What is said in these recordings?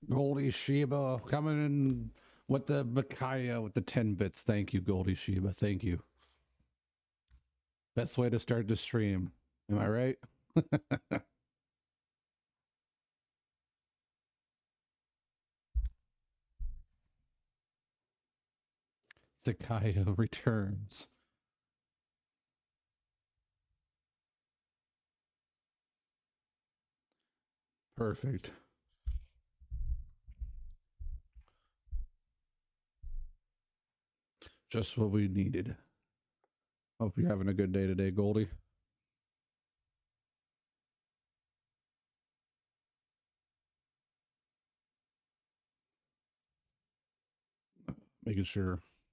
Goldie Sheba coming in with the Micaiah with the 10 bits. Thank you, Goldie Sheba. Thank you. Best way to start the stream. Am I right? Zakaya returns. Perfect. Just what we needed. Hope you're having a good day today, Goldie.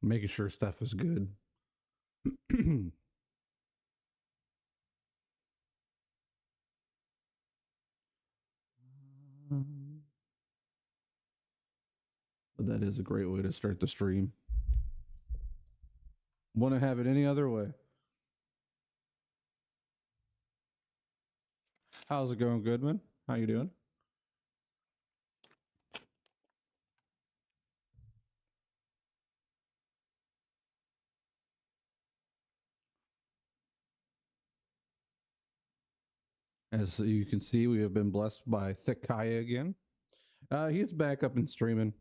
Making sure stuff is good. But that is a great way to start the stream. Want to have it any other way? How's it going, Goodman? How you doing? As you can see, we have been blessed by Thick Kaya again. He's back up and streaming.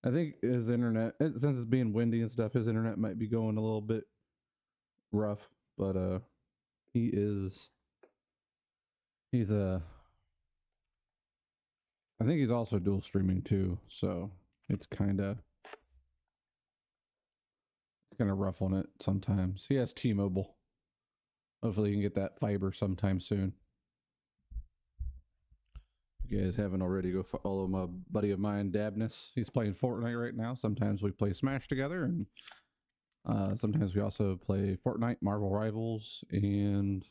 I think his internet, since it's being windy and stuff, his internet might be going a little bit rough. But he's I think he's also dual streaming too. So it's kind of rough on it sometimes. He has T-Mobile. Hopefully, you can get that fiber sometime soon. If you guys haven't already, go follow my buddy of mine, Dabness. He's playing Fortnite right now. Sometimes we play Smash together, and sometimes we also play Fortnite, Marvel Rivals, and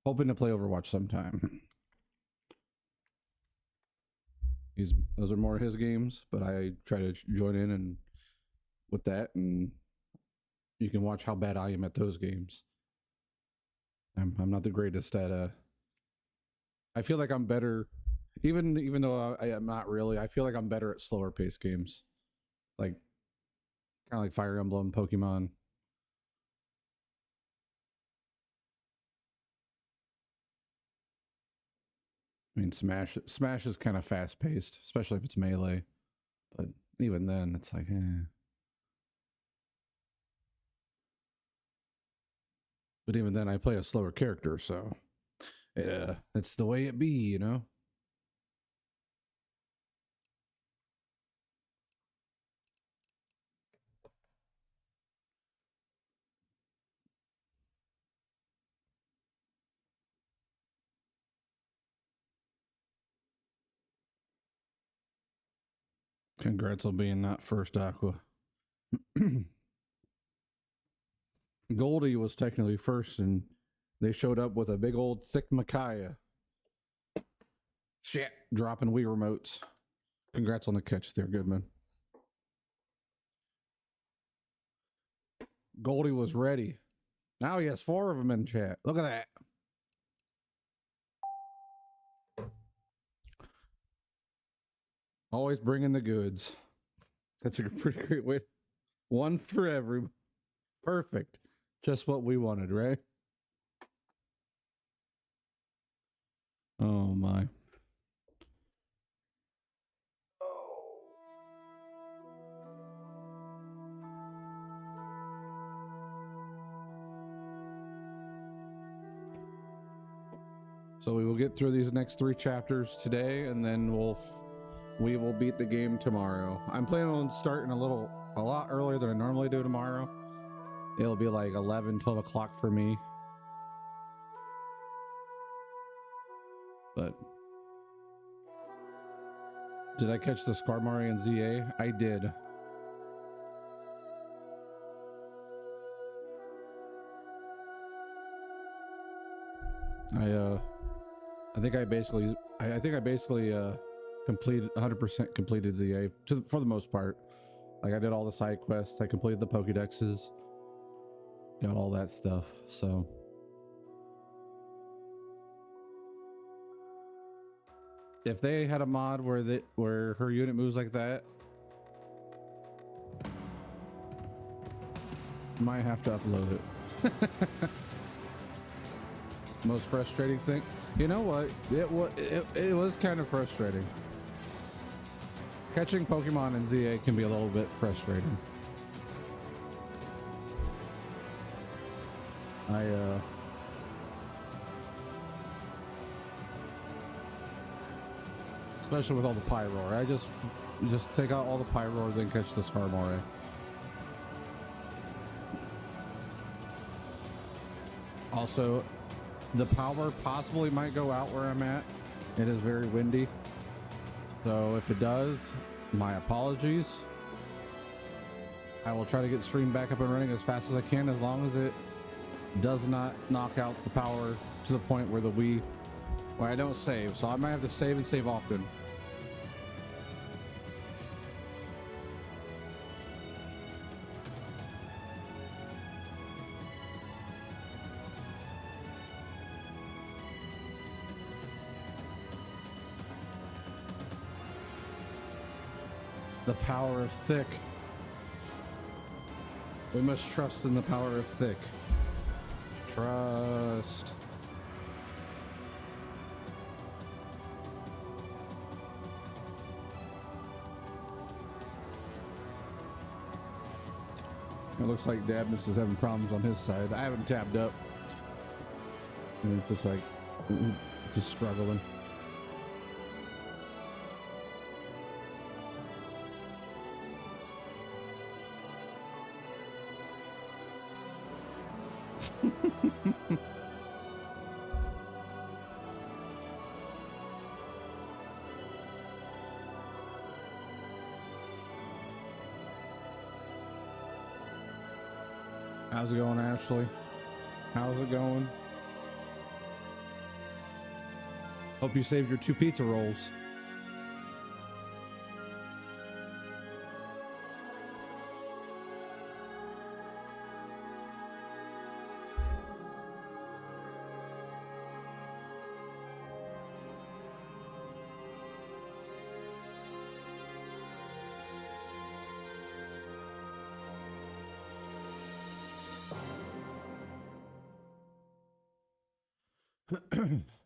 hoping to play Overwatch sometime. Those are more his games, but I try to join in and with that, and you can watch how bad I am at those games. I'm not the greatest at. I feel like I'm better, even though I am not really. I feel like I'm better at slower paced games, like kind of like Fire Emblem, Pokemon. I mean, Smash is kind of fast paced, especially if it's melee. But even then, it's like, eh. But even then, I play a slower character, so it's the way it be, you know. Congrats on being that first Aqua. Goldie was technically first, and they showed up with a big old thick Micaiah. Shit. Dropping Wii remotes. Congrats on the catch there, Goodman. Goldie was ready. Now he has 4 of them in chat. Look at that. Always bringing the goods. That's a pretty great way. One for every. Perfect. Just what we wanted, right? Oh my. So we will get through these next 3 chapters today, and then we will beat the game tomorrow. I'm planning on starting a lot earlier than I normally do tomorrow. It'll be like 11, 12 o'clock for me. But did I catch the Skarmory ZA? I did. I think I basically completed 100% completed ZA for the most part. Like I did all the side quests, I completed the Pokédexes, got all that stuff. So If they had a mod where her unit moves like that, might have to upload it. Most frustrating thing, you know what? It was kind of frustrating. Catching Pokemon in ZA can be a little bit frustrating. Especially with all the Pyroar. I just take out all the Pyroar, then catch the Skarmory. Also, the power possibly might go out where I'm at. It is very windy. So if it does, my apologies. I will try to get the stream back up and running as fast as I can, as long as it does not knock out the power to the point where where I don't save. So I might have to save and save often. The power of thick. We must trust in the power of thick. Trust. It looks like Dabness is having problems on his side. I haven't tabbed up. And it's just like, just struggling. How's it going, Ashley? How's it going? Hope you saved your 2 pizza rolls.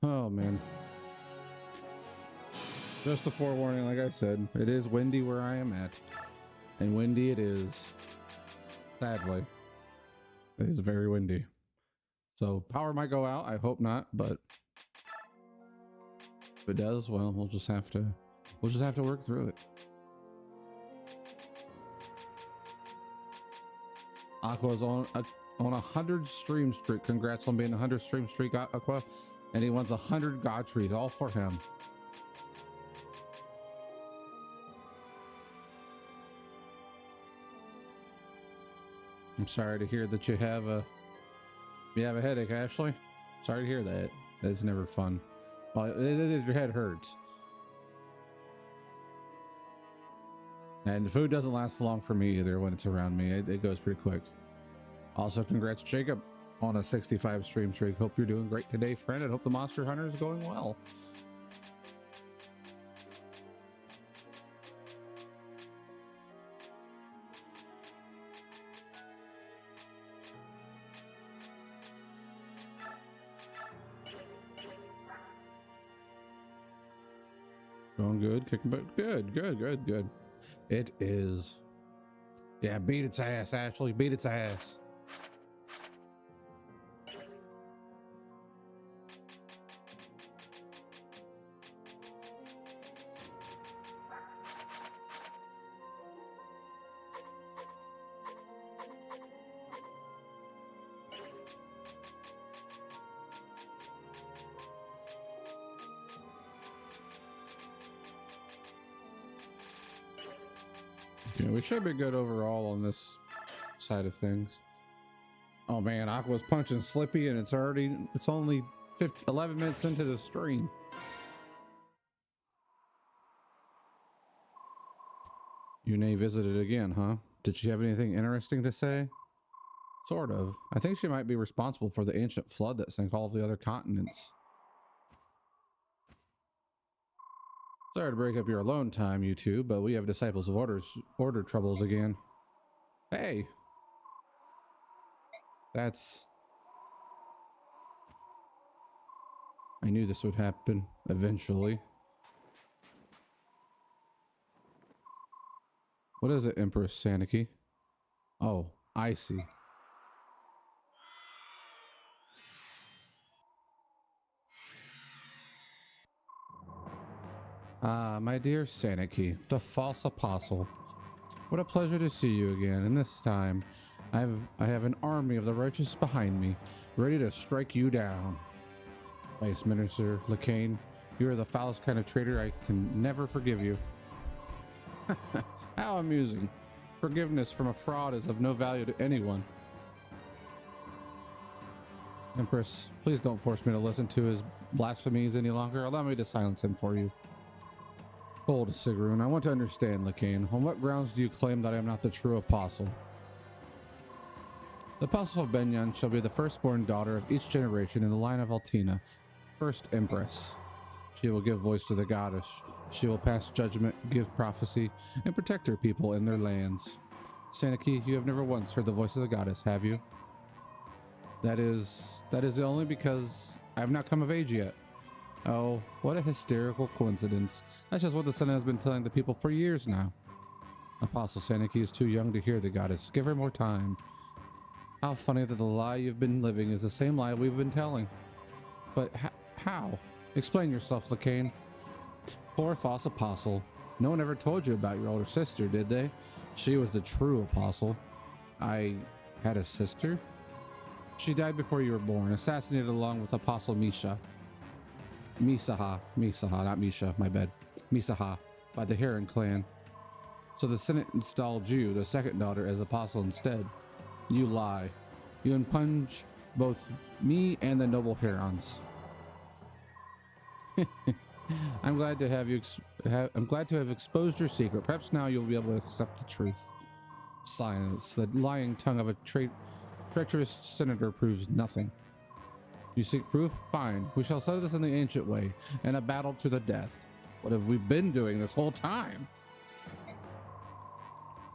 Oh man, just a forewarning, like I said, it is windy where I am at, and windy it is. Sadly, it is very windy, so power might go out. I hope not, but if it does, well, we'll just have to work through it. Aqua's on a 100 stream streak. Congrats on being 100 stream streak, Aqua. And he wants 100 God trees, all for him. I'm sorry to hear that you have a headache, Ashley. Sorry to hear that. That's never fun. Well, your head hurts. And food doesn't last long for me either when it's around me. It goes pretty quick. Also, congrats, Jacob, on a 65 stream streak. Hope you're doing great today, friend. I hope the Monster Hunter is going well. Going good, kicking butt. Good. It is. Yeah, beat its ass, Ashley. Beat its ass. Okay, we should be good overall on this side of things. Oh man, Aqua's punching Slippy and it's only 11 minutes into the stream. Yune visited again, huh? Did she have anything interesting to say? Sort of. I think she might be responsible for the ancient flood that sank all of the other continents. Sorry to break up your alone time, you two, but we have Disciples of Order troubles again. Hey! That's... I knew this would happen eventually. What is it, Empress Saniki? Oh, I see. Ah, my dear Saniki, the false apostle. What a pleasure to see you again, and this time I have an army of the righteous behind me, ready to strike you down. Vice Minister Lacane, you are the foulest kind of traitor. I can never forgive you. How amusing. Forgiveness from a fraud is of no value to anyone. Empress, please don't force me to listen to his blasphemies any longer. Allow me to silence him for you. Hold, Sigrun. I want to understand, Lacane. On what grounds do you claim that I am not the true apostle? The apostle of Benyan shall be the firstborn daughter of each generation in the line of Altina, first Empress. She will give voice to the goddess. She will pass judgment, give prophecy, and protect her people and their lands. Saniki, you have never once heard the voice of the goddess, have you? That is only because I have not come of age yet. Oh, what a hysterical coincidence. That's just what the sun has been telling the people for years now. Apostle Saniki is too young to hear the goddess. Give her more time. How funny that the lie you've been living is the same lie we've been telling. But how? Explain yourself, Lacane. Poor false apostle. No one ever told you about your older sister, did they? She was the true apostle. I had a sister? She died before you were born, assassinated along with Apostle Misha. Misaha, not Misha, my bad. Misaha, by the Heron clan. So the Senate installed you, the second daughter, as apostle instead. You lie. You impunge both me and the noble Herons. I'm glad to have exposed your secret. Perhaps now you'll be able to accept the truth. Silence. The lying tongue of a treacherous senator proves nothing. You seek proof? Fine. We shall settle this in the ancient way, in a battle to the death. What have we been doing this whole time?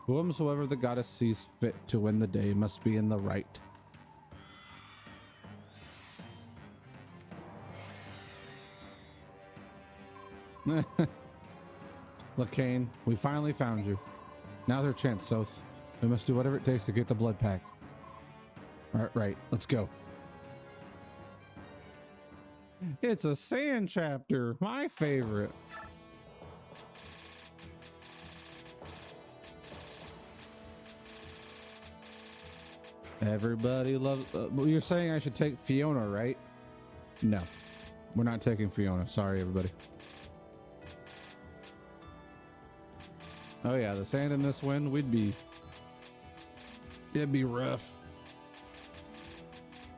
Whomsoever the goddess sees fit to win the day must be in the right. Lacane, we finally found you. Now's our chance, Soth. We must do whatever it takes to get the blood pack. All right, let's go. It's a sand chapter, my favorite. Everybody loves. You're saying I should take Fiona, right? No, we're not taking Fiona. Sorry, everybody. Oh yeah, the sand in this wind, it'd be rough.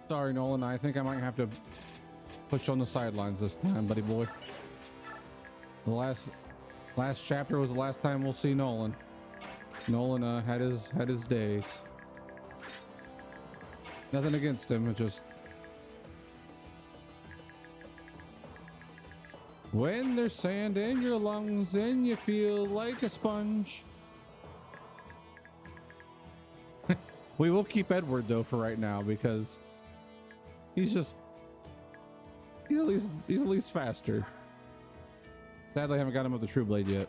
Sorry, Nolan. I think I might have to put you on the sidelines this time, buddy boy. The last chapter was the last time we'll see Nolan. Nolan had his days. Nothing against him, it just when there's sand in your lungs and you feel like a sponge. We will keep Edward though for right now because he's at least faster. Sadly, I haven't got him up the True Blade yet.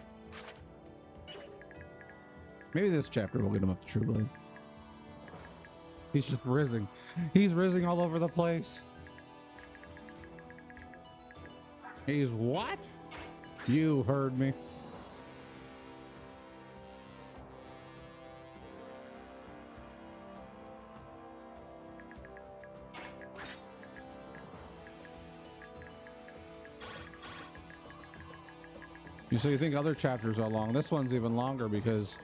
Maybe this chapter will get him up the True Blade. He's just rizzing. He's rizzing all over the place. He's what? You heard me. So you think other chapters are long? This one's even longer because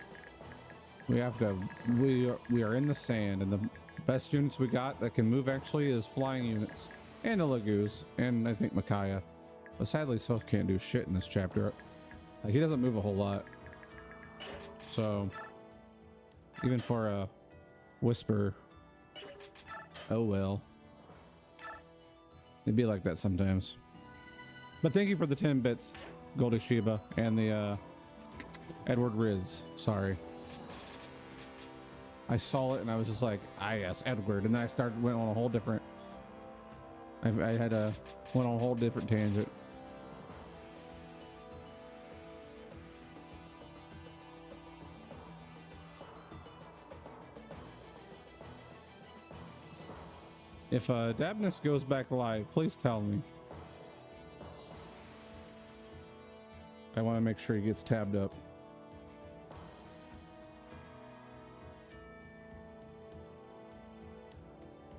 we are in the sand, and the best units we got that can move actually is flying units and the Lagoos, and I think Micaiah. But sadly, Soth can't do shit in this chapter. Like, he doesn't move a whole lot. So even for a Whisper, oh well. It'd be like that sometimes. But thank you for the 10 bits. Goldie Sheba and the Edward Riz. Sorry. I saw it and I was just like, ah, yes, Edward. And then I went on a whole different, I went on a whole different tangent. If Dabnus goes back live, please tell me. I want to make sure he gets tabbed up.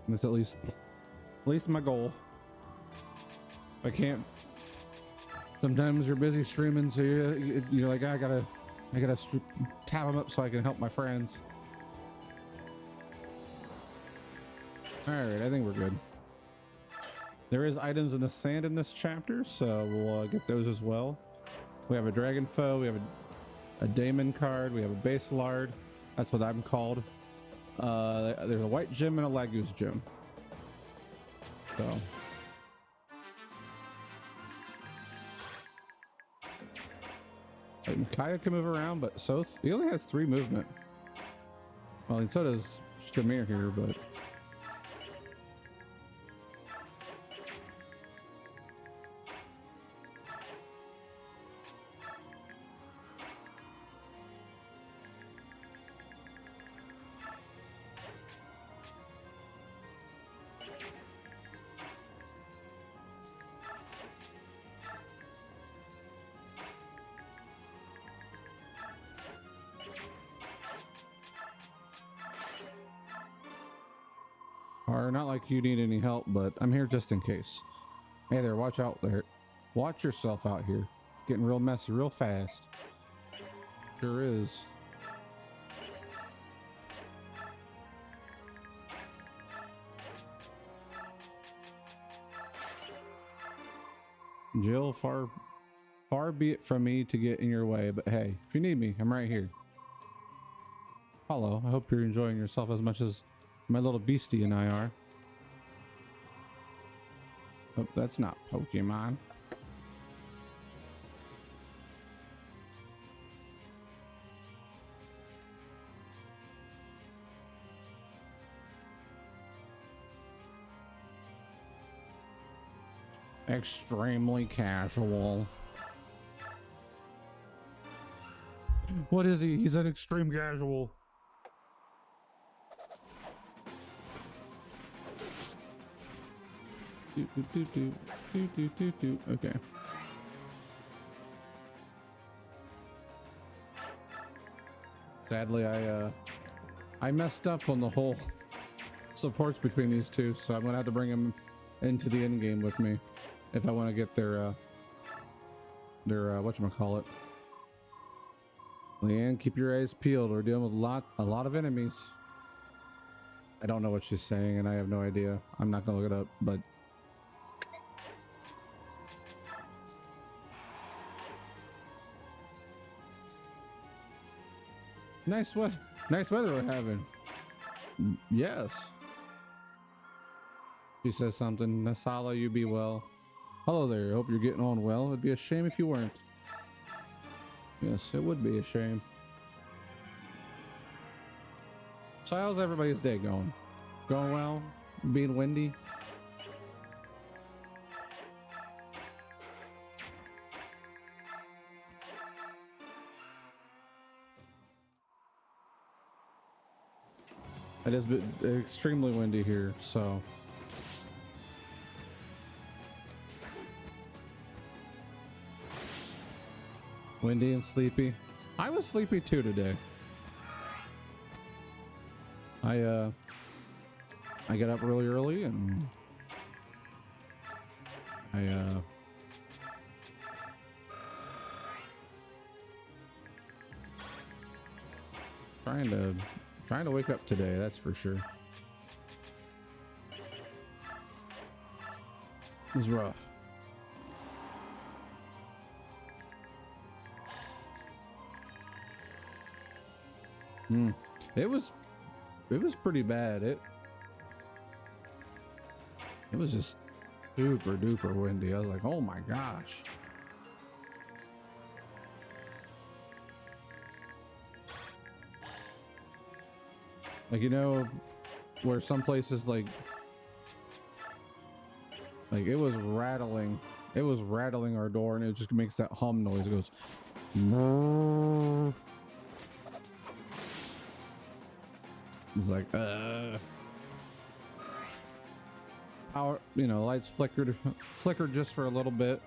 That's at least my goal. If I can't. Sometimes you're busy streaming, so you're like, I gotta tab them up so I can help my friends. All right, I think we're good. There is items in the sand in this chapter, so we'll get those as well. We have a dragon foe, we have a daemon card, we have a base lard. That's what I'm called. There's a white gem and a Lagoose gem. So. Micaiah can move around, but Soth, he only has 3 movement. Well, and so does Skamir here, but. Or not like you need any help, but I'm here just in case. Hey there, watch out there. Watch yourself out here. It's getting real messy real fast. Sure is. Jill, far be it from me to get in your way, but hey, if you need me, I'm right here. Hello, I hope you're enjoying yourself as much as my little beastie and I are. Oh, that's not Pokemon. Extremely casual. What is he? He's an extreme casual. Okay. Sadly, I messed up on the whole supports between these two, so I'm gonna have to bring them into the end game with me if I want to get their whatchamacallit. Leanne, keep your eyes peeled. We're dealing with a lot of enemies. I don't know what she's saying, and I have no idea. I'm not gonna look it up, but. Nice weather we're having. Yes. She says something. Nasala, you be well. Hello there. Hope you're getting on well. It'd be a shame if you weren't. Yes, it would be a shame. So how's everybody's day going? Going well? Being windy? It has been extremely windy here, so. Windy and sleepy. I was sleepy too today. I got up really early and trying to wake up today, that's for sure. It was rough. It was pretty bad. It was just super duper windy. I was like, oh my gosh. Like, you know, where some places like it was rattling. It was rattling our door, and it just makes that hum noise. It goes. It's like, power, you know, lights flickered just for a little bit.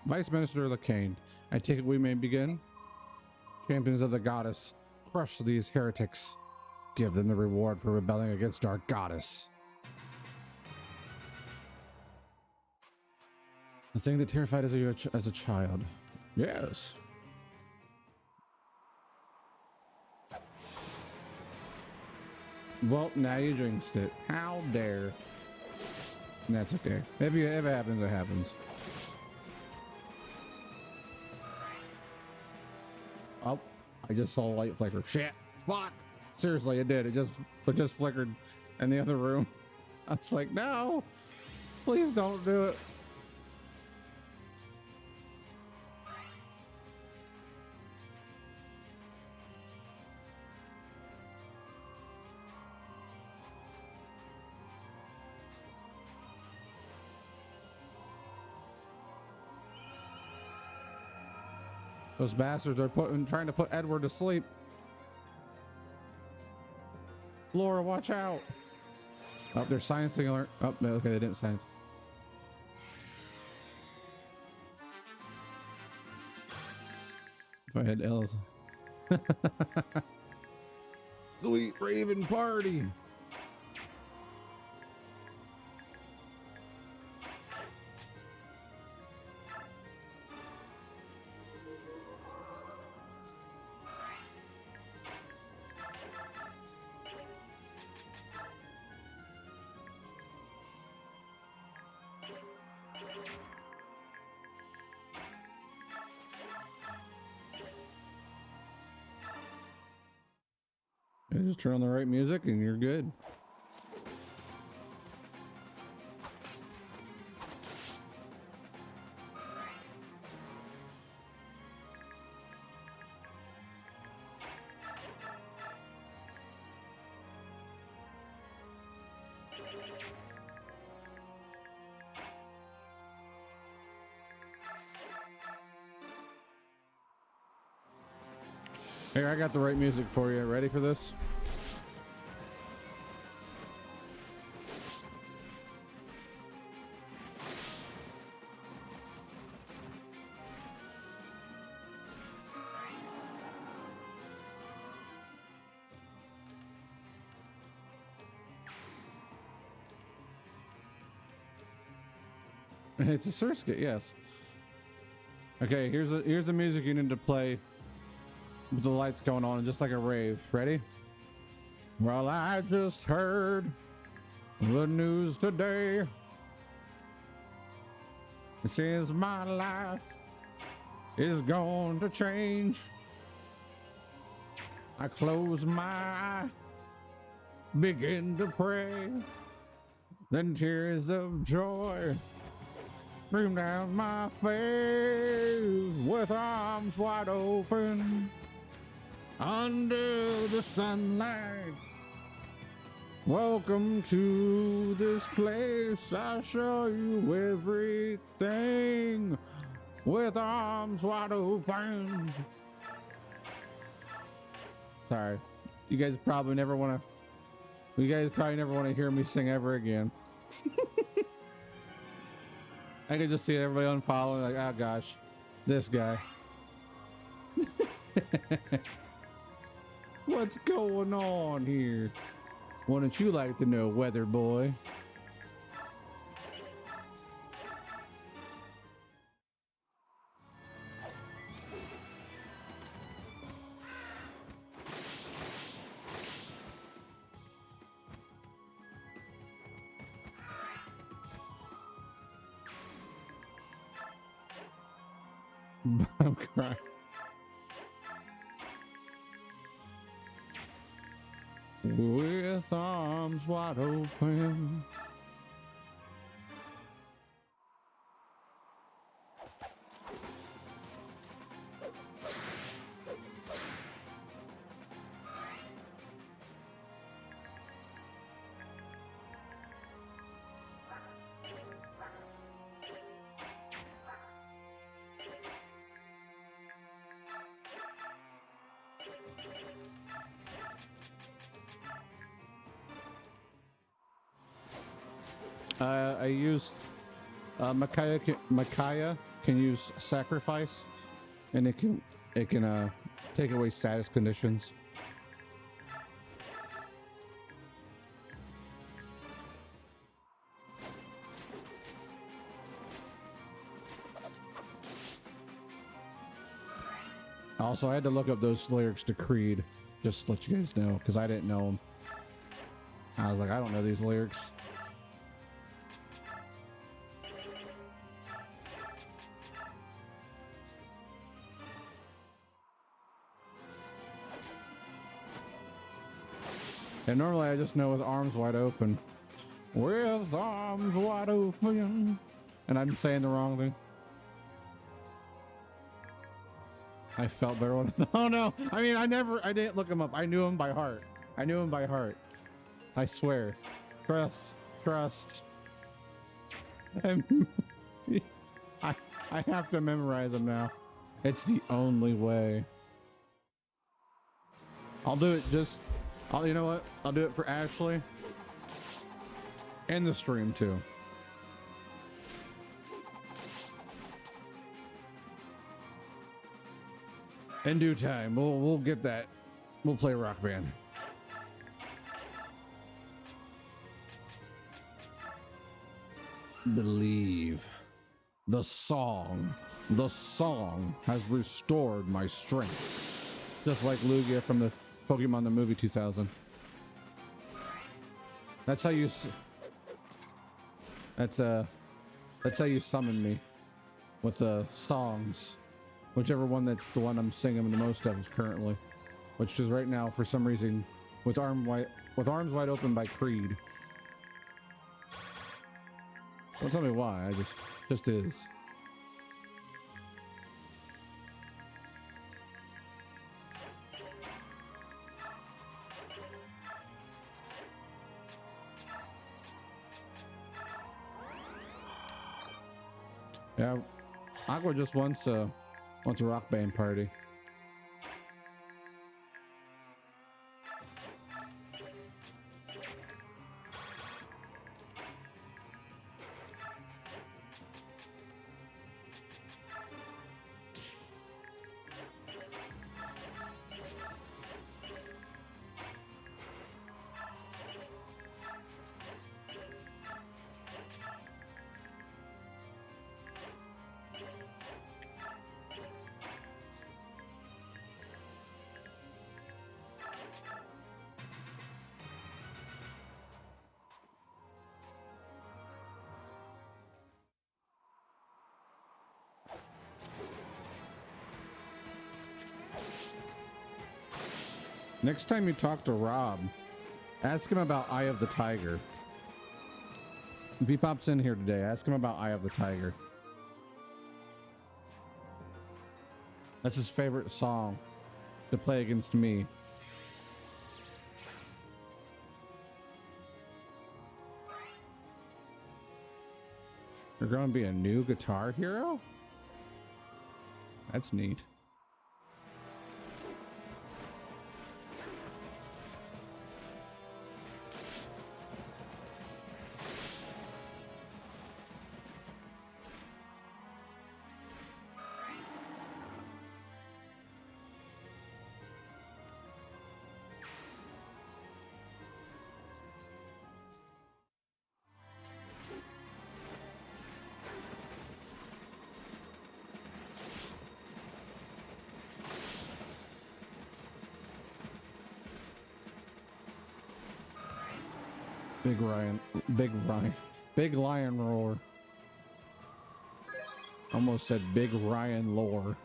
Vice Minister Lacane, I take it we may begin? Champions of the goddess, crush these heretics. Give them the reward for rebelling against our goddess. A thing that terrified as a child. Yes. Well, now you jinxed it. How dare. That's okay. If it happens, it happens. Oh, I just saw a light flicker. Shit. Fuck. Seriously, it did. It just flickered in the other room. I was like, no. Please don't do it. Those bastards are trying to put Edward to sleep. Laura, watch out. Oh, they're sciencing alert. Oh, no, okay, they didn't science. If I had L's. Sweet Raven party. You just turn on the right music and you're good. Here, I got the right music for you. Ready for this? It's a Surskit, yes. Okay, here's the music you need to play with the lights going on, just like a rave. Ready? Well, I just heard the news today. It says my life is going to change. I close my eye, begin to pray. Then tears of joy stream down my face with arms wide open under the sunlight. Welcome to this place. I'll show you everything with arms wide open. Sorry, you guys probably never want to hear me sing ever again. I can just see everybody unfollowing, like, oh gosh, this guy. What's going on here? Wouldn't you like to know, weather boy? I'm crying. With arms wide open. I used Micaiah can use sacrifice, and it can take away status conditions. Also, I had to look up those lyrics to Creed, just to let you guys know, because I didn't know them. I was like, I don't know these lyrics. And normally I just know with arms wide open. With arms wide open. And I'm saying the wrong thing. I felt better when oh no. I mean, I didn't look him up. I knew him by heart. I knew him by heart. I swear. Trust. I have to memorize them now. It's the only way. I'll do it you know what? I'll do it for Ashley. And the stream too. In due time, we'll get that. We'll play Rock Band. Believe. The song has restored my strength. Just like Lugia from the Pokemon the Movie 2000. That's how you summon me with the songs. Whichever one that's the one I'm singing the most of is currently, which is right now for some reason with Arms Wide Open by Creed. Don't tell me why. I just is. Yeah, Aqua just wants a Rock Band party. Next time you talk to Rob, ask him about Eye of the Tiger. If he pops in here today, ask him about Eye of the Tiger. That's his favorite song to play against me. You're going to be a new Guitar Hero? That's neat. Big lion roar. Almost said Big Ryan lore.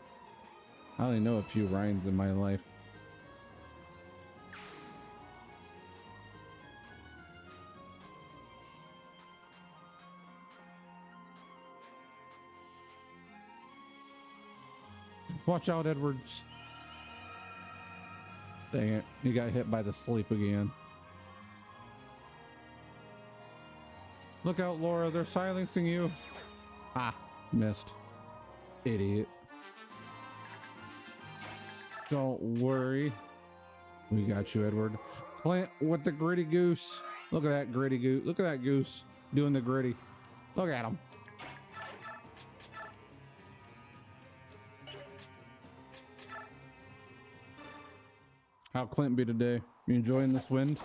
I only know a few Ryans in my life. Watch out, Edwards. Dang it. He got hit by the sleep again. Look out, Laura. They're silencing you. Ah, missed. Idiot. Don't worry. We got you, Edward. Clint with the gritty goose. Look at that gritty goose. Look at that goose doing the gritty. Look at him. How'd Clint be today? You enjoying this wind?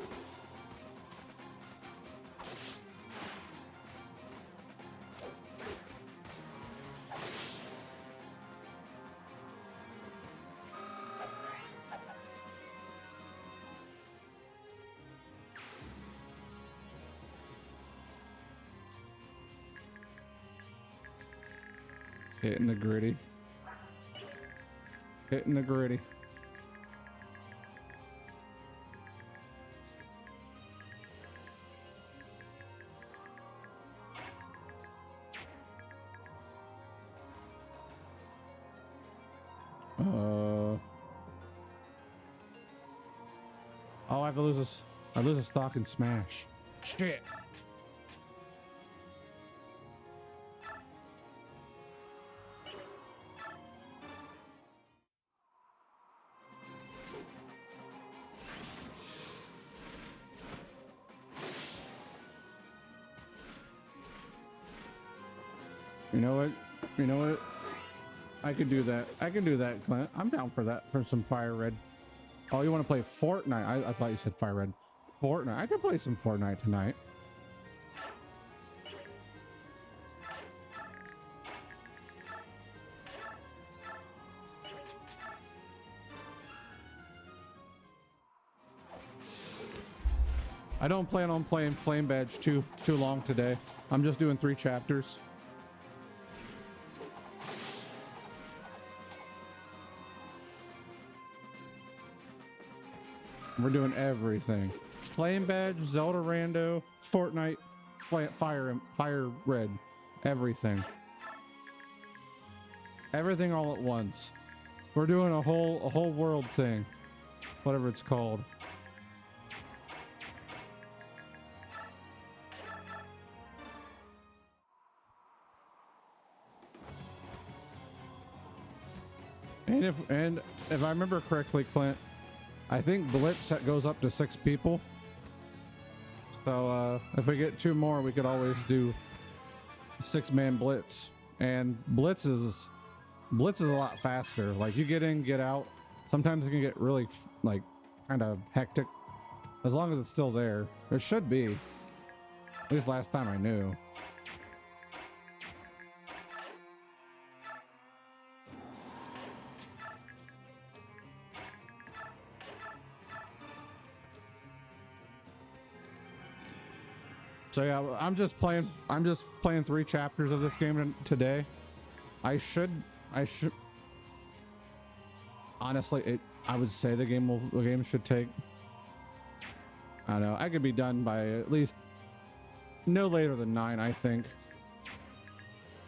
Hitting the gritty. Hitting the gritty. Oh, I have to lose this. I lose a stock and smash. Shit. You know what? You know what? I could do that. I can do that, Clint. I'm down for that, for some Fire Red. Oh, you want to play Fortnite? I thought you said Fire Red. Fortnite. I could play some Fortnite tonight. I don't plan on playing Flame Badge too long today. I'm just doing 3 chapters. We're doing everything. Flame Badge, Zelda Rando, Fortnite, Fire Red, everything. Everything all at once. We're doing a whole world thing. Whatever it's called. And if I remember correctly, Clint, I think Blitz goes up to 6 people. So if we get 2 more, we could always do 6-man Blitz. And Blitz is a lot faster. Like, you get in, get out. Sometimes it can get really like kind of hectic. As long as it's still there, it should be. At least last time I knew. So yeah, I'm just playing 3 chapters of this game today. I should honestly, I would say the game should take, I don't know, I could be done by at least no later than 9, I think,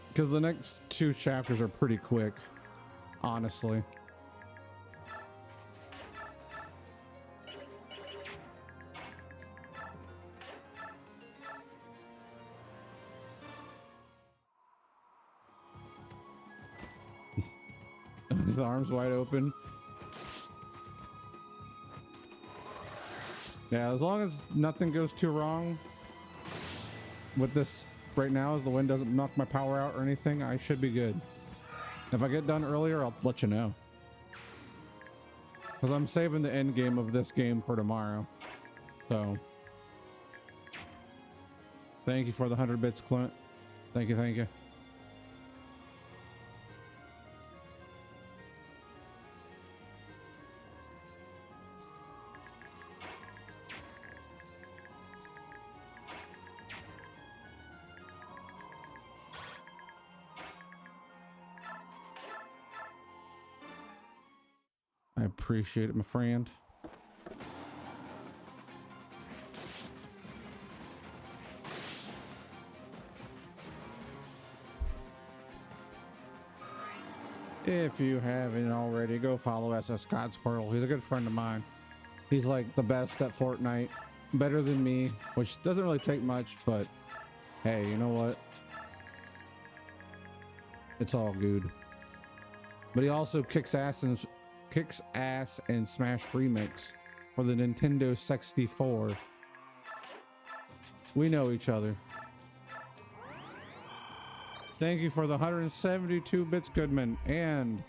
because the next 2 chapters are pretty quick, honestly. His arms wide open. Yeah, as long as nothing goes too wrong with this right now, as the wind doesn't knock my power out or anything, I should be good. If I get done earlier, I'll let you know. Because I'm saving the end game of this game for tomorrow. So, thank you for the 100 bits, Clint. Thank you, thank you. I appreciate it, my friend. If you haven't already, go follow SS Godsquirrel. He's a good friend of mine. He's like the best at Fortnite, better than me, which doesn't really take much, but hey, you know what? It's all good. But he also kicks ass in Smash Remix for the Nintendo 64. We know each other. Thank you for the 172 bits, Goodman, and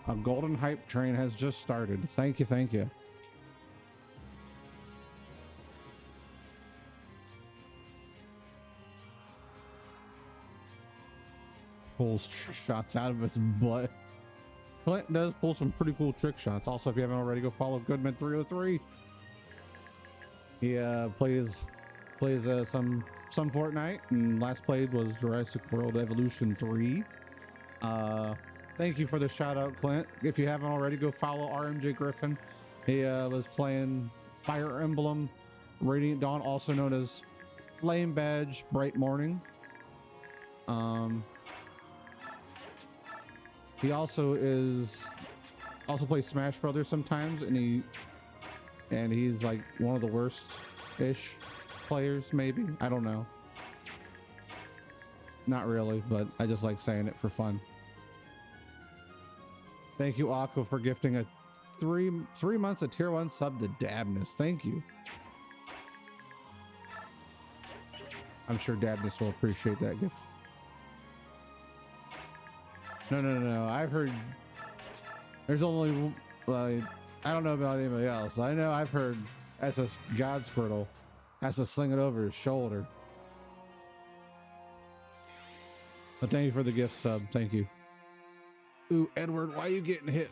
a golden hype train has just started. Thank you, thank you. Pulls trick shots out of his butt. Clint does pull some pretty cool trick shots. Also, if you haven't already, go follow Goodman 303. He plays some Fortnite, and last played was Jurassic World Evolution 3. Thank you for the shout out, Clint. If you haven't already, go follow RMJ Griffin. He was playing Fire Emblem Radiant Dawn, also known as Flame Badge Bright Morning. He also plays Smash Brothers sometimes, and he's like one of the worst-ish players, maybe. I don't know. Not really, but I just like saying it for fun. Thank you, Aqua, for gifting a three months of tier 1 sub to Dabness. Thank you. I'm sure Dabness will appreciate that gift. No. I've heard there's only I don't know about anybody else. I know I've heard SS Godsquirtle has to sling it over his shoulder. But thank you for the gift sub. Thank you. Ooh, Edward, why are you getting hit?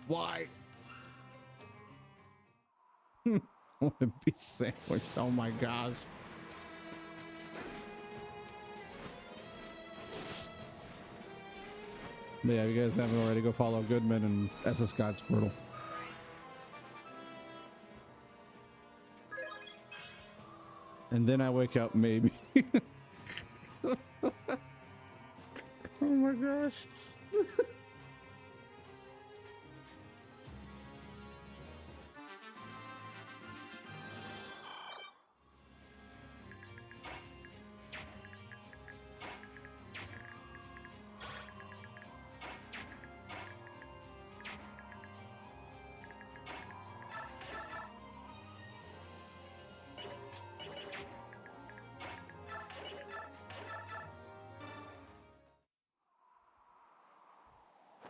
Why? I want to be sandwiched. Oh my gosh. But yeah, if you guys haven't already, go follow Goodman and SS Godsquirtle. And then I wake up, maybe. Oh my gosh.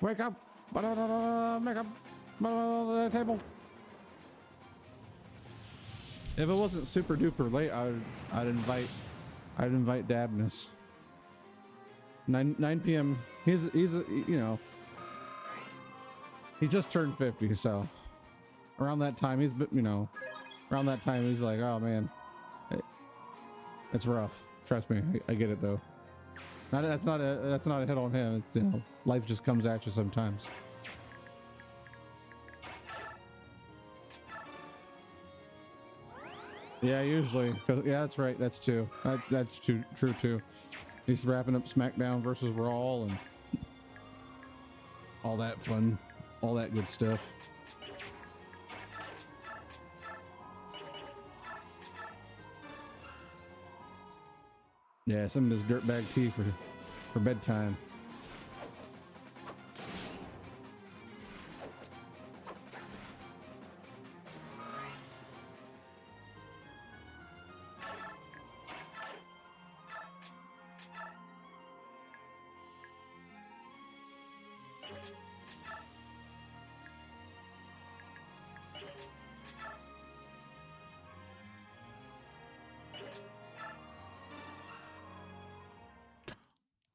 Wake up! Make up the table. If it wasn't super duper late, I'd invite Dabness. 9 p.m. He's you know, he just turned 50, so around that time he's like, oh man, it's rough. Trust me, I get it though. That's not a hit on him. It's, you know, life just comes at you sometimes. Yeah, usually. Yeah, that's right. That's true. That's true too. He's wrapping up SmackDown versus Raw and all that fun, all that good stuff. Yeah, some of this dirtbag tea for bedtime.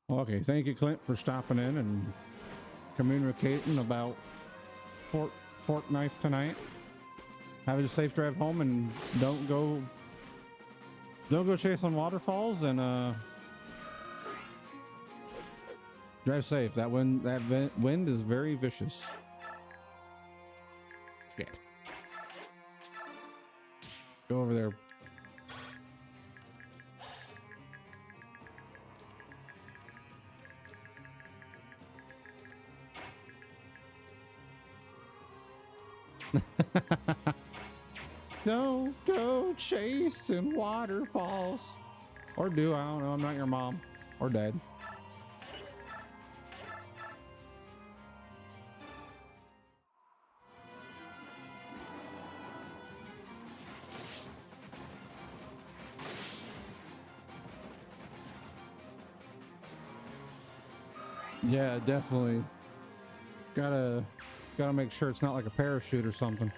Okay, thank you, Clint, for stopping in and communicating about Fortnite tonight. Have a safe drive home and don't go chasing waterfalls, and drive safe. That wind is very vicious. Go over there. Don't go chasing waterfalls. Or do, I don't know. I'm not your mom or dad. Yeah, definitely. Gotta make sure it's not like a parachute or something.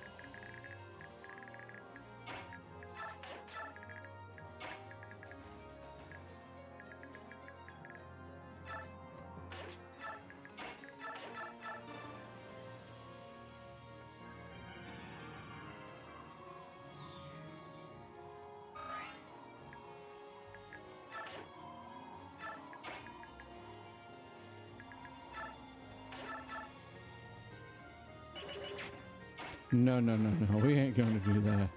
No, no, no, no. We ain't going to do that.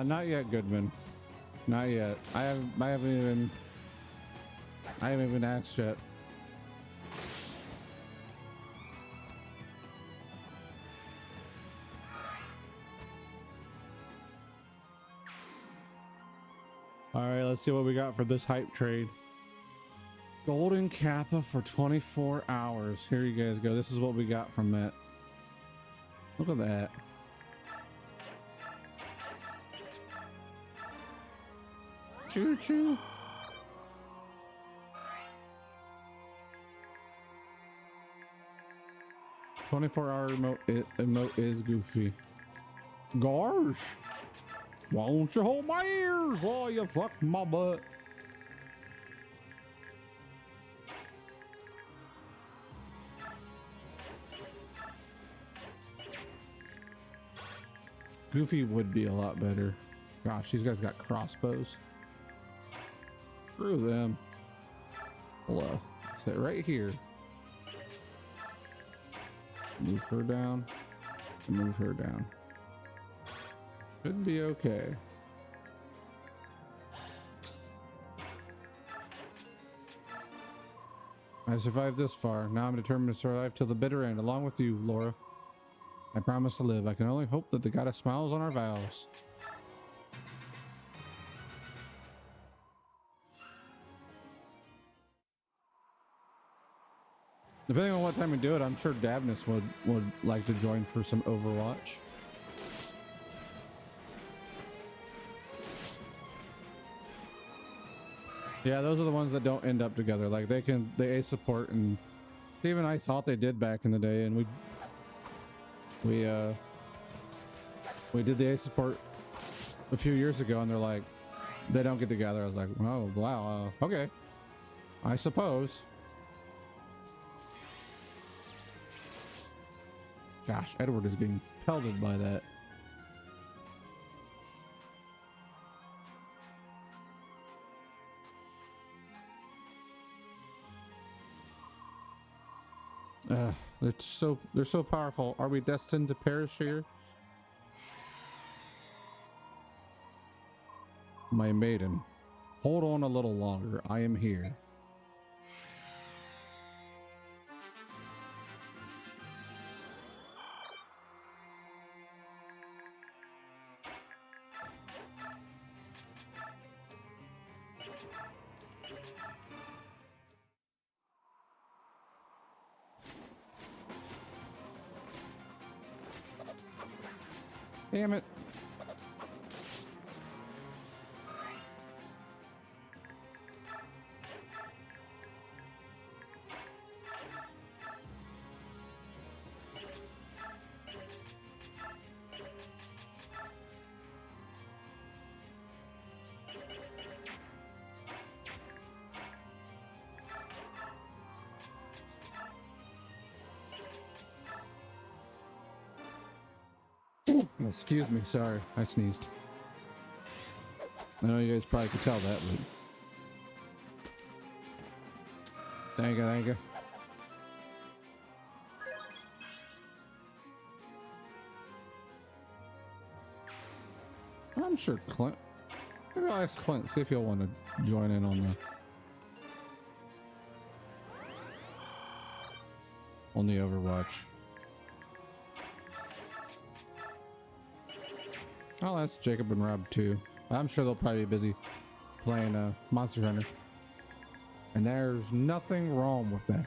Not yet, Goodman. Not yet. I haven't even asked yet. All right, let's see what we got for this hype trade. Golden Kappa for 24 hours. Here you guys go. This is what we got from that. Look at that. Choo choo. "24-hour emote is goofy." Gosh. Why don't you hold my ears while you fuck my butt? Goofy would be a lot better. Gosh, these guys got crossbows. Screw them. Hello. Sit right here. Move her down. And move her down. Should be okay. I survived this far. Now I'm determined to survive till the bitter end, along with you, Laura. I promise to live. I can only hope that the goddess smiles on our vows. Depending on what time we do it, I'm sure Davnis would like to join for some Overwatch. Yeah, those are the ones that don't end up together. Like they ace support, and Steve and I thought they did back in the day, and we did the ace support a few years ago, and they're like, they don't get together. I was like, oh wow, okay, I suppose. Gosh, Edward is getting pelted by that. They're so powerful. Are we destined to perish here? My maiden, hold on a little longer. I am here. Damn it. Excuse me, sorry, I sneezed. I know you guys probably could tell that, but Thank you, thank you. I'm sure Clint. Maybe I'll ask Clint, see if he'll want to join in on the Overwatch. I'll ask Jacob and Rob too. I'm sure they'll probably be busy playing Monster Hunter. And there's nothing wrong with that.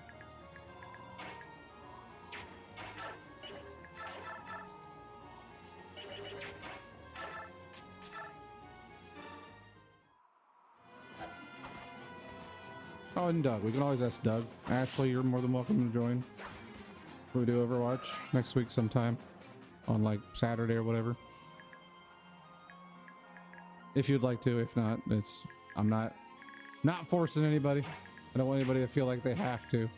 Oh, and Doug. We can always ask Doug. Ashley, you're more than welcome to join. We do Overwatch next week sometime on like Saturday or whatever. If you'd like to. If not, I'm not forcing anybody. I don't want anybody to feel like they have to.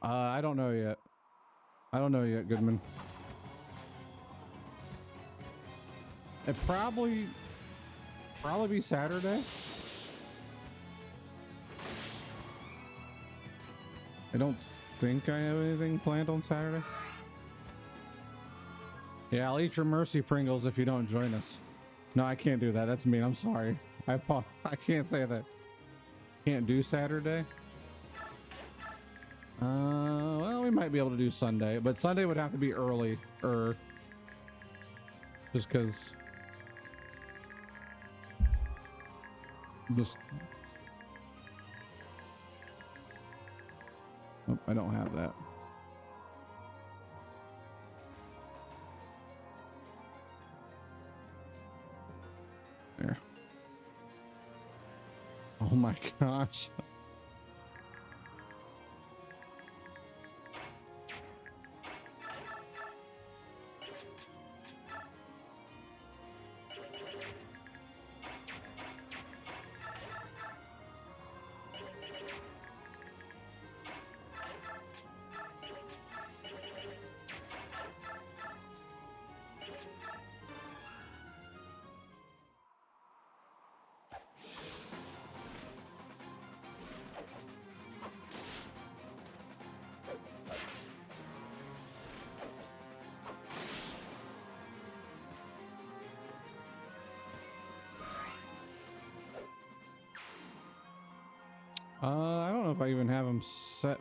I don't know yet. I don't know yet, Goodman. It probably be Saturday. I don't think I have anything planned on Saturday. Yeah, I'll eat your mercy Pringles if you don't join us. No, I can't do that. That's mean. I'm sorry. I can't say that. Can't do Saturday. Well, we might be able to do Sunday, but Sunday would have to be early, just because. Oh, I don't have that. There. Oh my gosh. I don't know if I even have them set.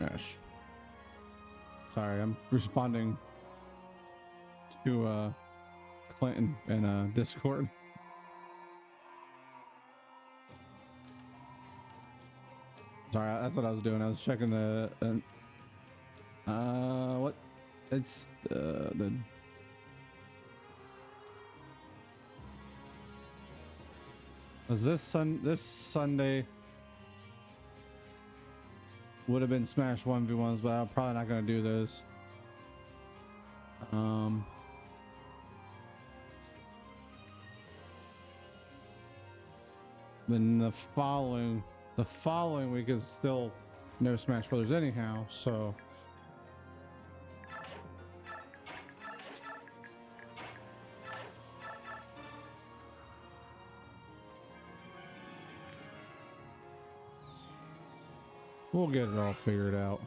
Gosh. Sorry, I'm responding to Clinton and Discord. Sorry, that's what I was doing. I was checking the what? It's the was this Sunday would have been Smash 1v1s, but I'm probably not gonna do those. Then the following week is still no Smash Brothers anyhow, so we'll get it all figured out.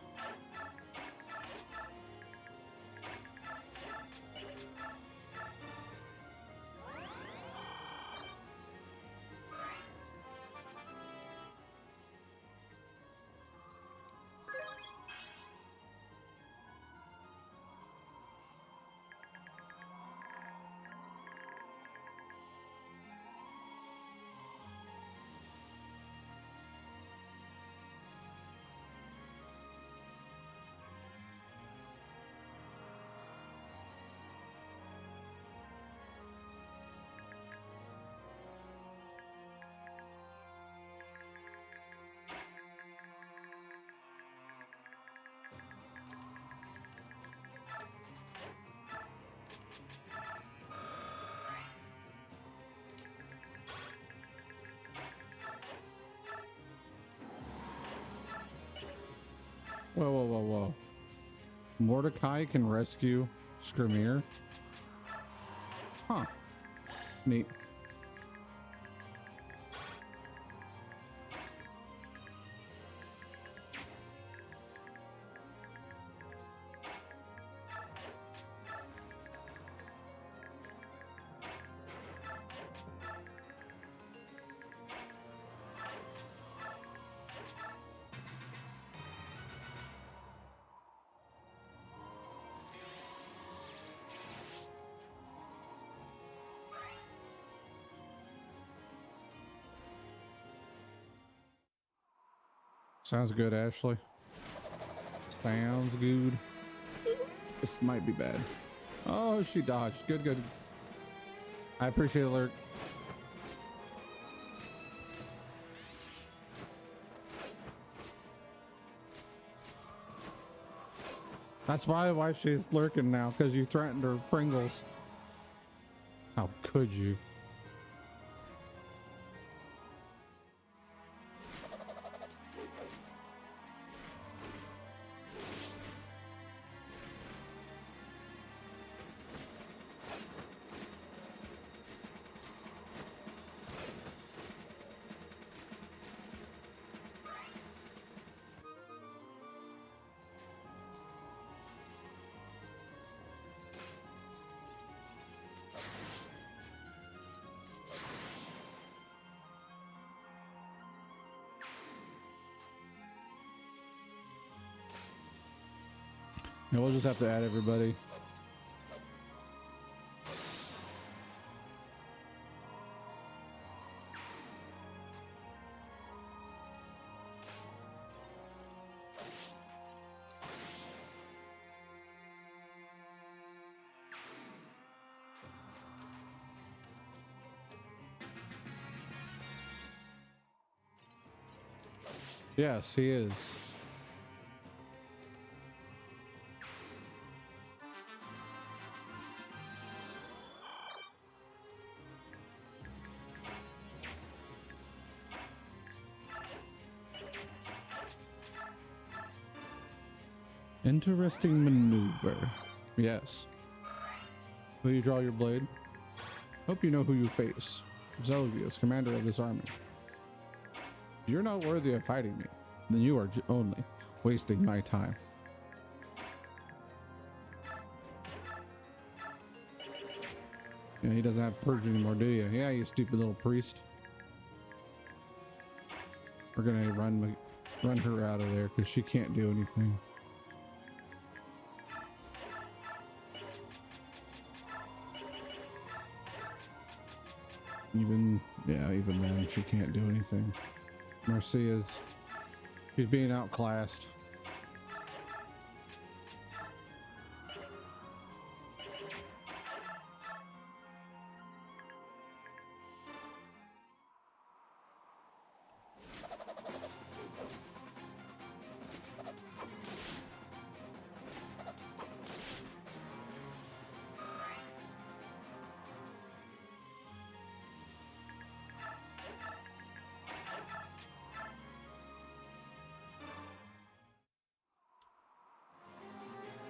Whoa, whoa, whoa, whoa. Mordecai can rescue Skrimir? Huh. Neat. Sounds good, Ashley. Sounds good. This might be bad. Oh, she dodged. Good, good. I appreciate it, Lurk. That's why she's lurking now, because you threatened her Pringles. How could you? Yeah, we'll just have to add everybody. Yes, he is. Interesting maneuver. Yes. Will you draw your blade? Hope you know who you face. Zelgius, commander of this army. You're not worthy of fighting me. Then you are only wasting my time. Yeah, he doesn't have purge anymore, do you? Yeah, you stupid little priest. We're gonna run her out of there because she can't do anything. Even then, she can't do anything. Marcia's, she's being outclassed.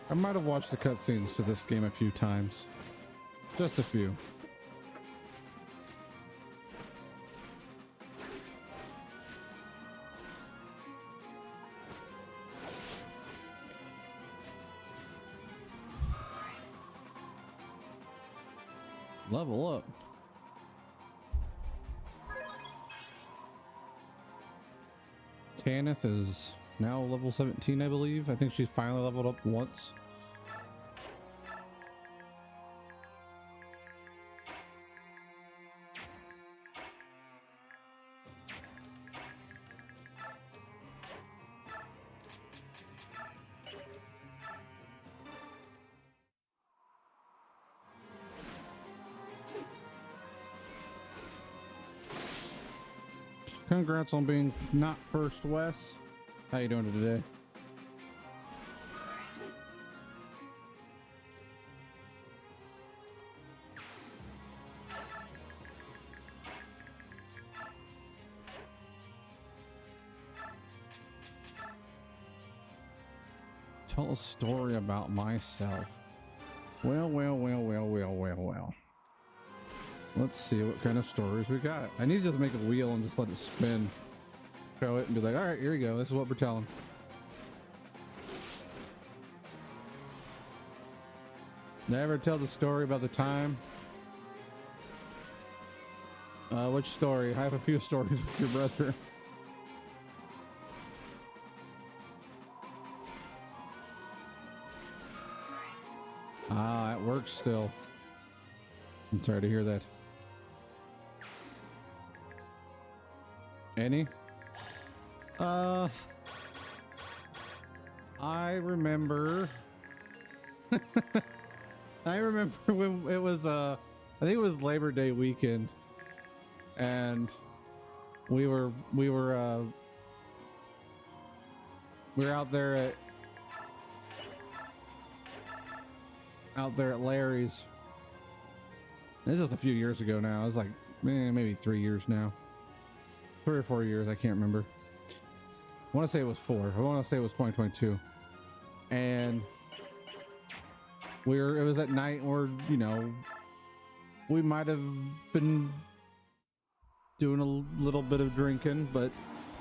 I might have watched the cutscenes to this game a few times. Just a few. Level up. Tanith is now level 17, I believe. I think she's finally leveled up once. Congrats on being not first, Wes. How you doing today? Tell a story about myself. Well. Let's see what kind of stories we got. I need to just make a wheel and just let it spin. Show it and be like, all right, here we go. This is what we're telling. Never tell the story about the time. Which story? I have a few stories with your brother. Ah, it works still. I'm sorry to hear that. Any? I remember. I remember when it was I think it was Labor Day weekend, and we were out there at Larry's. This is a few years ago now. It was like maybe 3 years now, 3 or 4 years. I can't remember. I want to say it was 4. I want to say it was 2022, and it was at night, or we might have been doing a little bit of drinking, but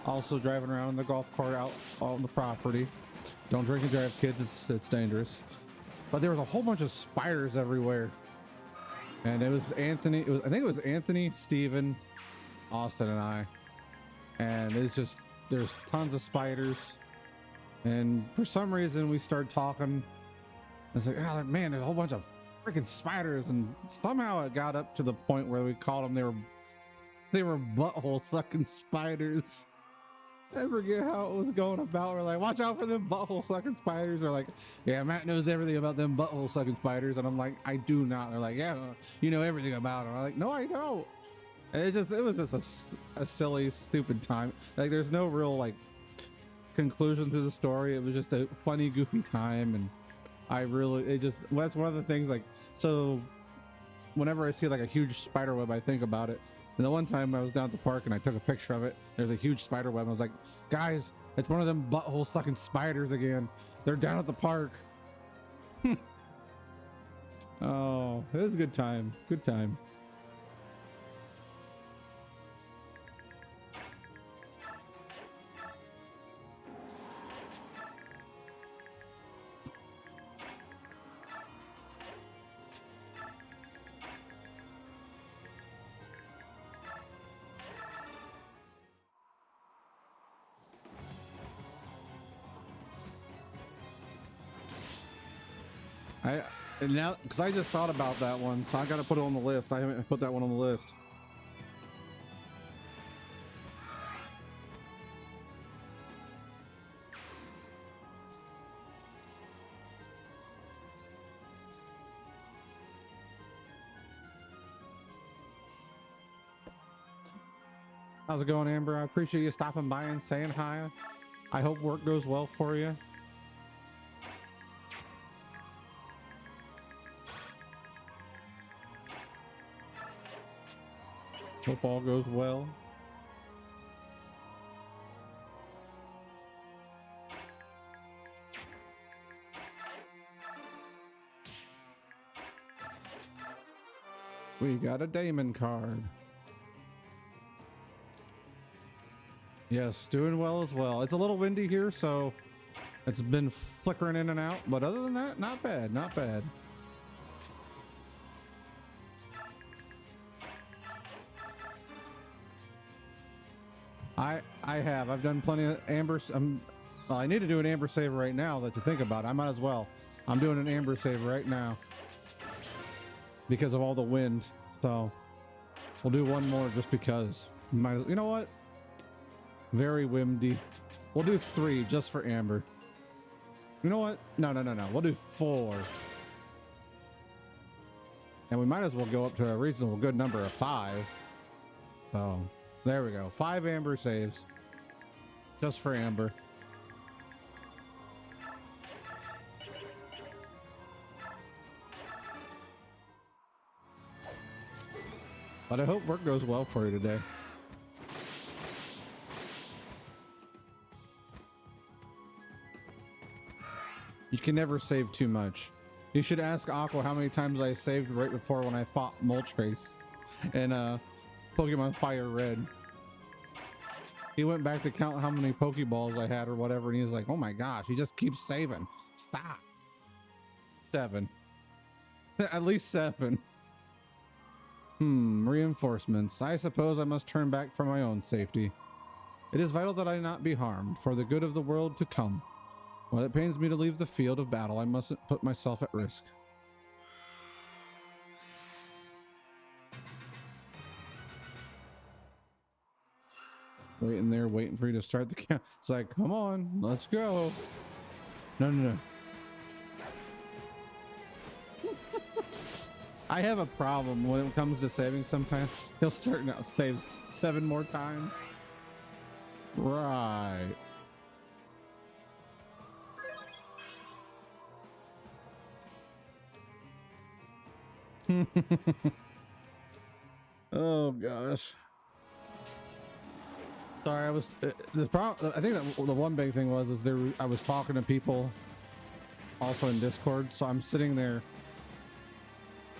also driving around in the golf cart out on the property. Don't drink and drive, kids. It's dangerous. But there was a whole bunch of spiders everywhere, and it was Anthony. I think it was Anthony, Steven, Austin, and I. And it's just there's tons of spiders, and for some reason we started talking. It's like, oh man, there's a whole bunch of freaking spiders, and somehow it got up to the point where we called them. They were butthole sucking spiders. I forget how it was going about. We're like, watch out for them butthole sucking spiders. They're like, yeah, Matt knows everything about them butthole sucking spiders, and I'm like, I do not. They're like, yeah, you know everything about them. I'm like, no, I don't. And it was just a silly, stupid time. Like, there's no real like conclusion to the story. It was just a funny, goofy time, and that's one of the things. Like, so whenever I see like a huge spider web, I think about it. And the one time I was down at the park and I took a picture of it, there's a huge spider web. I was like, guys, it's one of them butthole sucking spiders again. They're down at the park. Oh, it was a good time. Good time. Now, because I just thought about that one, so I got to put it on the list. I haven't put that one on the list. How's it going, Amber? I appreciate you stopping by and saying hi. I hope work goes well for you. Hope all goes well. We got a Damon card. Yes, doing well as well. It's a little windy here, so it's been flickering in and out, but other than that, not bad, not bad. I've done plenty of Amber. I need to do an Amber save right now that you think about. I might as well. I'm doing an Amber save right now because of all the wind. So we'll do one more just because. You know what? Very windy. We'll do 3 just for Amber. You know what? No. We'll do 4. And we might as well go up to a reasonable good number of 5. So there we go. 5 Amber saves. Just for Amber. But I hope work goes well for you today. You can never save too much. You should ask Aqua how many times I saved right before when I fought Moltres and Pokemon Fire Red. He went back to count how many Pokeballs I had or whatever, and he's like, oh my gosh, he just keeps saving. Stop. 7. At least 7. Reinforcements. I suppose I must turn back for my own safety. It is vital that I not be harmed, for the good of the world to come. While it pains me to leave the field of battle, I mustn't put myself at risk. Waiting there, waiting for you to start the count. It's like, come on, let's go. No. I have a problem when it comes to saving sometimes. He'll start now, save 7 more times. Right. Oh gosh. Sorry, I was the problem. I think that the one big thing was I was talking to people also in Discord, so I'm sitting there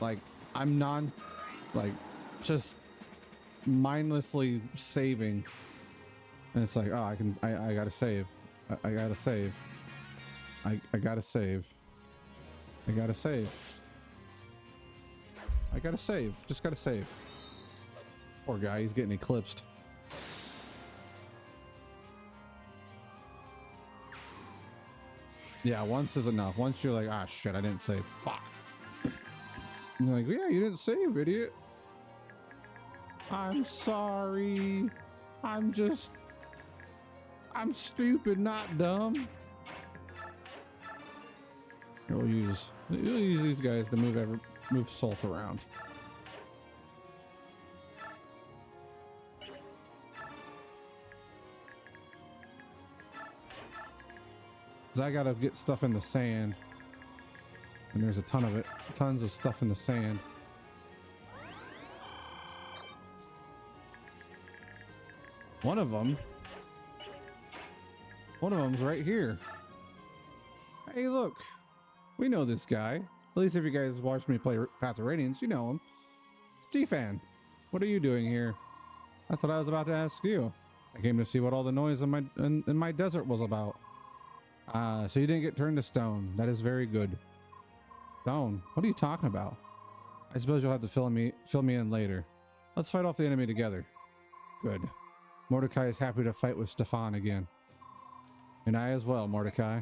like I'm just mindlessly saving, and it's like, oh, I gotta save. I gotta save. I gotta save. I gotta save. I gotta save. Just gotta save. Poor guy, he's getting eclipsed. Yeah, once is enough. Once you're like, ah, shit, I didn't save. Fuck. And you're like, yeah, you didn't save, idiot. I'm sorry. I'm stupid, not dumb. Here, we'll use these guys to move Salt around. I gotta get stuff in the sand, and there's a ton of it. Tons of stuff in the sand. One of them's right here. Hey, look, we know this guy. At least if you guys watched me play Path of Radiance, you know him. Stefan, what are you doing here? That's what I was about to ask you. I came to see what all the noise in my desert was about. So you didn't get turned to stone. That is very good. Stone? What are you talking about? I suppose you'll have to fill me in later. Let's fight off the enemy together. Good. Mordecai is happy to fight with Stefan again. And I as well, Mordecai.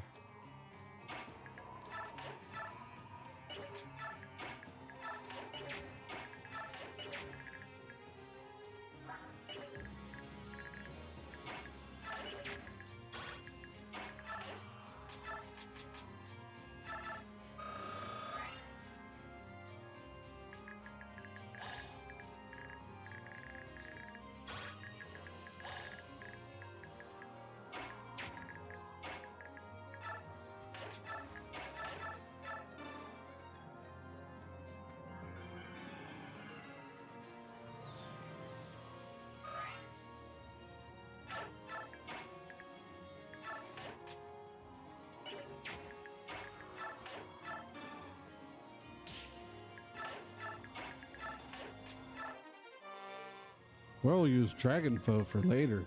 We'll use Dragon Foe for later.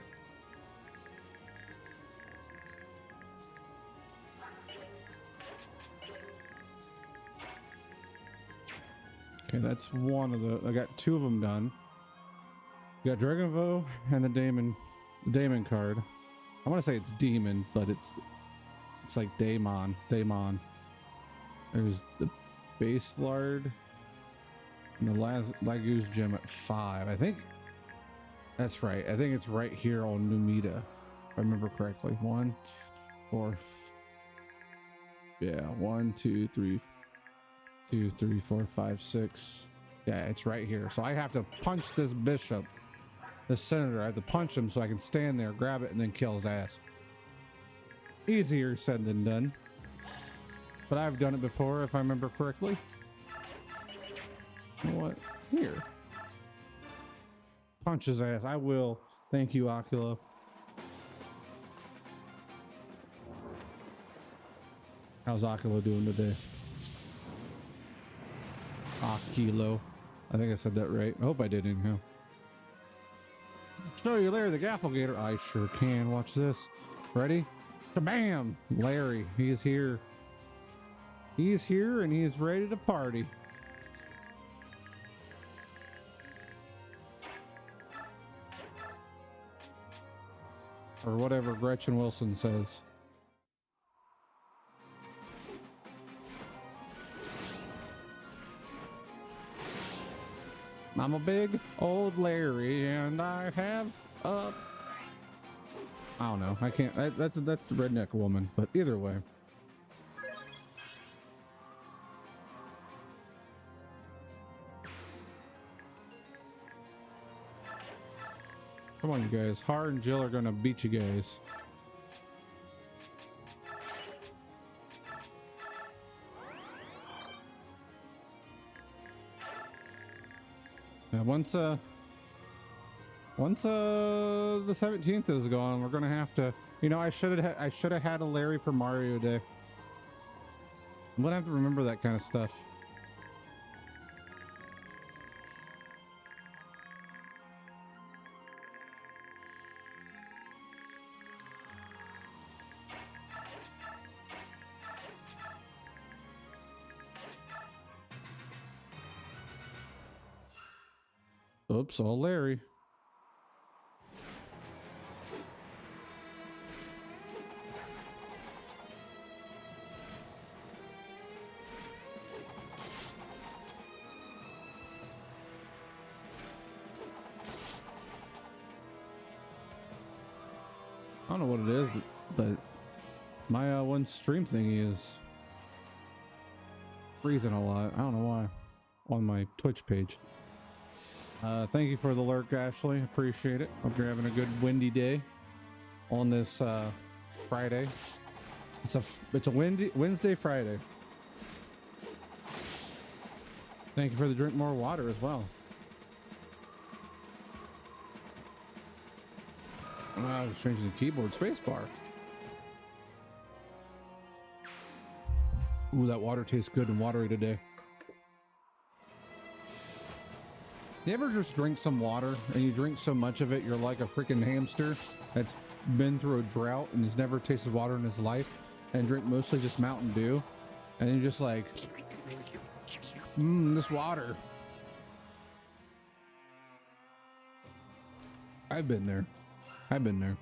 Okay, that's one of the. I got 2 of them done. You got Dragon Foe and the Daemon card. I want to say it's Demon, but it's like Daemon. There's the Base Lard and the last Lagoose Gem at 5. I think that's right. I think it's right here on Numida, if I remember correctly. 1, 4. Yeah, 1, 2, 3, 2, 3, 4, 5, 6. Yeah, it's right here. So I have to punch this bishop, this senator. I have to punch him so I can stand there, grab it, and then kill his ass. Easier said than done. But I've done it before, if I remember correctly. You know what? Here. Punch his ass. I will. Thank you, Ocula. How's Akilo doing today? Akilo. I think I said that right. I hope I did anyhow. Show you Larry the Gafflegator. I sure can. Watch this. Ready? Bam! Larry, he is here. He is here and he is ready to party. Or whatever Gretchen Wilson says. I'm a big old Larry and I have a... I don't know. I can't. That's the redneck woman. But either way. Come on, you guys. Har and Jill are gonna beat you guys. Now, once the 17th is gone, we're gonna have to. You know, I should have had a Larry for Mario Day. I'm gonna have to remember that kind of stuff. Oops, all Larry. I don't know what it is, but my one stream thingy is freezing a lot. I don't know why on my Twitch page. Thank you for the lurk, Ashley. Appreciate it. Hope you're having a good windy day on this Friday. It's a windy Wednesday Friday. Thank you for the drink more water as well. I was changing the keyboard spacebar. Ooh, that water tastes good and watery today. You ever just drink some water and you drink so much of it you're like a freaking hamster that's been through a drought and has never tasted water in his life and drink mostly just Mountain Dew and you're just like, this water. I've been there. I've been there.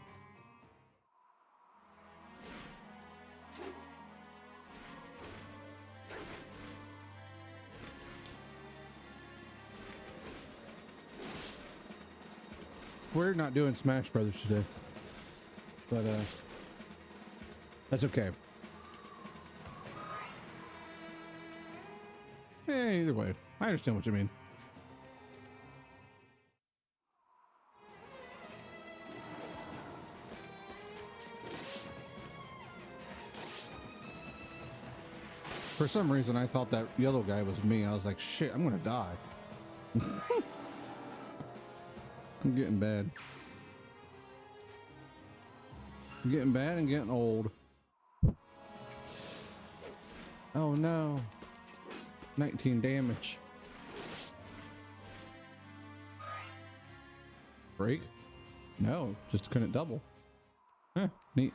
We're not doing Smash Brothers today, but that's okay. Either way, I understand what you mean. For some reason, I thought that yellow guy was me. I was like, shit, I'm gonna die. I'm getting bad. I'm getting bad and getting old. Oh no. 19 damage. Break? No, just couldn't double. Huh, neat.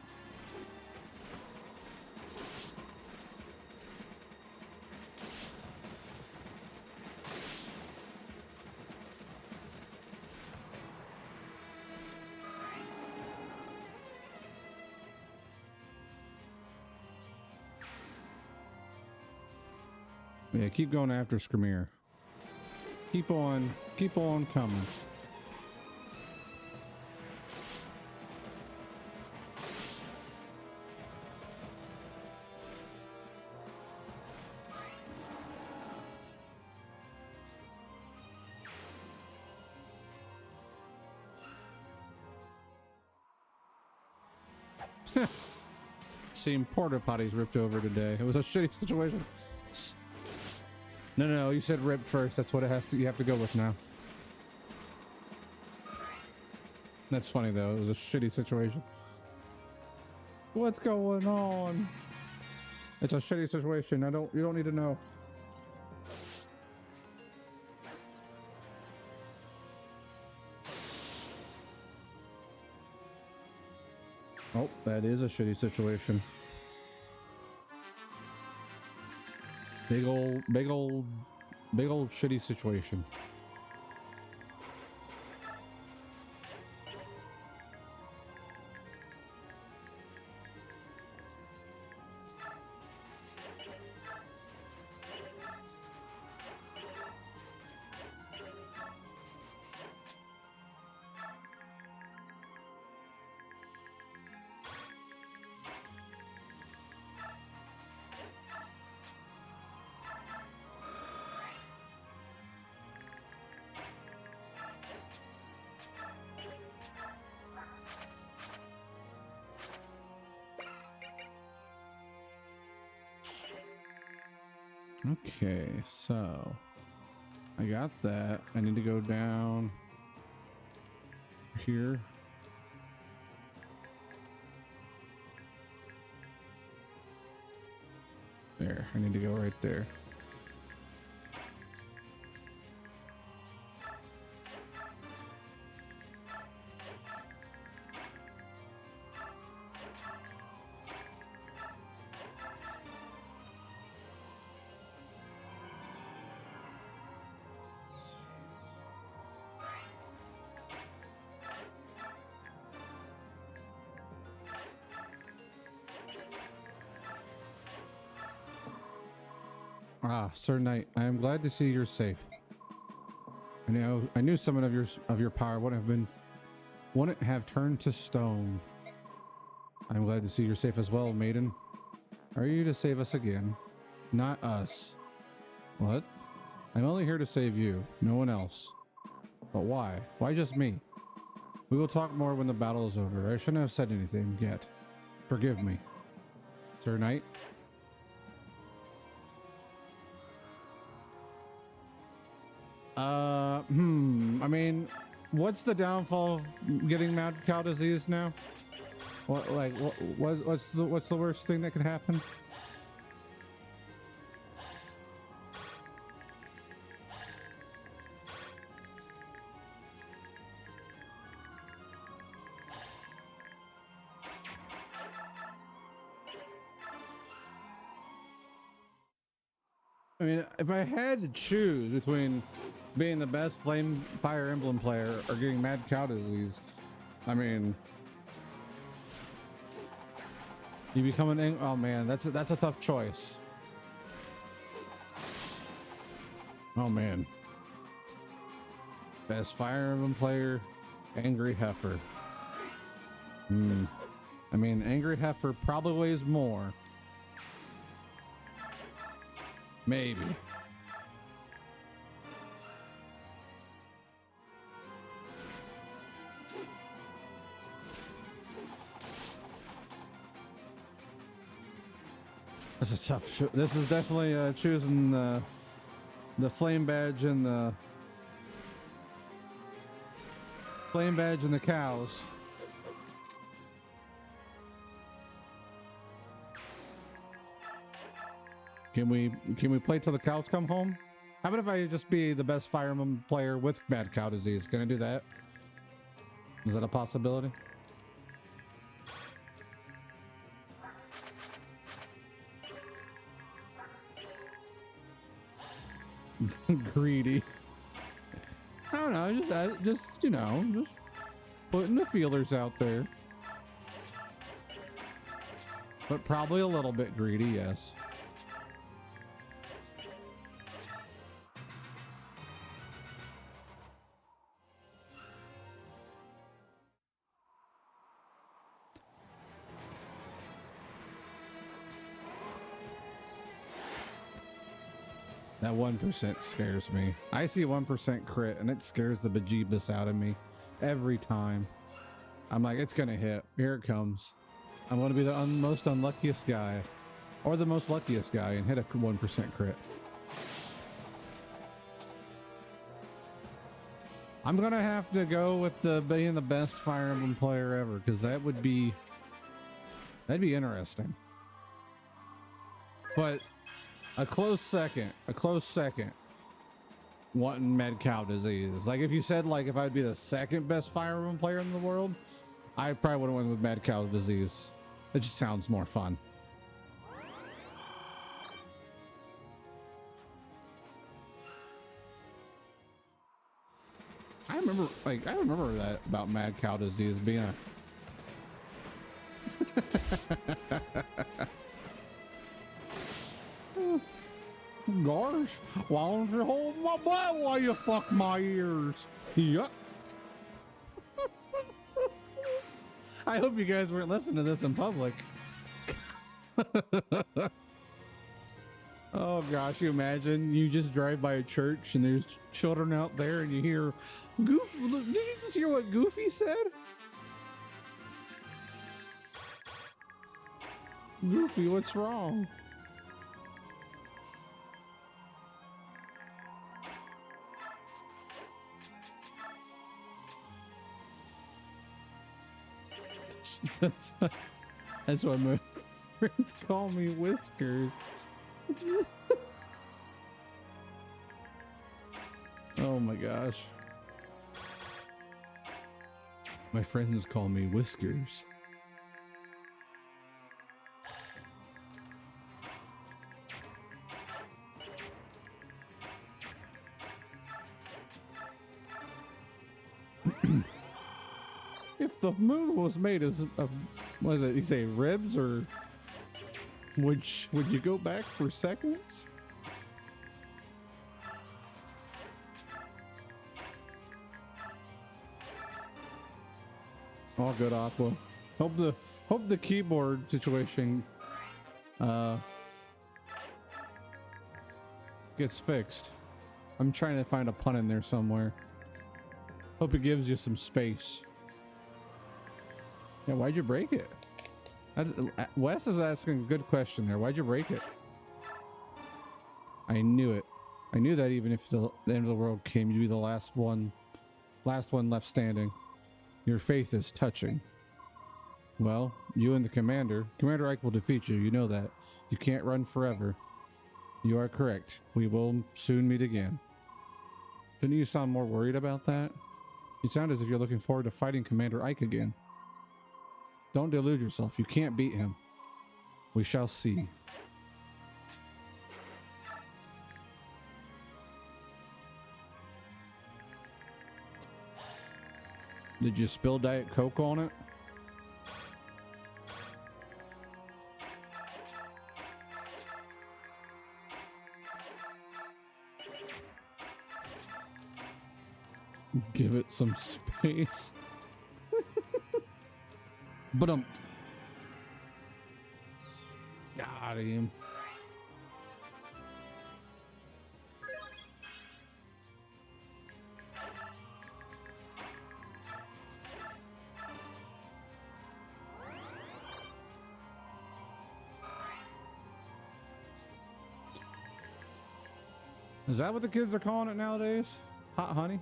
Yeah, keep going after Skramir. Keep on coming. Seen porta potties ripped over today. It was a shitty situation. No, you said ripped first. That's what it has to. You have to go with now. That's funny though. It was a shitty situation. What's going on? It's a shitty situation. You don't need to know. Oh, that is a shitty situation. Big old shitty situation. Okay, so I got that. I need to go down here. There, I need to go right there. Ah, Sir Knight, I am glad to see you're safe. I knew someone of your power wouldn't have turned to stone. I'm glad to see you're safe as well, maiden. Are you to save us again? Not us. What? I'm only here to save you, no one else. But why? Why just me? We will talk more when the battle is over. I shouldn't have said anything yet. Forgive me. Sir Knight? I mean, what's the downfall of getting mad cow disease now? What's the worst thing that could happen? I mean, if I had to choose between being the best Fire Emblem player or getting mad cow disease, I mean, you become oh man, that's a tough choice. Oh man, best Fire Emblem player, Angry Heifer. I mean, Angry Heifer probably weighs more. Maybe. That's a tough. This is definitely choosing the flame badge and the cows. Can we play till the cows come home? How about if I just be the best Fire Emblem player with mad cow disease? Can I do that? Is that a possibility? Greedy. I don't know. Just putting the feelers out there. But probably a little bit greedy, yes. That 1% scares me. I see 1% crit and it scares the bejeebus out of me every time. I'm like, it's gonna hit. Here it comes. I'm gonna be the most unluckiest guy, or the most luckiest guy, and hit a 1% crit. I'm gonna have to go with being the best Fire Emblem player ever, because that'd be interesting. But a close second, wanting mad cow disease. Like if you said like if I'd be the second best Fire Emblem player in the world, I probably would have went with mad cow disease. It just sounds more fun. I remember that about mad cow disease being a gosh, why don't you hold my butt while you fuck my ears? Yup. I hope you guys weren't listening to this in public. Oh gosh, you imagine you just drive by a church and there's children out there and you hear did you just hear what Goofy said? Goofy, what's wrong? That's why my friends call me Whiskers. Oh my gosh. My friends call me Whiskers. If the moon was made of what did he say, ribs, or would you go back for seconds? All good, Aqua. Hope the keyboard situation gets fixed. I'm trying to find a pun in there somewhere. Hope it gives you some space. Yeah, why'd you break it? Wes is asking a good question there. Why'd you break it? I knew it. I knew that even if the end of the world came, you'd be the last one left standing. Your faith is touching. Well, you and the Commander Ike will defeat you. You know that. You can't run forever. You are correct. We will soon meet again. Didn't you sound more worried about that? You sound as if you're looking forward to fighting Commander Ike again. Don't delude yourself. You can't beat him. We shall see. Did you spill Diet Coke on it? Give it some space. But got him. Is that what the kids are calling it nowadays? Hot honey?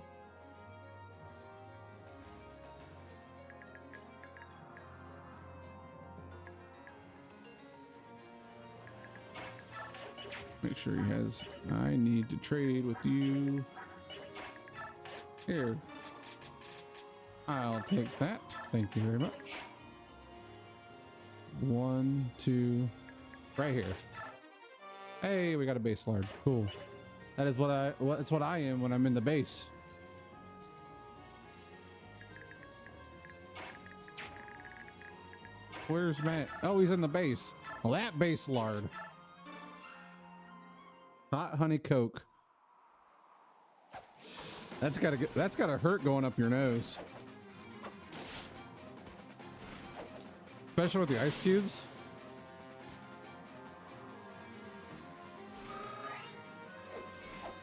Make sure he has. I need to trade with you. Here. I'll take that. Thank you very much. 1, 2, right here. Hey, we got a base lard. Cool. That is that's what I am when I'm in the base. Where's Matt? Oh, he's in the base. Well, that base lard. Hot honey Coke. That's gotta hurt going up your nose. Especially with the ice cubes.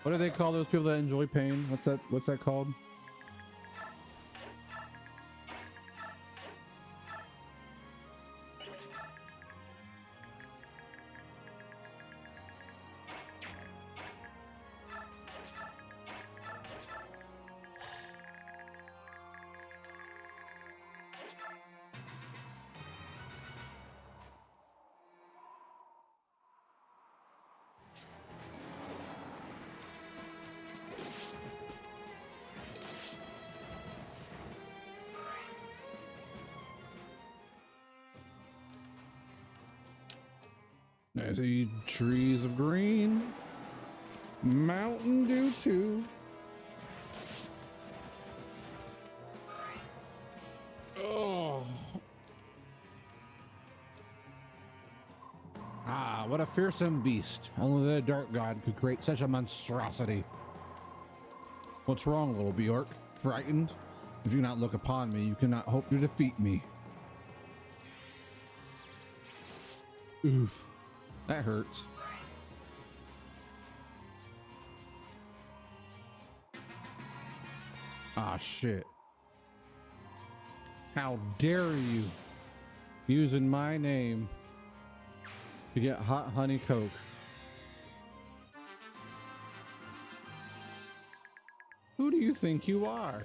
What do they call those people that enjoy pain? What's that called? I see trees of green. Mountain Dew too. Oh. Ah, what a fearsome beast. Only the dark god could create such a monstrosity. What's wrong, little Bjork? Frightened? If you not look upon me, you cannot hope to defeat me. Oof. That hurts. Ah, shit. How dare you using my name to get hot honey coke? Who do you think you are?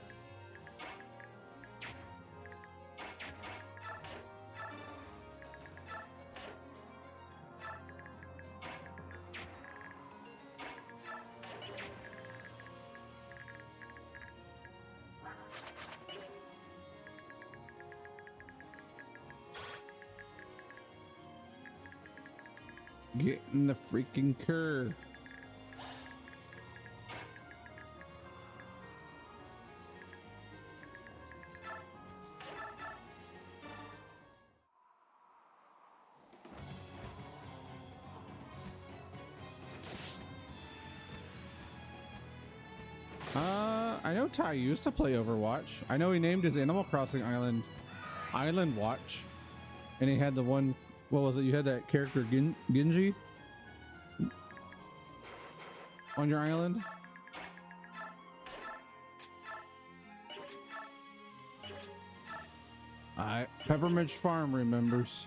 Get in the freaking car. I know Ty used to play Overwatch. I know he named his Animal Crossing island Island Watch, and he had the one. What was it? You had that character Genji on your island. Peppermint Farm remembers.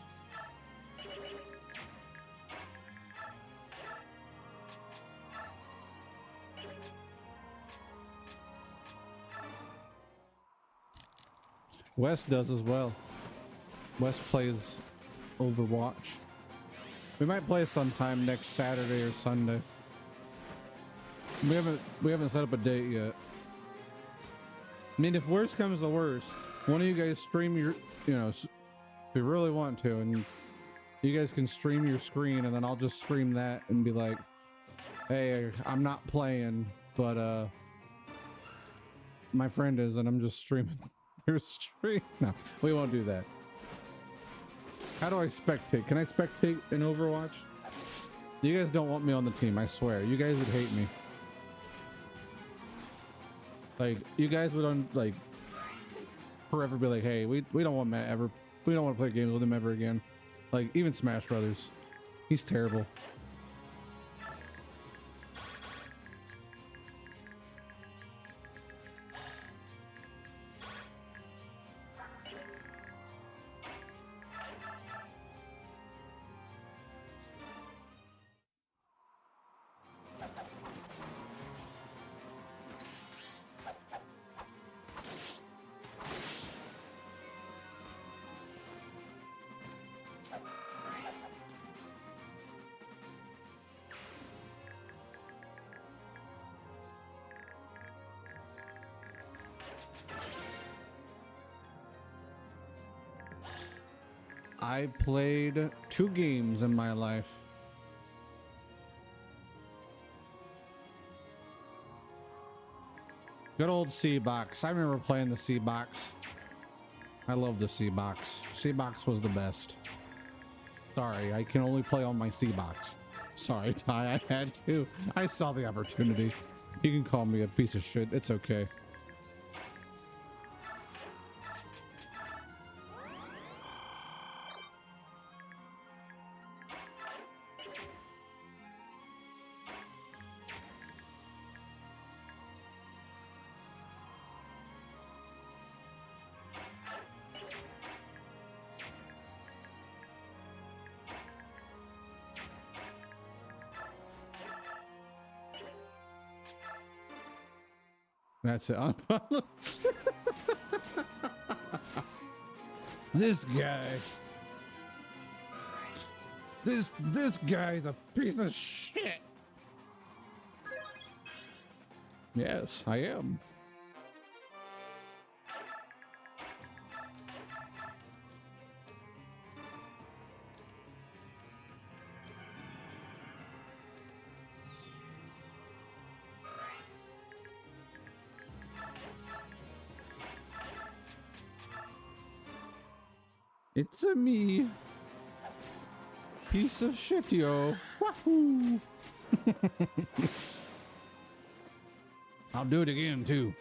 Wes does as well. Wes plays Overwatch. We might play sometime next Saturday or Sunday. We haven't set up a date yet. I mean, if worst comes to worst, one of you guys stream your, if you really want to, and you guys can stream your screen, and then I'll just stream that and be like, hey, I'm not playing, but my friend is, and I'm just streaming your stream. No, we won't do that. How do I spectate? Can I spectate in Overwatch? You guys don't want me on the team, I swear. You guys would hate me. Like, you guys would forever be like, hey, we don't want Matt ever. We don't want to play games with him ever again. Like, even Smash Brothers. He's terrible. I played 2 games in my life. Good old C-Box. I remember playing the C-Box. I love the C-Box. C-Box was the best. Sorry, I can only play on my C-Box. Sorry, Ty, I had to. I saw the opportunity. You can call me a piece of shit. It's okay. That's it. This guy. This guy's a piece of shit. Yes, I am. It's a me. Piece of shit, yo. Wahoo! I'll do it again, too.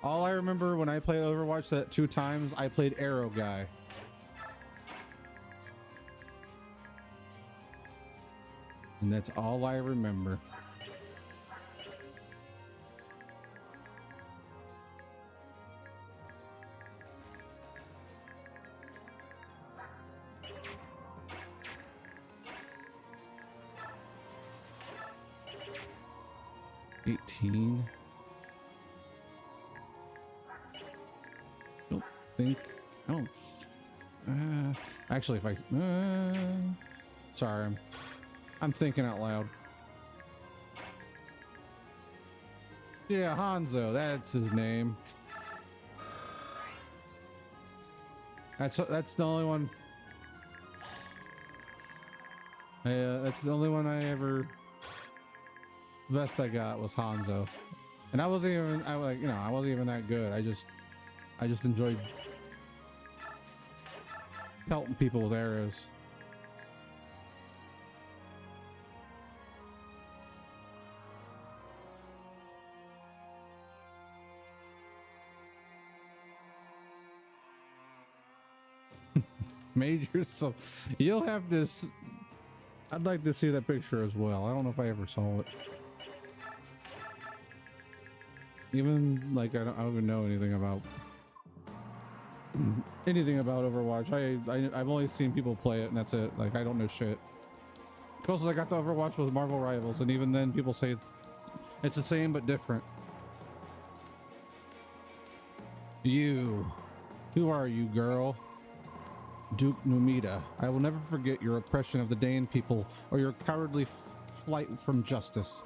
All I remember when I played Overwatch that 2 times, I played Arrow Guy. And that's all I remember. $18. Don't think. Oh. Actually, if I. Sorry, I'm thinking out loud. Yeah, Hanzo. That's his name. That's the only one. That's the only one I ever. The best I got was Hanzo, and I wasn't even. I wasn't even that good. I just enjoyed pelting people with arrows. Major, so you'll have this. I'd like to see that picture as well. I don't know if I ever saw it. Even like I don't even know anything about Overwatch. I've only seen people play it, and that's it. Like I don't know shit. Closest I got to Overwatch was Marvel Rivals, and even then people say it's the same but different. You, who are you, girl? Duke Numida. I will never forget your oppression of the Dayan people or your cowardly flight from justice.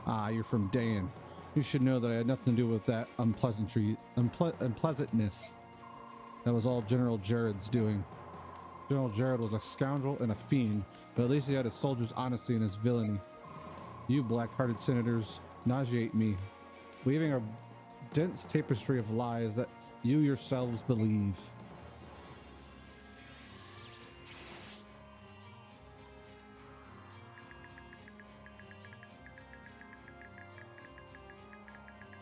Ah, you're from Dayan. You should know that I had nothing to do with that unpleasantness. That was all General Jared's doing. General Jared was a scoundrel and a fiend, but at least he had his soldiers' honesty and his villainy. You black-hearted senators nauseate me, weaving a dense tapestry of lies that you yourselves believe.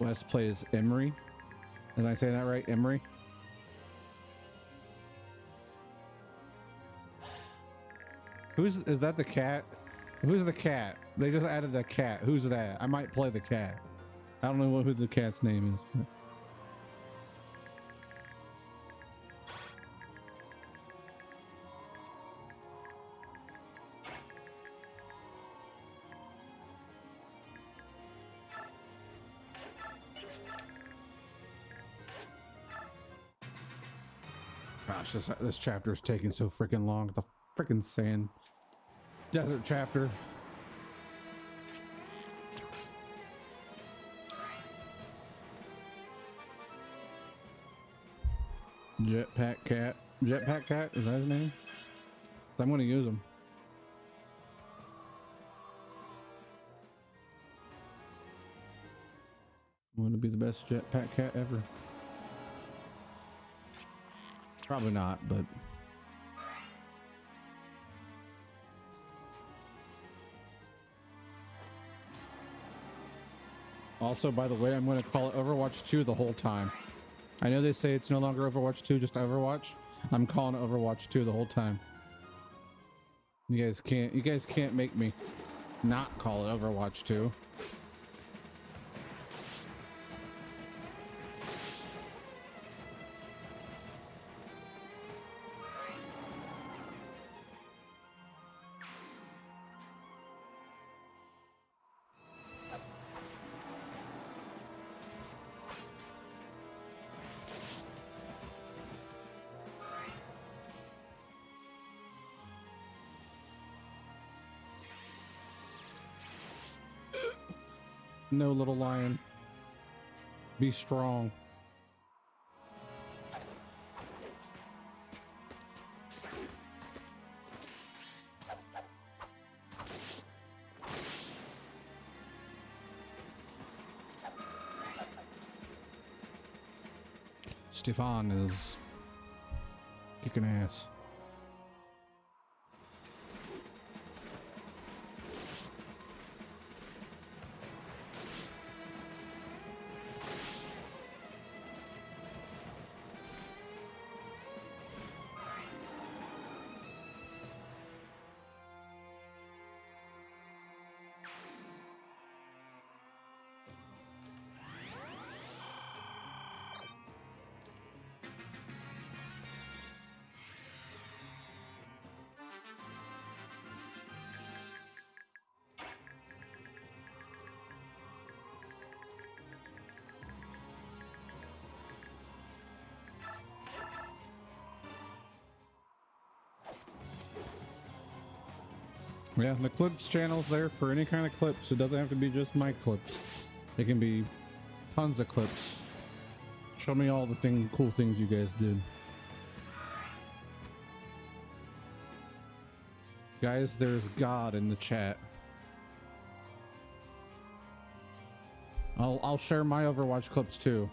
Wes plays Emery. Am I saying that right? Emery? Is that the cat? Who's the cat? They just added the cat. Who's that? I might play the cat. I don't know who the cat's name is. But... Gosh, this chapter is taking so freaking long. The freaking sand desert chapter. Jetpack cat. Jetpack cat, is that his name? I'm gonna use him. I'm gonna be the best jetpack cat ever. Probably not, but also, by the way, I'm going to call it Overwatch 2 the whole time. I know they say it's no longer Overwatch 2, just Overwatch. I'm calling it Overwatch 2 the whole time. You guys can't make me not call it Overwatch 2. No, little lion. Be strong. Stefan is Kicking ass. Yeah, the clips channel's there for any kind of clips. It doesn't have to be just my clips. It can be tons of clips. Show me all the cool things you guys did. Guys, there's God in the chat. I'll share my Overwatch clips too.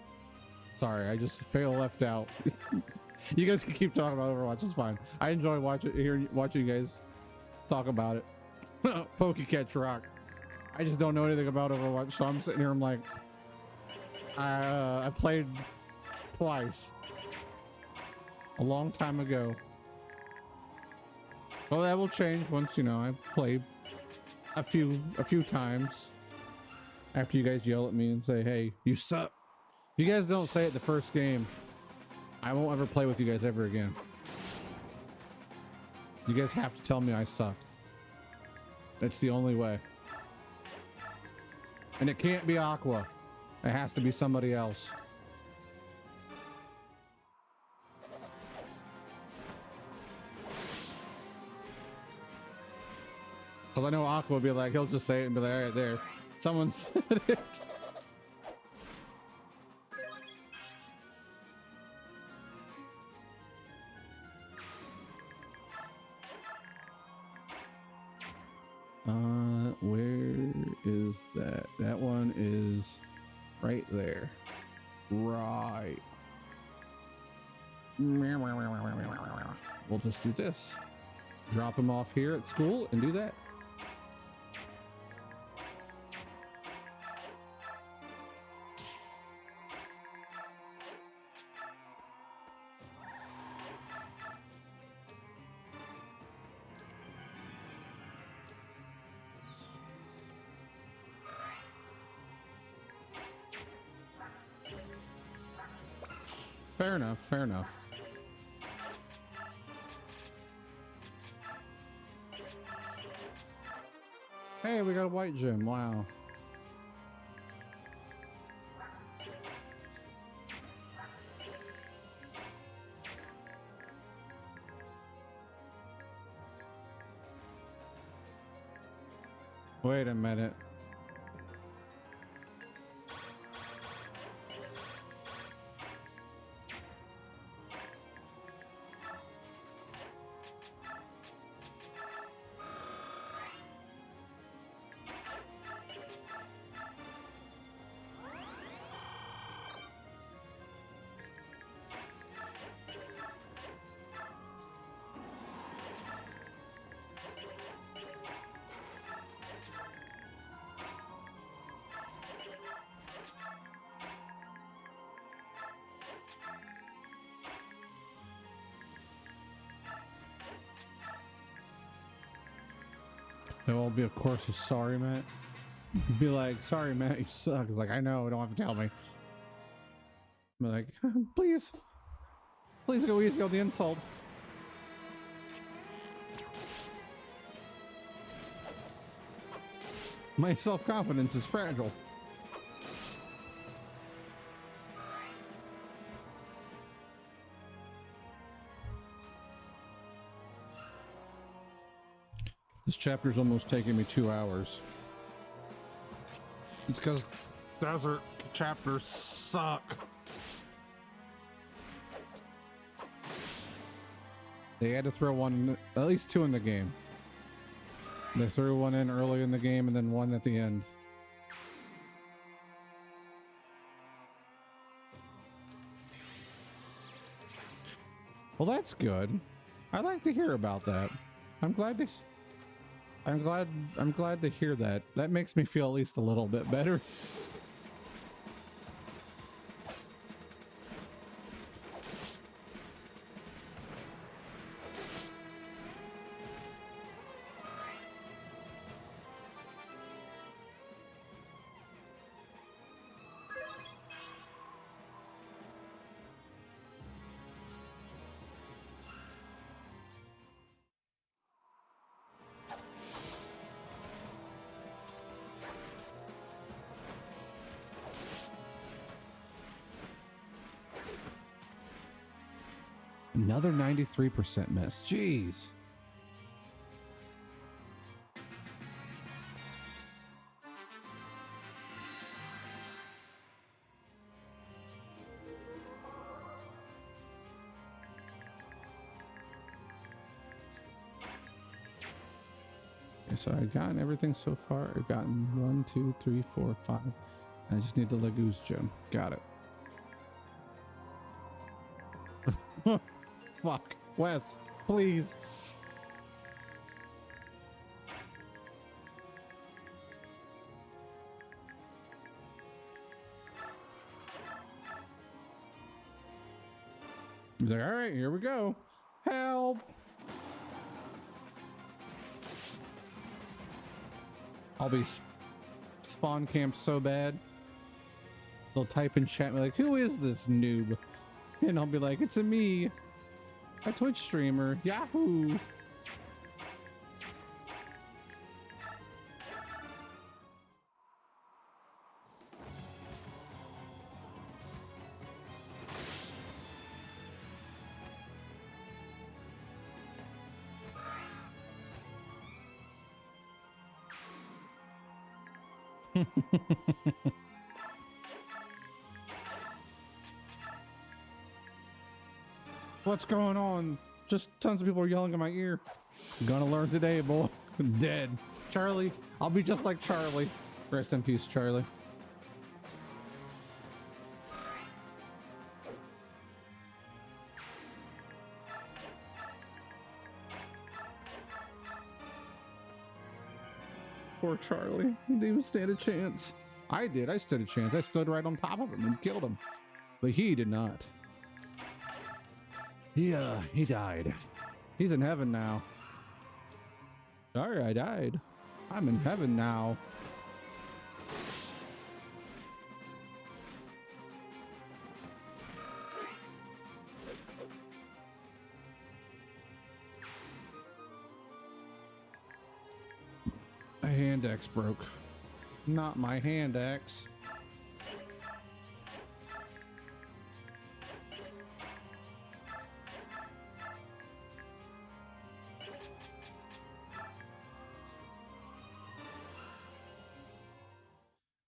Sorry, I just left out. You guys can keep talking about Overwatch, it's fine. I enjoy watching you guys talk about it. Pokecatch rock. I just don't know anything about Overwatch, so I'm sitting here, I'm like, I played twice a long time ago. Well, that will change once, you know, I play a few times after you guys yell at me and say, hey, you suck. If you guys don't say it the first game, I won't ever play with you guys ever again. You guys have to tell me I suck. That's the only way. And it can't be Aqua. It has to be somebody else. Because I know Aqua will be like, he'll just say it and be like, all right, there. Someone said it. Where is that? That one is right there. Right. We'll just do this. Drop him off here at school and do that. Fair enough, fair enough. Hey, we got a white gym, wow. Wait a minute. They'll all be, of course, sorry, Matt. Be like, sorry, Matt, you suck. It's like, I know, don't have to tell me. Be like, please go easy on the insult. My self-confidence is fragile. This chapter's almost taking me 2 hours. It's because desert chapters suck. They had to throw one, at least 2 in the game. They threw one in early in the game and then one at the end. Well, that's good. I like to hear about that. I'm glad to. I'm glad to hear that. That makes me feel at least a little bit better. Another 93% miss. Jeez. Okay, so I've gotten everything so far. I've gotten 1, 2, 3, 4, 5. I just need the Legoose gem. Got it. Fuck. Wes, please. He's like, all right, here we go. Help. I'll be spawn camped so bad. They'll type in chat and be like, who is this noob? And I'll be like, it's a me. A Twitch streamer. Yahoo. What's going on? Just tons of people are yelling in my ear. Gonna learn today, boy. I'm dead. Charlie, I'll be just like Charlie. Rest in peace, Charlie. Poor Charlie. He didn't even stand a chance. I did. I stood a chance. I stood right on top of him and killed him. But he did not. Yeah, he died. He's in heaven now. Sorry, I died. I'm in heaven now. My hand axe broke. Not my hand axe.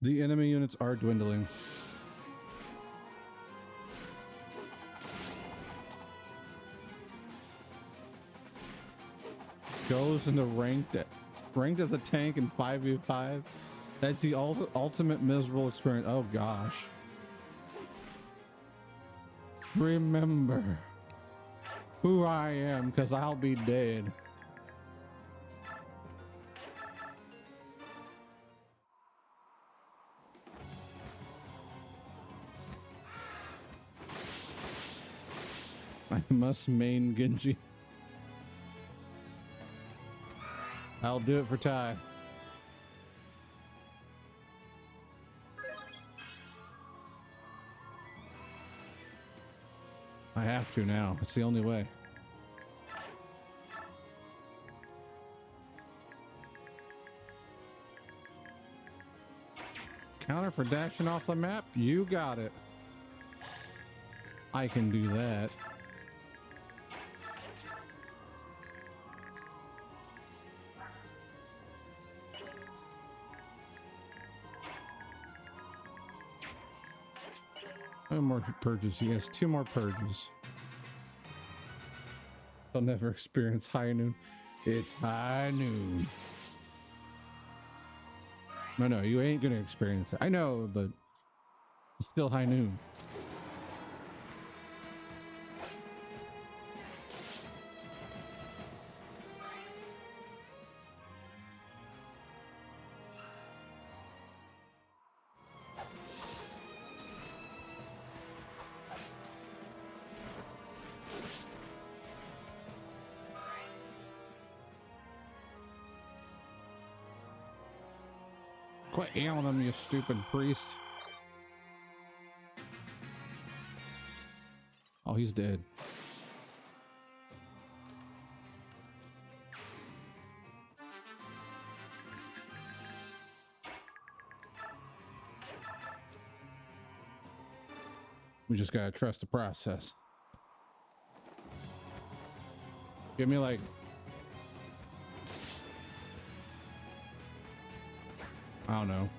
The enemy units are dwindling. Goes into ranked as a tank in 5v5. That's the ultimate miserable experience. Oh gosh. Remember who I am, because I'll be dead. I must main Genji. I'll do it for Ty. I have to now. It's the only way. Counter for dashing off the map? You got it. I can do that. No more purges. He has 2 more purges. I'll never experience high noon. It's high noon. No, you ain't gonna experience it. I know, but it's still high noon. Quit yelling at him, you stupid priest. Oh, he's dead. We just gotta trust the process. Give me like... I don't know.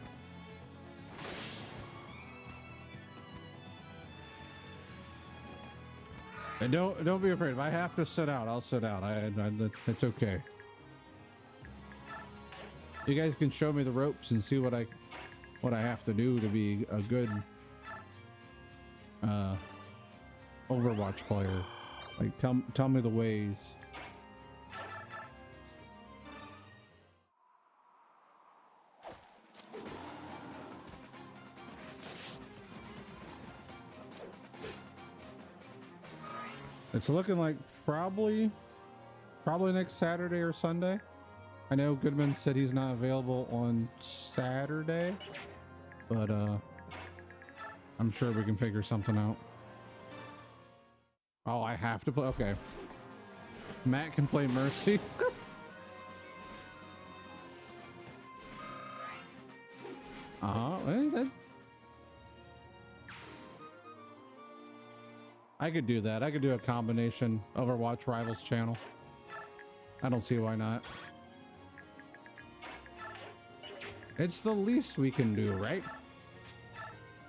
And don't be afraid. If I have to sit out, I'll sit out. It's okay. You guys can show me the ropes and see what I have to do to be a good Overwatch player. Like tell me the ways. It's looking like probably next Saturday or Sunday. I know Goodman said he's not available on Saturday, but I'm sure we can figure something out. Oh, I have to play. Okay. Matt can play Mercy. I could do that. I could do a combination Overwatch Rivals channel. I don't see why not. It's the least we can do, right?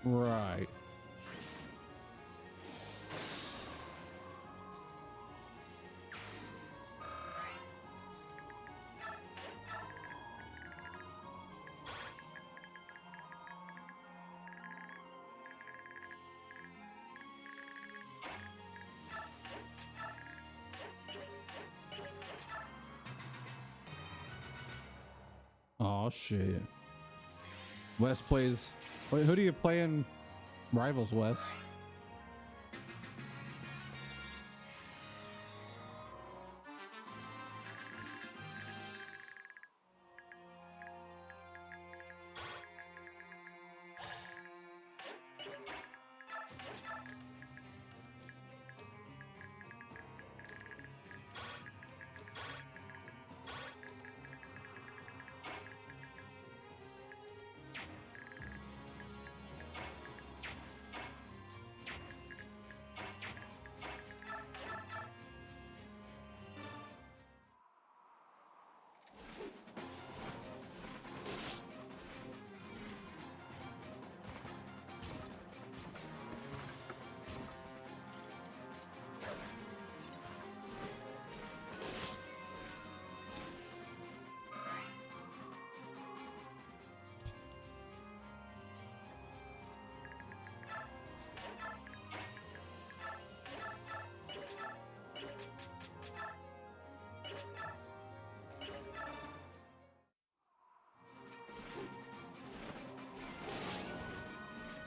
Right. Oh shit. Wes plays. Wait, who do you play in Rivals, Wes?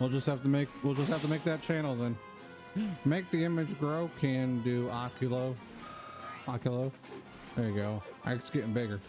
We'll just have to make that channel then. Make the image grow. Can do Oculo. There you go. It's getting bigger.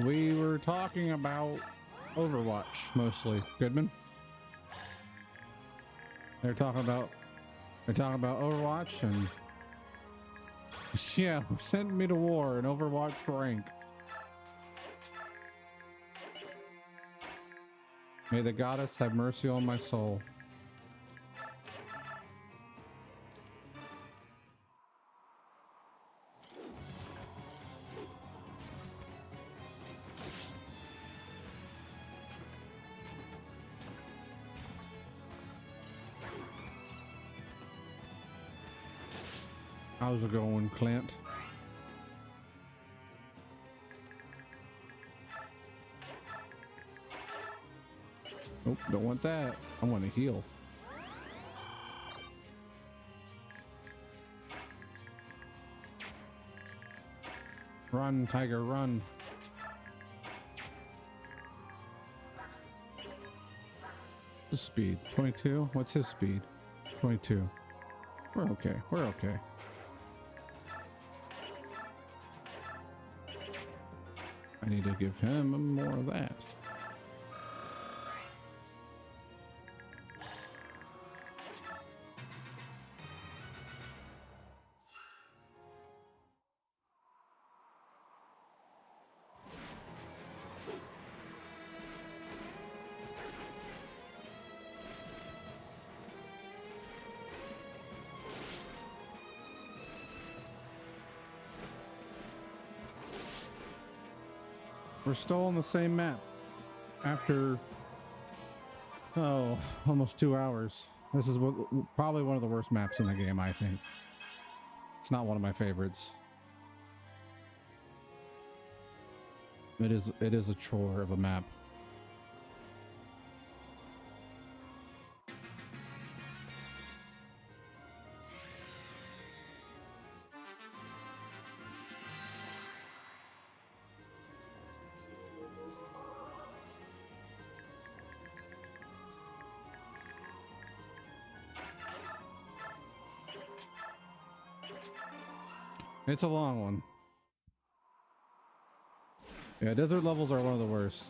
We were talking about Overwatch mostly. Goodman. They're talking about Overwatch and yeah, send me to war in Overwatch rank. May the goddess have mercy on my soul. How's it going, Clint? Nope, don't want that. I want to heal. Run, tiger, run. His speed, 22. What's his speed? 22. We're okay. We're okay. I need to give him more of that. We're still on the same map after, oh, almost 2 hours. This is probably one of the worst maps in the game, I think. It's not one of my favorites. It is a chore of a map. It's a long one. Yeah, desert levels are one of the worst.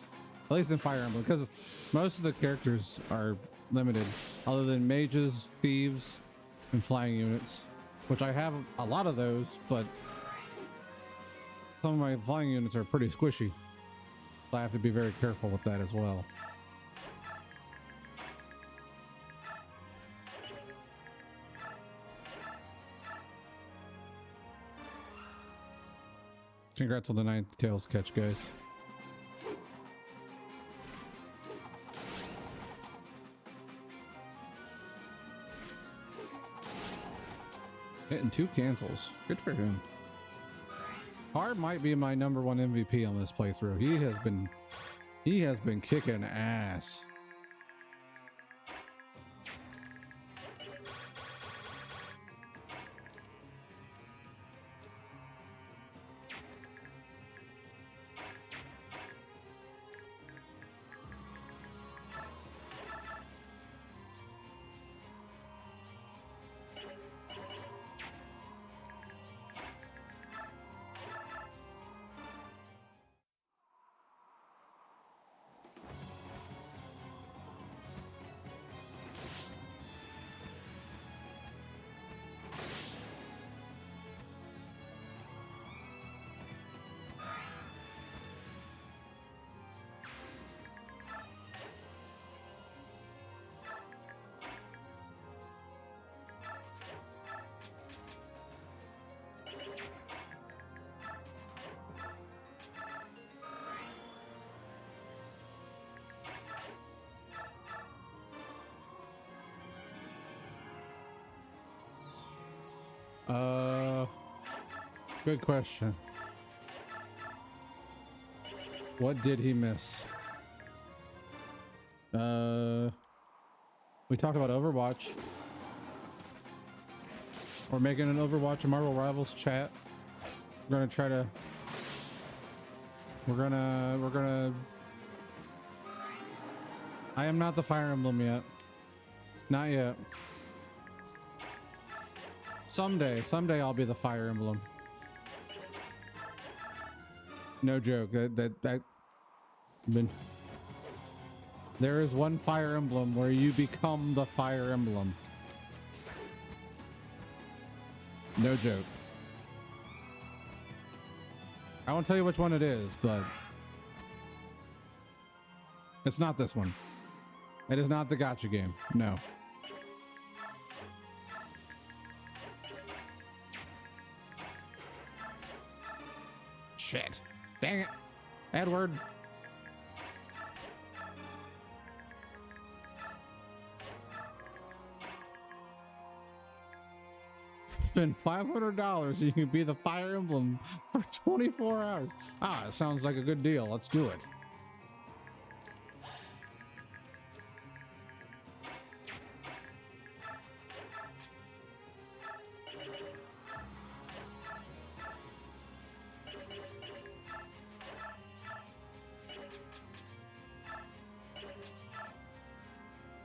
At least in Fire Emblem, because most of the characters are limited, other than mages, thieves, and flying units, which I have a lot of those, but some of my flying units are pretty squishy. So I have to be very careful with that as well. Congrats on the 9 tails catch, guys. Hitting 2 cancels. Good for him. Hard might be my #1 MVP on this playthrough. He has been kicking ass. Good question. What did he miss? We talked about Overwatch. We're making an Overwatch and Marvel Rivals chat. We're gonna try to. We're gonna. I am not the Fire Emblem yet. Not yet. Someday I'll be the Fire Emblem. No joke. There is one Fire Emblem where you become the Fire Emblem. No joke. I won't tell you which one it is, but it's not this one. It is not the gacha game. No. Shit. Dang it. Edward. Spend $500 and you can be the Fire Emblem for 24 hours. Ah, it sounds like a good deal. Let's do it.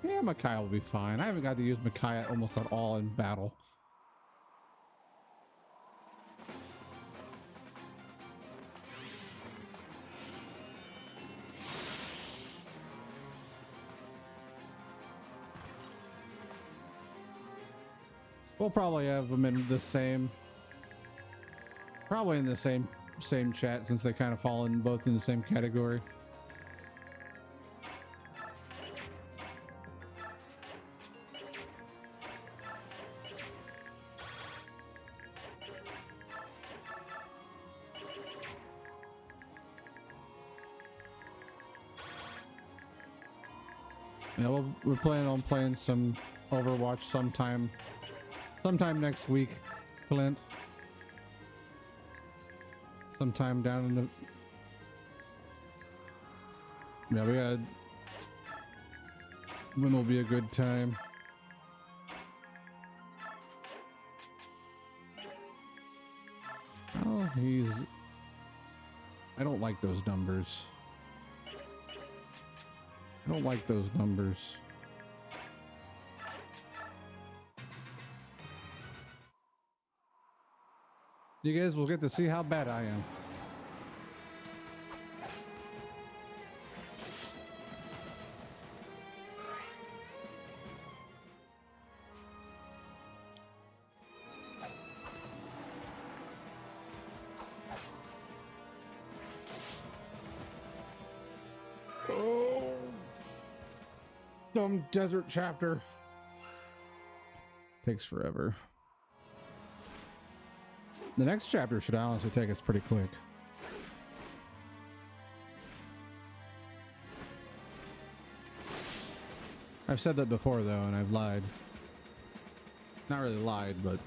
Yeah, Makai will be fine. I haven't got to use Makai almost at all in battle. We'll probably have them in the same, probably in the same chat, since they kind of fall in both in the same category. Yeah, we're planning on playing some Overwatch sometime next week, Clint. Sometime down in the... Yeah, we got... When will be a good time? Oh, he's... I don't like those numbers. I don't like those numbers. You guys will get to see how bad I am. Oh, dumb desert chapter. Takes forever. The next chapter should honestly take us pretty quick. I've said that before though, and I've lied. Not really lied, but...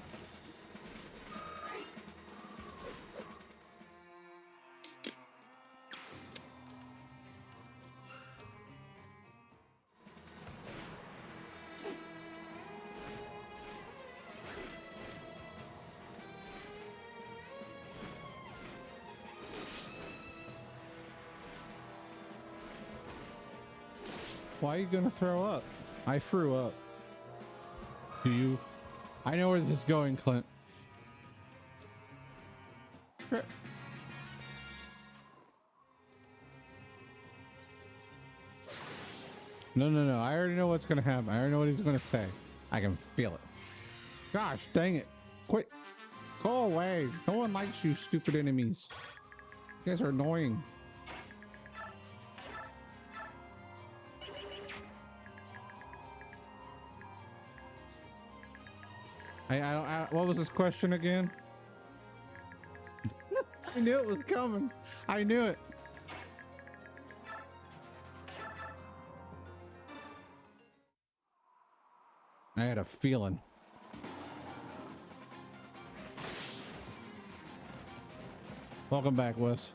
Why are you gonna throw up? I threw up. Do you? I know where this is going, Clint. No. I already know what's gonna happen. I already know what he's gonna say. I can feel it. Gosh, dang it. Quit. Go away. No one likes you, stupid enemies. You guys are annoying. What was this question again? I knew it was coming. I knew it. I had a feeling. Welcome back, Wes.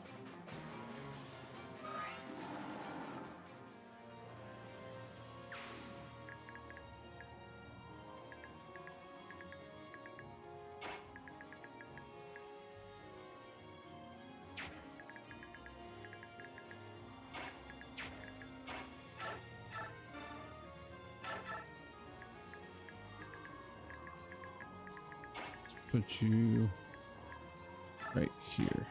Put you right here.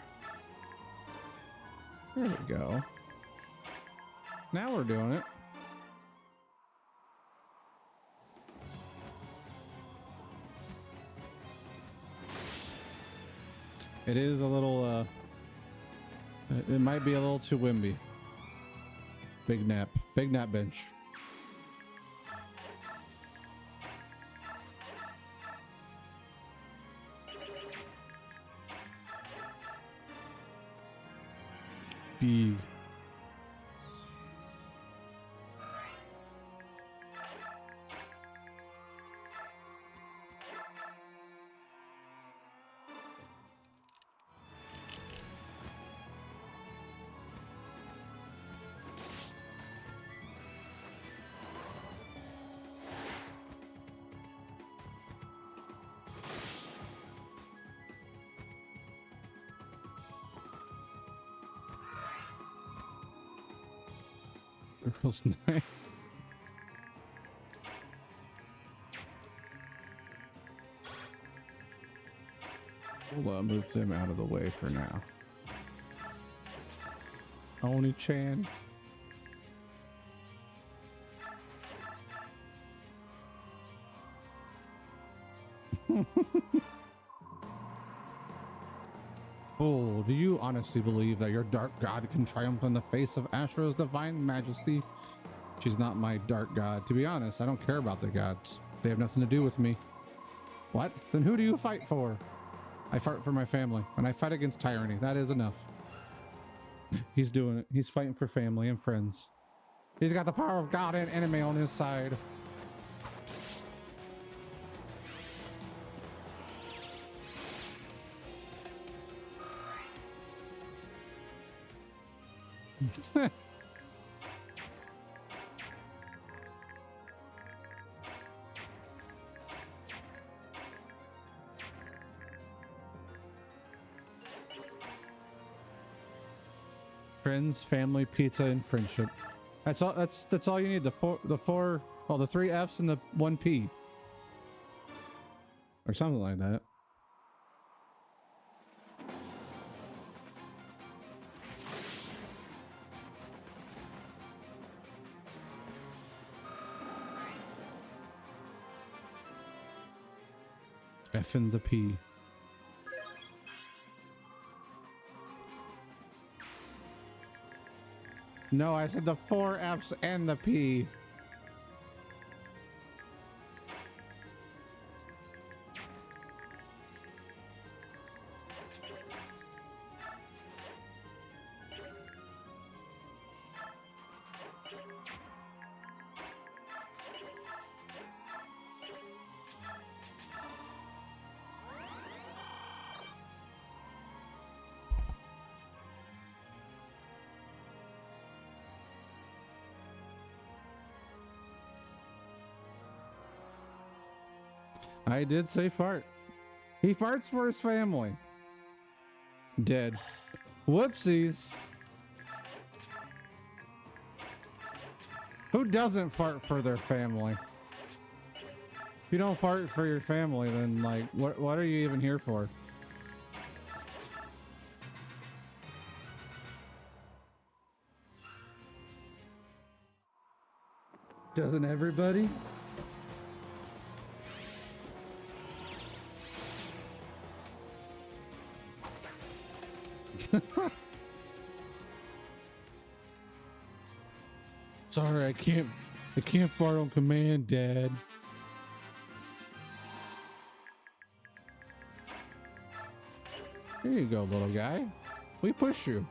There we go. Now we're doing it. It is a little, it might be a little too wimby. Big nap bench. Big. Girls' night. We'll move them out of the way for now. Oni-chan. Oh, do you honestly believe that your dark god can triumph in the face of Ashura's divine majesty? She's not my dark god. To be honest, I don't care about the gods. They have nothing to do with me. What? Then who do you fight for? I fight for my family, and I fight against tyranny. That is enough. He's doing it. He's fighting for family and friends. He's got the power of God and enemy on his side. Friends, family, pizza, and friendship. That's all. That's all you need. The three F's and the one P, or something like that. F and the P. No, I said the four F's and the P. I did say fart. He farts for his family. Dead. Whoopsies. Who doesn't fart for their family? If you don't fart for your family, then like, what are you even here for? Doesn't everybody? Sorry, I can't fart on command, Dad. Here you go, little guy. We push you.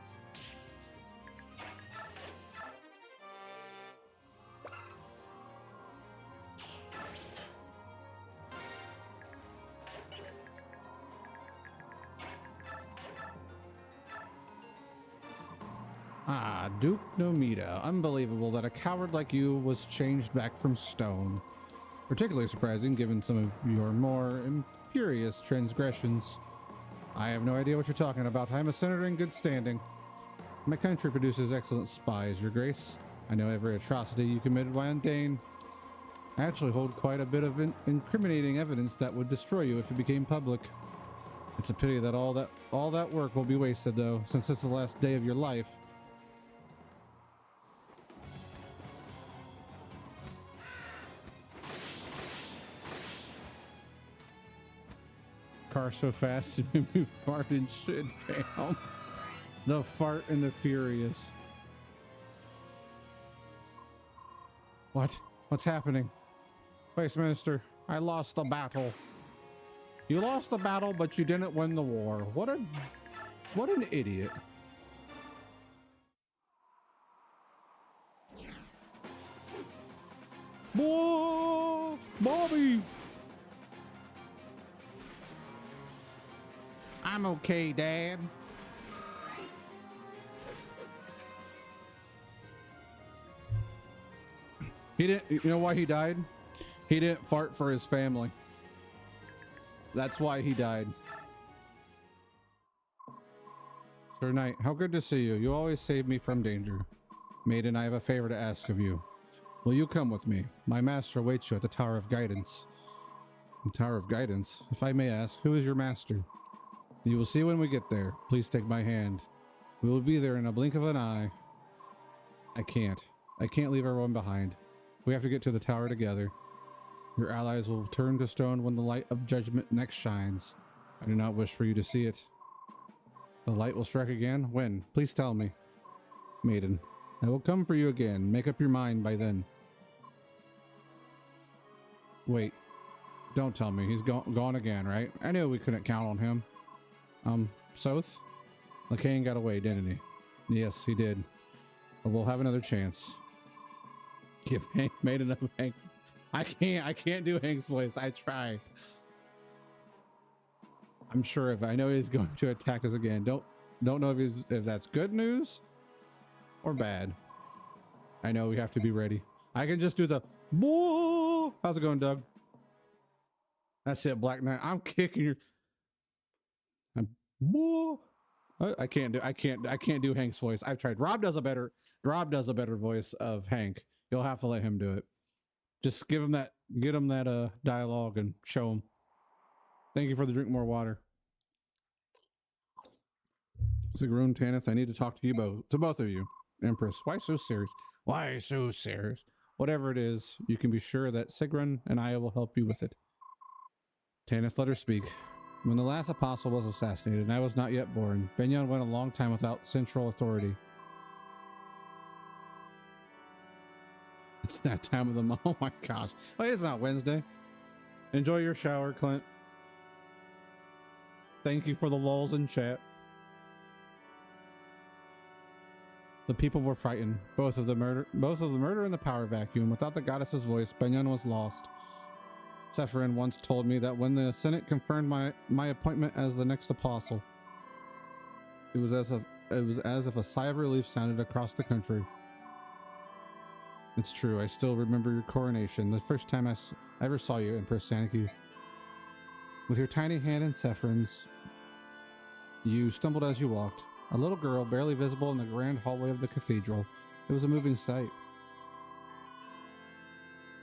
Ah, Duke Nomita. Unbelievable that a coward like you was changed back from stone. Particularly surprising given some of your more imperious transgressions. I have no idea what you're talking about. I'm a senator in good standing. My country produces excellent spies, Your Grace. I know every atrocity you committed while on Dane. I actually hold quite a bit of incriminating evidence that would destroy you if it became public. It's a pity that all that work will be wasted, though, since it's the last day of your life. Car so fast you fart and shit down. The fart and the furious. What's happening? Vice Minister, I lost the battle. You lost the battle, but you didn't win the war. What an idiot. Whoa, Bobby. I'm okay, Dad. He didn't, you know why he died? He didn't fart for his family. That's why he died. Sir Knight, how good to see you. You always save me from danger. Maiden, I have a favor to ask of you. Will you come with me? My master awaits you at the Tower of Guidance. The Tower of Guidance? If I may ask, who is your master? You will see when we get there. Please take my hand. We will be there in a blink of an eye. I can't leave everyone behind. We have to get to the tower together. Your allies will turn to stone when the light of judgment next shines. I do not wish for you to see it. The light will strike again? When? Please tell me. Maiden, I will come for you again. Make up your mind by then. Wait. Don't tell me. He's gone again, right? I knew we couldn't count on him. Soth? LeCain got away, didn't he? Yes, he did. But we'll have another chance. Give Hank Maiden a Hank. I can't do Hank's voice. I try. I'm sure if I know he's going to attack us again. Don't know if that's good news or bad. I know we have to be ready. I can just do the whoa. How's it going, Doug? That's it, Black Knight. I'm kicking your. Whoa. I can't do Hank's voice. I've tried. Rob does a better voice of Hank. You'll have to let him do it. Just get him that dialogue and show him. Thank you for the drink more water. Sigrun, Tanith, I need to talk to you both of you. Empress, why so serious? Why so serious? Whatever it is, you can be sure that Sigrun and I will help you with it. Tanith, let her speak. When the last apostle was assassinated and I was not yet born, Benyon went a long time without central authority. It's that time of the month. Oh my gosh. Oh, it's not Wednesday. Enjoy your shower, Clint. Thank you for the lulls in chat. The people were frightened, both of the murder and the power vacuum. Without the goddess's voice, Benyon was lost. Sephirin once told me that when the Senate confirmed my appointment as the next apostle, it was as if a sigh of relief sounded across the country. It's true, I still remember your coronation, the first time I ever saw you, Empress Saniki. With your tiny hand in Sephirin's, you stumbled as you walked. A little girl, barely visible in the grand hallway of the cathedral. It was a moving sight.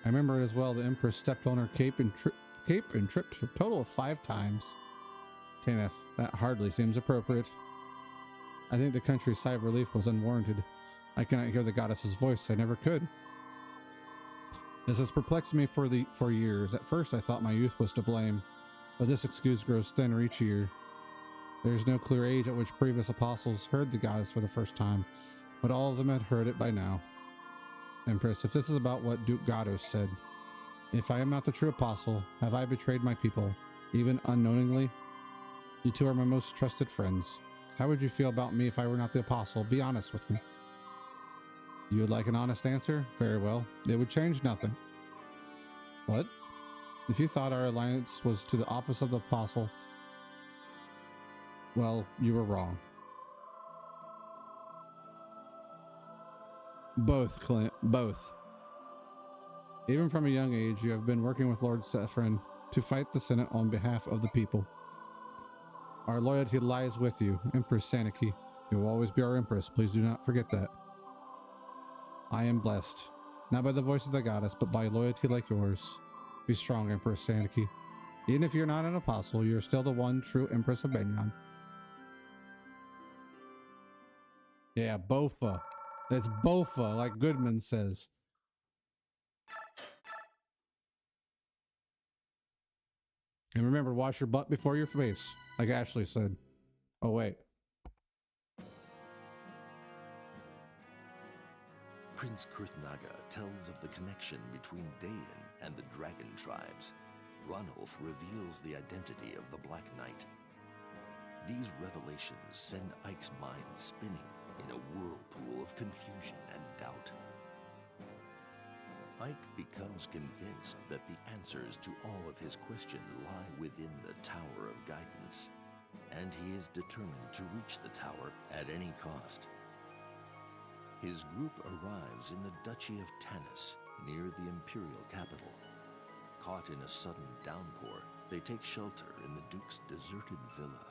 I remember it as well. The Empress stepped on her cape and tripped a total of 5 times. Tanith, that hardly seems appropriate. I think the country's sigh of relief was unwarranted. I cannot hear the goddess's voice. I never could. This has perplexed me for years. At first, I thought my youth was to blame, but this excuse grows thinner each year. There is no clear age at which previous apostles heard the goddess for the first time, but all of them had heard it by now. Empress, if this is about what Duke Gatos said, if I am not the true apostle, have I betrayed my people, even unknowingly? You two are my most trusted friends. How would you feel about me if I were not the apostle? Be honest with me. You would like an honest answer? Very well. It would change nothing. What? If you thought our alliance was to the office of the apostle, well, you were wrong. Both, Clint, both. Even from a young age, you have been working with Lord Sephirin to fight the Senate on behalf of the people. Our loyalty lies with you, Empress Saniki. You will always be our Empress. Please do not forget that. I am blessed, not by the voice of the goddess, but by loyalty like yours. Be strong, Empress Saniki. Even if you're not an apostle, you're still the one true Empress of Benyon. Yeah, Bofa. It's Bofa, like Goodman says. And remember, wash your butt before your face, like Ashley said. Oh, wait. Prince Kurthnaga tells of the connection between Dayan and the dragon tribes. Ranulf reveals the identity of the Black Knight. These revelations send Ike's mind spinning in a whirlpool of confusion and doubt. Ike becomes convinced that the answers to all of his questions lie within the Tower of Guidance, and he is determined to reach the tower at any cost. His group arrives in the Duchy of Tanis, near the Imperial capital. Caught in a sudden downpour, they take shelter in the Duke's deserted villa.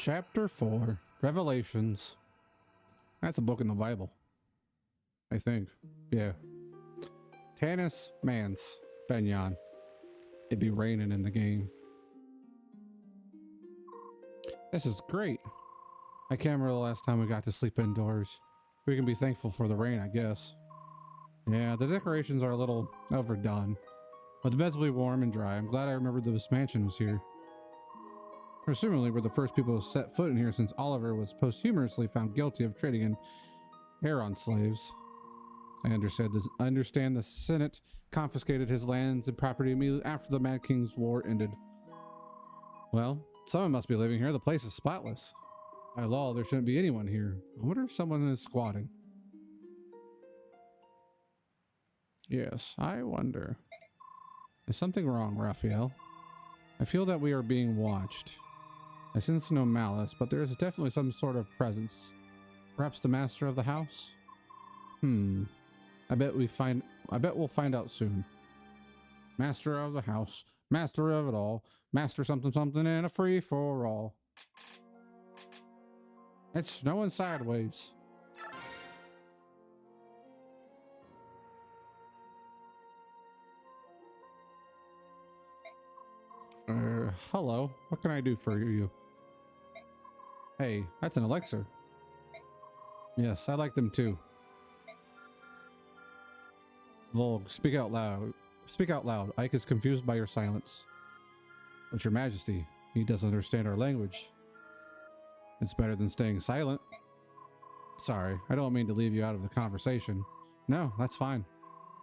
Chapter 4, Revelations. That's a book in the Bible, I think. Yeah. Tanis Mance Benyon. It'd be raining in the game. This is great. I can't remember the last time we got to sleep indoors. We can be thankful for the rain, I guess. Yeah, the decorations are a little overdone, but the beds will be warm and dry. I'm glad I remembered this mansion was here. Presumably, we're the first people to set foot in here since Oliver was posthumously found guilty of trading in Heron slaves. I understand the Senate confiscated his lands and property immediately after the Mad King's War ended. Well, someone must be living here. The place is spotless. By law, there shouldn't be anyone here. I wonder if someone is squatting. Yes, I wonder. Is something wrong, Raphael? I feel that we are being watched. I sense no malice, but there is definitely some sort of presence. Perhaps the master of the house? I bet we'll find out soon. Master of the house, master of it all, master something something and a free for all. It's snowing sideways. Hello. What can I do for you? Hey, that's an elixir. Yes, I like them too. Volg, speak out loud. Speak out loud. Ike is confused by your silence. But your majesty, he doesn't understand our language. It's better than staying silent. Sorry, I don't mean to leave you out of the conversation. No, that's fine.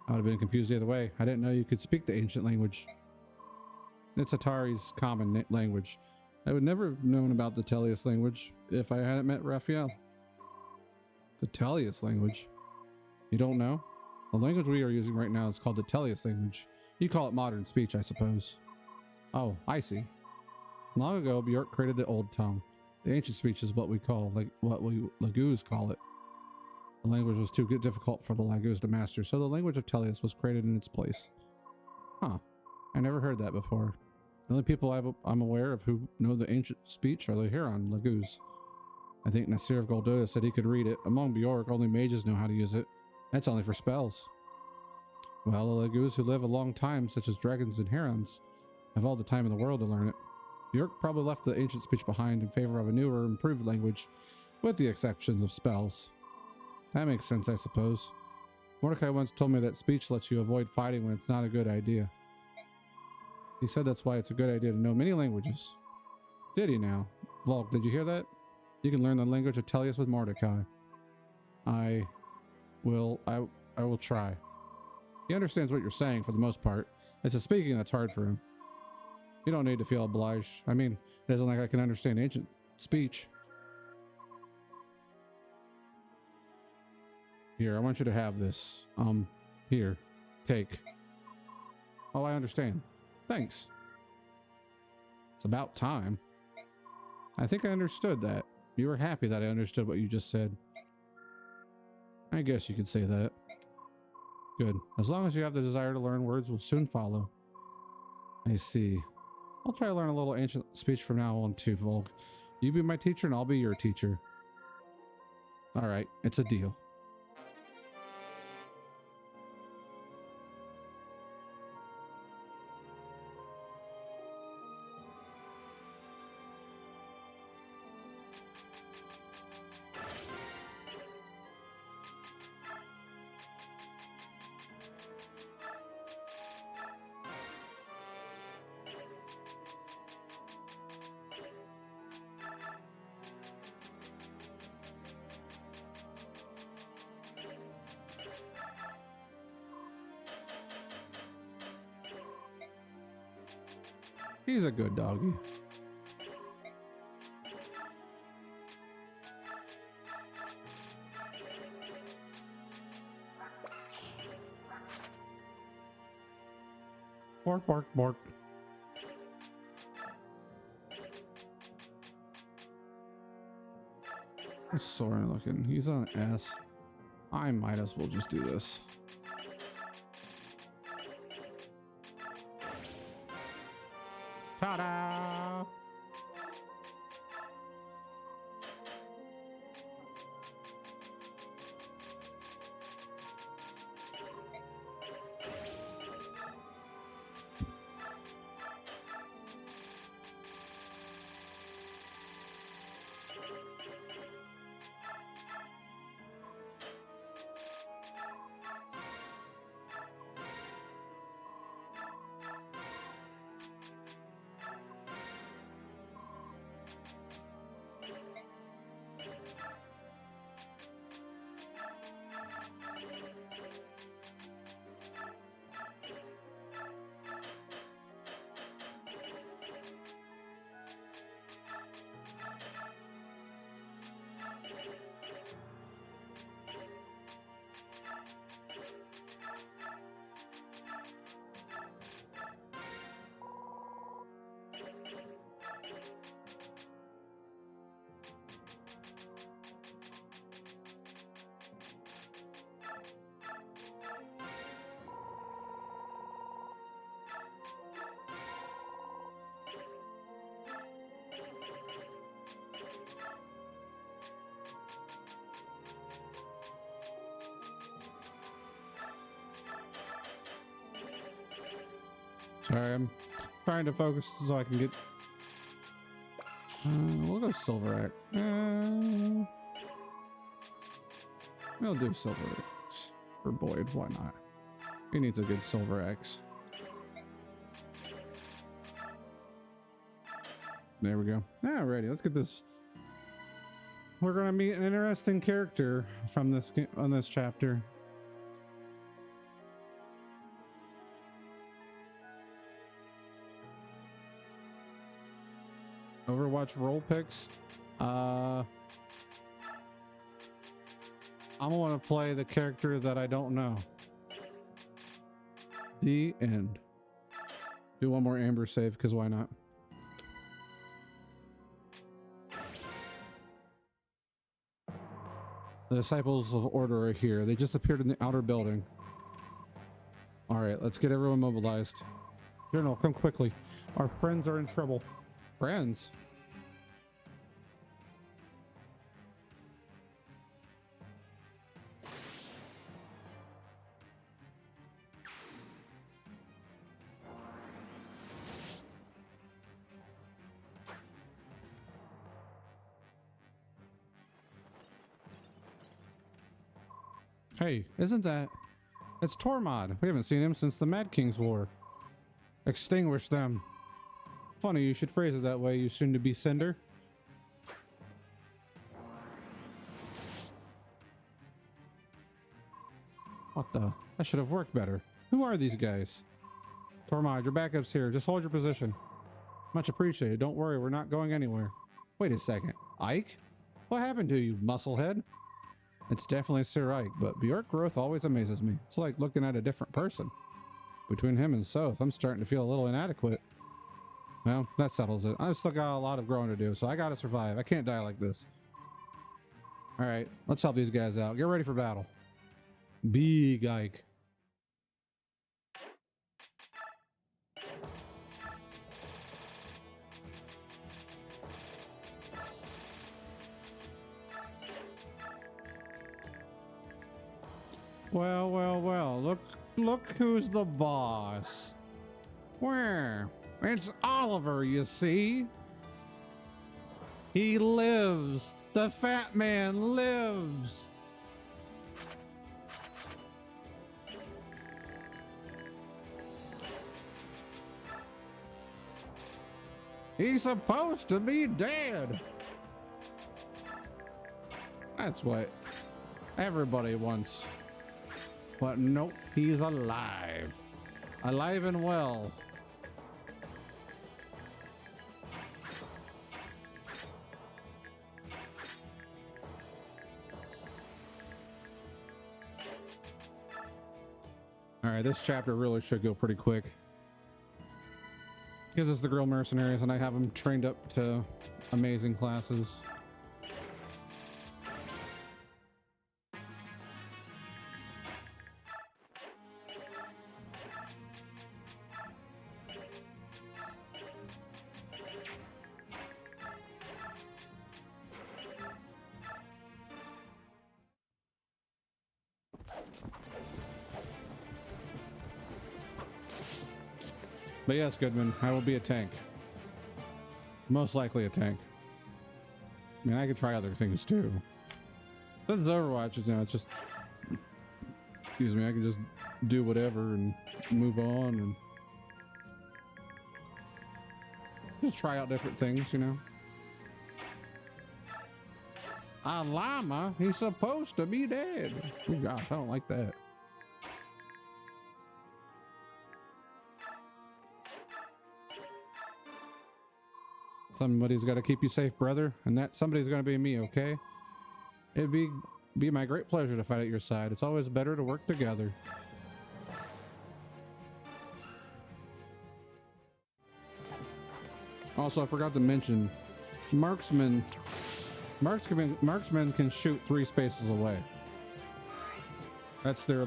I would have been confused either way. I didn't know you could speak the ancient language. It's Atari's common language. I would never have known about the Tellius language if I hadn't met Raphael. The Tellius language? You don't know? The language we are using right now is called the Tellius language. You call it modern speech, I suppose. Oh, I see. Long ago, Bjork created the Old Tongue. The ancient speech is what we Laguz call it. The language was too difficult for the Laguz to master, so the language of Tellius was created in its place. Huh. I never heard that before. The only people I'm aware of who know the ancient speech are the Huron Laguz. I think Nasir of Goldoa said he could read it. Among Bjork, only mages know how to use it. That's only for spells. Well, the Laguz who live a long time, such as dragons and herons, have all the time in the world to learn it. Bjork probably left the ancient speech behind in favor of a newer, improved language, with the exceptions of spells. That makes sense, I suppose. Mordecai once told me that speech lets you avoid fighting when it's not a good idea. He said that's why it's a good idea to know many languages. Did he now? Volk, did you hear that? You can learn the language of Tellius with Mordecai. I will try. He understands what you're saying for the most part. It's the speaking that's hard for him. You don't need to feel obliged. I mean, it isn't like I can understand ancient speech. Here, I want you to have this. Here, take. Oh, I understand. Thanks. It's about time. I think I understood that. You were happy that I understood what you just said. I guess you could say that. Good. As long as you have the desire to learn, words will soon follow. I see. I'll try to learn a little ancient speech from now on too, Volg. You be my teacher and I'll be your teacher. Alright, it's a deal. He's a good doggy. Bark, bark, bark. He's Soren looking. He's on an S. I might as well just do this. Ta-da! Sorry, I'm trying to focus so I can get. We'll go Silver Axe. We'll do Silver Axe for Boyd. Why not? He needs a good Silver Axe. There we go. Alrighty, let's get this. We're gonna meet an interesting character from this on this chapter. Overwatch role picks. I'm gonna want to play the character that I don't know. The end. Do one more Amber save because why not? The Disciples of Order are here. They just appeared in the outer building. All right, let's get everyone mobilized. General, come quickly. Our friends are in trouble. Friends? Hey, isn't that... It's Tormod. We haven't seen him since the Mad King's War. Extinguish them. Funny you should phrase it that way, you soon-to-be Cinder. What the? That should have worked better. Who are these guys? Tormod, your backup's here. Just hold your position. Much appreciated. Don't worry, we're not going anywhere. Wait a second. Ike? What happened to you, musclehead? It's definitely Sir Ike, but Bjork growth always amazes me. It's like looking at a different person. Between him and Soth, I'm starting to feel a little inadequate. Well, that settles it. I've still got a lot of growing to do, so I gotta survive. I can't die like this. Alright, let's help these guys out. Get ready for battle. Big Ike. Well, well, well, look who's the boss. Where? It's Oliver, you see? He lives. The fat man lives. He's supposed to be dead. That's what everybody wants. But nope, he's alive. Alive and well. Alright, this chapter really should go pretty quick. Because it's the girl mercenaries and I have them trained up to amazing classes. But yes, Goodman, I will be a tank. Most likely a tank. I mean, I could try other things too. Since it's Overwatch, you know, it's just... Excuse me, I can just do whatever and move on and... Just try out different things, you know? A llama? He's supposed to be dead. Oh gosh, I don't like that. Somebody's got to keep you safe, brother, and that somebody's going to be me, okay? It'd be my great pleasure to fight at your side. It's always better to work together. Also, I forgot to mention, marksmen can shoot 3 spaces away. That's their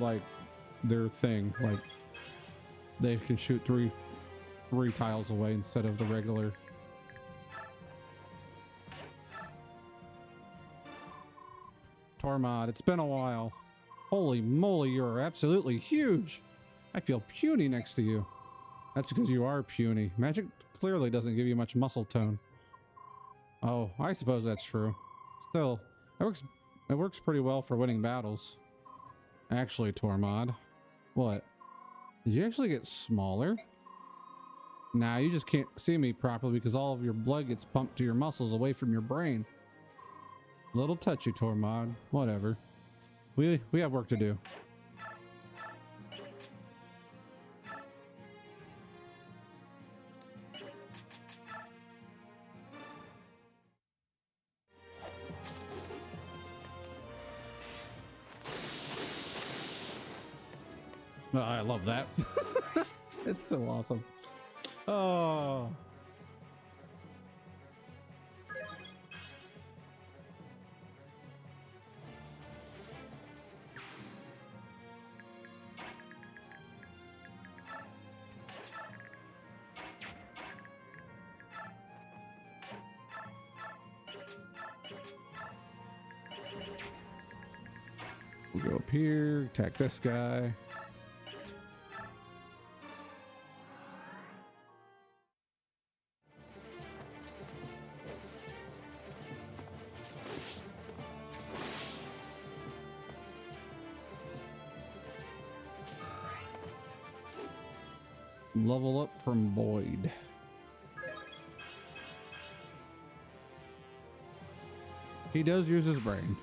thing. Like, they can shoot three tiles away instead of the regular. Tormod, it's been a while. Holy moly, you're absolutely huge. I feel puny next to you. That's because you are puny. Magic clearly doesn't give you much muscle tone. Oh, I suppose that's true. Still, it works pretty well for winning battles. Actually, Tormod. What? Did you actually get smaller? Nah, you just can't see me properly because all of your blood gets pumped to your muscles away from your brain. Little touchy, Tormod. Whatever. We have work to do. Oh, I love that. It's so awesome. Oh. We'll go up here, attack this guy. Level up from Boyd. He does use his brain.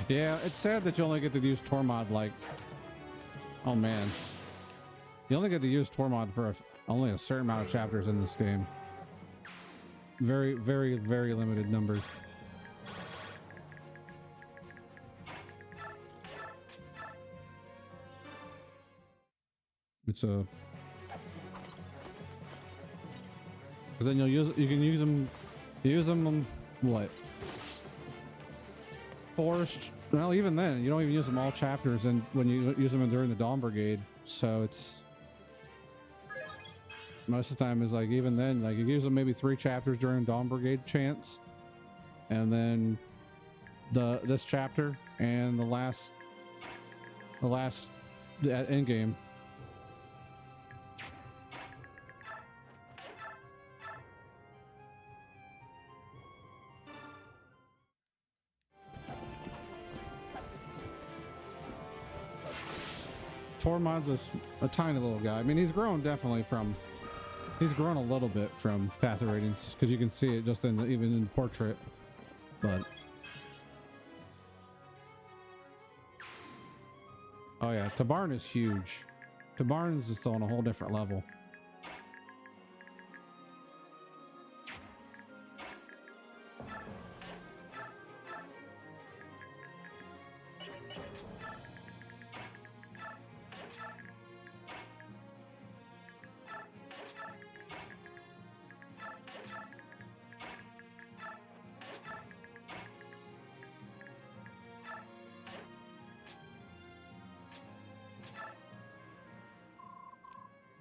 Yeah, it's sad that you only get to use Tormod like... Oh man. You only get to use Tormod for only a certain amount of chapters in this game. Very, very, very limited numbers. It's a... Because then you can use them, what? Forest. Well, even then, you don't even use them all chapters, and when you use them during the Dawn Brigade, so it's most of the time is like even then, like you use them maybe 3 chapters during Dawn Brigade chance, and then this chapter and the last end game. Tormod's a tiny little guy. I mean, he's grown a little bit from Path of Radiance because you can see it just even in portrait. But oh yeah, Tabarn is huge. Tabarn is just on a whole different level.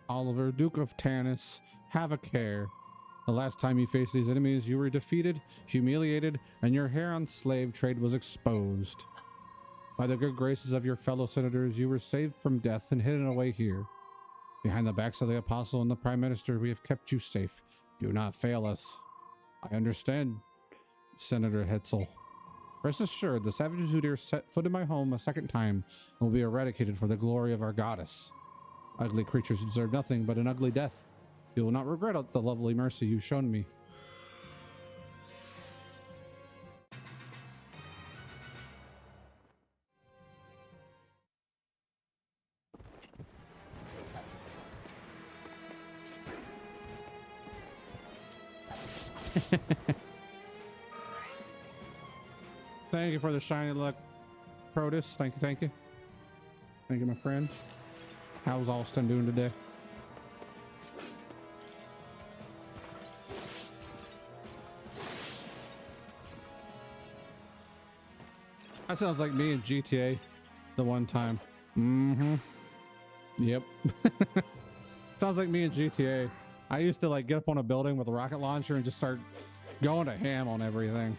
Oliver, Duke of Tanis, have a care. The last time you faced these enemies, you were defeated, humiliated, and your Heron slave trade was exposed. By the good graces of your fellow senators, you were saved from death and hidden away here. Behind the backs of the Apostle and the Prime Minister, we have kept you safe. Do not fail us. I understand, Senator Hetzel. Rest assured, the savages who dare set foot in my home a second time will be eradicated for the glory of our goddess. Ugly creatures deserve nothing but an ugly death. You will not regret the lovely mercy you've shown me. Thank you for the shiny luck, Protus. Thank you, thank you. Thank you, my friend. How's Alston doing today? That sounds like me in GTA the one time. Mm-hmm. Yep. sounds like me in GTA. I used to like get up on a building with a rocket launcher and just start going to ham on everything.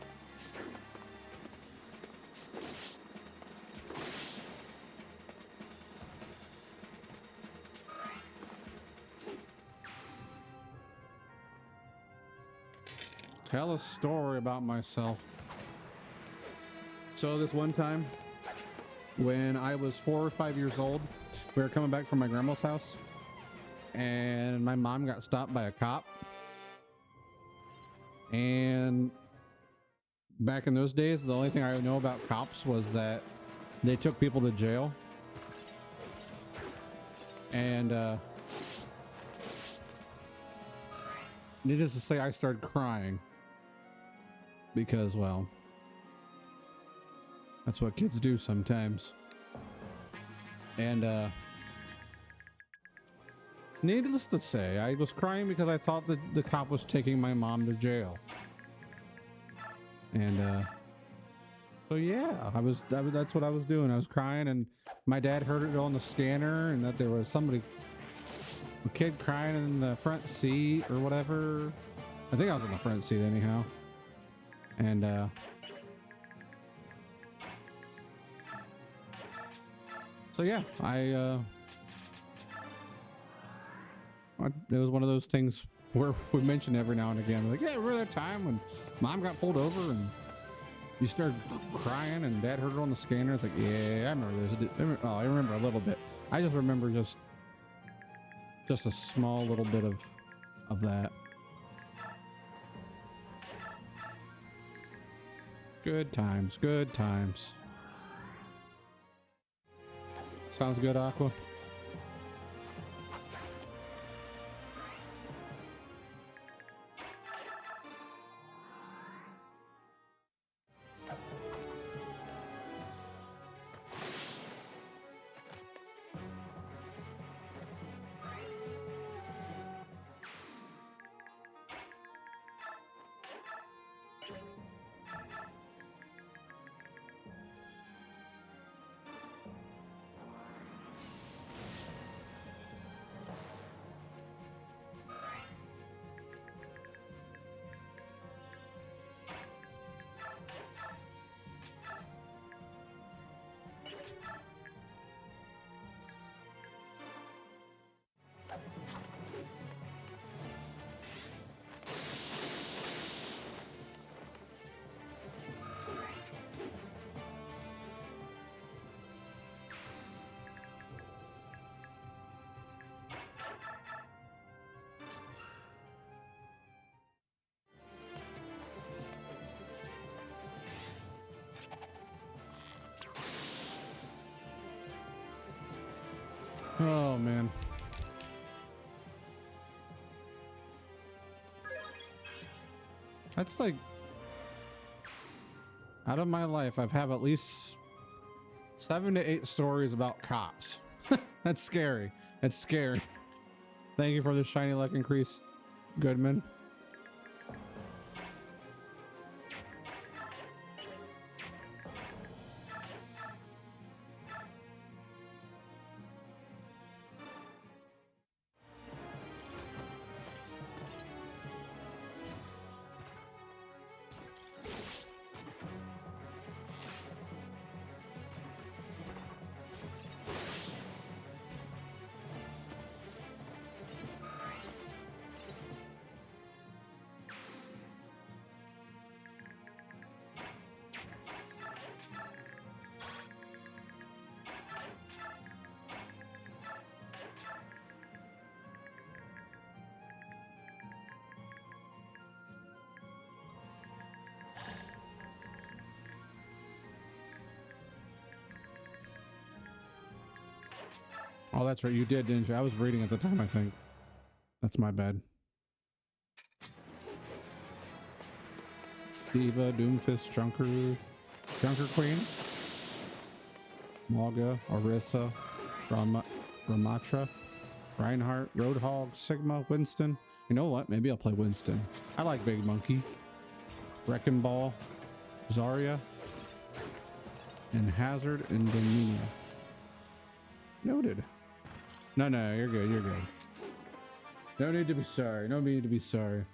Tell a story about myself. So this one time when I was 4 or 5 years old, we were coming back from my grandma's house and my mom got stopped by a cop. And back in those days, the only thing I know about cops was that they took people to jail. And needless to say, I started crying because, well, that's what kids do sometimes. And needless to say, I was crying because I thought that the cop was taking my mom to jail. And so yeah, that's what I was doing. I was crying, and my dad heard it on the scanner, and that there was a kid crying in the front seat or whatever. I think I was in the front seat anyhow. And so yeah, it was one of those things where we mention every now and again, like, yeah, remember that time when mom got pulled over and you started crying and dad heard it on the scanner? It's like, yeah, I remember this. I remember a little bit. I just remember just a small little bit of that. Good times, good times. Sounds good, Aqua. Oh man. That's like, out of my life, I've had at least 7 to 8 stories about cops. That's scary. It's scary. Thank you for the shiny luck increase, Goodman. Oh, that's right. You did, didn't you? I was reading at the time, I think. That's my bad. Diva, Doomfist, Junker Queen, Morga, Orisa, Ramatra, Reinhardt, Roadhog, Sigma, Winston. You know what? Maybe I'll play Winston. I like Big Monkey, Wrecking Ball, Zarya, and Hazard and Domina. Noted. No, you're good. You're good. No need to be sorry. No need to be sorry.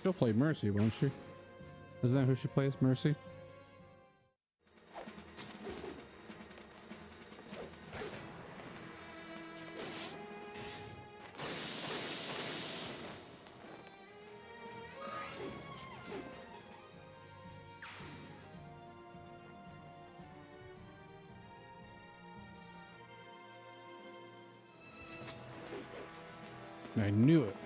She'll play Mercy, won't she? Isn't that who she plays, Mercy? I knew it.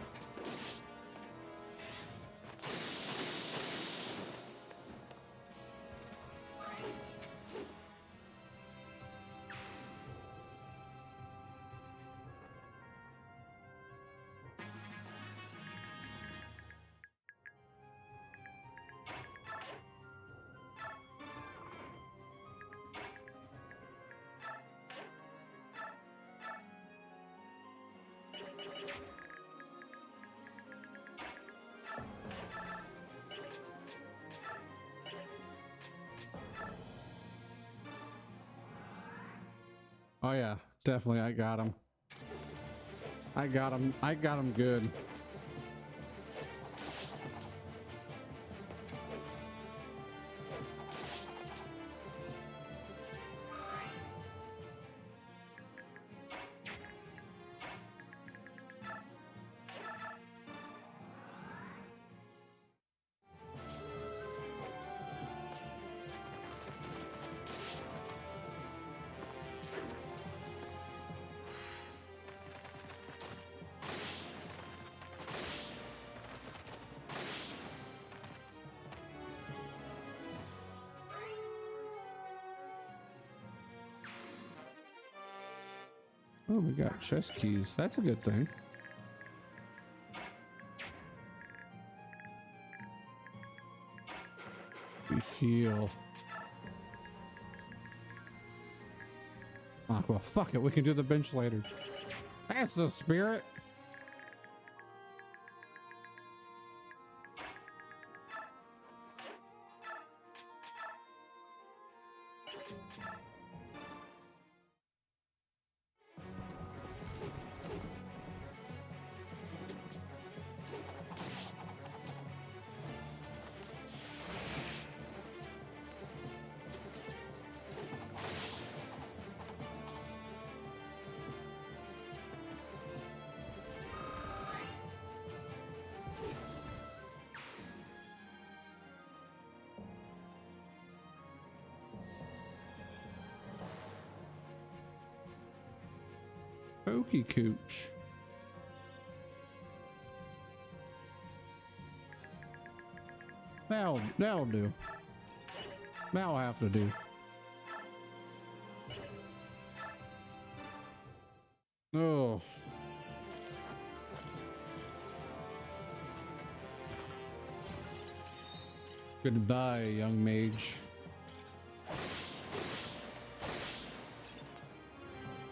Oh yeah, definitely. I got him. I got him. I got him good. Oh, we got chest keys. That's a good thing. We heal. Ah, well, fuck it. We can do the bench later. That's the spirit. Pokey cooch. That'll do. That'll have to do. Oh. Goodbye, young mage.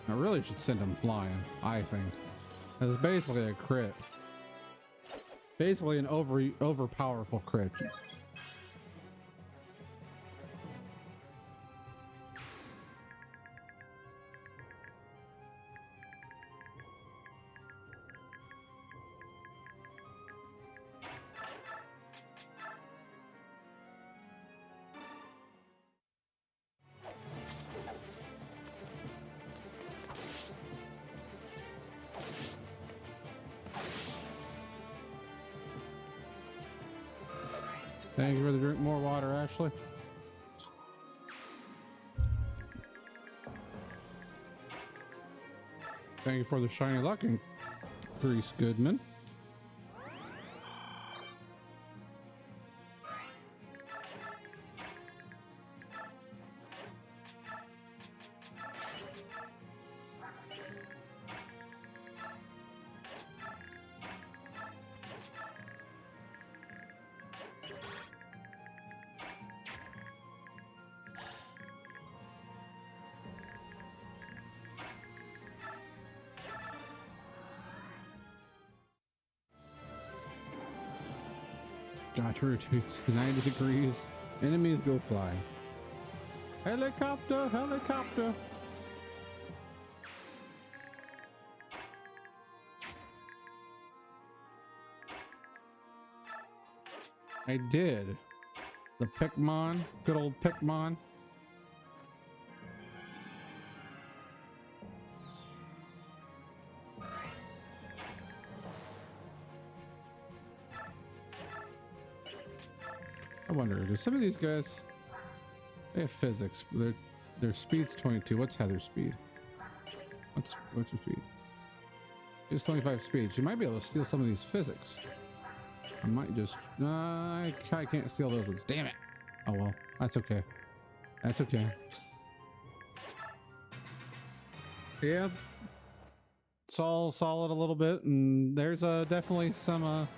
I really should send him flying, I think. It's basically a crit. Basically an overpowerful crit. Thank you for the drink. More water, Ashley. Thank you for the shiny luck increase, Goodman. Gotcha rotates 90 degrees. Enemies go flying. Helicopter, helicopter. I did. The Pikmin, good old Pikmin. I wonder, do some of these guys, they have physics, but their speed's 22. What's Heather's speed? What's her speed? It's 25 speed. She might be able to steal some of these physics. I might just, I can't steal those ones. Damn it. Oh well, that's okay. That's okay. Yeah, it's all solid a little bit, and there's definitely some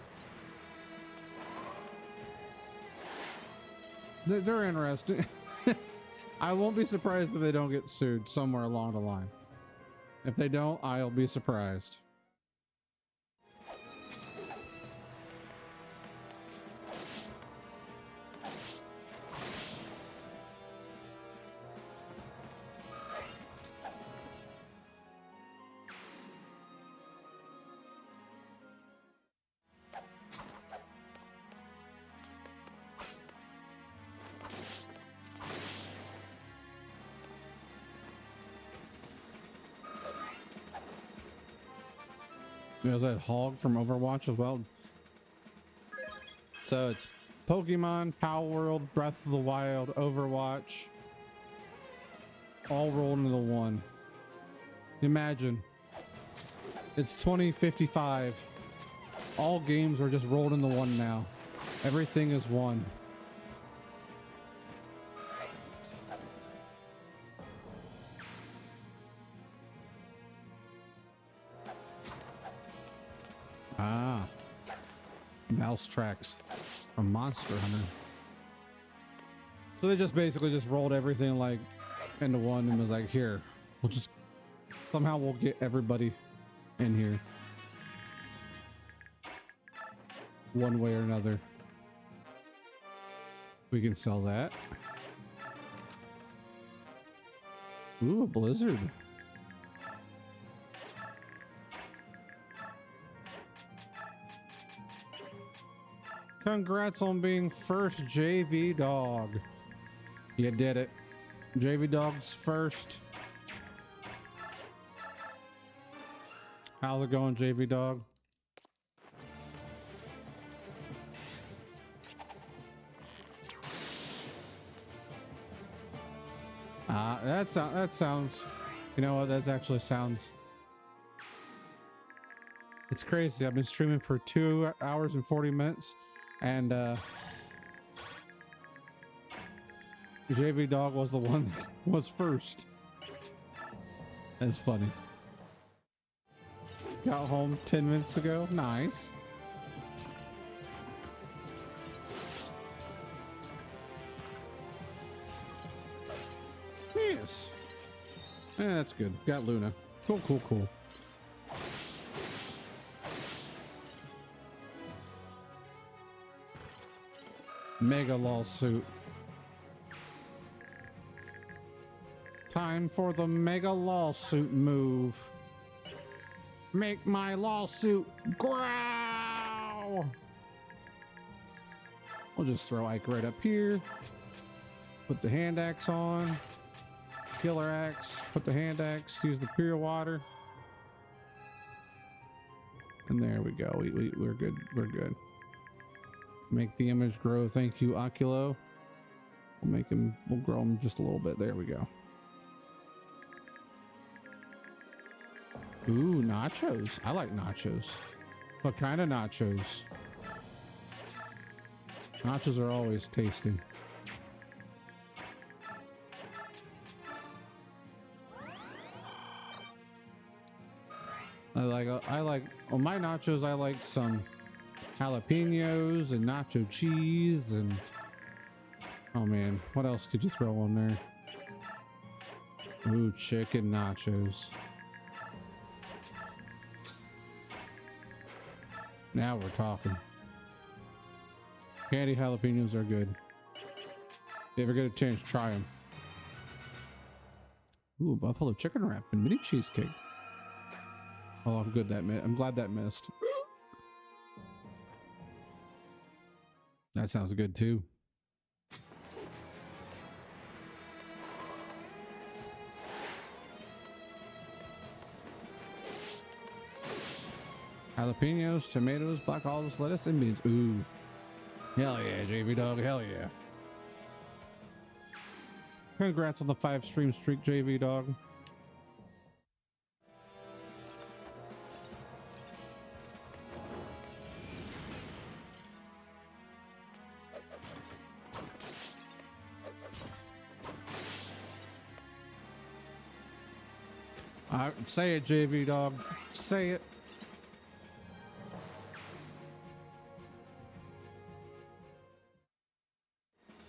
they're interesting. I won't be surprised if they don't get sued somewhere along the line. If they don't, I'll be surprised. There's that hog from Overwatch as well. So it's Pokemon, Power World, Breath of the Wild, Overwatch, all rolled into one. Imagine. It's 2055. All games are just rolled into one now. Everything is one. Ah, mouse tracks from Monster Hunter. So they just basically just rolled everything like into one and was like, here, we'll just somehow we'll get everybody in here one way or another. We can sell that. Ooh, a blizzard. Congrats on being first JV dog. You did it. JV dog's first. How's it going, JV dog? That sounds, you know what, that actually sounds, it's crazy. I've been streaming for 2 hours and 40 minutes and JV dog was the one that was first. That's funny. Got home 10 minutes ago. Nice. Yes. Yeah, that's good. Got Luna. Cool, cool, cool. Mega lawsuit. Time for the mega lawsuit move. Make my lawsuit growl. We'll just throw Ike right up here. Put the hand axe on. Killer axe. Put the hand axe. Use the pure water. And there we go. We're good. We're good. Make the image grow. Thank you, Oculo. We'll grow him just a little bit. There we go. Ooh, nachos. I like nachos. What kind of nachos? Nachos are always tasty. On my nachos, I like some jalapenos and nacho cheese and oh man, what else could you throw on there? Ooh, chicken nachos. Now we're talking. Candy jalapenos are good. If you ever get a chance, try them. Ooh, buffalo chicken wrap and mini cheesecake. Oh, I'm glad that missed. That sounds good too. Jalapenos, tomatoes, black olives, lettuce, and beans. Ooh. Hell yeah, JV Dog. Hell yeah. Congrats on the 5 stream streak, JV Dog. Say it, JV Dog. Say it.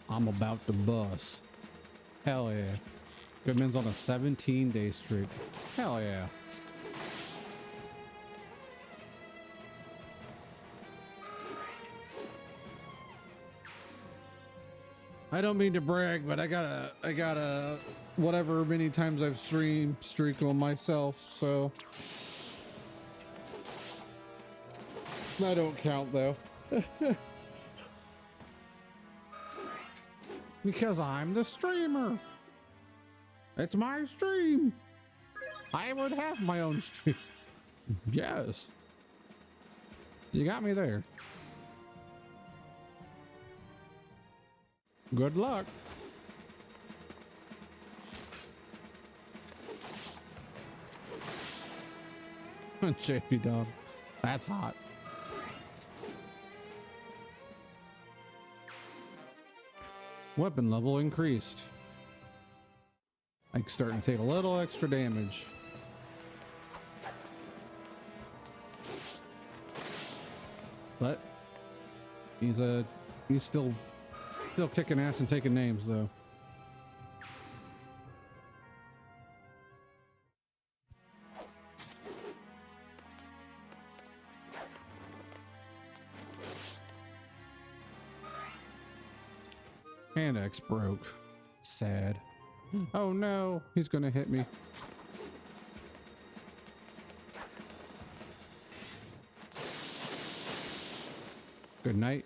I'm about to bust. Hell yeah. Goodman's on a 17-day streak. Hell yeah. I don't mean to brag, but I got a whatever many times I've streamed streak on myself, so I don't count though. Because I'm the streamer. It's my stream. I would have my own stream. Yes. You got me there. Good luck. JP Dog. That's hot. Weapon level increased. I'm starting to take a little extra damage. But he's still kicking ass and taking names though. Hand axe broke. Sad. Oh no, he's gonna hit me. Good night.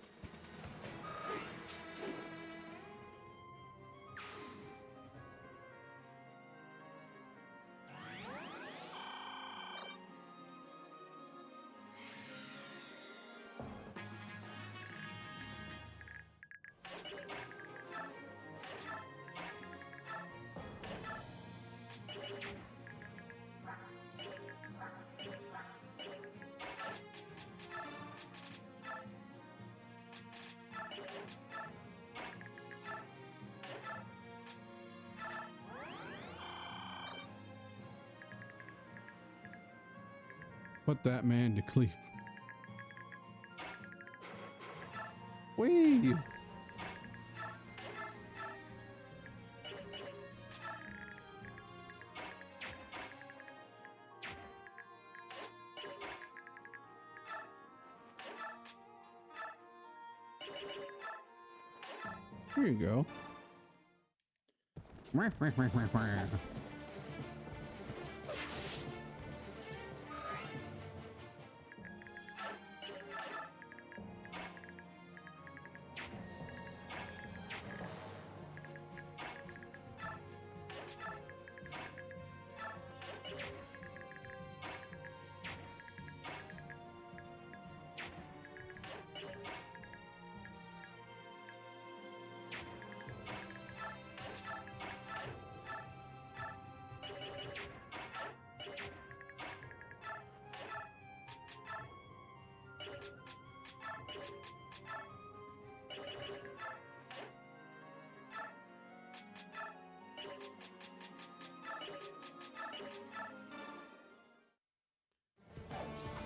Put that man to sleep. Whee! Here you go.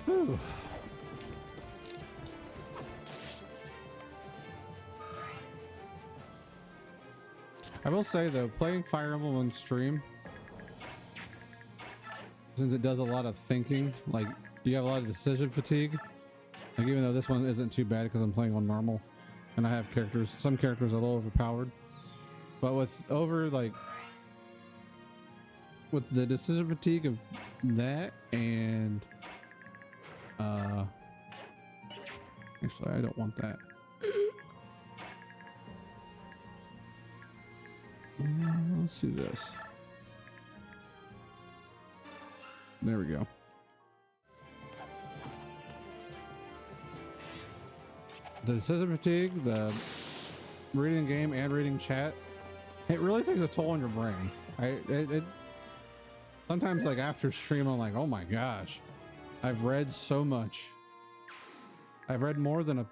Whew. I will say though, playing Fire Emblem on stream, since it does a lot of thinking, like you have a lot of decision fatigue. Like even though this one isn't too bad because I'm playing on normal, and I have some characters are a little overpowered, but with the decision fatigue of that and actually I don't want that. Let's do this. There we go. The decision fatigue, the reading the game and reading chat, it really takes a toll on your brain. It sometimes, like after stream, I'm like, oh my gosh, I've read so much. I've read more than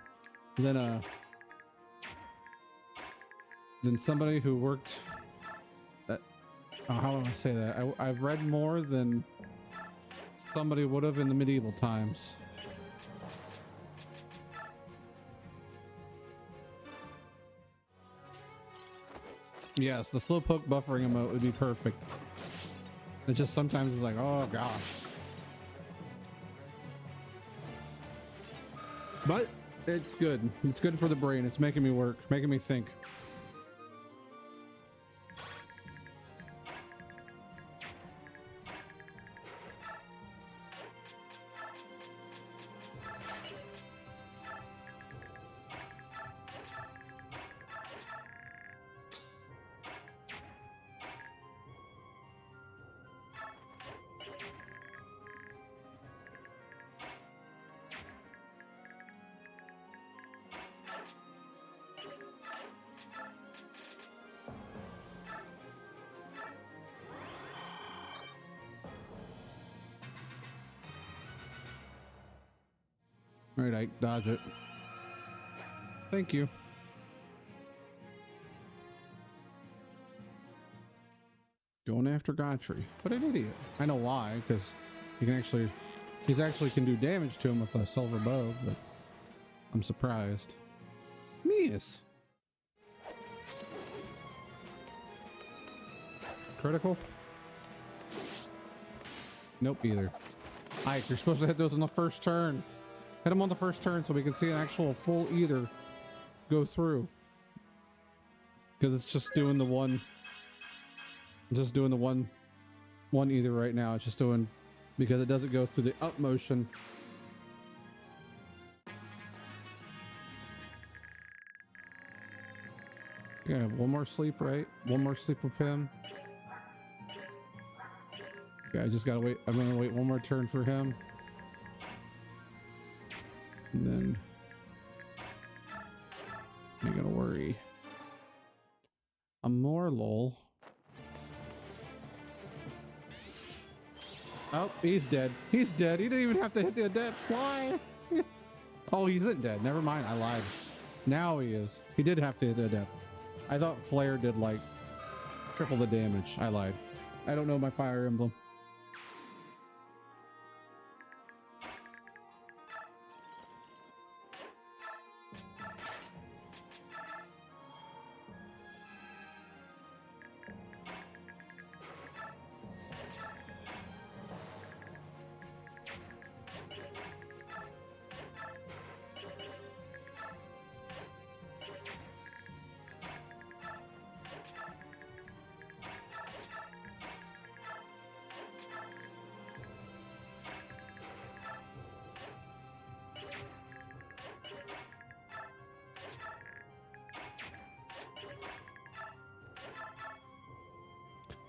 somebody who worked at, how do I say that? I've read more than somebody would have in the medieval times. Yes, the slowpoke buffering emote would be perfect. It just sometimes is like, oh gosh. But it's good. It's good for the brain. It's making me work, making me think. Right, I dodge it. Thank you. Going after Godfrey. What an idiot. I know why, because he's actually can do damage to him with a silver bow, but I'm surprised. Miss. Critical? Nope, either. Ike, you're supposed to hit those on the first turn. Hit them on the first turn so we can see an actual full either go through. Because it's just doing the one. One either right now. It's just doing because it doesn't go through the up motion. Yeah, one more sleep, right? One more sleep with him. Yeah, I just gotta wait. I'm gonna wait one more turn for him. And then I gotta worry. I'm more lol. Oh, he's dead. He's dead. He didn't even have to hit the adept. Why? Oh, he isn't dead. Never mind. I lied. Now he is. He did have to hit the adept. I thought Flare did like triple the damage. I lied. I don't know my Fire Emblem.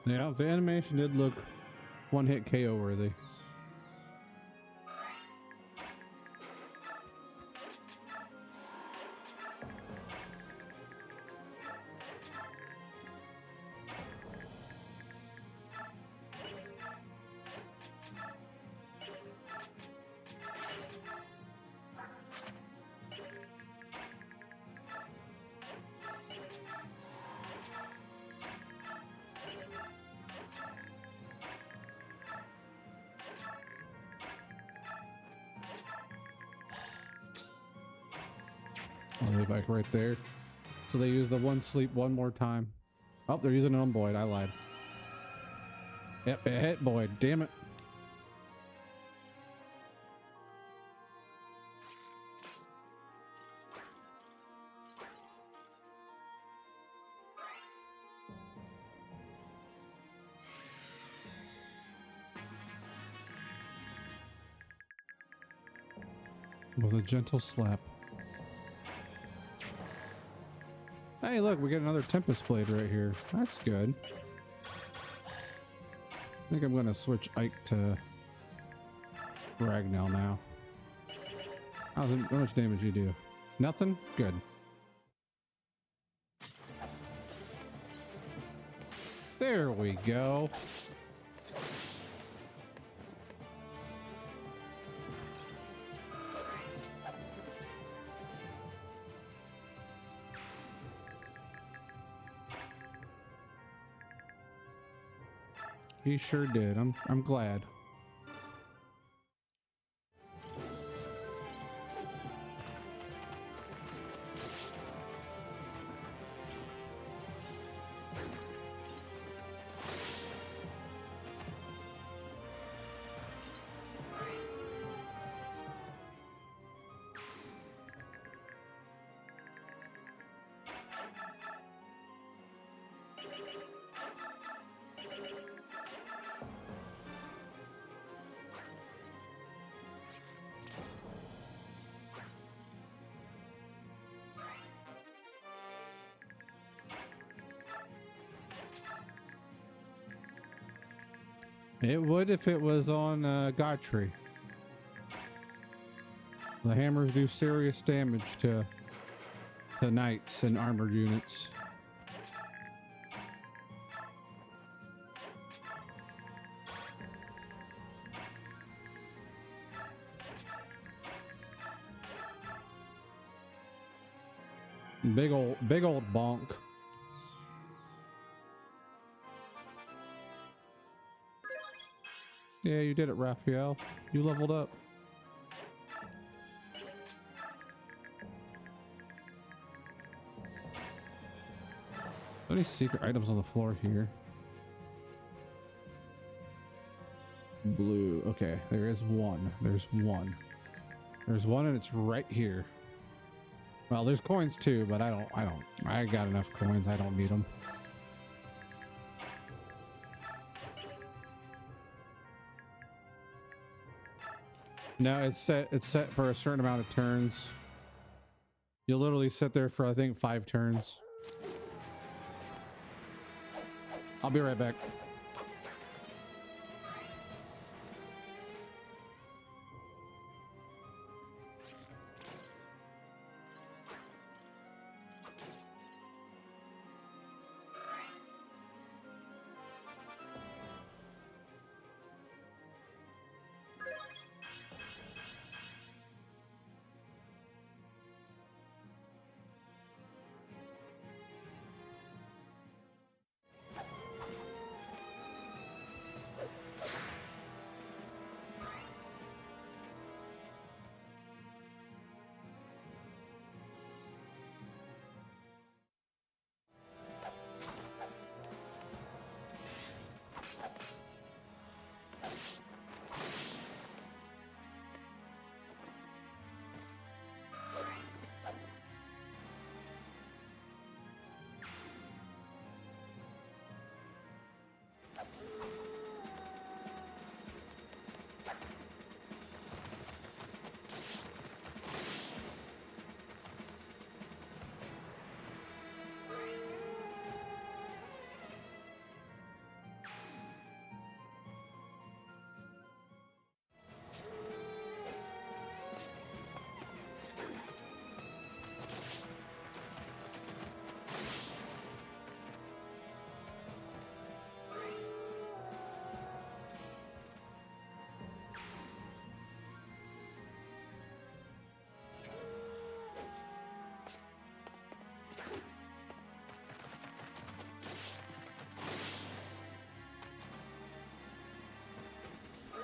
Yeah, the animation did look one-hit KO worthy. All the way back right there. So they use the one sleep one more time. Oh, they're using it on Boyd. I lied. Yep, it hit Boyd. Damn it. With a gentle slap. Hey, look, we get another Tempest Blade right here. That's good. I think I'm going to switch Ike to Ragnell now. How much damage you do? Nothing? Good. There we go. He sure did. I'm glad. It would if it was on Godtree. The hammers do serious damage to knights and armored units. Big old bonk. Yeah, you did it, Raphael. You leveled up. Any secret items on the floor here? Blue. Okay, there is one. There's one. There's one and it's right here. Well, there's coins too, but I got enough coins. I don't need them. No, it's set for a certain amount of turns. You'll literally sit there for I think 5 turns. I'll be right back.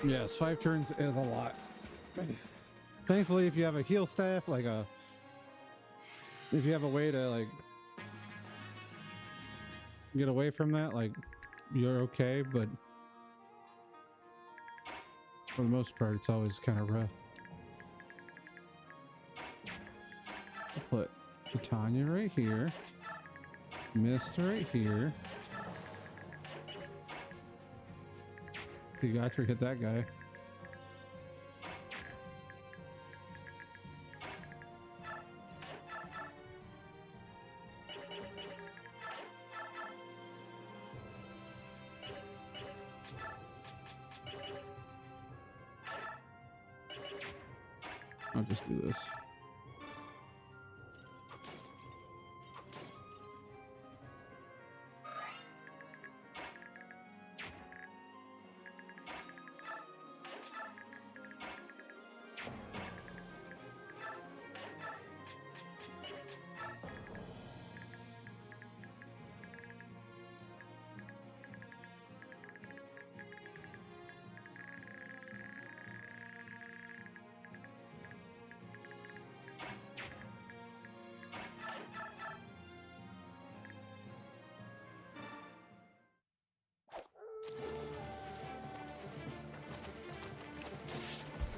Yes, 5 turns is a lot. Thankfully, if you have a heal staff, like a if you have a way to like get away from that, like you're okay, but for the most part, it's always kind of rough. I'll put Tanya right here, Mist right here. You got to hit that guy. I'll just do this.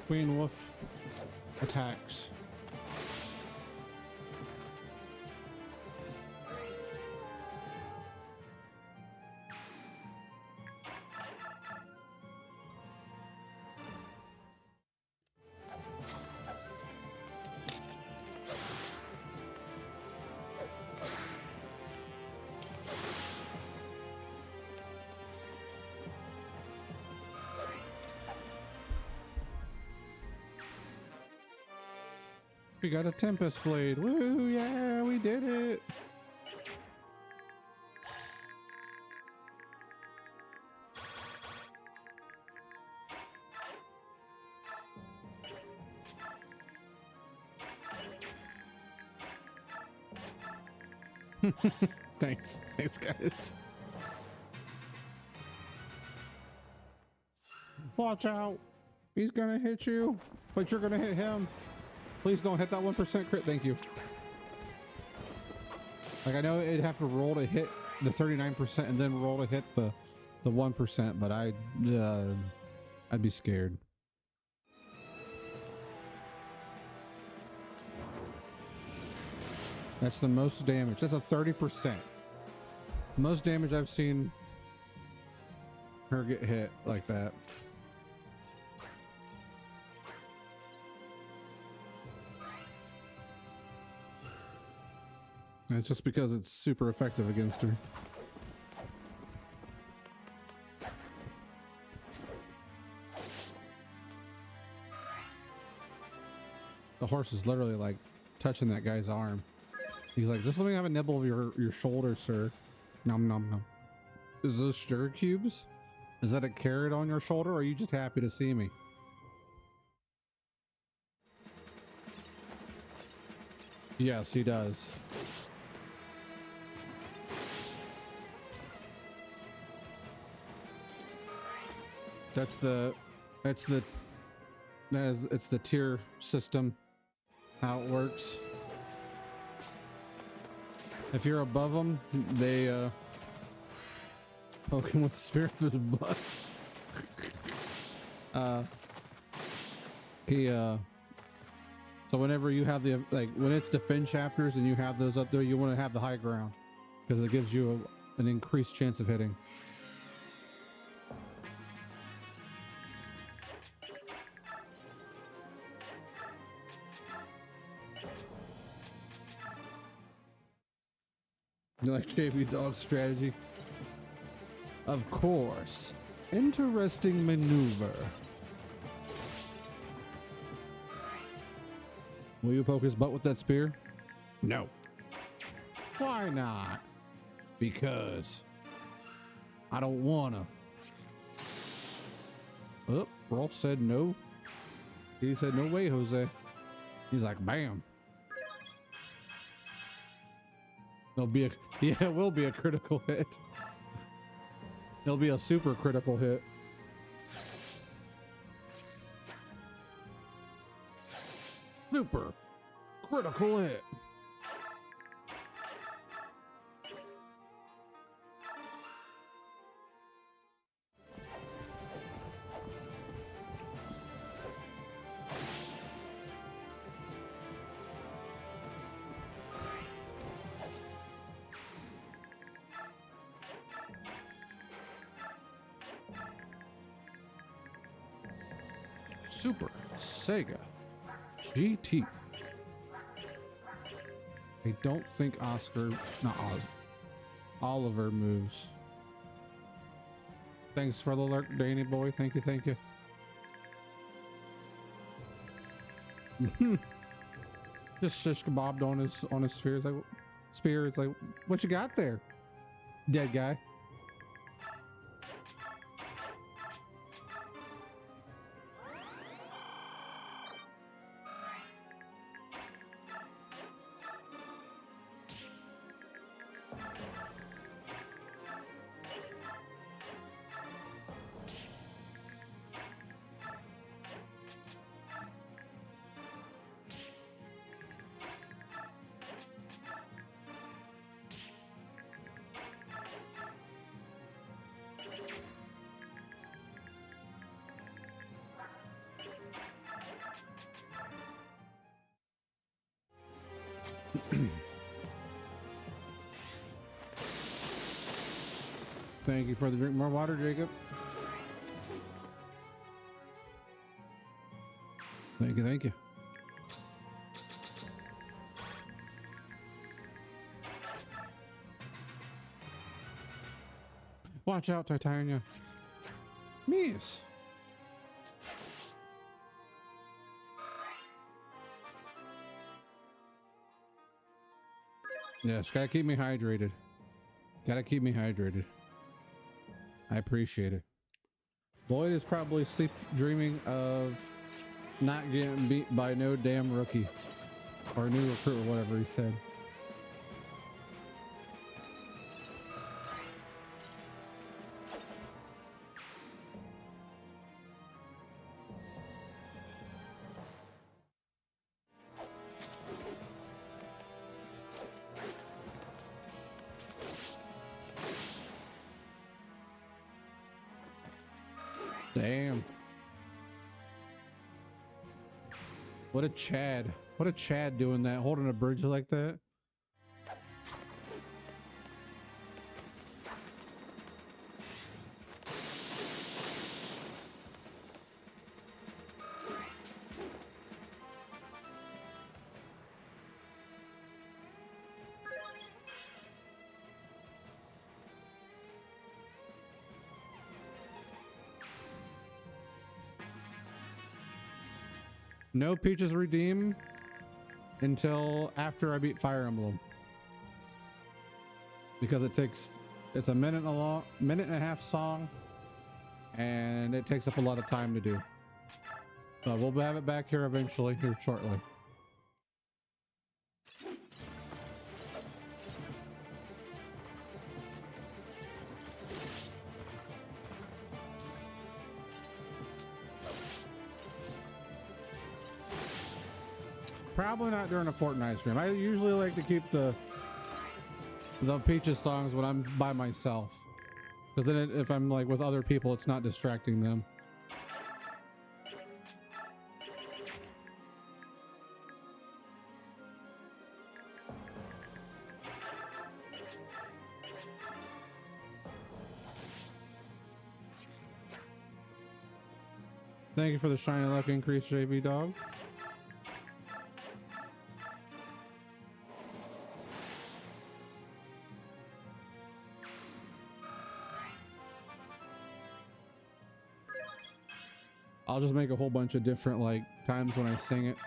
Queen Wolf attacks. We got a Tempest Blade. Woo, yeah, we did it. Thanks. Thanks, guys. Watch out. He's gonna hit you, but you're gonna hit him. Please don't hit that 1% crit. Thank you. Like, I know it'd have to roll to hit the 39% and then roll to hit the 1%, but I'd be scared. That's the most damage. That's a 30%. Most damage I've seen her get hit like that. It's just because it's super effective against her. The horse is literally like touching that guy's arm. He's like, just let me have a nibble of your shoulder, sir. Nom nom nom. Is those sugar cubes? Is that a carrot on your shoulder, or are you just happy to see me? Yes, he does. It's the tier system, how it works. If you're above them, they poke him with the spear through the butt. So whenever you have the, like, when it's defend chapters and you have those up there, you want to have the high ground because it gives you an increased chance of hitting. You like JV Dog's strategy? Of course. Interesting maneuver. Will you poke his butt with that spear? No. Why not? Because I don't wanna. Oh, Rolf said no. He said no way, Jose. He's like, bam. It'll be it will be a critical hit. It'll be a super critical hit. Super critical hit. Super Sega GT. I don't think Oliver moves. Thanks for the alert, Danny boy. Thank you, thank you. Just shish kebabbed on his spear. It's like, what you got there, dead guy? Thank you for the drink more water, Jacob. Thank you, thank you. Watch out, Titania. Miss. Yes, gotta keep me hydrated. Gotta keep me hydrated. I appreciate it. Lloyd is probably dreaming of not getting beat by no damn rookie or new recruit or whatever he said. Damn. What a Chad. What a Chad doing that, holding a bridge like that. No Peaches redeem until after I beat Fire Emblem, because it's a minute and a half song, and it takes up a lot of time to do. So we'll have it back here eventually, here shortly. Probably not during a Fortnite stream. I usually like to keep the Peaches songs when I'm by myself, because then if I'm like with other people, it's not distracting them. Thank you for the shiny luck increase, JB Dog. I'll just make a whole bunch of different like times when I sing it,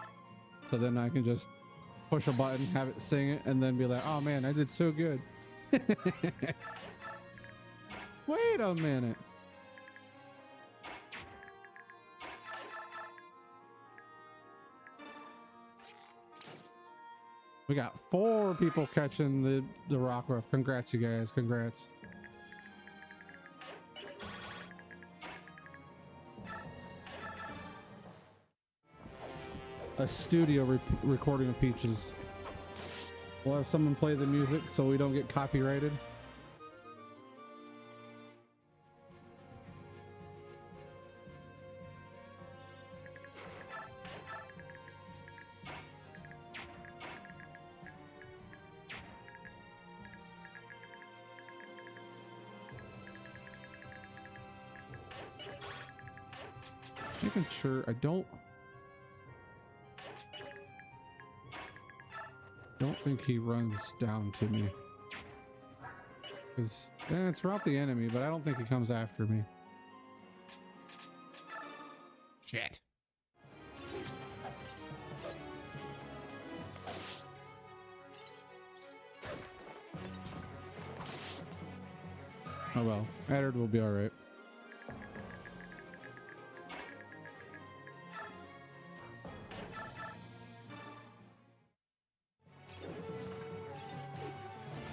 so then I can just push a button, have it sing it, and then be like, oh man, I did so good. Wait a minute. We got 4 people catching the rock ruff. Congrats, you guys. Congrats. A studio recording of Peaches. We'll have someone play the music so we don't get copyrighted. Even sure I don't think he runs down to me. Because it's throughout the enemy, but I don't think he comes after me. Shit. Oh well, Eddard will be alright.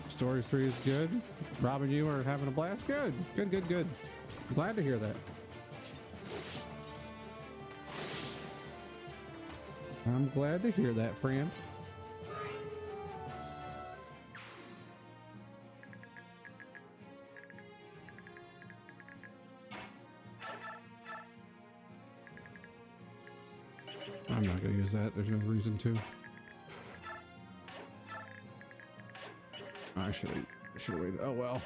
Stories 3 is good. Robin, you are having a blast. Good. Glad to hear that. I'm glad to hear that, friend. I'm not gonna use that. There's no reason to. I should have waited. Oh well.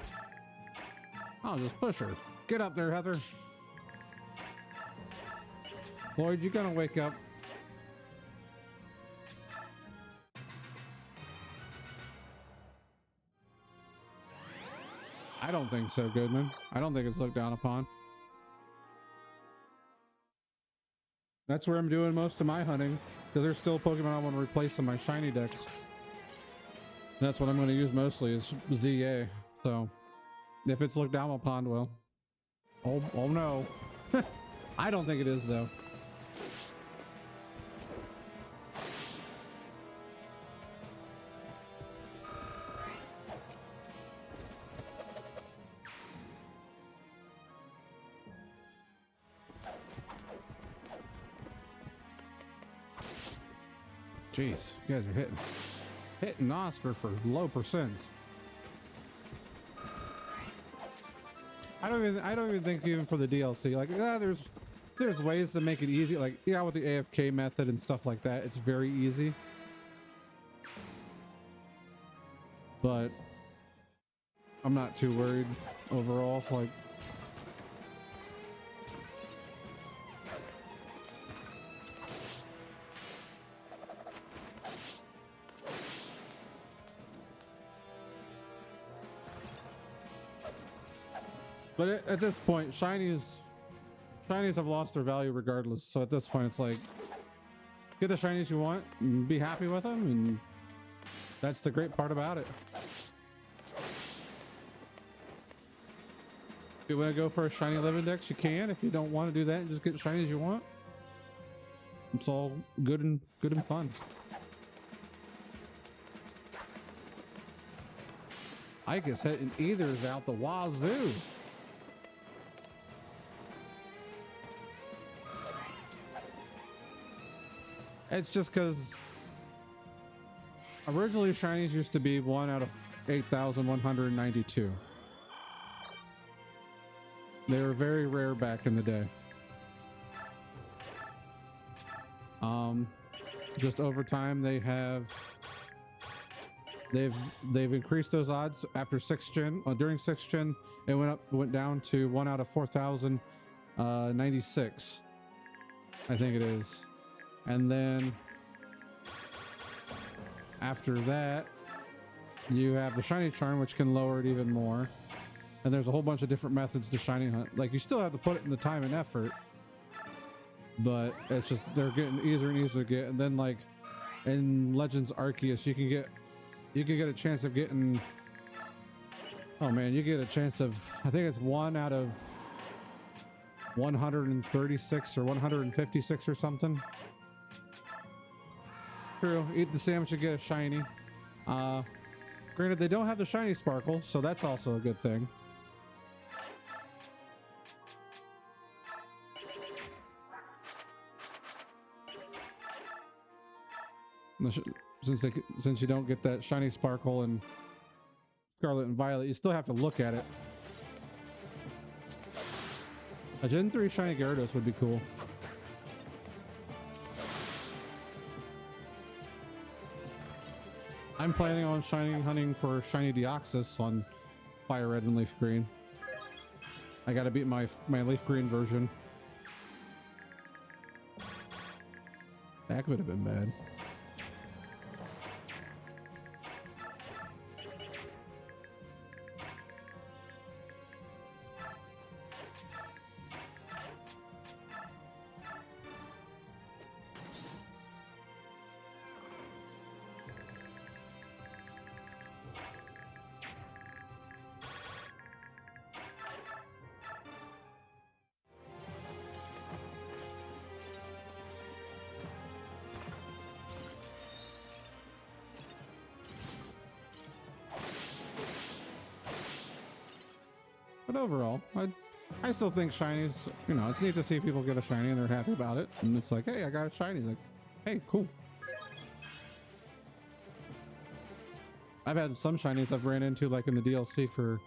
I'll just push her. Get up there, Heather. Lloyd, you gotta wake up. I don't think so, Goodman. I don't think it's looked down upon. That's where I'm doing most of my hunting, because there's still Pokemon I want to replace in my shiny decks. That's what I'm going to use mostly is ZA. So if it's looked down upon, well, oh no. I don't think it is though. Jeez, you guys are hitting Oscar for low percents. I don't even think even for the DLC, like there's ways to make it easy, like yeah, with the AFK method and stuff like that, it's very easy. But I'm not too worried overall, like but at this point, shinies have lost their value regardless. So at this point, it's like, get the shinies you want and be happy with them. And that's the great part about it. If you want to go for a shiny living dex, you can. If you don't want to do that, just get the shinies you want. It's all good and fun. Ike is hitting ethers out the wazoo. It's just because originally shinies used to be 1 out of 8,192. They were very rare back in the day. Just over time they've increased those odds after 6th gen. During 6th gen, it went down to 1 out of 4,096. I think it is. And then after that, you have the shiny charm, which can lower it even more. And there's a whole bunch of different methods to shiny hunt. Like you still have to put it in the time and effort, but it's just they're getting easier and easier to get. And then like in Legends Arceus, you can get a chance of getting. Oh man, you get a chance of, I think it's 1 out of 136 or 156 or something. True, eat the sandwich and get a shiny. Granted, they don't have the shiny sparkle, so that's also a good thing. Since you don't get that shiny sparkle in Scarlet and Violet, you still have to look at it. A Gen 3 shiny Gyarados would be cool. I'm planning on hunting for shiny Deoxys on Fire Red and Leaf Green. I gotta beat my Leaf Green version. That could have been bad. But overall, I still think shinies, you know, it's neat to see people get a shiny and they're happy about it. And it's like, hey, I got a shiny. Like, hey, cool. I've had some shinies I've ran into like in the DLC for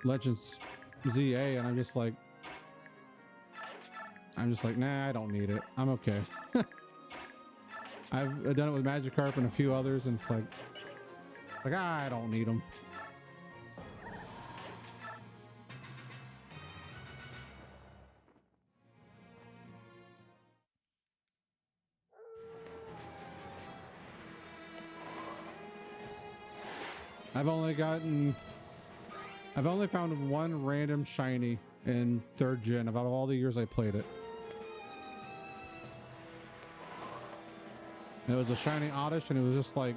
Legends ZA, and I'm just like, nah, I don't need it. I'm okay. I've done it with Magikarp and a few others, and it's like I don't need them. I've only found one random shiny in 3rd gen about all the years I played it. It was a shiny Oddish, and it was just like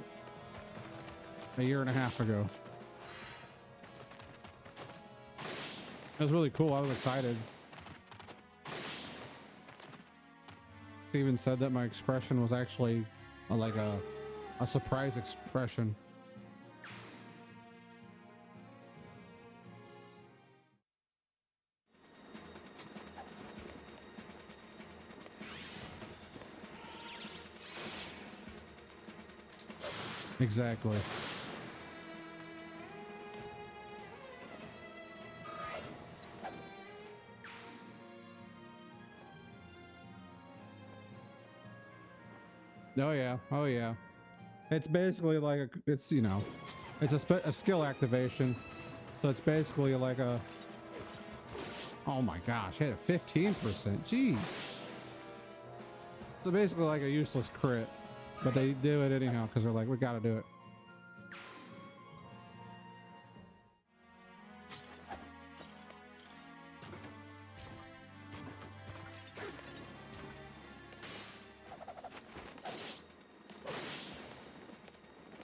a year and a half ago. It was really cool. I was excited. Steven said that my expression was actually like a surprise expression. Exactly. Oh yeah. Oh yeah. It's basically like it's, you know, it's a skill activation. So it's basically like a, oh my gosh, hit a 15%. Jeez. So basically like a useless crit, but they do it anyhow because they're like, we got to do it.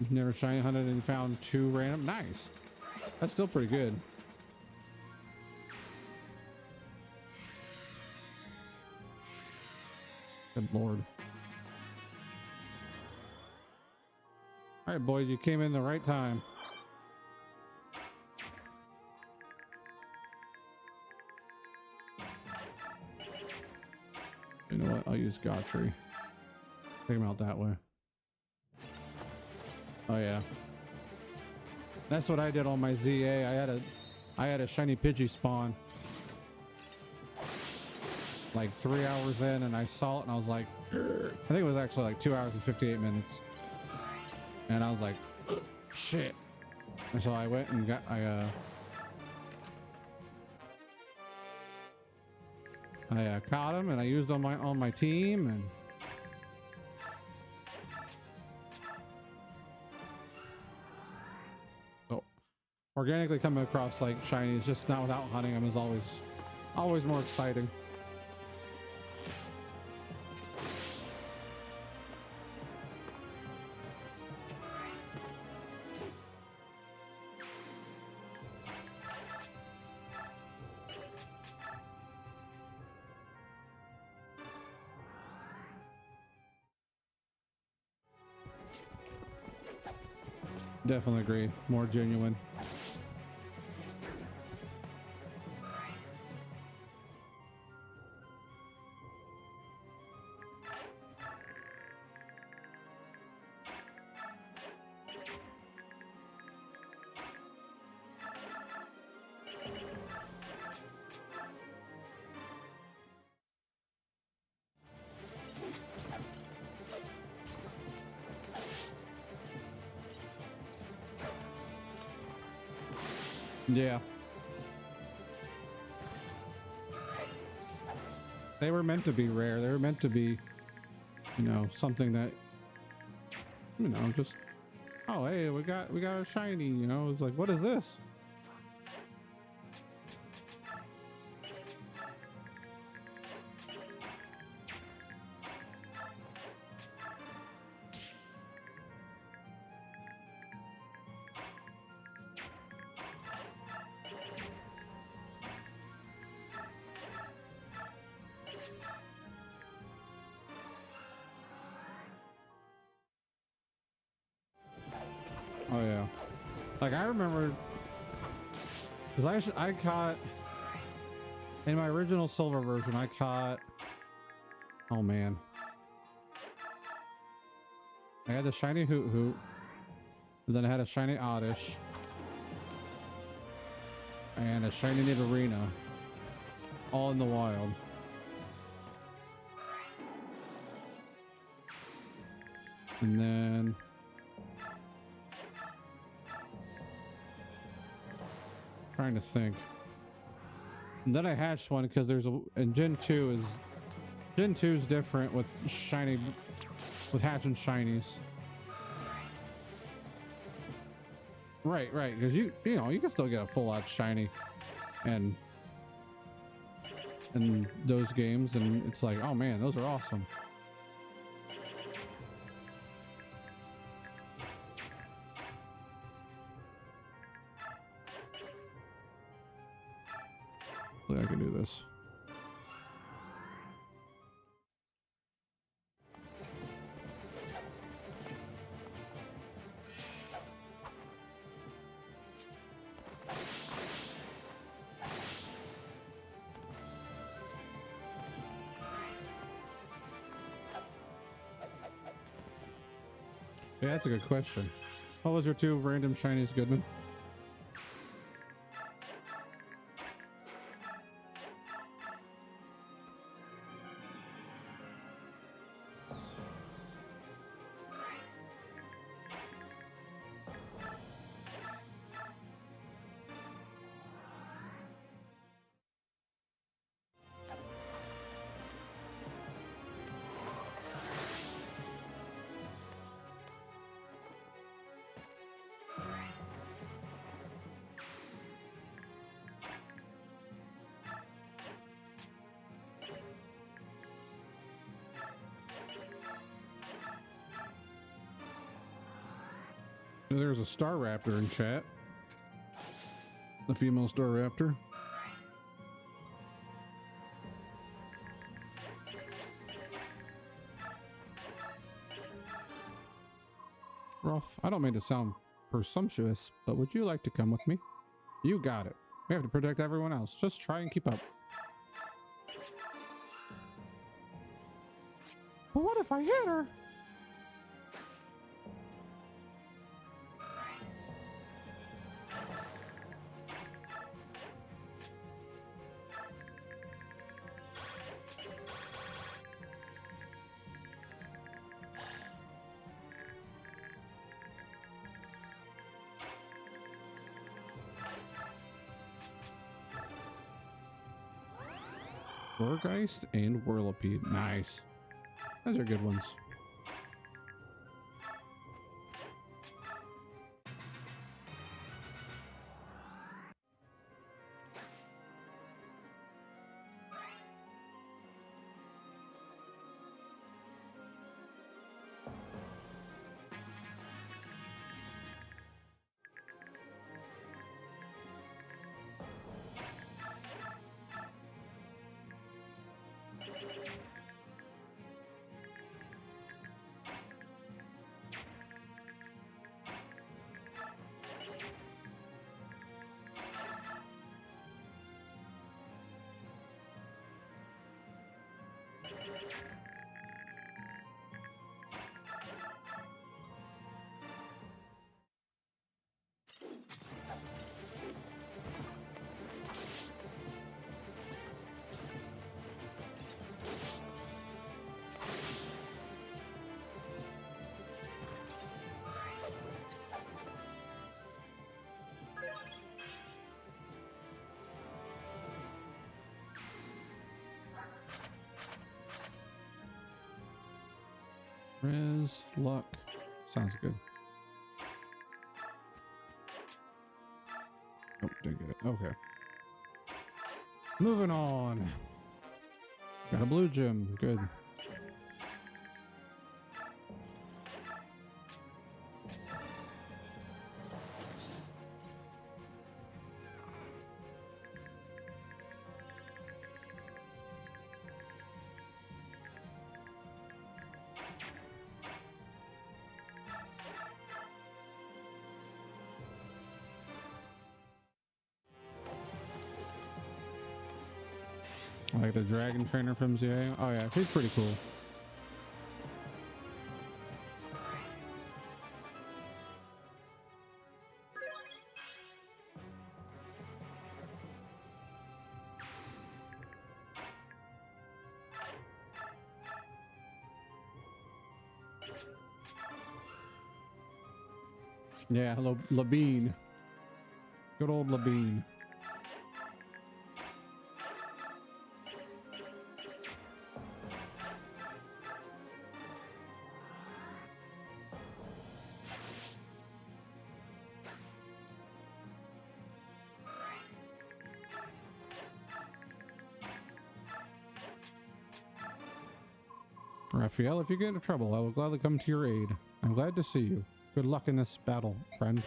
You've never shiny hunted and found 2 random. Nice. That's still pretty good. Good lord. All right, boys, you came in the right time. You know what? I'll use Godtree. Take him out that way. Oh yeah. That's what I did on my ZA. I had a shiny Pidgey spawn like 3 hours in, and I saw it and I was like, I think it was actually like 2 hours and 58 minutes. And I was like, shit. And so I went and I caught him and I used on my team, and so organically coming across like shinies, just not without hunting them, is always more exciting. Definitely agree. More genuine. Yeah. They were meant to be rare. They were meant to be You know, something that, you know, just, oh hey, we got a shiny, you know, it's like, what is this? Oh yeah, like I remember, because I caught in my original silver version, I caught, oh man, I had the shiny Hoot Hoot, and then I had a shiny Oddish, and a shiny Nidorina, all in the wild. And then trying to think. And then I hatched one because there's a, and Gen 2 is different with shiny, with hatching shinies. Right, because you know, you can still get a full out shiny and in those games, and it's like, oh man, those are awesome. I can do this. Yeah, that's a good question. What was your two random shinies, Goodman? There's a Star Raptor in chat. The female Star Raptor. Rolf, I don't mean to sound presumptuous, but would you like to come with me? You got it. We have to protect everyone else. Just try and keep up. But what if I hit her? Burgeist and Whirlipede. Nice. Those are good ones. Riz, luck. Sounds good. Oh, didn't get it. Okay. Moving on. Got a blue gem. Good. Like the dragon trainer from ZA. Oh yeah, he's pretty cool. Yeah, hello, Labine. Good old Labine. Raphael, if you get into trouble, I will gladly come to your aid. I'm glad to see you. Good luck in this battle, friend.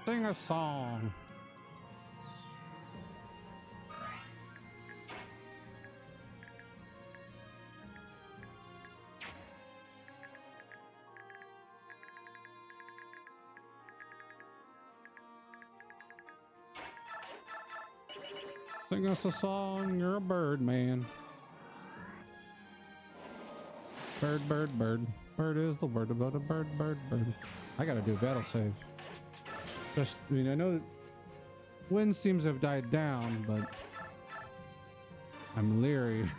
Sing a song. Sing us a song, you're a bird, man. Bird, bird, bird. Bird is the word about a bird, bird, bird. I gotta do a battle save. Just, I mean, I know wind seems to have died down, but I'm leery.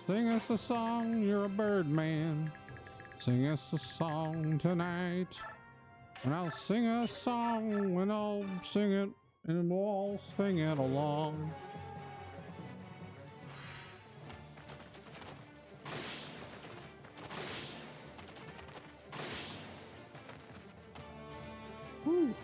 Sing us a song, you're a bird, man. Sing us a song tonight. And I'll sing a song when I'll sing it, and we'll all sing it along. Woo.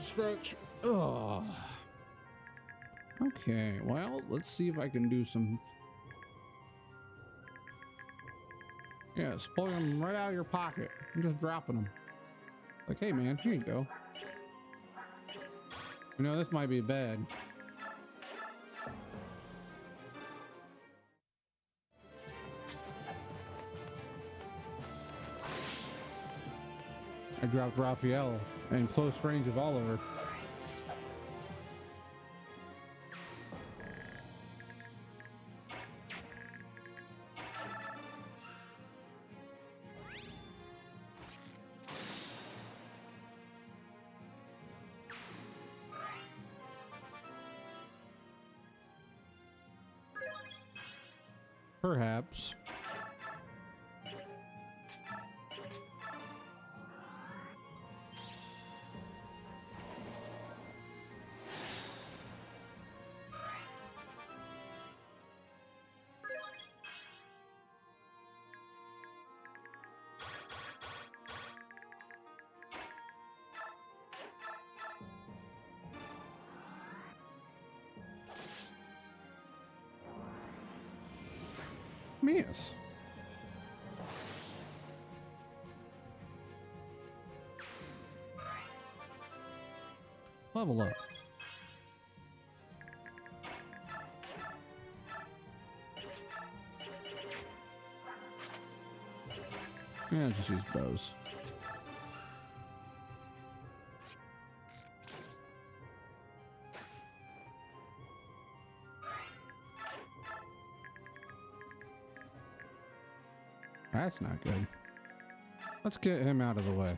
Stretch. Oh. Okay, well, let's see if I can do some. Yes, pulling them right out of your pocket. I'm just dropping them. Like, hey man, here you go. You know, this might be bad. I dropped Raphael in close range of Oliver. Perhaps. Miss. Level up. Yeah, just use bows. That's not good. Let's get him out of the way.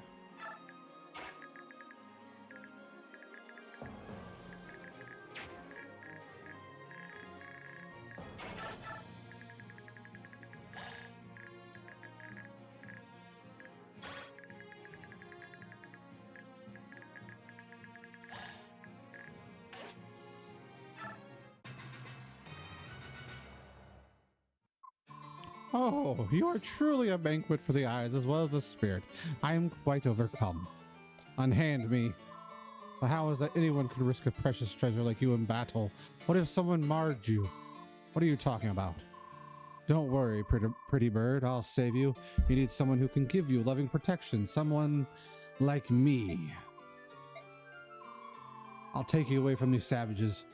Oh, you are truly a banquet for the eyes as well as the spirit. I am quite overcome. Unhand me. But how is that anyone could risk a precious treasure like you in battle? What if someone marred you? What are you talking about? Don't worry, pretty bird. I'll save you. You need someone who can give you loving protection. Someone like me. I'll take you away from these savages.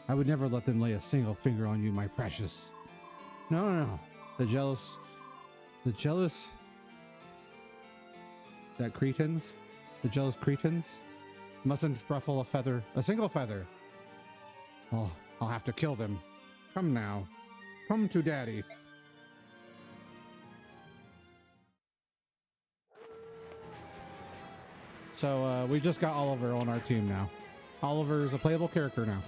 I would never let them lay a single finger on you, my precious. No. The jealous, that cretins, the jealous cretins mustn't ruffle a single feather. Oh, I'll have to kill them. Come now, come to daddy. So we just got Oliver on our team now. Oliver is a playable character now.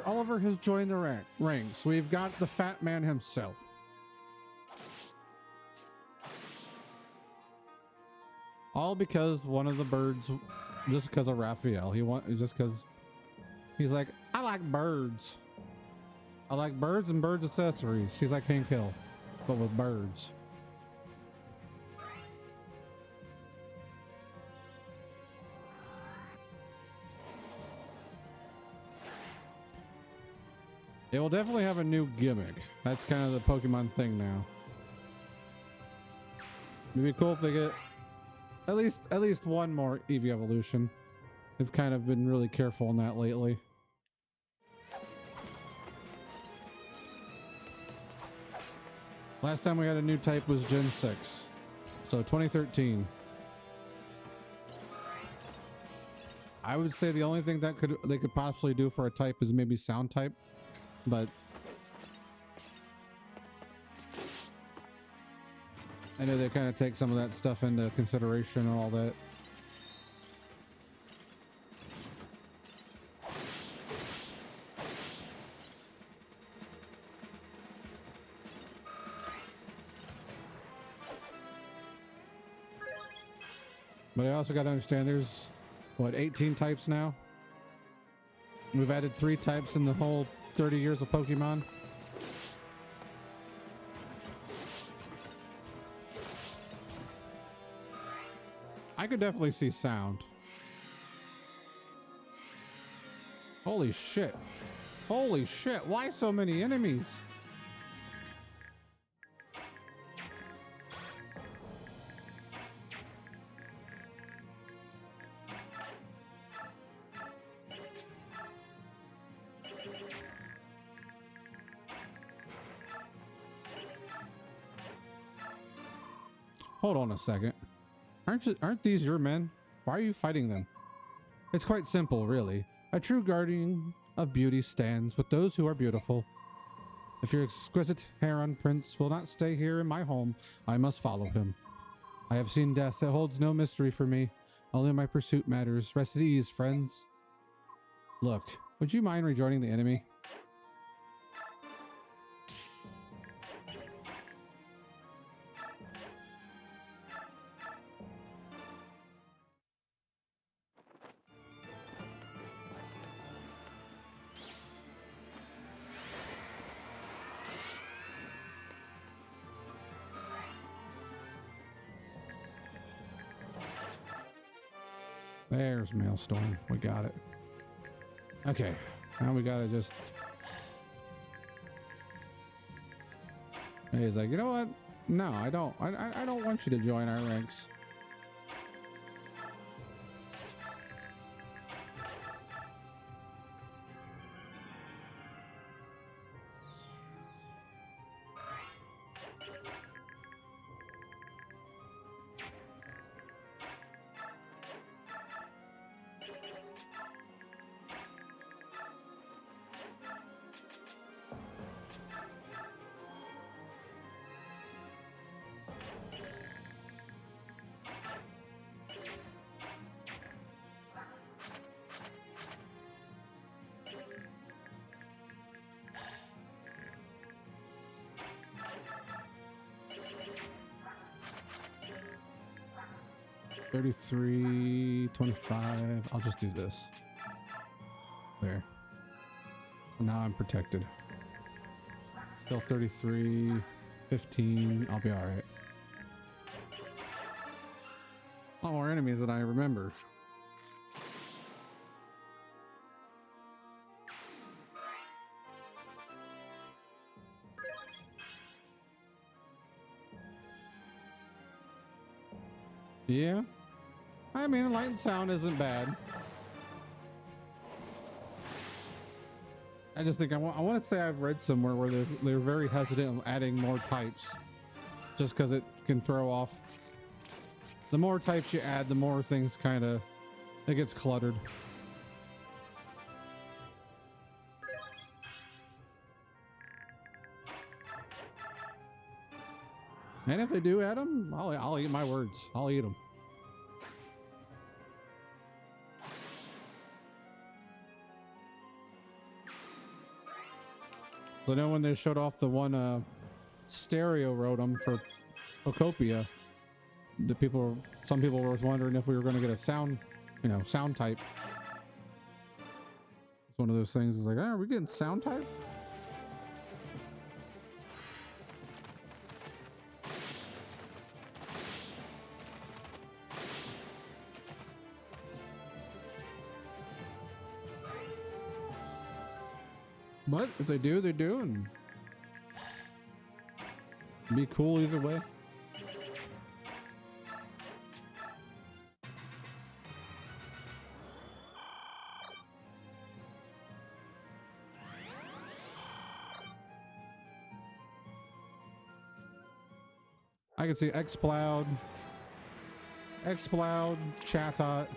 Oliver has joined the ranks. We've got the fat man himself. All because one of the birds, just because of Raphael. Just because he's like, I like birds. I like birds and birds accessories. He's like Hank Hill, but with birds. It will definitely have a new gimmick. That's kind of the Pokemon thing now. It'd be cool if they get at least one more Eevee evolution. They've kind of been really careful on that lately. Last time we had a new type was Gen 6. So 2013. I would say the only thing that they could possibly do for a type is maybe sound type. But I know they kind of take some of that stuff into consideration and all that. But I also got to understand there's, what, 18 types now? We've added 3 types in the whole 30 years of Pokemon. I could definitely see sound. Holy shit. Holy shit. Why so many enemies? Hold on a second. Aren't these your men? Why are you fighting them? It's quite simple, really. A true guardian of beauty stands with those who are beautiful. If your exquisite Heron Prince will not stay here in my home, I must follow him. I have seen death. It holds no mystery for me. Only my pursuit matters. Rest at ease, friends. Look, would you mind rejoining the enemy? There's Maelstrom. We got it. Okay. Now we gotta just... And he's like, you know what? No, I don't. I don't want you to join our ranks. $33.25. I'll just do this. There. Now I'm protected. Still 33.15. I'll be all right. A lot more enemies than I remember. Yeah. I mean, light and sound isn't bad. I just think I want to say I've read somewhere where they're very hesitant on adding more types, just because it can throw off. The more types you add, the more things it gets cluttered. And if they do add them, I'll eat my words. I'll eat them. So then when they showed off the one stereo rotom for Pocopia, some people were wondering if we were going to get a sound, sound type. It's one of those things. It's like, are we getting sound type? But if they do, they do, and be cool either way. I can see X-Cloud, Chatot,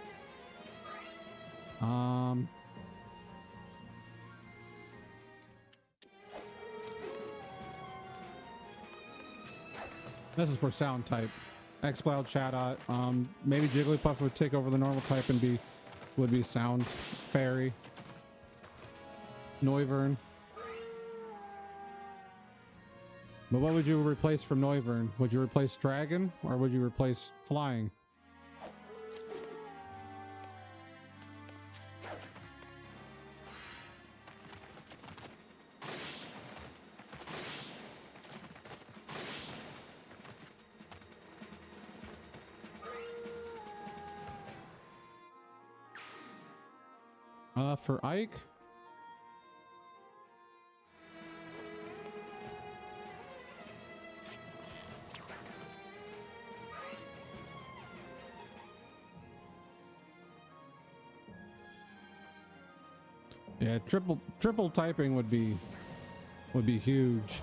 this is for sound type. X-Cloud, Chatot, maybe Jigglypuff would take over the normal type and would be sound fairy. Noivern. But what would you replace from Noivern? Would you replace Dragon or would you replace Flying? For Ike, yeah, triple typing would be huge.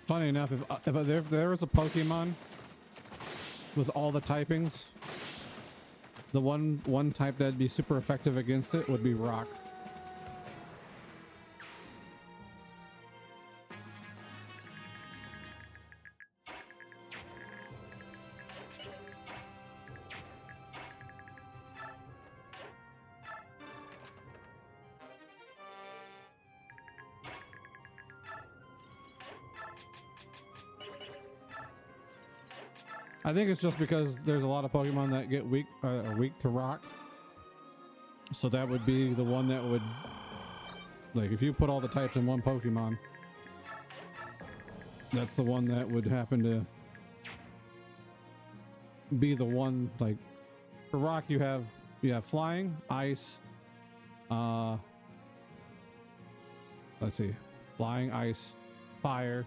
Funny enough, if there was a Pokemon with all the typings, the one type that'd be super effective against it would be Rock. I think it's just because there's a lot of Pokemon that get weak to Rock. So that would be the one that would, like, if you put all the types in one Pokemon, that's the one that would happen to be the one. Like, for Rock, you have Flying, Ice, let's see, Flying, Ice, Fire,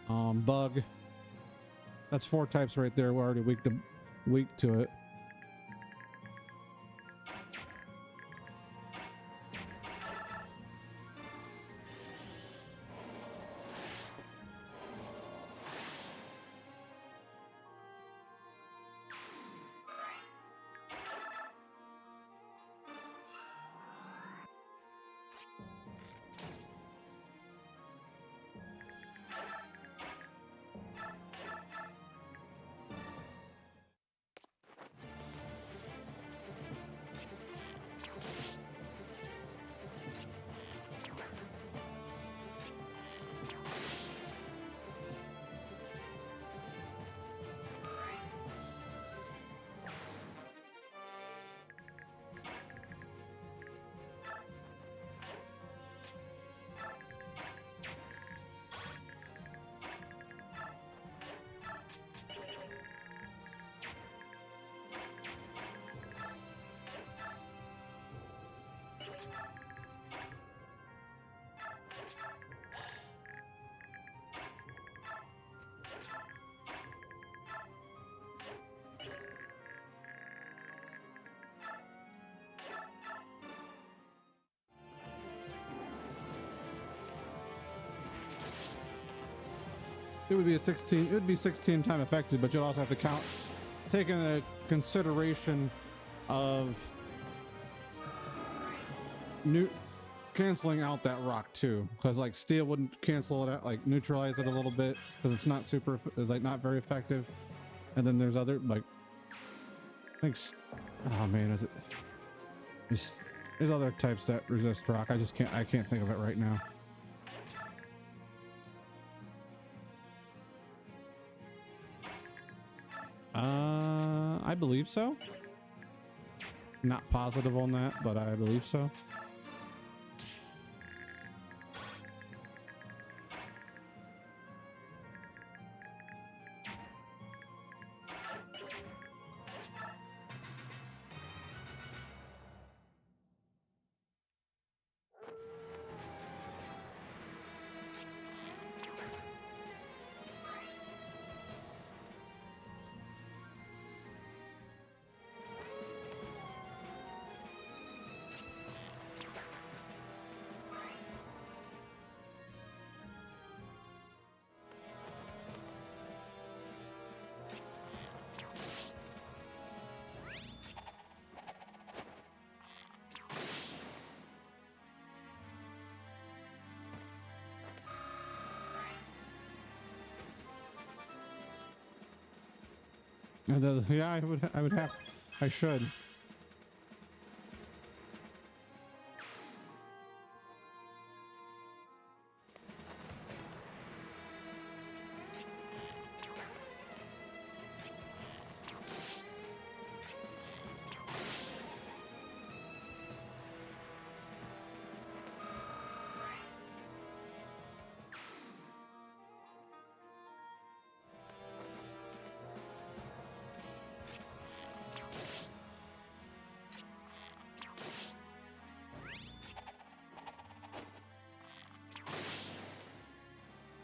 Bug. That's 4 types right there. We're already weak to it. It would be a 16. It would be 16 time effective, but you'll also have to take into consideration of canceling out that Rock too, because like Steel wouldn't cancel it out, like neutralize it a little bit because it's not not very effective. And then there's other like, oh man, is it? There's other types that resist Rock. I can't think of it right now. I believe so. Not positive on that, but I believe so. Yeah, I should.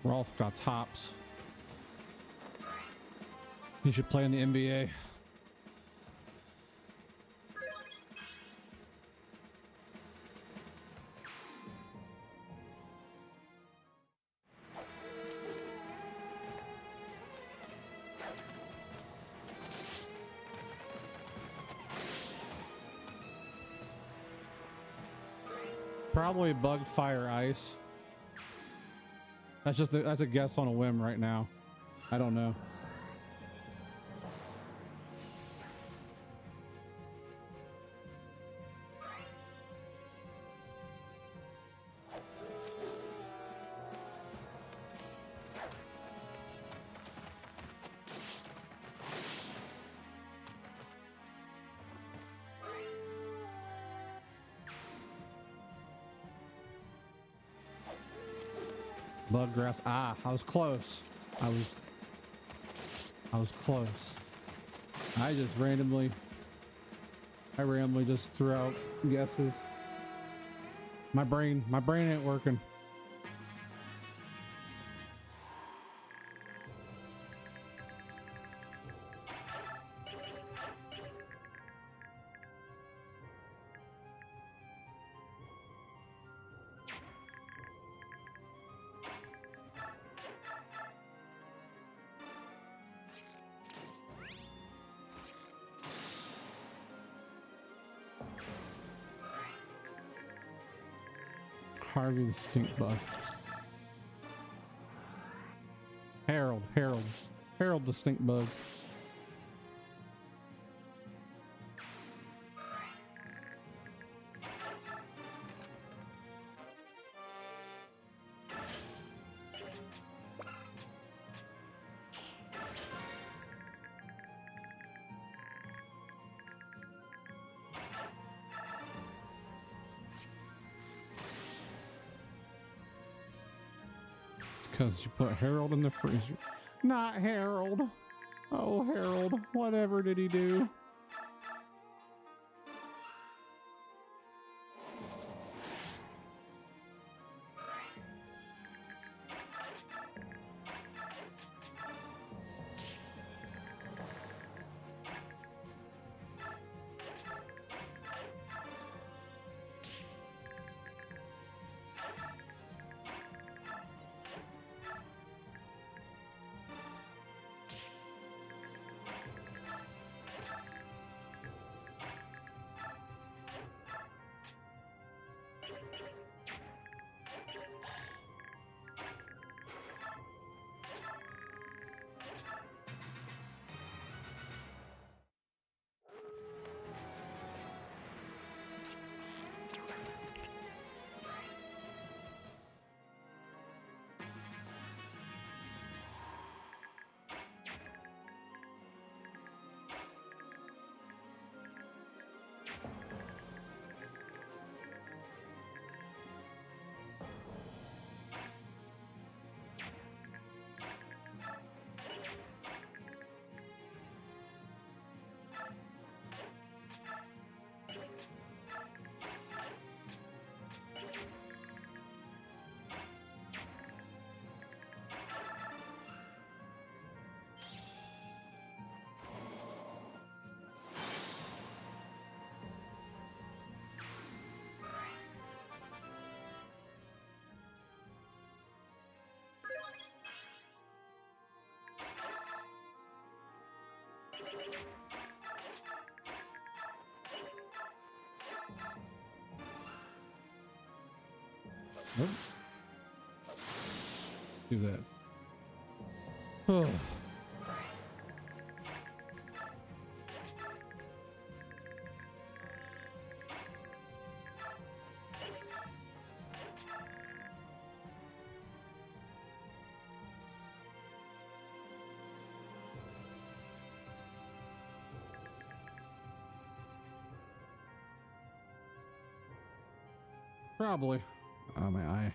Rolf got tops. He should play in the NBA. Probably bug, fire, ice. That's a guess on a whim right now. I don't know. Bug, grass. Ah, I was close. I was close. I randomly just threw out guesses. My brain ain't working. Harvey the stink bug. Harold the stink bug. Because you put Harold in the freezer. Not Harold. Oh, Harold. Whatever did he do? Nope. Do that. Oh. Probably. Oh, my eye.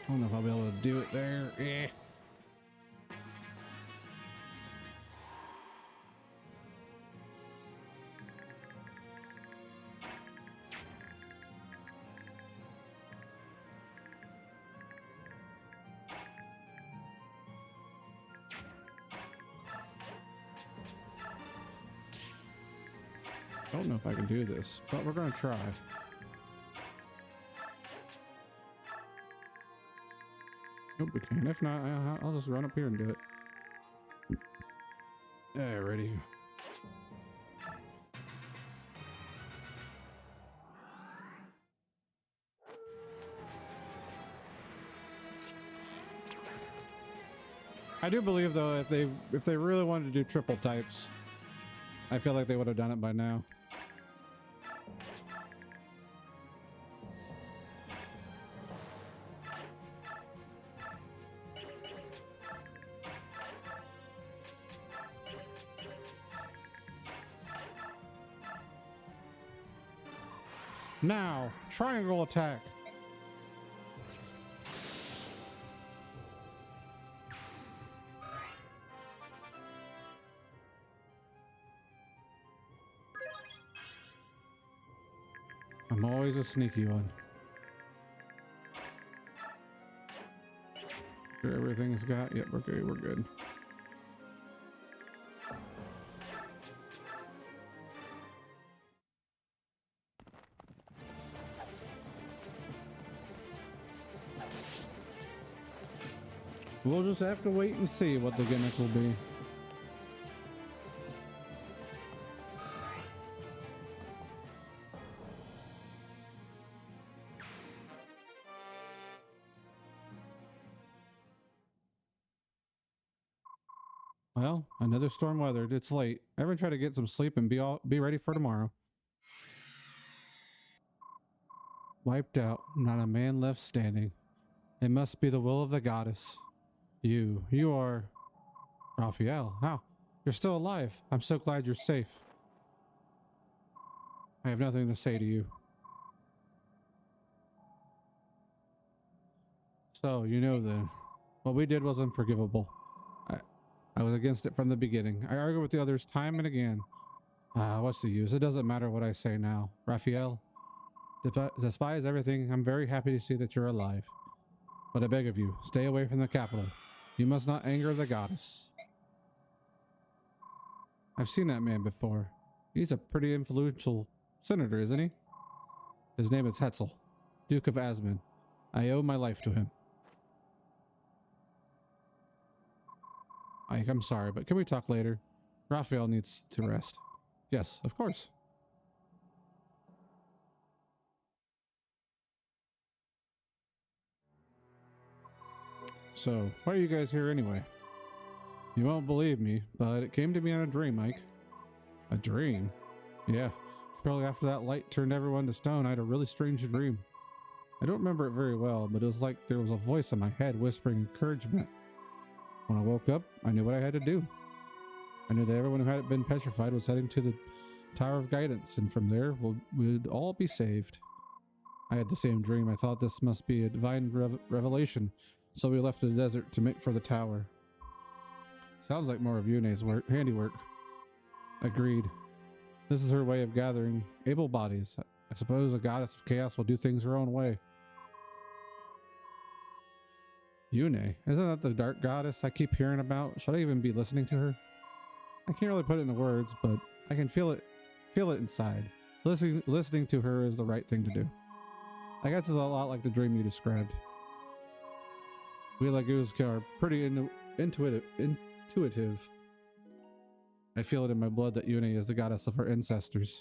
I don't know if I'll be able to do it there. Eh. I don't know if I can do this, but we're gonna try. Nope, we can. If not, I'll just run up here and do it. Alrighty. I do believe though, if they really wanted to do triple types, I feel like they would have done it by now. Now, triangle attack. I'm always a sneaky one. Sure everything's got. Yep, we're good. We're good. We'll just have to wait and see what the gimmick will be. Well, another storm weathered. It's late. Everyone try to get some sleep and be ready for tomorrow. Wiped out, not a man left standing. It must be the will of the goddess. You are Raphael. How? You're still alive. I'm so glad you're safe. I have nothing to say to you. So, you know then, what we did was unforgivable. I was against it from the beginning. I argued with the others time and again. What's the use? It doesn't matter what I say now. Raphael, despite everything, I'm very happy to see that you're alive. But I beg of you, stay away from the capital. You must not anger the goddess. I've seen that man before. He's a pretty influential senator, isn't he? His name is Hetzel, Duke of Asmund. I owe my life to him. I'm sorry, but can we talk later? Raphael needs to rest. Yes, of course. So, why are you guys here anyway? You won't believe me, but it came to me in a dream, Mike. A dream? Yeah. Shortly after that light turned everyone to stone, I had a really strange dream. I don't remember it very well, but it was like there was a voice in my head whispering encouragement. When I woke up, I knew what I had to do. I knew that everyone who had been petrified was heading to the Tower of Guidance, and from there we'd all be saved. I had the same dream. I thought this must be a divine revelation, so we left the desert to make for the tower. Sounds like more of Yune's handiwork. Agreed. This is her way of gathering able bodies. I suppose a goddess of chaos will do things her own way. Yune, isn't that the dark goddess I keep hearing about? Should I even be listening to her? I can't really put it into words, but I can feel it inside. Listening to her is the right thing to do. I guess it's a lot like the dream you described. We Laguz are pretty intuitive. I feel it in my blood that Yune is the goddess of her ancestors.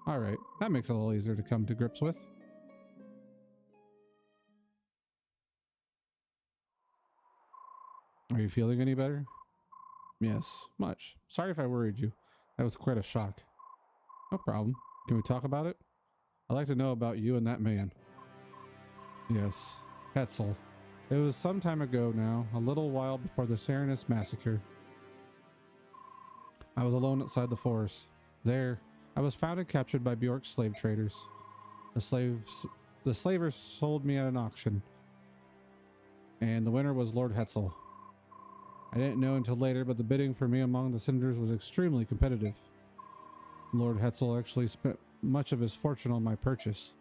Alright, that makes it a little easier to come to grips with. Are you feeling any better? Yes, much. Sorry if I worried you. That was quite a shock. No problem. Can we talk about it? I'd like to know about you and that man. Yes, Hetzel. It was some time ago now, a little while before the Serenus massacre. I was alone outside the forest. There, I was found and captured by Bjork's slave traders. The slavers sold me at an auction. and the winner was Lord Hetzel. I didn't know until later, but the bidding for me among the senators was extremely competitive. Lord Hetzel actually spent much of his fortune on my purchase.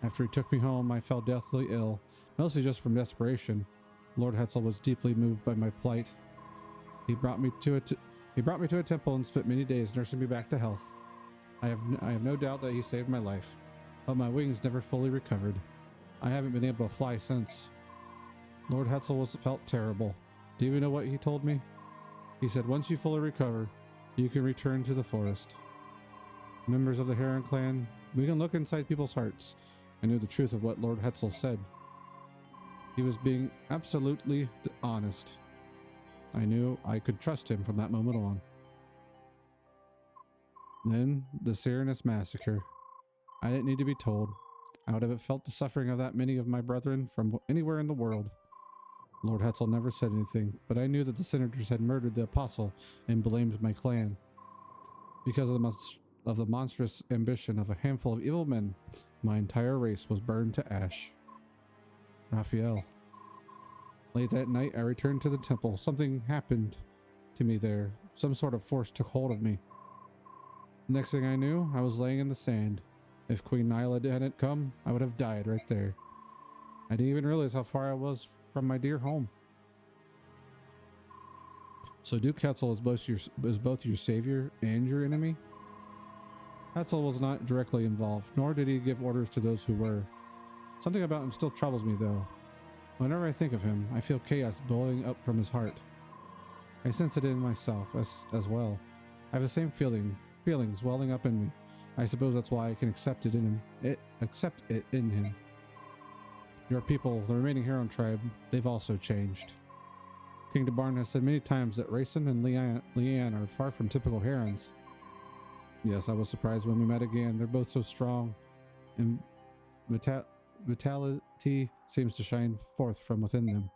After he took me home, I fell deathly ill, mostly just from desperation. Lord Hetzel was deeply moved by my plight. He brought me to a temple and spent many days nursing me back to health. I have no doubt that he saved my life, but my wings never fully recovered. I haven't been able to fly since. Lord Hetzel felt terrible. Do you even know what he told me? He said, once you fully recover, you can return to the forest. Members of the Heron clan, we can look inside people's hearts. I knew the truth of what Lord Hetzel said. He was being absolutely honest. I knew I could trust him from that moment on. Then, the Serenus massacre. I didn't need to be told. I would have felt the suffering of that many of my brethren from anywhere in the world. Lord Hetzel never said anything, but I knew that the senators had murdered the apostle and blamed my clan. Because of the monstrous ambition of a handful of evil men, my entire race was burned to ash. Raphael. Late that night, I returned to the temple. Something happened to me there. Some sort of force took hold of me. Next thing I knew, I was laying in the sand. If Queen Nyla hadn't come, I would have died right there. I didn't even realize how far I was from my dear home. So Duke Hetzel is both your savior and your enemy? Hetzel was not directly involved, nor did he give orders to those who were. Something about him still troubles me, though. Whenever I think of him, I feel chaos boiling up from his heart. I sense it in myself as well. I have the same feelings welling up in me. I suppose that's why I can accept it in him. Your people, the remaining Heron tribe, they've also changed. King Debarn has said many times that Rayson and Leanne are far from typical Herons. Yes, I was surprised when we met again. They're both so strong, and vitality seems to shine forth from within them.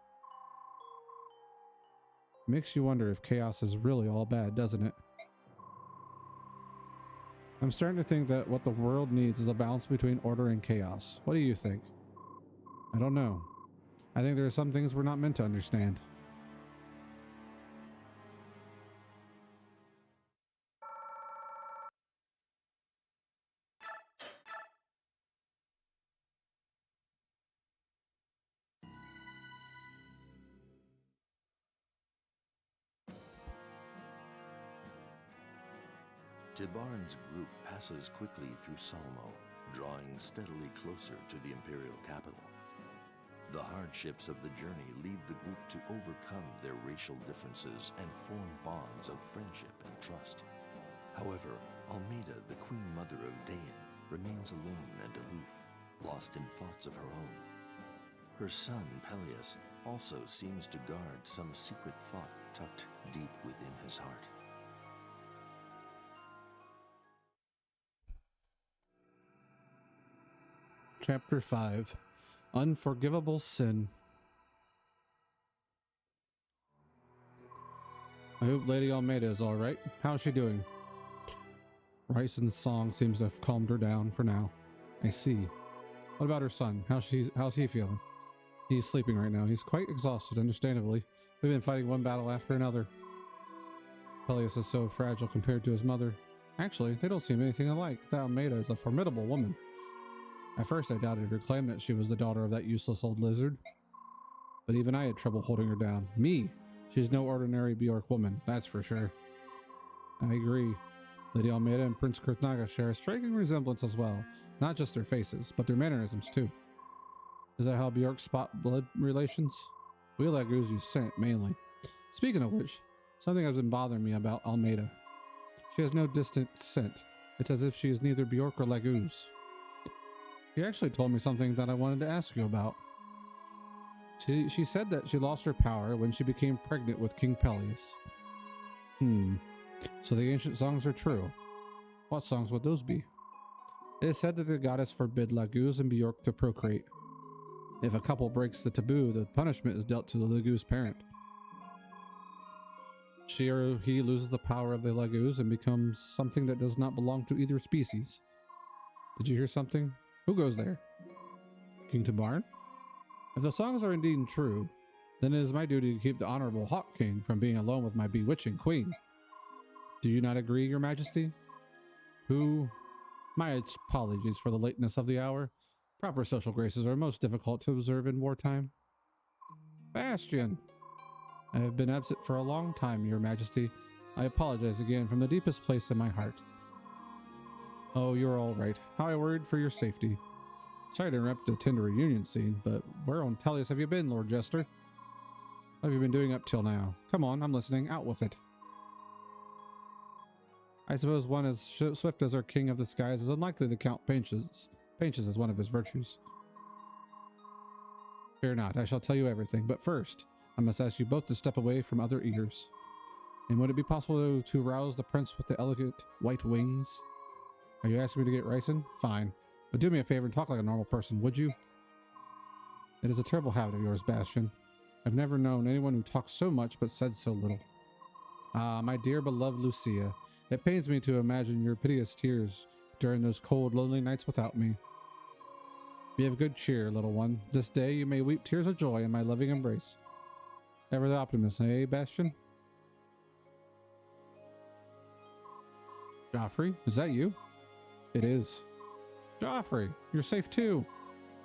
It makes you wonder if chaos is really all bad, doesn't it? I'm starting to think that what the world needs is a balance between order and chaos. What do you think? I don't know. I think there are some things we're not meant to understand. Tibarn's group passes quickly through Salmo, drawing steadily closer to the imperial capital. The hardships of the journey lead the group to overcome their racial differences and form bonds of friendship and trust. However, Almeida, the Queen Mother of Dain, remains alone and aloof, lost in thoughts of her own. Her son, Peleus, also seems to guard some secret thought tucked deep within his heart. Chapter 5. Unforgivable Sin. I hope Lady Almeida is alright. How's she doing? Ryson's song seems to have calmed her down for now. I see. What about her son? How's he feeling? He's sleeping right now. He's quite exhausted, understandably. We've been fighting one battle after another. Peleus is so fragile compared to his mother. Actually, they don't seem anything alike. Almeida is a formidable woman. At first I doubted her claim that she was the daughter of that useless old lizard. But even I had trouble holding her down. Me! She's no ordinary Bjork woman, that's for sure. I agree. Lady Almeida and Prince Kurtnaga share a striking resemblance as well. Not just their faces, but their mannerisms too. Is that how Bjork spot blood relations? We Lagoos use scent, mainly. Speaking of which, something has been bothering me about Almeida. She has no distinct scent. It's as if she is neither Bjork or Lagoos. She actually told me something that I wanted to ask you about. She said that she lost her power when she became pregnant with King Peleus. So the ancient songs are true. What songs would those be? It is said that the goddess forbid Lagoos and Bjork to procreate. If a couple breaks the taboo, the punishment is dealt to the Lagoos parent. She or he loses the power of the Lagoos and becomes something that does not belong to either species. Did you hear something? Who goes there? King Tibarn? If the songs are indeed true, then it is my duty to keep the Honorable Hawk King from being alone with my bewitching queen. Do you not agree, Your Majesty? My apologies for the lateness of the hour. Proper social graces are most difficult to observe in wartime. Bastion! I have been absent for a long time, Your Majesty. I apologize again from the deepest place in my heart. Oh, you're all right. How I worried for your safety. Sorry to interrupt the tender reunion scene, but where on Tellius have you been, Lord Jester? What have you been doing up till now? Come on, I'm listening. Out with it. I suppose one as swift as our King of the Skies is unlikely to count patience as one of his virtues. Fear not, I shall tell you everything, but first, I must ask you both to step away from other ears. And would it be possible to rouse the prince with the elegant white wings? Are you asking me to get ricin? Fine. But do me a favor and talk like a normal person, would you? It is a terrible habit of yours, Bastion. I've never known anyone who talked so much but said so little. Ah, my dear beloved Lucia, it pains me to imagine your piteous tears during those cold, lonely nights without me. Be of good cheer, little one. This day you may weep tears of joy in my loving embrace. Ever the optimist, eh, Bastion? Joffrey, is that you? It is. Joffrey, you're safe too.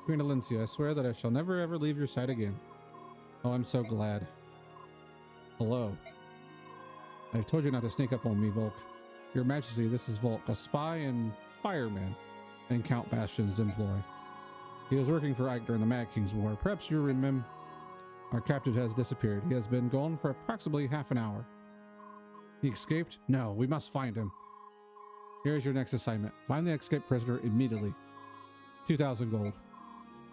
Queen Alencia, I swear that I shall never ever leave your side again. Oh, I'm so glad. Hello. I've told you not to sneak up on me, Volk. Your Majesty, this is Volk, a spy and fireman in Count Bastion's employ. He was working for Ike during the Mad King's War. Perhaps you remember our captive has disappeared. He has been gone for approximately half an hour. He escaped? No, we must find him. Here is your next assignment. Find the escaped prisoner immediately. 2,000 gold.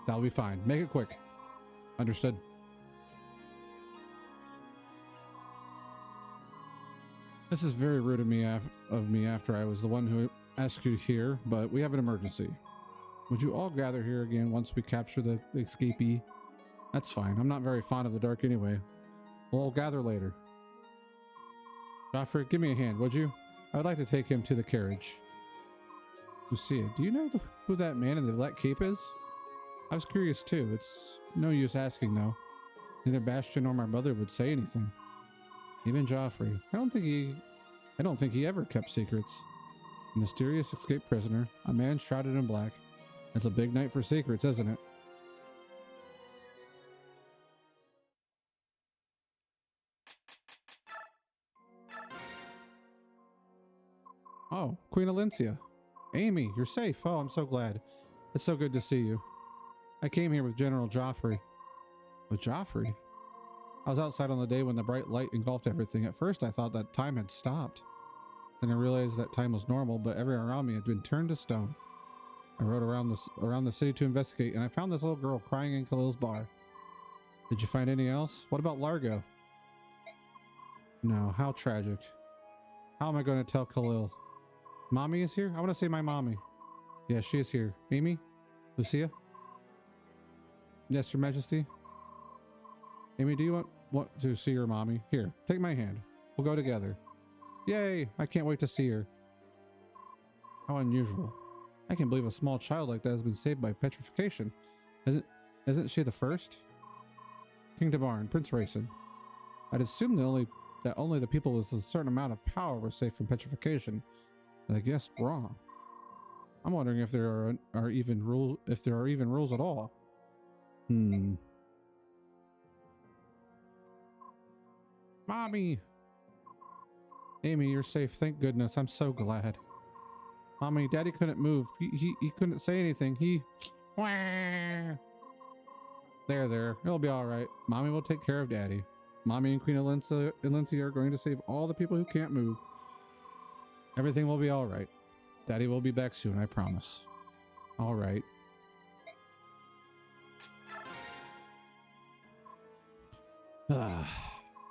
That'll be fine. Make it quick. Understood. This is very rude of me after I was the one who asked you here, but we have an emergency. Would you all gather here again once we capture the escapee? That's fine. I'm not very fond of the dark anyway. We'll gather later. Joffrey, give me a hand, would you? I would like to take him to the carriage. Lucia, do you know who that man in the black cape is? I was curious too. It's no use asking though. Neither Bastion nor my brother would say anything. Even Joffrey. I don't think he ever kept secrets. A mysterious escaped prisoner, a man shrouded in black. It's a big night for secrets, isn't it? Oh, Queen Alencia. Amy, you're safe. Oh, I'm so glad. It's so good to see you. I came here with General Joffrey. With Joffrey? I was outside on the day when the bright light engulfed everything. At first I thought that time had stopped. Then I realized that time was normal, but everything around me had been turned to stone. I rode around the city to investigate, and I found this little girl crying in Khalil's bar. Did you find anything else? What about Largo? No, how tragic. How am I going to tell Khalil? Mommy is here? I want to see my mommy. Yes, she is here. Amy? Lucia? Yes, Your Majesty? Amy, do you want to see your mommy? Here, take my hand. We'll go together. Yay! I can't wait to see her. How unusual. I can't believe a small child like that has been saved by petrification. Isn't she the first? King Tabarn, Prince Rayson. I'd assume that only the people with a certain amount of power were safe from petrification. But I guess wrong. I'm wondering if there are even rules at all. Mommy! Amy, you're safe. Thank goodness. I'm so glad. Mommy, Daddy couldn't move. He couldn't say anything. There. It'll be all right. Mommy will take care of Daddy. Mommy and Queen Alencia are going to save all the people who can't move. Everything will be all right. Daddy will be back soon, I promise. All right.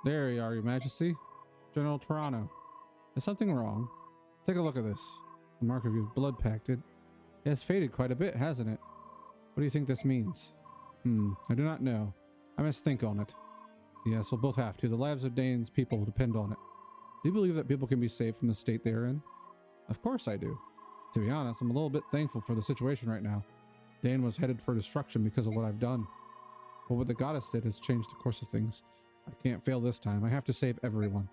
There you are, Your Majesty. General Toronto. Is something wrong? Take a look at this. The mark of your blood pact. It has faded quite a bit, hasn't it? What do you think this means? I do not know. I must think on it. Yes, we'll both have to. The lives of Dane's people depend on it. Do you believe that people can be saved from the state they are in? Of course I do. To be honest, I'm a little bit thankful for the situation right now. Dane was headed for destruction because of what I've done. but what the goddess did has changed the course of things. I can't fail this time. I have to save everyone.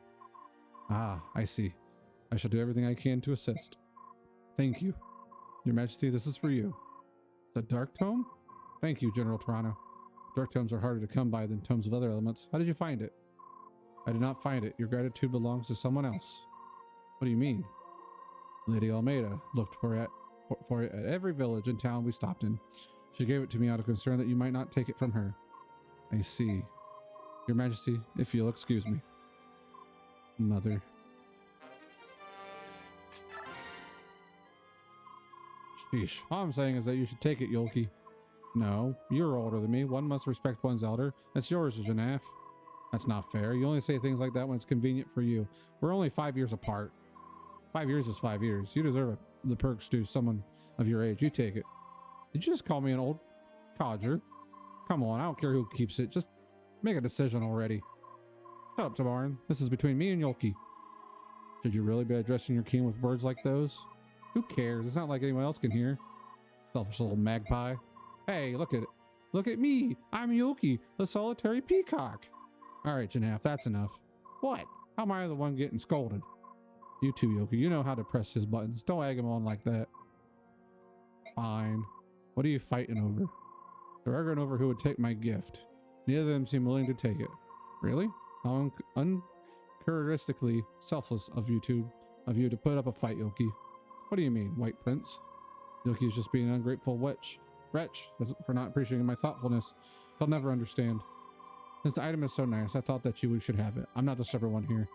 Ah, I see. I shall do everything I can to assist. Thank you. Your Majesty, this is for you. The Dark Tome? Thank you, General Toronto. Dark Tomes are harder to come by than tomes of other elements. How did you find it? I did not find it. Your gratitude belongs to someone else. What do you mean? Lady Almeida looked for it at every village and town we stopped in. She gave it to me out of concern that you might not take it from her. I see. Your Majesty, if you'll excuse me. Mother. Sheesh. All I'm saying is that you should take it, Yolki. No, you're older than me. One must respect one's elder. That's yours, Janaf. That's not fair. You only say things like that when it's convenient for you. We're only 5 years apart. 5 years is 5 years. You deserve the perks to someone of your age. You take it. Did you just call me an old codger? Come on, I don't care who keeps it. Just make a decision already. Shut up, Tabarin. This is between me and Yolki. Should you really be addressing your king with words like those? Who cares? It's not like anyone else can hear. Selfish little magpie. Hey, look at it. Look at me. I'm Yolki, the solitary peacock. All right, Janaf, that's enough. What? How am I the one getting scolded? You too, Yolki. You know how to press his buttons. Don't egg him on like that. Fine. What are you fighting over? They're arguing over who would take my gift. Neither of them seem willing to take it. Really? How uncharacteristically selfless of you to put up a fight, Yolki. What do you mean, White Prince? Yolki is just being an ungrateful wretch for not appreciating my thoughtfulness. He'll never understand. Since the item is so nice, I thought that you should have it. I'm not the stubborn one here.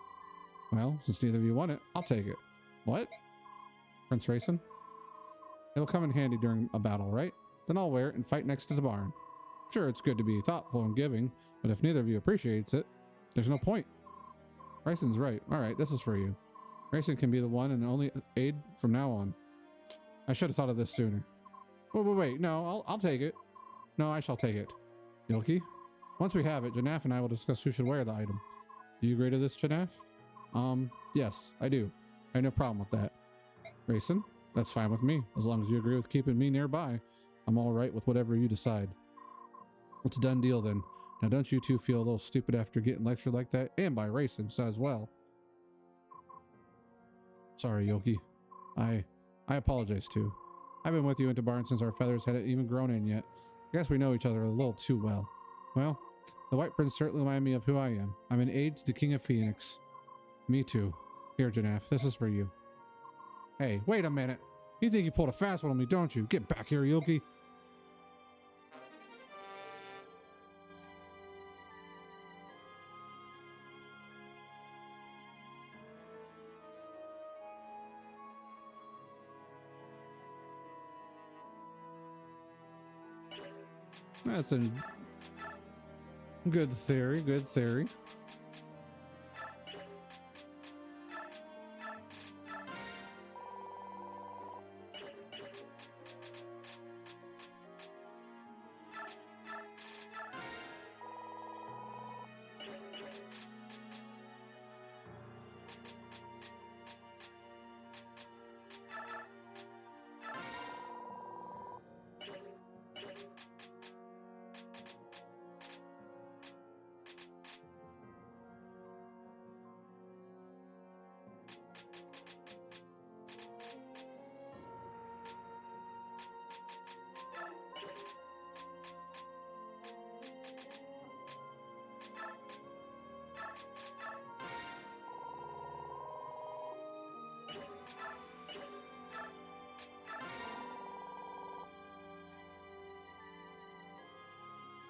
Well, since neither of you want it, I'll take it. What? Prince Rayson? It'll come in handy during a battle, right? Then I'll wear it and fight next to the barn. Sure, it's good to be thoughtful and giving, but if neither of you appreciates it, there's no point. Rayson's right. All right, this is for you. Rayson can be the one and only aid from now on. I should have thought of this sooner. Wait. No, I'll take it. No, I shall take it. Yolki? Once we have it, Janaf and I will discuss who should wear the item. Do you agree to this, Janaf? Yes, I do. I have no problem with that. Rayson? That's fine with me. As long as you agree with keeping me nearby, I'm all right with whatever you decide. It's a done deal then. Now don't you two feel a little stupid after getting lectured like that? And by Rayson as well. Sorry, Yolki. I apologize too. I've been with you into Barn since our feathers hadn't even grown in yet. I guess we know each other a little too well. Well, the White Prince certainly reminded me of who I am. I'm an aide to the King of Phoenix. Me too. Here, Janaf, this is for you. Hey, wait a minute. You think you pulled a fast one on me, don't you? Get back here, Yolki. That's a good theory, good theory.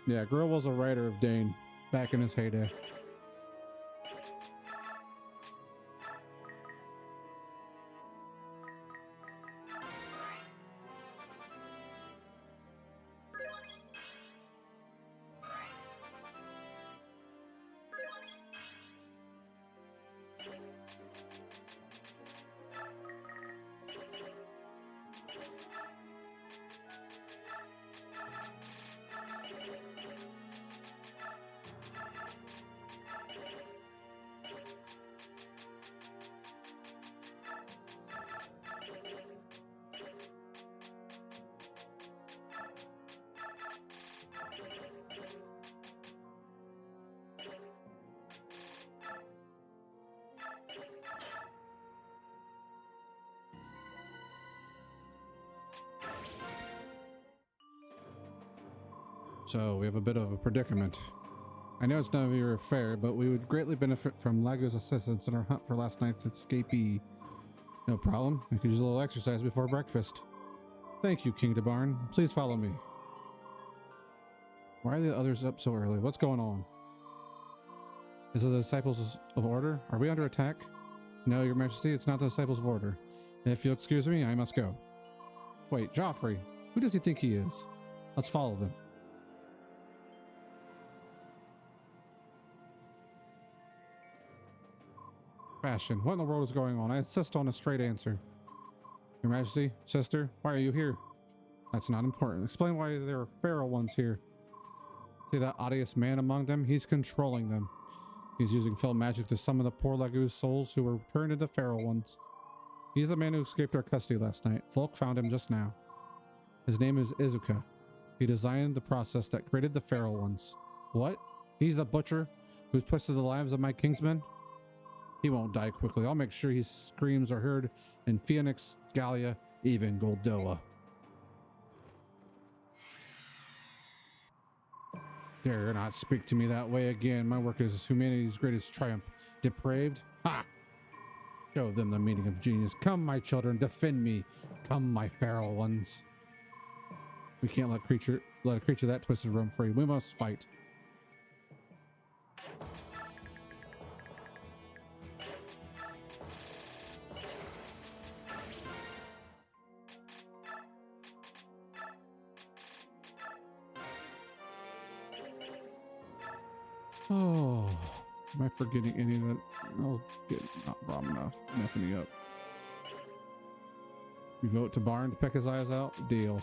Yeah, Grill was a writer of Dane back in his heyday. So, we have a bit of a predicament. I know it's none of your affair, but we would greatly benefit from Lago's assistance in our hunt for last night's escapee. No problem. I could use a little exercise before breakfast. Thank you, King DeBarn. Please follow me. Why are the others up so early? What's going on? Is it the Disciples of Order? Are we under attack? No, Your Majesty, it's not the Disciples of Order. If you'll excuse me, I must go. Wait, Joffrey. Who does he think he is? Let's follow them. Bastion, what in the world is going on? I insist on a straight answer. Your Majesty, sister, why are you here? That's not important. Explain why there are feral ones here. See that odious man among them? He's controlling them. He's using fell magic to summon the poor Lago's souls who were turned into feral ones. He's the man who escaped our custody last night. Volk found him just now. His name is Izuka. He designed the process that created the feral ones. What? He's the butcher who's twisted the lives of my kingsmen? He won't die quickly. I'll make sure his screams are heard in Phoenix, Gallia, even Goldoa. Dare not speak to me that way again. My work is humanity's greatest triumph. Depraved? Ha! Show them the meaning of genius. Come, my children, defend me. Come, my feral ones. We can't let a creature that twisted roam free. We must fight. Oh, am I forgetting any of that? Oh, good. Not wrong enough. Messing me up. You vote to Barn to peck his eyes out? Deal.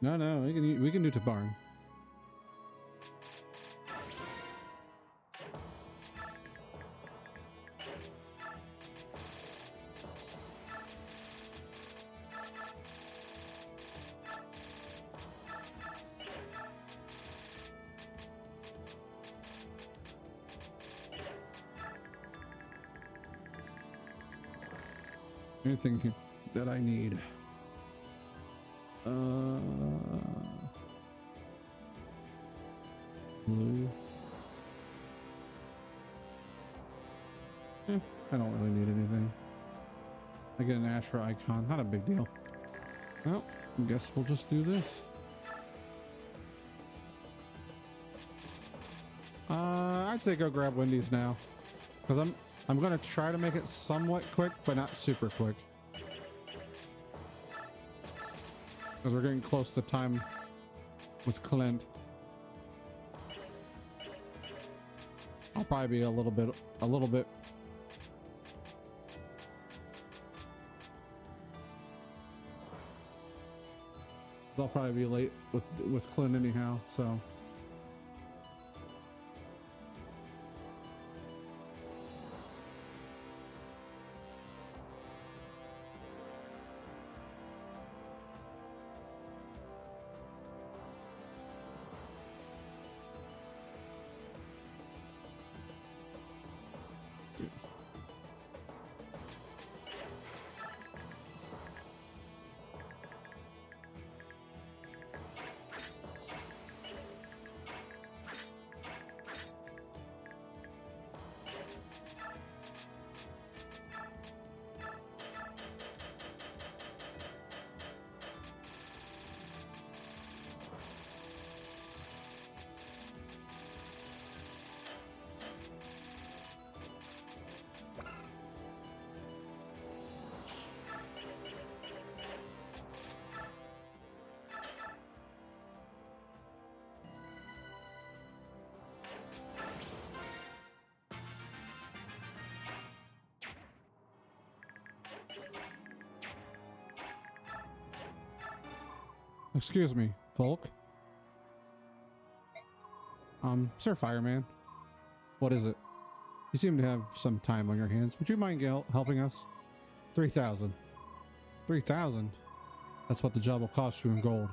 No, we can do to Barn. Anything that I need. Blue. I don't really need anything. I get an Ashra icon, not a big deal. Well, I guess we'll just do this. I'd say go grab Wendy's now, because I'm gonna try to make it somewhat quick, but not super quick, because we're getting close to time with Clint. I'll probably be a little bit. I'll probably be late with Clint anyhow, so. Excuse me, Volk. Sir Fireman. What is it? You seem to have some time on your hands. Would you mind helping us? 3,000. 3,000? That's what the job will cost you in gold.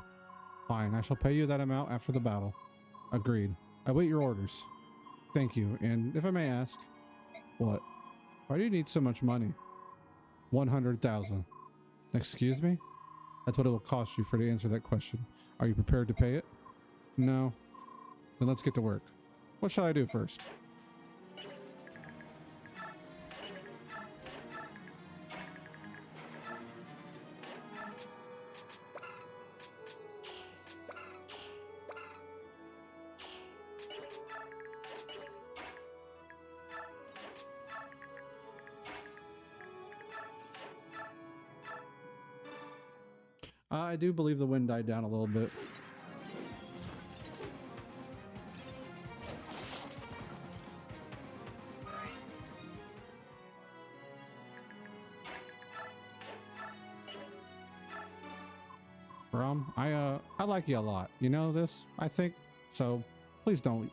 Fine, I shall pay you that amount after the battle. Agreed. I wait your orders. Thank you. And if I may ask, what? Why do you need so much money? 100,000. Excuse me? That's what it will cost you for to answer that question. Are you prepared to pay it? No. Then let's get to work. What shall I do first? I do believe the wind died down a little bit. I like you a lot. You know this, I think. So please don't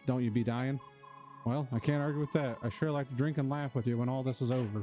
you be dying. Well, I can't argue with that. I sure like to drink and laugh with you when all this is over.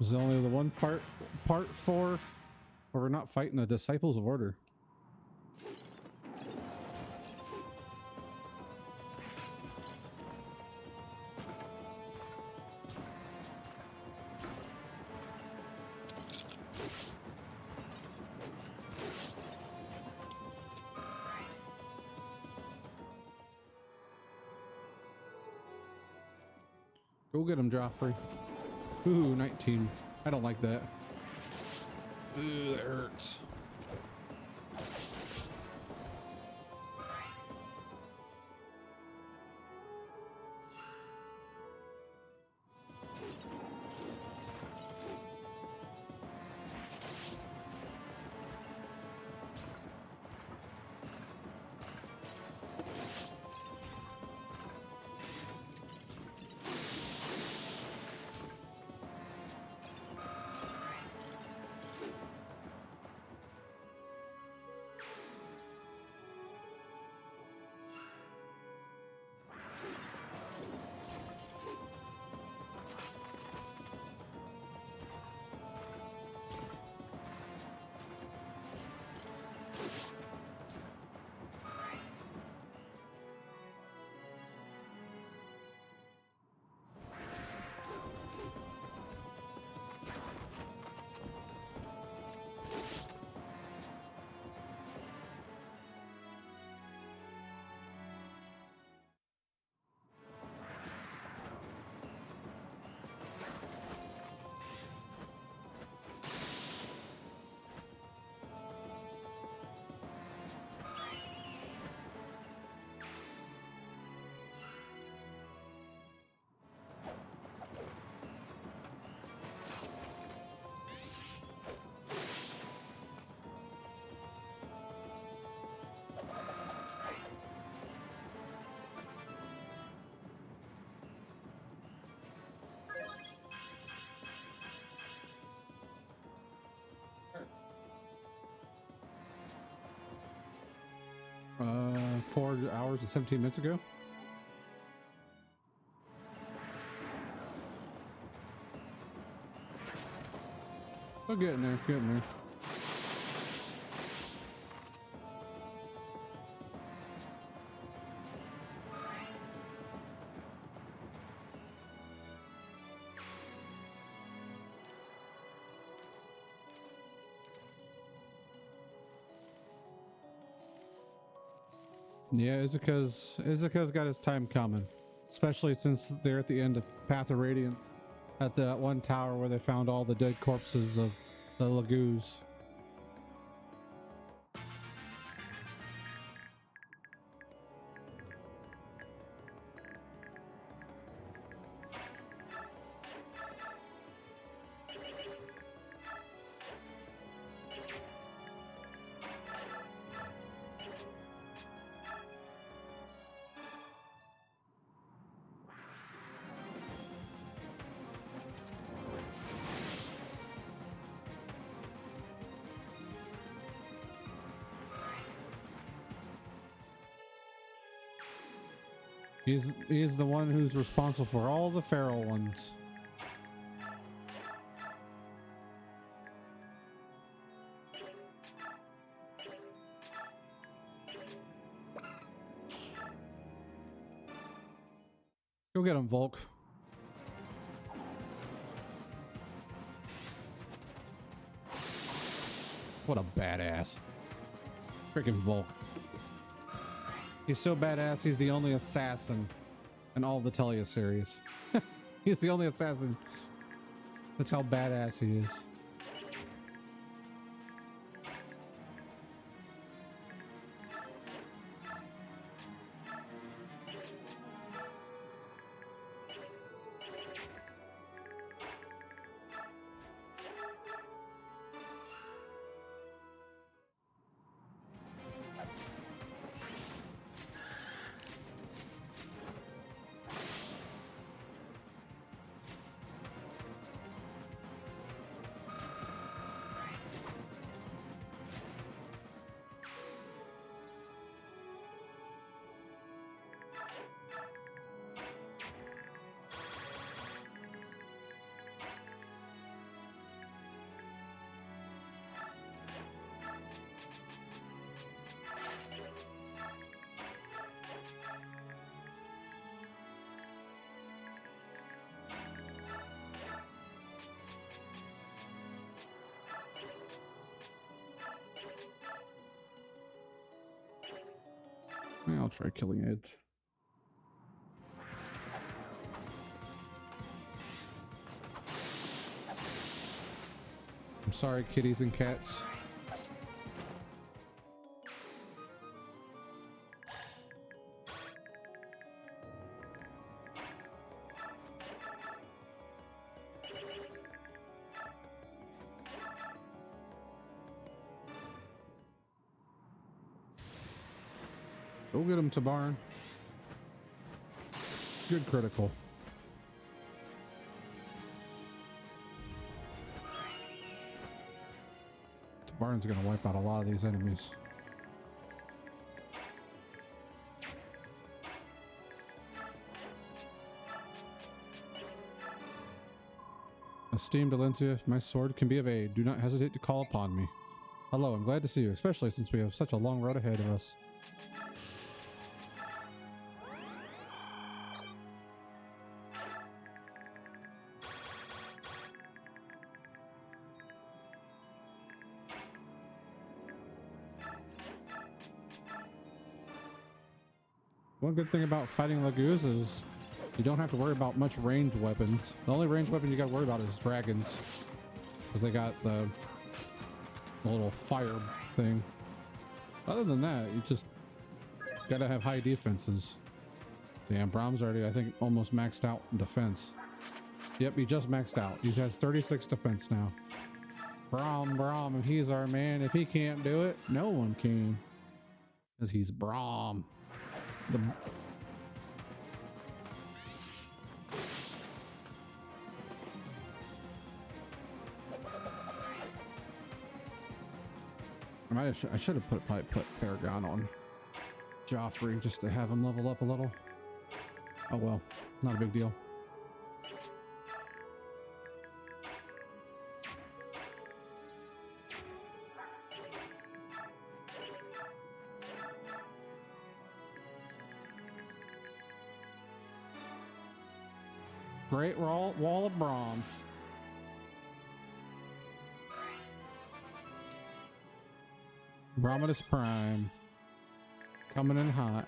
Is only the one part 4 where we're not fighting the Disciples of Order. Go get him, Joffrey. Ooh, 19. I don't like that. Ooh, that hurts. Uh, 4 hours and 17 minutes ago. Oh, getting there, getting there. Yeah, Izuka's got his time coming, especially since they're at the end of Path of Radiance, at that one tower where they found all the dead corpses of the Lagoos. He's the one who's responsible for all the feral ones. Go get him, Volk. What a badass. Freaking Volk. He's so badass, he's the only assassin in all the Telia series. He's the only assassin. That's how badass he is. Yeah, I'll try killing Edge. I'm sorry, kitties and cats. Go get him, Tabarn. Good critical. Tabarn's gonna wipe out a lot of these enemies. Esteemed Alencia, if my sword can be of aid, do not hesitate to call upon me. Hello, I'm glad to see you, especially since we have such a long road ahead of us. One good thing about fighting Lagoos is you don't have to worry about much ranged weapons. The only ranged weapon you got to worry about is dragons, because they got the little fire thing. Other than that, you just gotta have high defenses. Damn, Brahm's already, I think, almost maxed out in defense. Yep, he just maxed out. He has 36 defense now. Brahm, he's our man. If he can't do it, no one can. Because he's Brahm. I should have probably put Paragon on Joffrey just to have him level up a little. Oh well, not a big deal. Great Wall of Brahm. Brahmatus Prime. Coming in hot.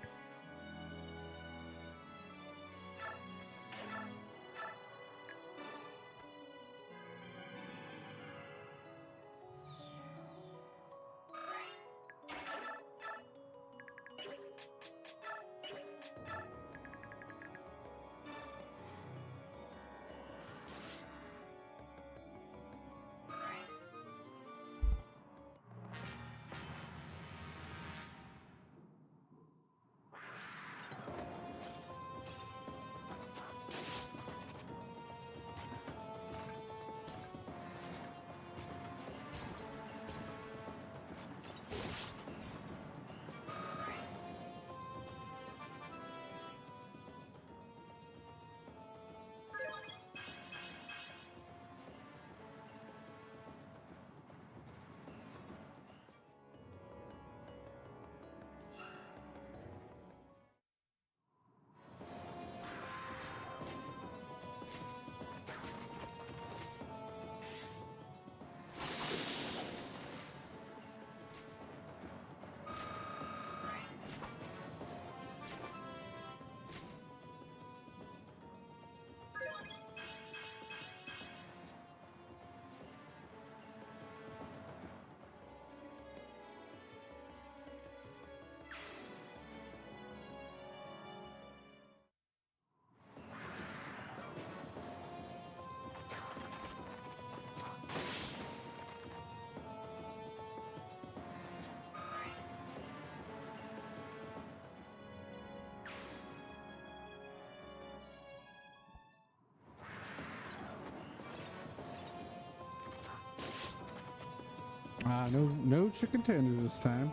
No chicken tenders this time.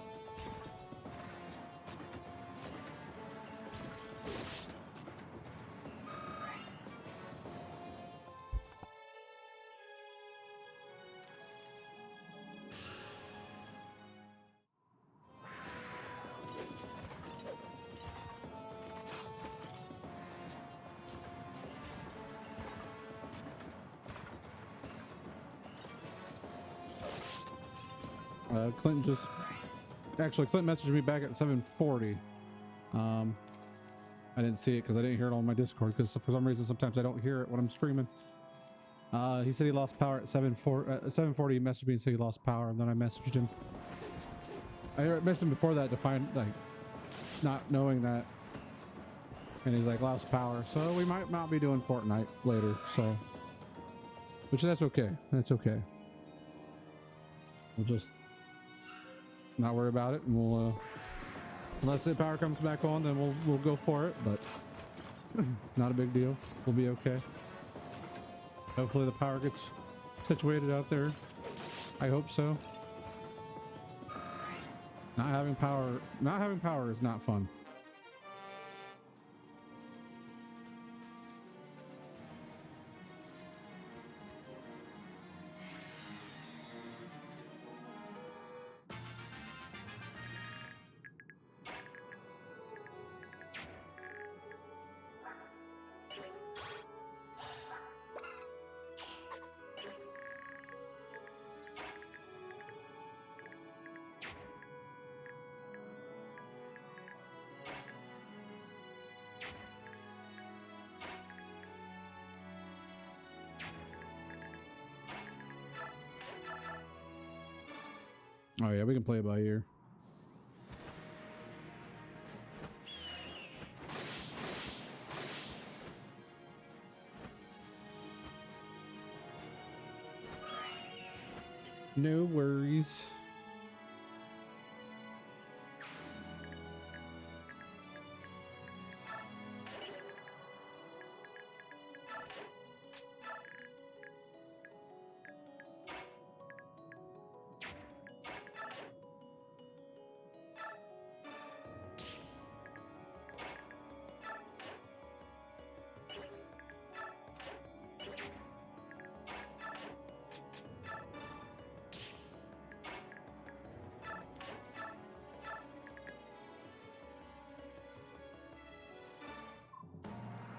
Clint messaged me back at 7:40. I didn't see it because I didn't hear it on my Discord, because for some reason sometimes I don't hear it when I'm streaming. He said he lost power at 7:40. He messaged me and said he lost power, and then I messaged him. I messaged him before that to find, like, not knowing that, and he's like, lost power, so we might not be doing Fortnite later. So, which that's okay. That's okay. We'll just not worry about it, and we'll unless the power comes back on, then we'll go for it, but not a big deal. We'll be okay. Hopefully the power gets situated out there. I hope so. Not having power is not fun. Oh yeah, we can play it by ear. No worries.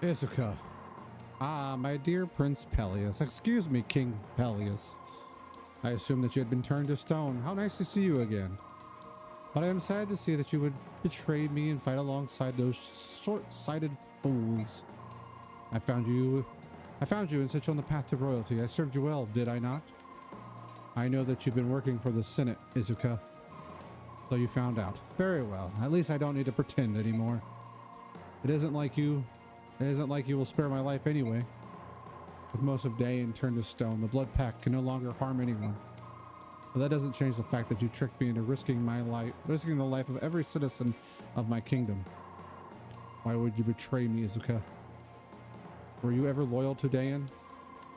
Isuka, Ah, my dear Prince Peleus. Excuse me, King Peleus. I assumed that you had been turned to stone. How nice to see you again. But I am sad to see that you would betray me and fight alongside those short-sighted fools. I found you and set you on the path to royalty. I served you well, did I not? I know that you've been working for the Senate, Izuka. So you found out. Very well. At least I don't need to pretend anymore. It isn't like you will spare my life anyway. With most of Daein turned to stone, the Blood Pact can no longer harm anyone. But that doesn't change the fact that you tricked me into risking the life of every citizen of my kingdom. Why would you betray me, Izuka? Were you ever loyal to Daein?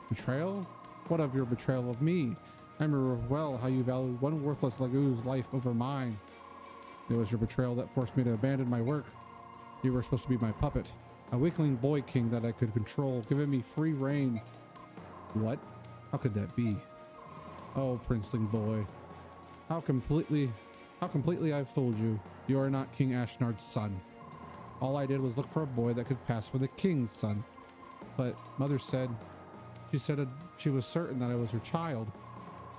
Betrayal? What of your betrayal of me? I remember well how you valued one worthless Lagu's life over mine. It was your betrayal that forced me to abandon my work. You were supposed to be my puppet, a weakling boy king that I could control, giving me free reign. What? How could that be? Oh, princeling boy. How completely I've fooled you. You are not King Ashnard's son. All I did was look for a boy that could pass for the king's son. But Mother said, she was certain that I was her child.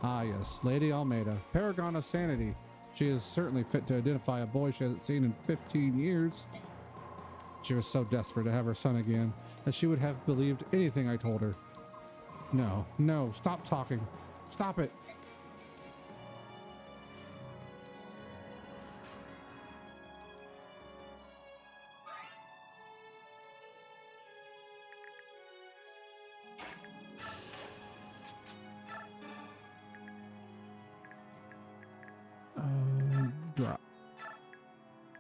Ah yes, Lady Almeida, paragon of sanity. She is certainly fit to identify a boy she hasn't seen in 15 years. She was so desperate to have her son again that she would have believed anything I told her. No, stop talking. Stop it. Drop.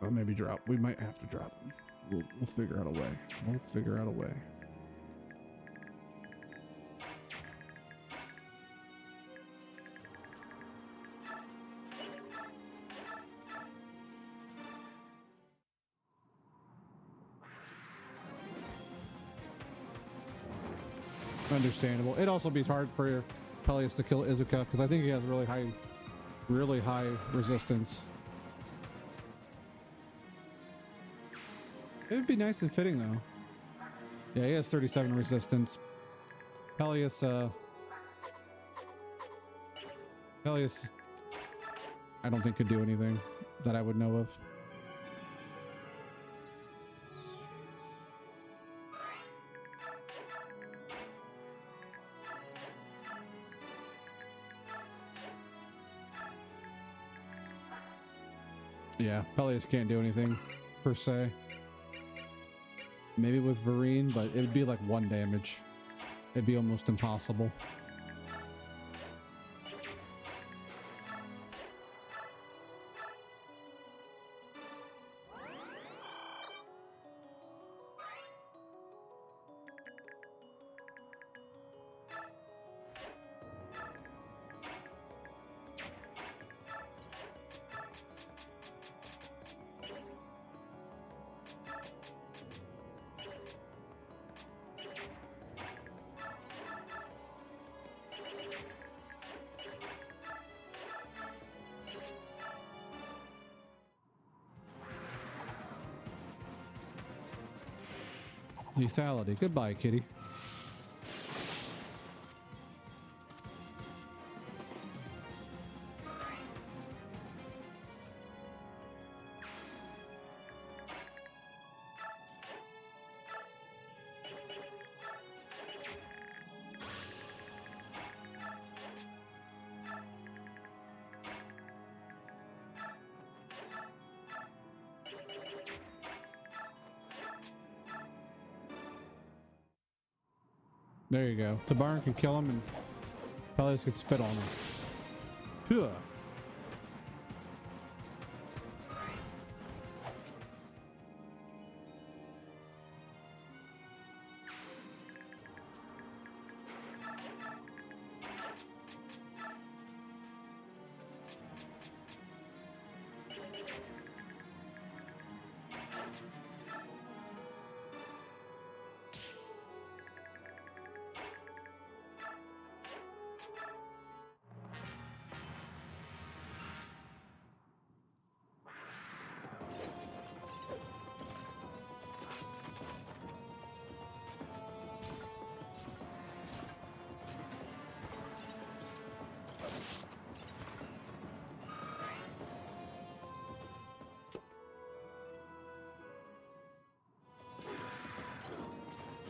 Or maybe drop. We might have to drop him. We'll figure out a way. We'll figure out a way. Understandable. It'd also be hard for Peleus to kill Izuka because I think he has really high resistance. It would be nice and fitting though. Yeah, he has 37 resistance. Peleus, I don't think could do anything that I would know of. Yeah, Peleus can't do anything per se. Maybe with Varine, but it'd be like 1 damage. It'd be almost impossible. Lethality. Goodbye, kitty. There you go. The Baron can kill him and Peleus can spit on him. Phew.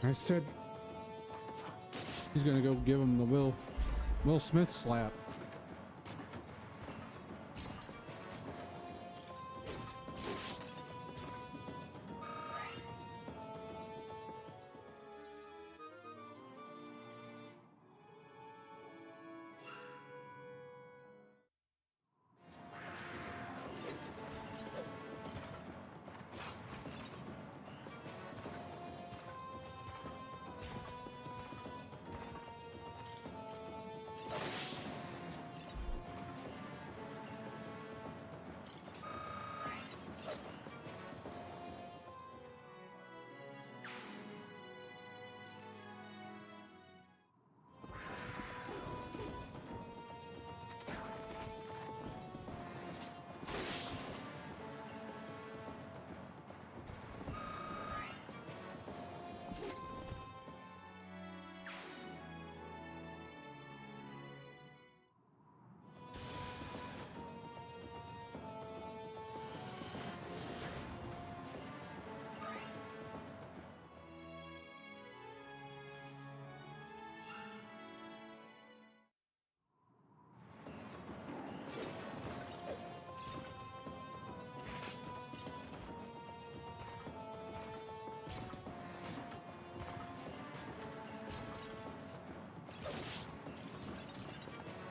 I said he's gonna go give him the Will Smith slap.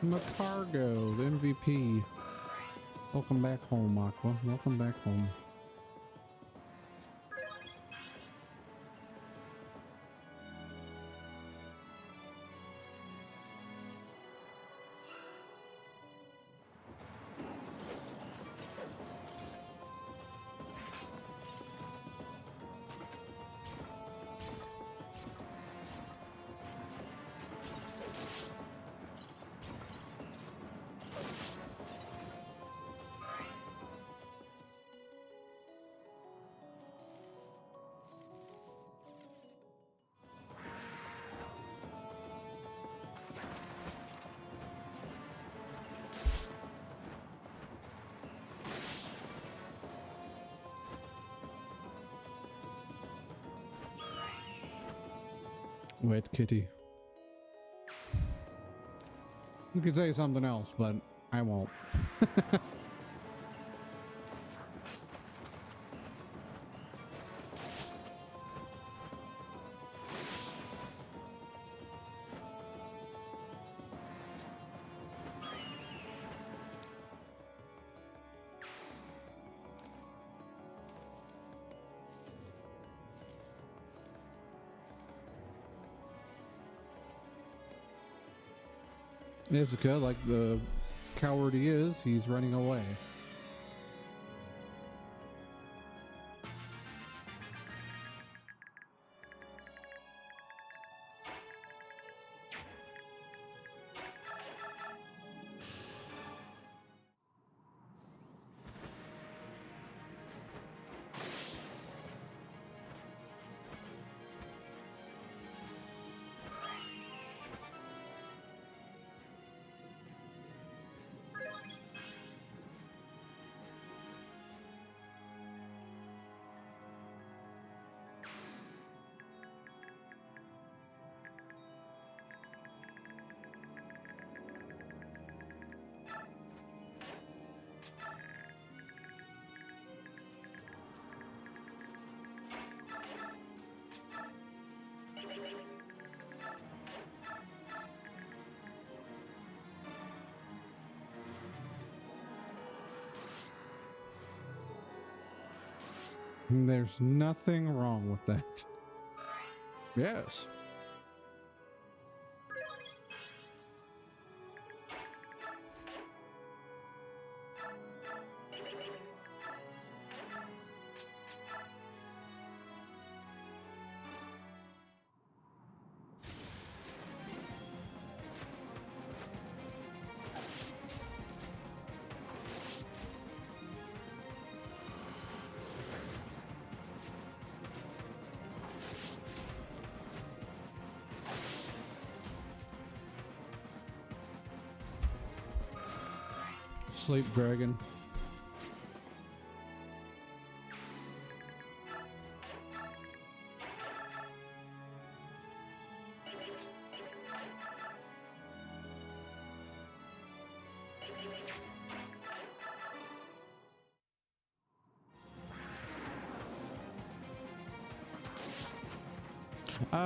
Macargo, the MVP. Welcome back home, Aqua. Welcome back home. Wet kitty. You could say something else, but I won't. Izuka, like the coward he is, he's running away. There's nothing wrong with that. Yes. Sleep dragon.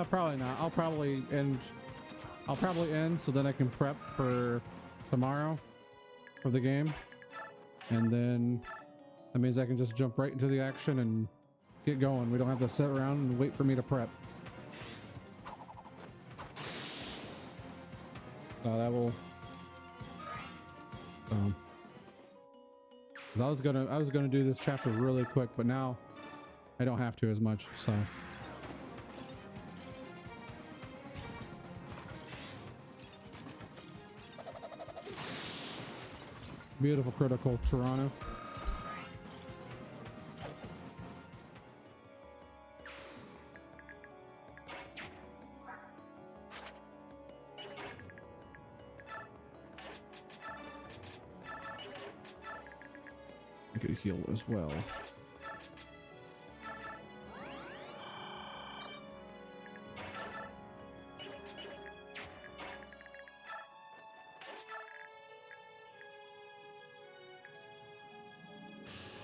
Probably not. I'll probably end so then I can prep for tomorrow for the game, and then that means I can just jump right into the action and get going. We don't have to sit around and wait for me to prep. So that will. 'Cause I was gonna do this chapter really quick, but now I don't have to as much. So. Beautiful critical Toronto. I could heal as well.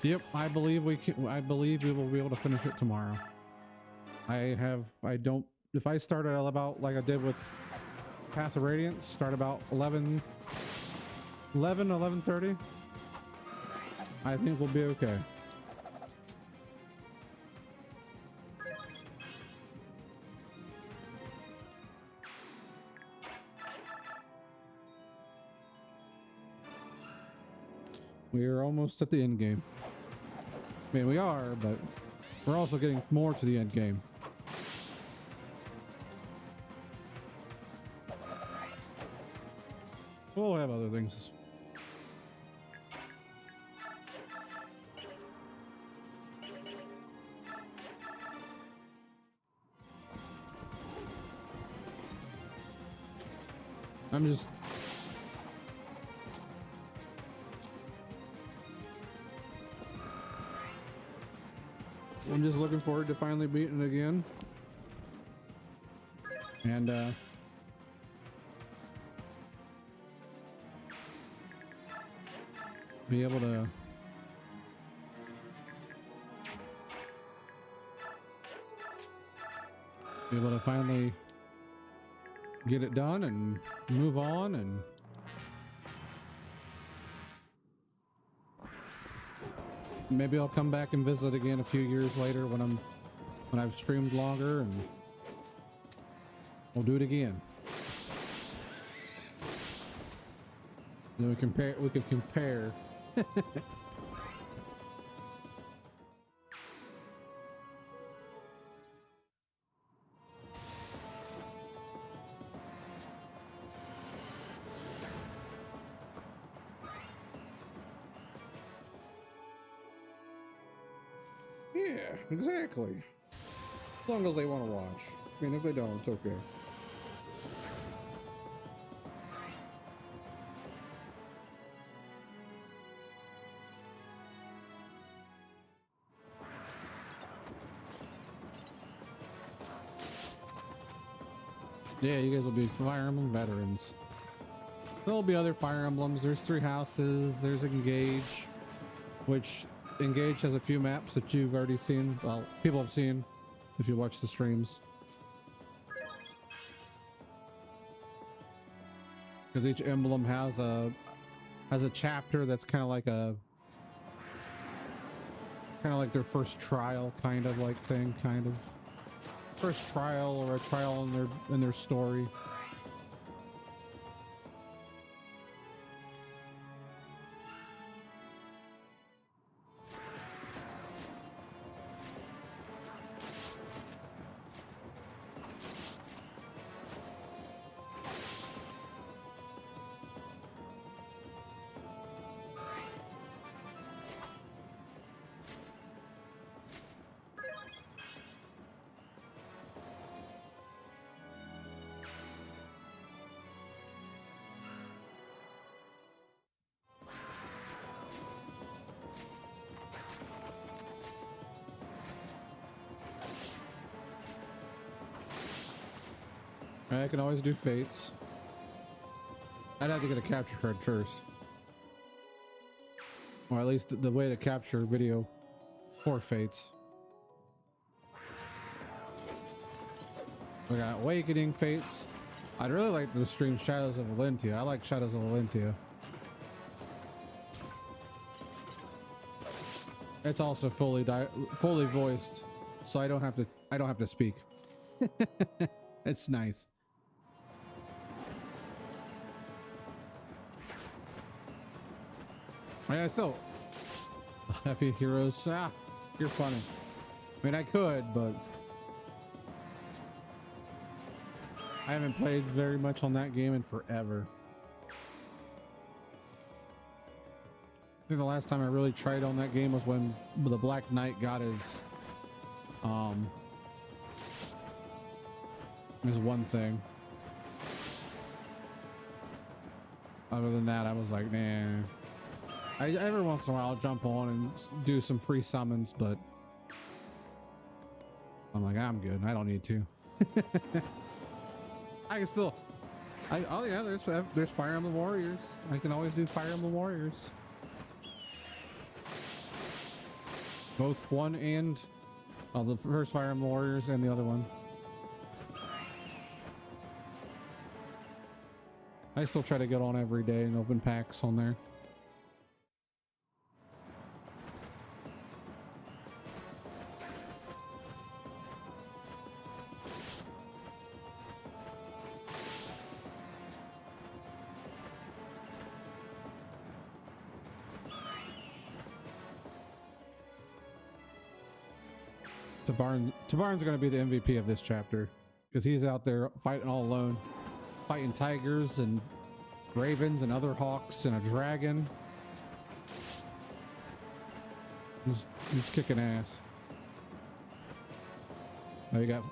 Yep, I believe we will be able to finish it tomorrow. If I start at about like I did with Path of Radiance, start about 11:30, I think we'll be okay. We are almost at the end game. I mean, we are, but we're also getting more to the end game. We'll have other things. I'm just looking forward to finally beating it again. And be able to finally get it done and move on, and maybe I'll come back and visit again a few years later when I've streamed longer, and we'll do it again. Then we can compare. Yeah, exactly. As long as they want to watch. I mean, if they don't, it's okay. Yeah, you guys will be Fire Emblem veterans. There'll be other Fire Emblems. There's 3 houses. There's Engage, which Engage has a few maps that you've already seen. Well, people have seen if you watch the streams. Because each emblem has a chapter that's kind of like their first trial kind of like thing, kind of first trial or a trial in their story. I can always do fates. I'd have to get a capture card first. Or at least the way to capture video for fates. We got Awakening, Fates. I'd really like to stream Shadows of Valentia. I like Shadows of Valentia. It's also fully voiced, so I don't have to speak. It's nice. I still Happy Heroes. Ah, you're funny. I mean, I could, but I haven't played very much on that game in forever. I think the last time I really tried on that game was when the Black Knight got his one thing. Other than that, I was like, nah. Every once in a while I'll jump on and do some free summons, but I'm like, I'm good. I don't need to. I can still. Oh yeah, there's Fire Emblem Warriors. I can always do Fire Emblem Warriors. Both one and the first Fire Emblem Warriors and the other one. I still try to get on every day and open packs on there. Tabarn's going to be the MVP of this chapter because he's out there fighting all alone, fighting tigers and ravens and other hawks and a dragon. He's kicking ass. Now we got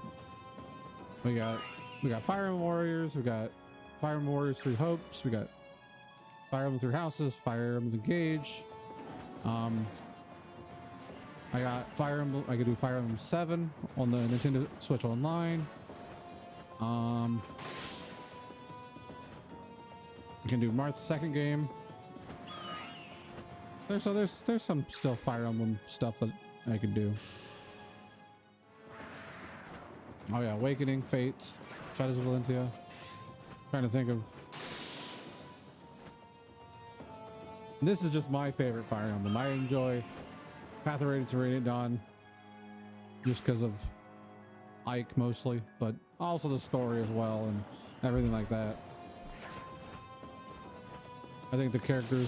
Fire Emblem Warriors. We got Fire Emblem Warriors Three Hopes. We got Fire Emblem Three Houses. Fire Emblem Engage. I got Fire Emblem. I could do Fire Emblem 7 on the Nintendo Switch Online. I can do Marth's second game. There's some still Fire Emblem stuff that I can do. Oh yeah, Awakening, Fates, Shadows of Valentia. Trying to think of. This is just my favorite Fire Emblem. I enjoy Path of Radiance and Radiant Dawn just because of Ike mostly, but also the story as well and everything like that. I think the character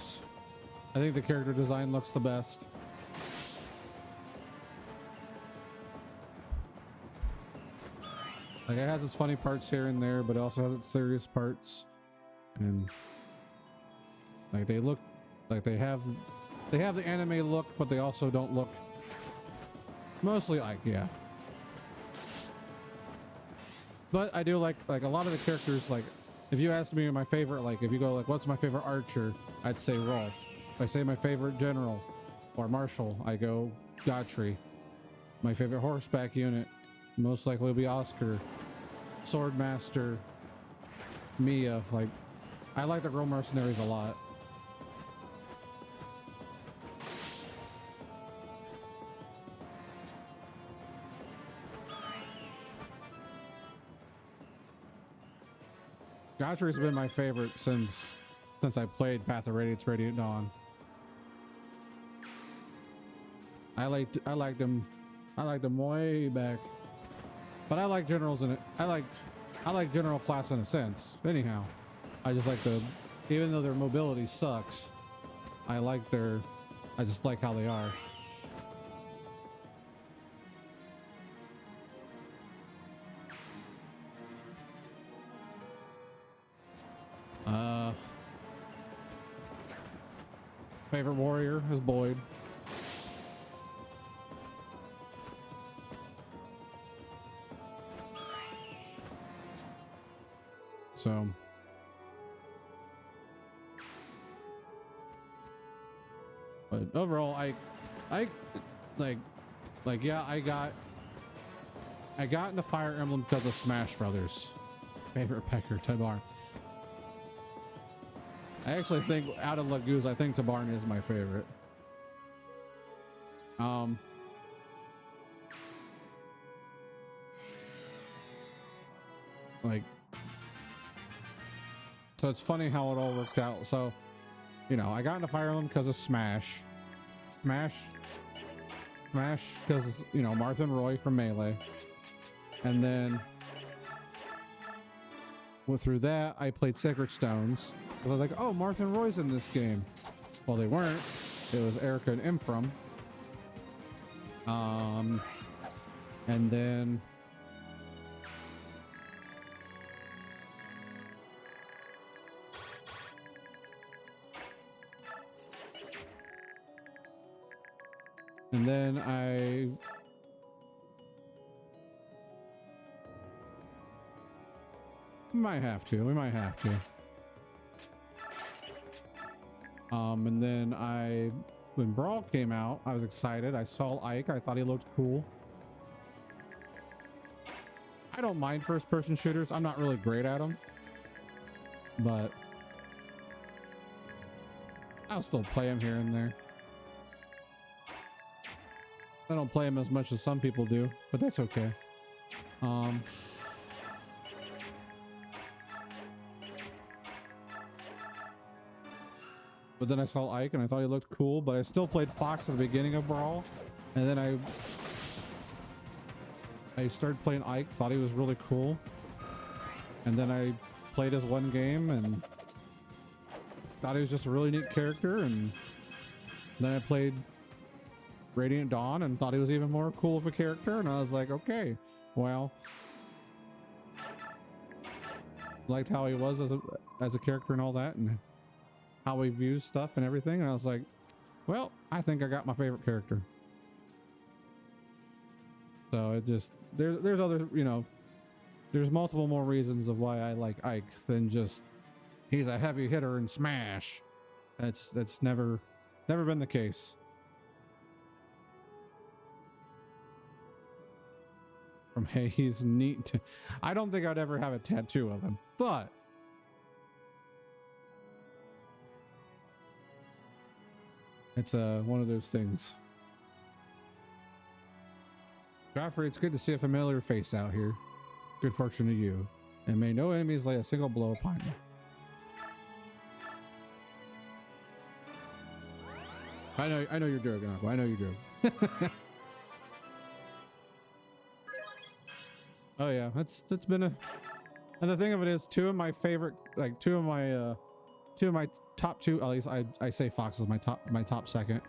design looks the best. Like, it has its funny parts here and there, but it also has its serious parts, and like they look like they have the anime look, but they also don't look mostly like, yeah. But I do like a lot of the characters. Like, if you ask me my favorite, like if you go like what's my favorite archer, I'd say Rolf. If I say my favorite general or marshal, I go Godfrey. My favorite horseback unit most likely will be Oscar. Swordmaster, Mia. Like, I like the girl mercenaries a lot. Godfrey's been my favorite since I played Path of Radiance, Radiant Dawn. I liked him way back. But I like generals in it. I like general class in a sense. Anyhow, I just like even though their mobility sucks, I just like how they are. Favorite warrior is Boyd. So but overall, I yeah, I got into Fire Emblem because of Smash Brothers. Favorite Pecker, Tabarn. I actually think out of Lagoos, I think Tabarn is my favorite. Like, so it's funny how it all worked out. So, you know, I got into Fire Emblem because of Smash because, you know, Martha and Roy from Melee. And then through that, I played Sacred Stones. I was like, oh, Martha and Roy's in this game. Well, they weren't. It was Erica and Emblem. And then I might have to. We might have to. And then when Brawl came out, I was excited. I saw Ike. I thought he looked cool. I don't mind first-person shooters. I'm not really great at them, but I'll still play them here and there. I don't play them as much as some people do, but that's okay. But then I saw Ike and I thought he looked cool, but I still played Fox at the beginning of Brawl. And then I started playing Ike, thought he was really cool. And then I played his one game and thought he was just a really neat character. And then I played Radiant Dawn and thought he was even more cool of a character. And I was like, okay, well, liked how he was as a character and all that, and how he views stuff and everything. And I was like, well, I think I got my favorite character. So it just, there's other, you know, there's multiple more reasons of why I like Ike than just he's a heavy hitter in Smash. That's never been the case. From Hey, he's neat. I don't think I'd ever have a tattoo of him, but it's one of those things. Joffrey, it's good to see a familiar face out here. Good fortune to you, and may no enemies lay a single blow upon you. I know you're joking, Uncle. I know you're joking. Oh yeah, that's been a. And the thing of it is, two of my top two. At least I say Fox is my top second.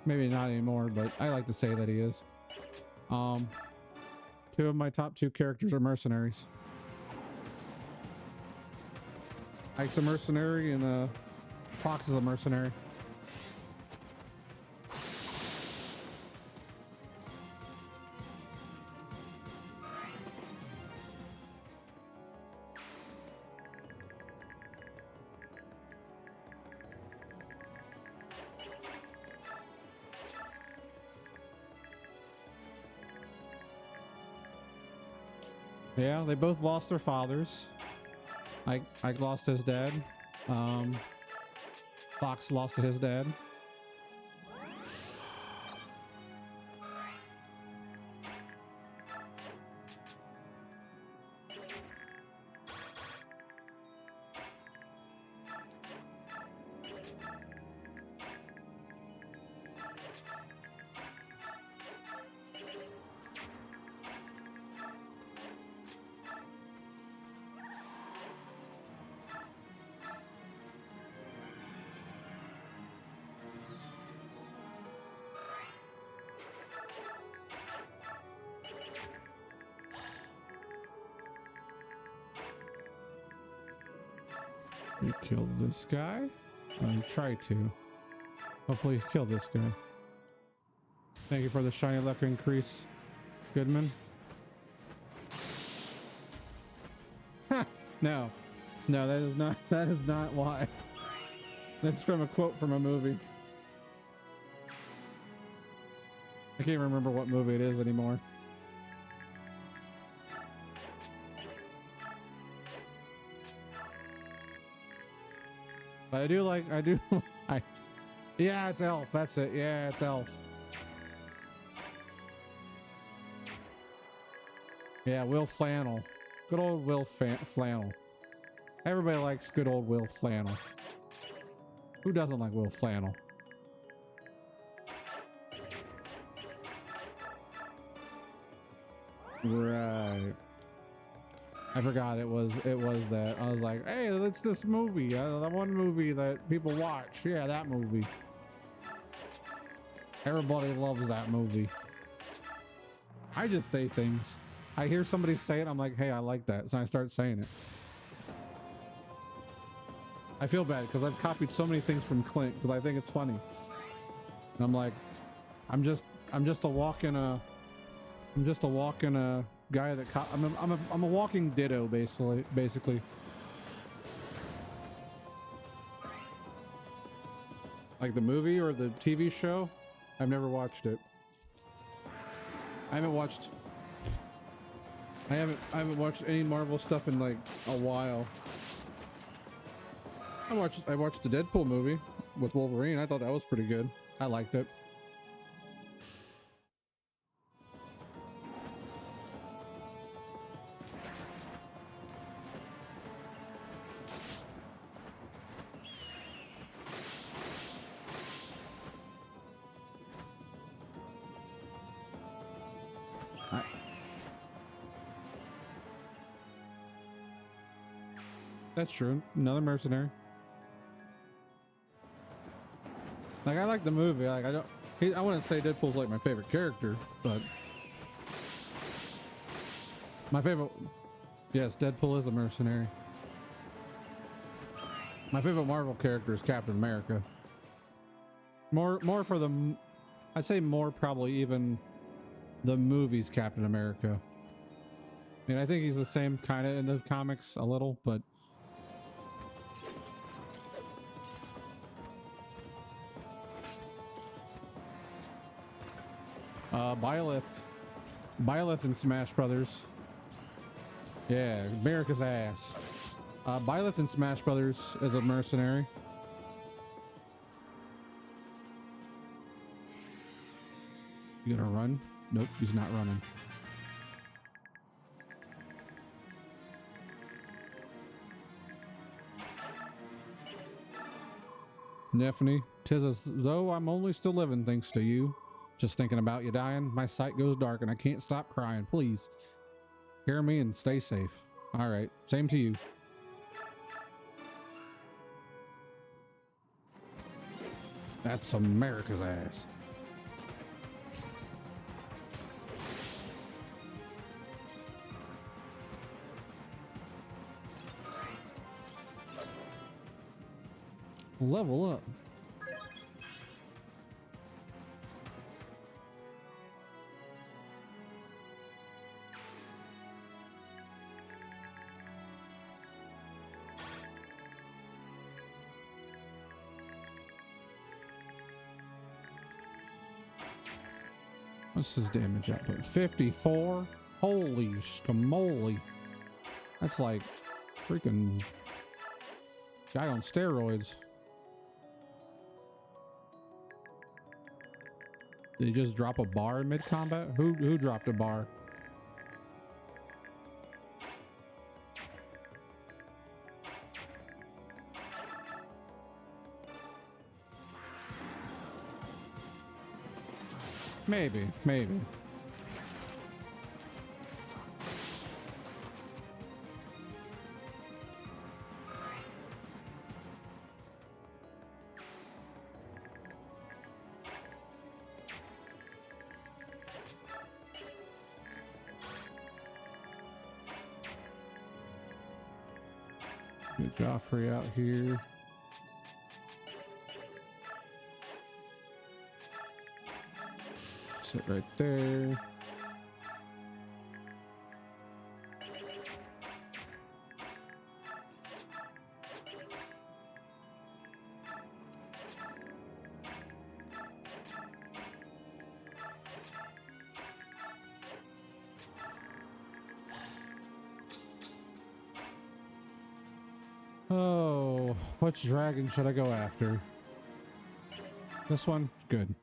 Maybe not anymore, but I like to say that he is. Two of my top two characters are mercenaries. Ike's a mercenary and Fox is a mercenary. Yeah, they both lost their fathers. Ike lost his dad. Fox lost to his dad. You killed this guy? Try to. Hopefully kill this guy. Thank you for the shiny luck increase, Goodman. No, that is not why. That's from a quote from a movie. I can't remember what movie it is anymore. But yeah, it's Elf. That's it. Yeah, it's Elf. Yeah, Will Flannel. Good old Will Flannel. Everybody likes good old Will Flannel. Who doesn't like Will Flannel? Right. I forgot it was that. I was like, hey, it's this movie. The one movie that people watch. Yeah, that movie. Everybody loves that movie. I just say things. I hear somebody say it. I'm like, hey, I like that. So I start saying it. I feel bad because I've copied so many things from Clint because I think it's funny. And I'm like, I'm just a walking guy that I'm a walking ditto basically. Like the movie or the TV show, I've never watched it. I haven't watched any Marvel stuff in like a while. I watched the Deadpool movie with Wolverine. I thought that was pretty good. I liked it. That's true. Another mercenary. Like, I like the movie. Like, I wouldn't say Deadpool's like my favorite character, but my favorite, yes, Deadpool is a mercenary. My favorite Marvel character is Captain America. More for the, I'd say more probably even the movies Captain America. I mean, I think he's the same kind of in the comics a little, but Byleth in Smash Brothers. Yeah, America's ass. Byleth in Smash Brothers is a mercenary. You gonna run? Nope, he's not running. Nephany, 'tis as though I'm only still living thanks to you. Just thinking about you dying, my sight goes dark and I can't stop crying. Please, hear me and stay safe. All right, same to you. That's America's ass. Level up. What's his damage output? 54? Holy schmoly. That's like freaking guy on steroids. Did he just drop a bar in mid-combat? Who dropped a bar? Maybe. Get Joffrey out here. Sit right there. Oh, which dragon should I go after? This one? Good.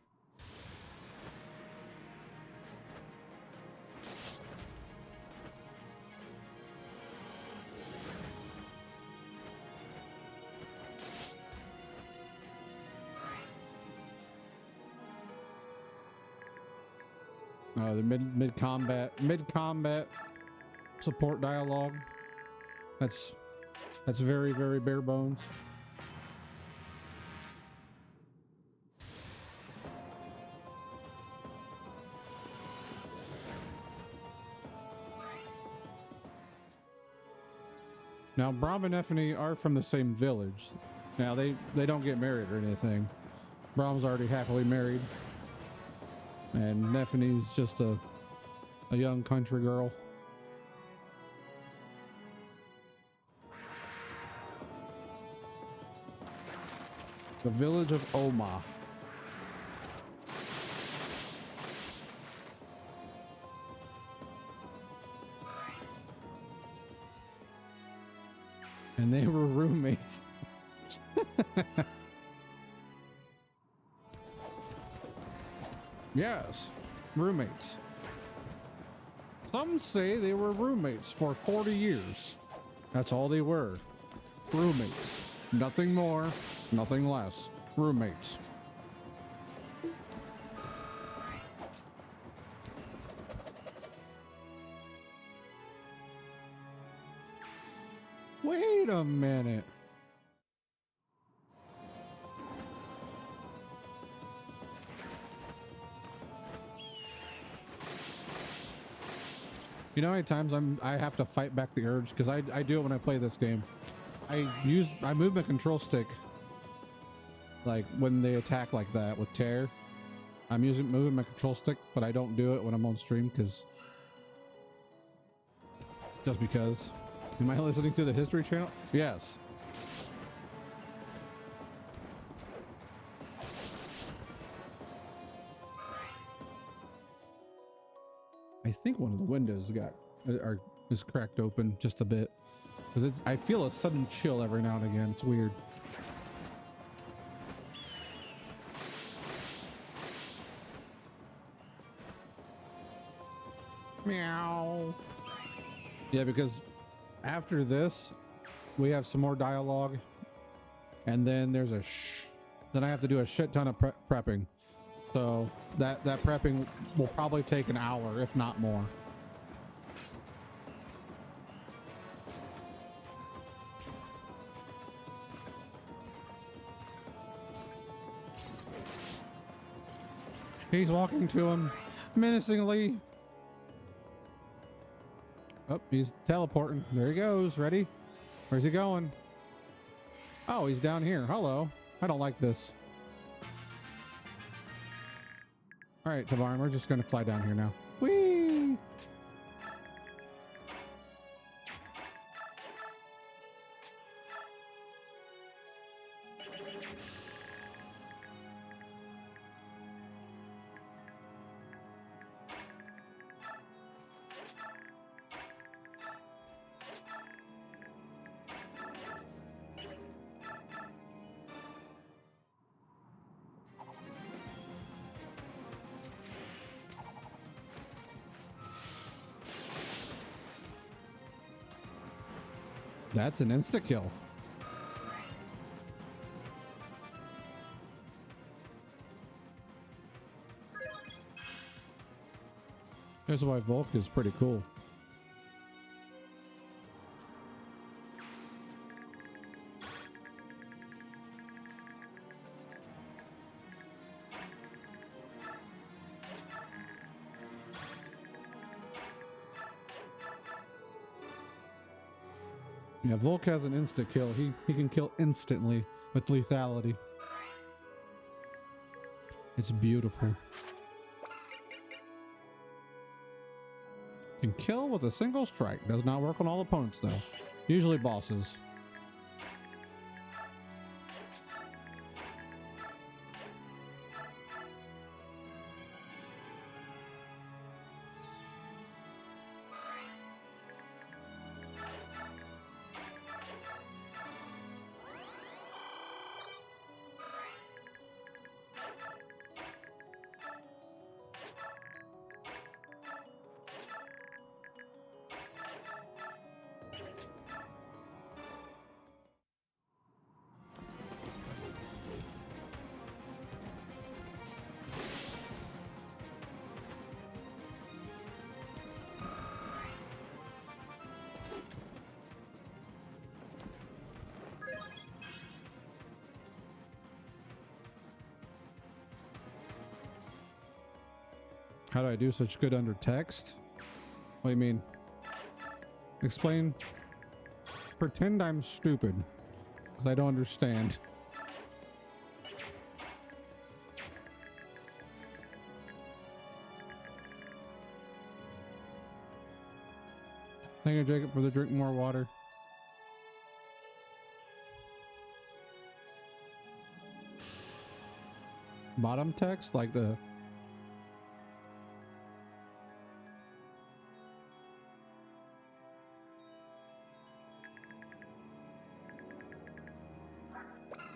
The mid combat support dialogue. That's very, very bare bones. Now, Braum and Neffany are from the same village. Now, they don't get married or anything. Braum's already happily married. And Neffany's just a young country girl. The village of Oma. And they were roommates. Yes, roommates. Some say they were roommates for 40 years. That's all they were. Roommates. Nothing more, nothing less. Roommates. Wait a minute. You know how many times I have to fight back the urge, because I do it when I play this game. I move my control stick like when they attack like that with tear. I'm moving my control stick, but I don't do it when I'm on stream because Am I listening to the History Channel? Yes. I think one of the windows is cracked open just a bit, because I feel a sudden chill every now and again. It's weird. Meow. Yeah, because after this, we have some more dialogue, and then there's then I have to do a shit ton of prepping. So that prepping will probably take an hour, if not more. He's walking to him menacingly. Oh, he's teleporting. There he goes. Ready? Where's he going? Oh, he's down here. Hello. I don't like this. All right, Tavarn, we're just going to fly down here now. Whee! That's an insta-kill. Here's why Volk is pretty cool. Yeah, Volk has an insta-kill. He can kill instantly with lethality. It's beautiful. Can kill with a single strike. Does not work on all opponents though. Usually bosses. How do I do such good under text? What do you mean? Explain. Pretend I'm stupid. 'Cause I don't understand. Thank you, Jacob, for the drink more water. Bottom text, like the...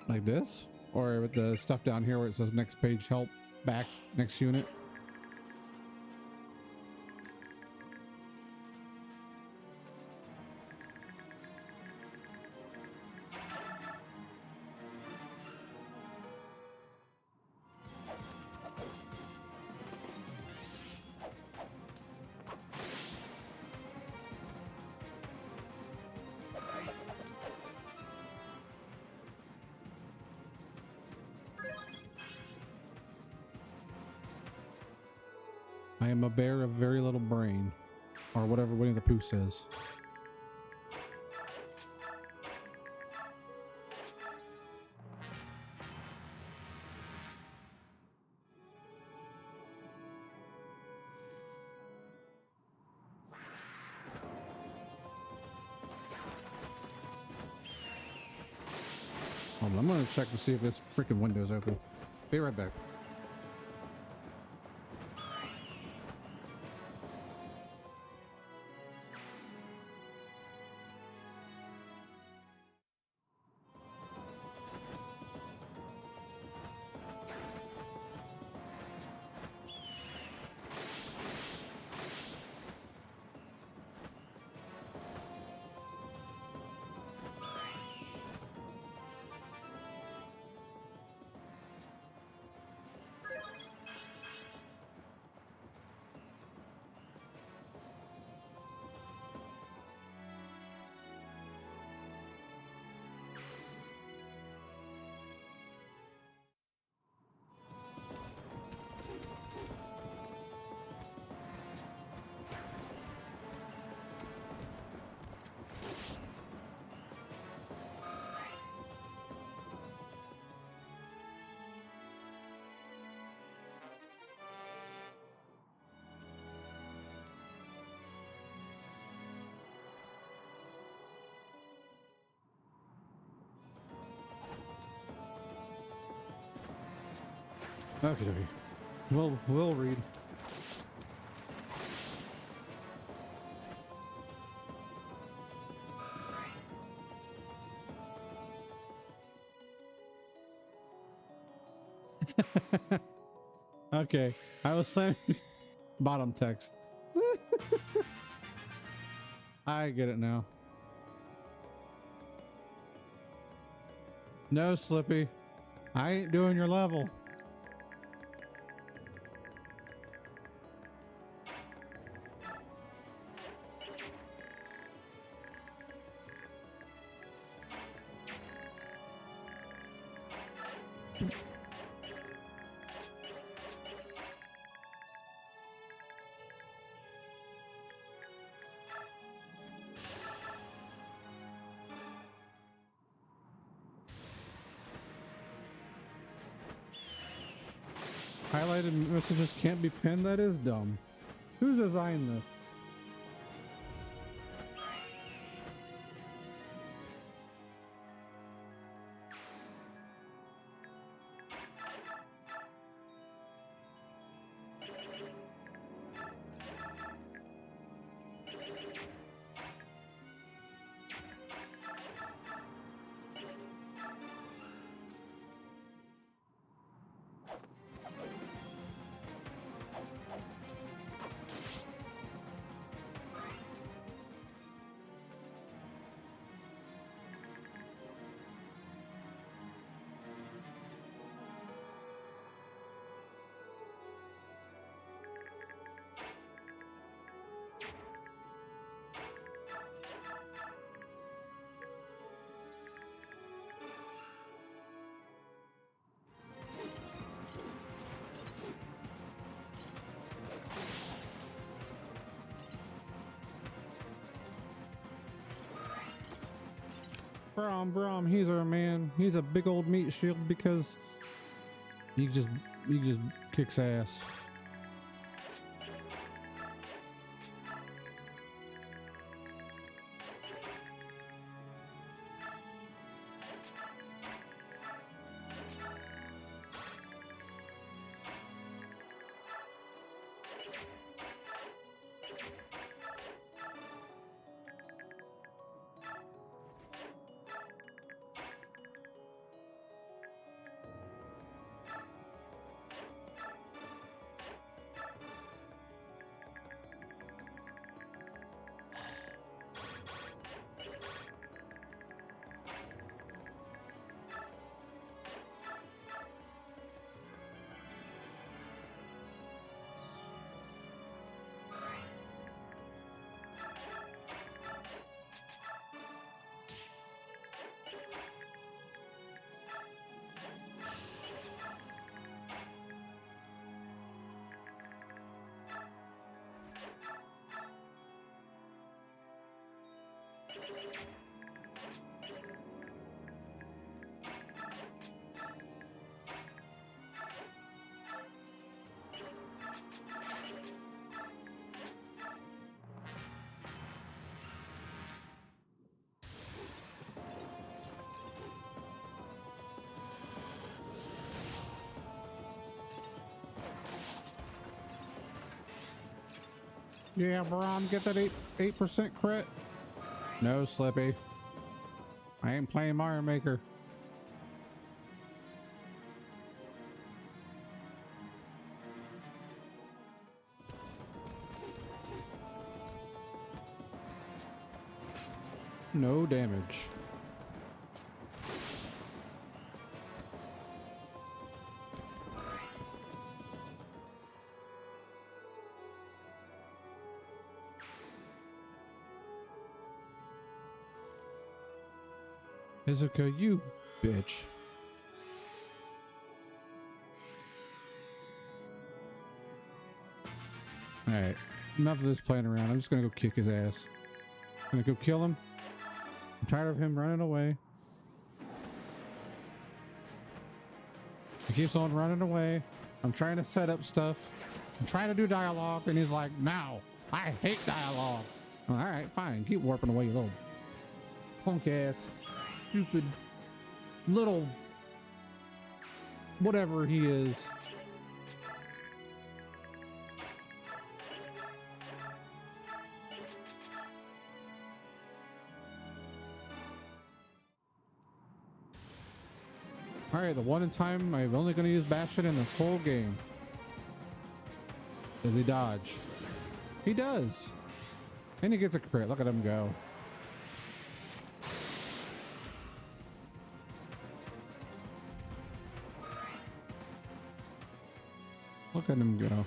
Like this? Or with the stuff down here where it says next page help, back, next unit? I am a bear of very little brain. Or whatever Winnie the Pooh says. Hold on, I'm gonna check to see if this freaking window's open. Be right back. Okay, we'll read. Okay, I was saying bottom text. I get it now. No, Slippy, I ain't doing your level. Highlighted messages can't be pinned. That is dumb. Who designed this? Brom, he's our man. He's a big old meat shield because he just kicks ass. Yeah, Brom, get that 8% crit. No, Slippy. I ain't playing Mario Maker. No damage. Izuka, you bitch. Alright, enough of this playing around. I'm just gonna go kick his ass. I'm gonna go kill him. I'm tired of him running away. He keeps on running away. I'm trying to set up stuff. I'm trying to do dialogue, and he's like, "No, I hate dialogue." All right, fine. Keep warping away, you little punk ass, stupid little whatever he is. All right, the one time I'm only going to use Bastion in this whole game. Does he dodge? He does. And he gets a crit. Look at him go. Look at him go.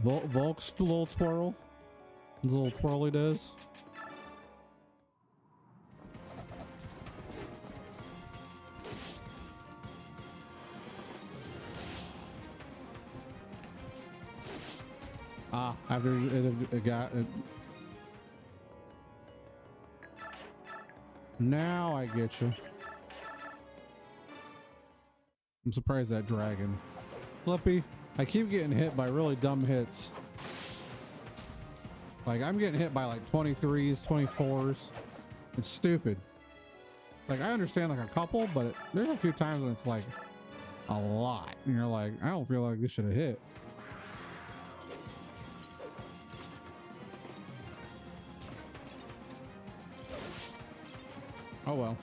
Volk's little twirl. The little twirl he does. Ah, after it got it. Now I get you. I'm surprised that dragon. Flippy, I keep getting hit by really dumb hits. Like, I'm getting hit by like 23s, 24s. It's stupid. Like, I understand like a couple, but there's a few times when it's like a lot. And you're like, I don't feel like this should have hit. Oh well.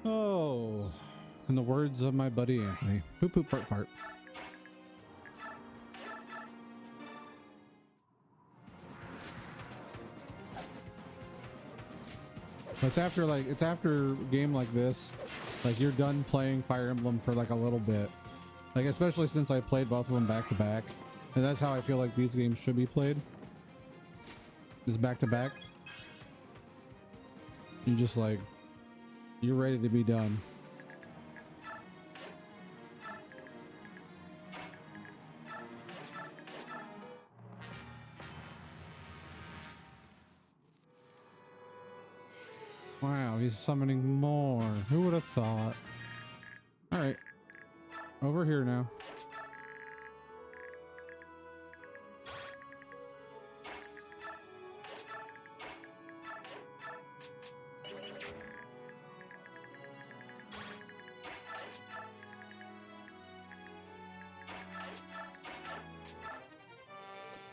Oh, in the words of my buddy Anthony, poop poop fart fart. It's after a game like this, like you're done playing Fire Emblem for like a little bit, like especially since I played both of them back to back, and that's how I feel like these games should be played. Is back to back. You just like you're ready to be done. Wow, he's summoning more. Who would have thought? All right, over here now.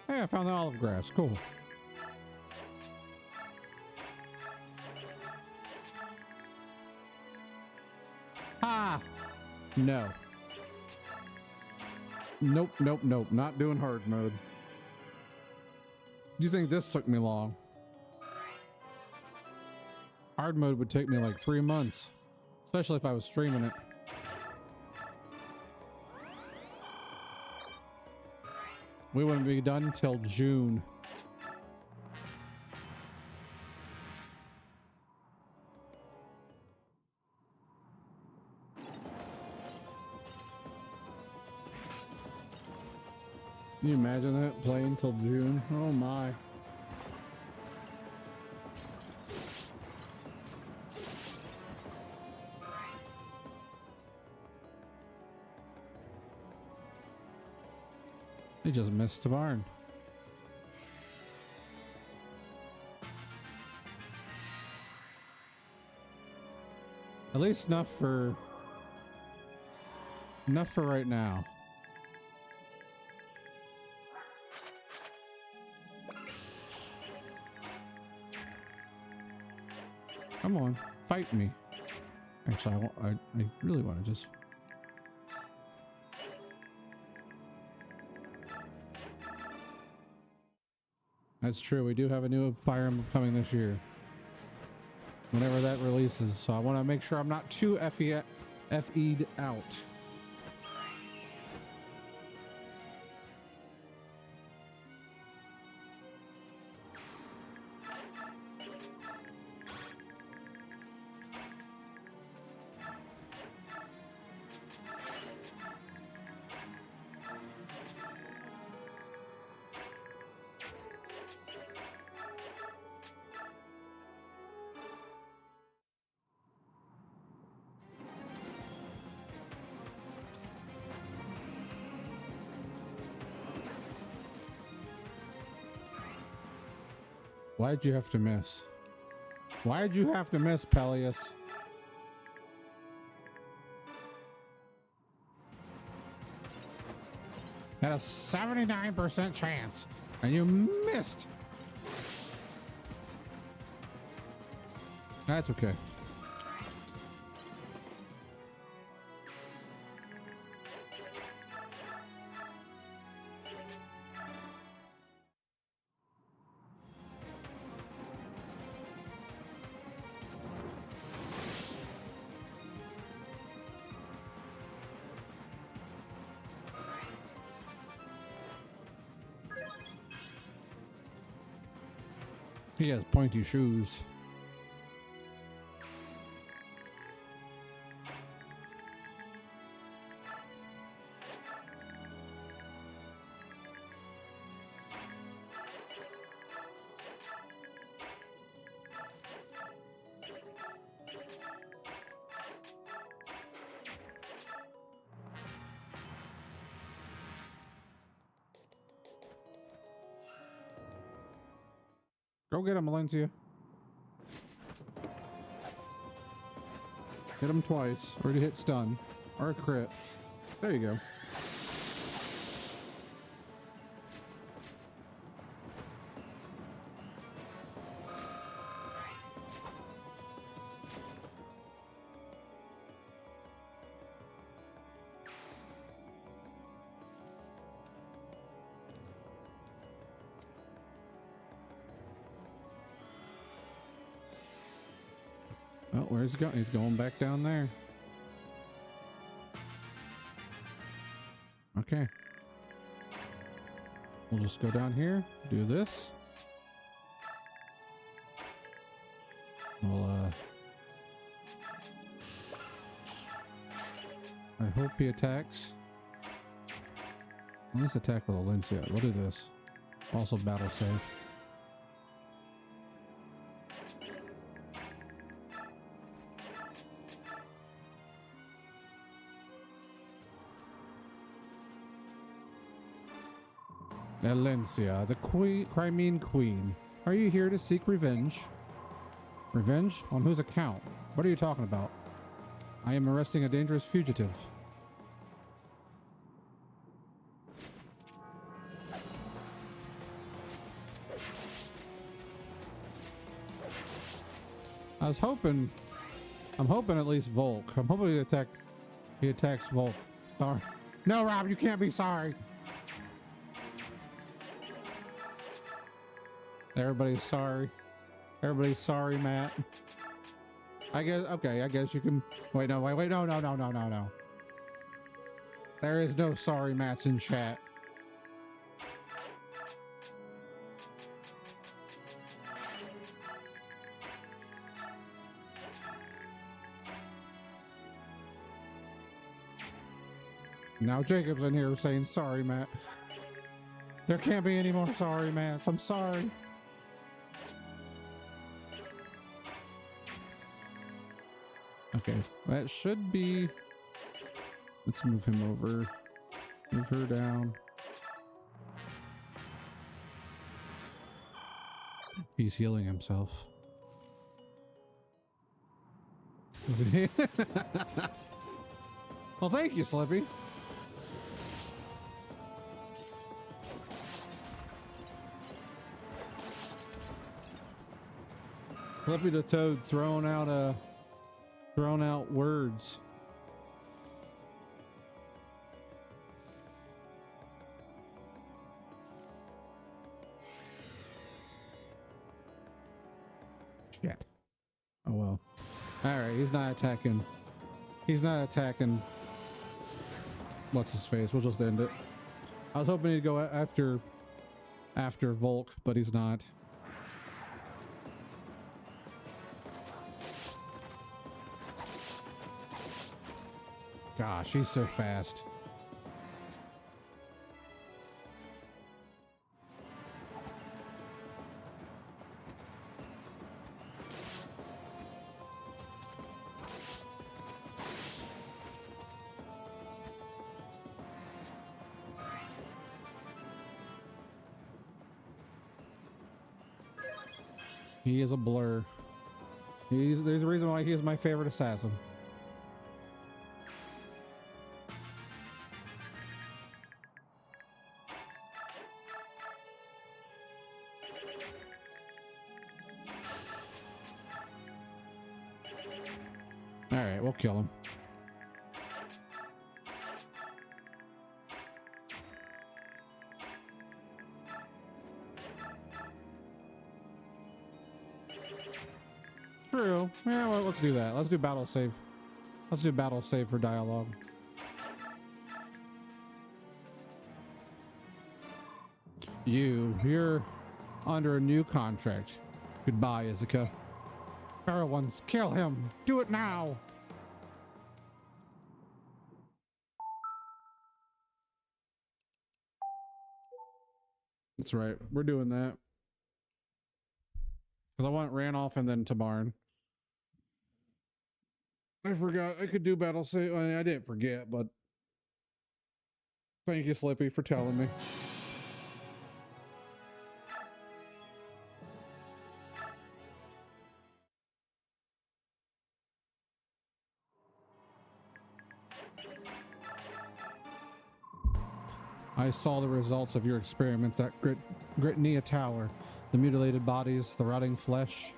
Hey, I found the olive grass. Cool. Ah! No. Nope, nope, nope. Not doing hard mode. Do you think this took me long? Hard mode would take me like 3 months, especially if I was streaming it. We wouldn't be done till June. Can you imagine that? Playing till June? Oh my. They just missed the barn. At least enough for right now. Come on, fight me. Actually, I really want to just. That's true. We do have a new Fire Emblem coming this year. Whenever that releases, so I want to make sure I'm not too FE'd out. Why'd you have to miss? Why'd you have to miss, Peleus? Had a 79% chance, and you missed. That's okay. He has pointy shoes. Go get him, Valencia. Hit him twice, or to hit stun, or a crit. There you go. where's he going? He's going back down there. Okay. We'll just go down here, do this. We'll, I hope he attacks. Let's attack with a lens yet. We'll do this. Also battle save. Alencia, the Crimean Queen. Are you here to seek revenge? Revenge? On whose account? What are you talking about? I am arresting a dangerous fugitive. I was hoping... I'm hoping at least Volk. I'm hoping he attacks Volk. Sorry. No, Rob, you can't be sorry. Everybody's sorry. Everybody's sorry, Matt. I guess, okay, I guess you can... Wait, no, no. There is no sorry Matts in chat. Now Jacob's in here saying, sorry, Matt. There can't be any more sorry, Matts. I'm sorry. Okay, that should be... Let's move him over. Move her down. He's healing himself. Well, thank you, Slippy. Slippy the Toad throwing out words. Shit. Oh well. Alright, he's not attacking. He's not attacking. What's his face? We'll just end it. I was hoping he'd go after Volk, but he's not. Gosh, he's so fast. He is a blur. There's a reason why he is my favorite assassin. Alright, we'll kill him. True. Yeah, well, let's do that. Let's do battle save. Let's do battle save for dialogue. You're under a new contract. Goodbye, Izuka. Pharaoh ones, kill him. Do it now. That's right. We're doing that. Because I ran off and then to Barn. I forgot I could do battle save. I mean, I didn't forget, but thank you, Slippy, for telling me. I saw the results of your experiments at Gritnia Tower. The mutilated bodies, the rotting flesh.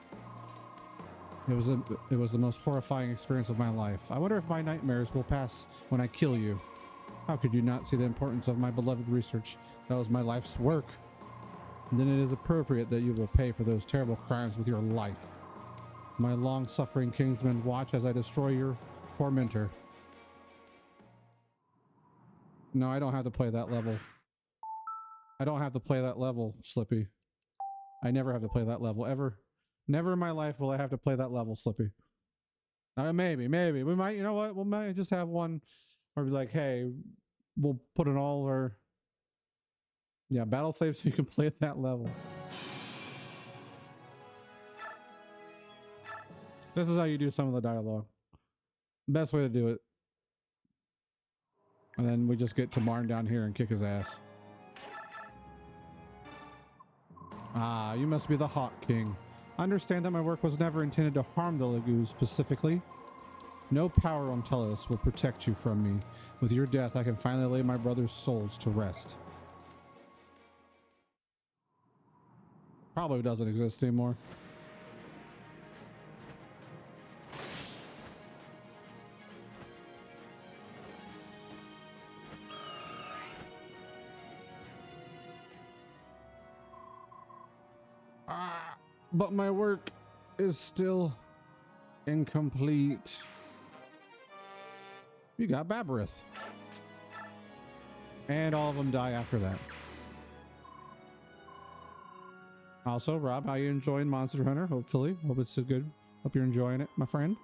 It was the most horrifying experience of my life. I wonder if my nightmares will pass when I kill you. How could you not see the importance of my beloved research? That was my life's work. And then it is appropriate that you will pay for those terrible crimes with your life. My long-suffering kingsman, watch as I destroy your tormentor. No, I don't have to play that level. I don't have to play that level, Slippy. I never have to play that level, ever. Never in my life will I have to play that level, Slippy. Maybe. We might, you know what? We might just have one where be like, hey, we'll put in all our... Yeah, battle saves so you can play at that level. This is how you do some of the dialogue. Best way to do it. And then we just get to Marn down here and kick his ass. Ah, you must be the Hawk King. I understand that my work was never intended to harm the Lagoos specifically. No power on Telos will protect you from me. With your death, I can finally lay my brother's souls to rest. Probably doesn't exist anymore. But my work is still incomplete. You got Babarith. And all of them die after that. Also, Rob, how you enjoying Monster Hunter? Hopefully. Hope it's good. Hope you're enjoying it, my friend.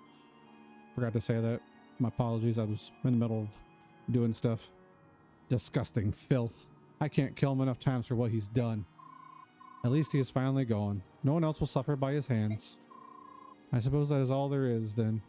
Forgot to say that. My apologies. I was in the middle of doing stuff. Disgusting filth. I can't kill him enough times for what he's done. At least he is finally gone. No one else will suffer by his hands. I suppose that is all there is, then.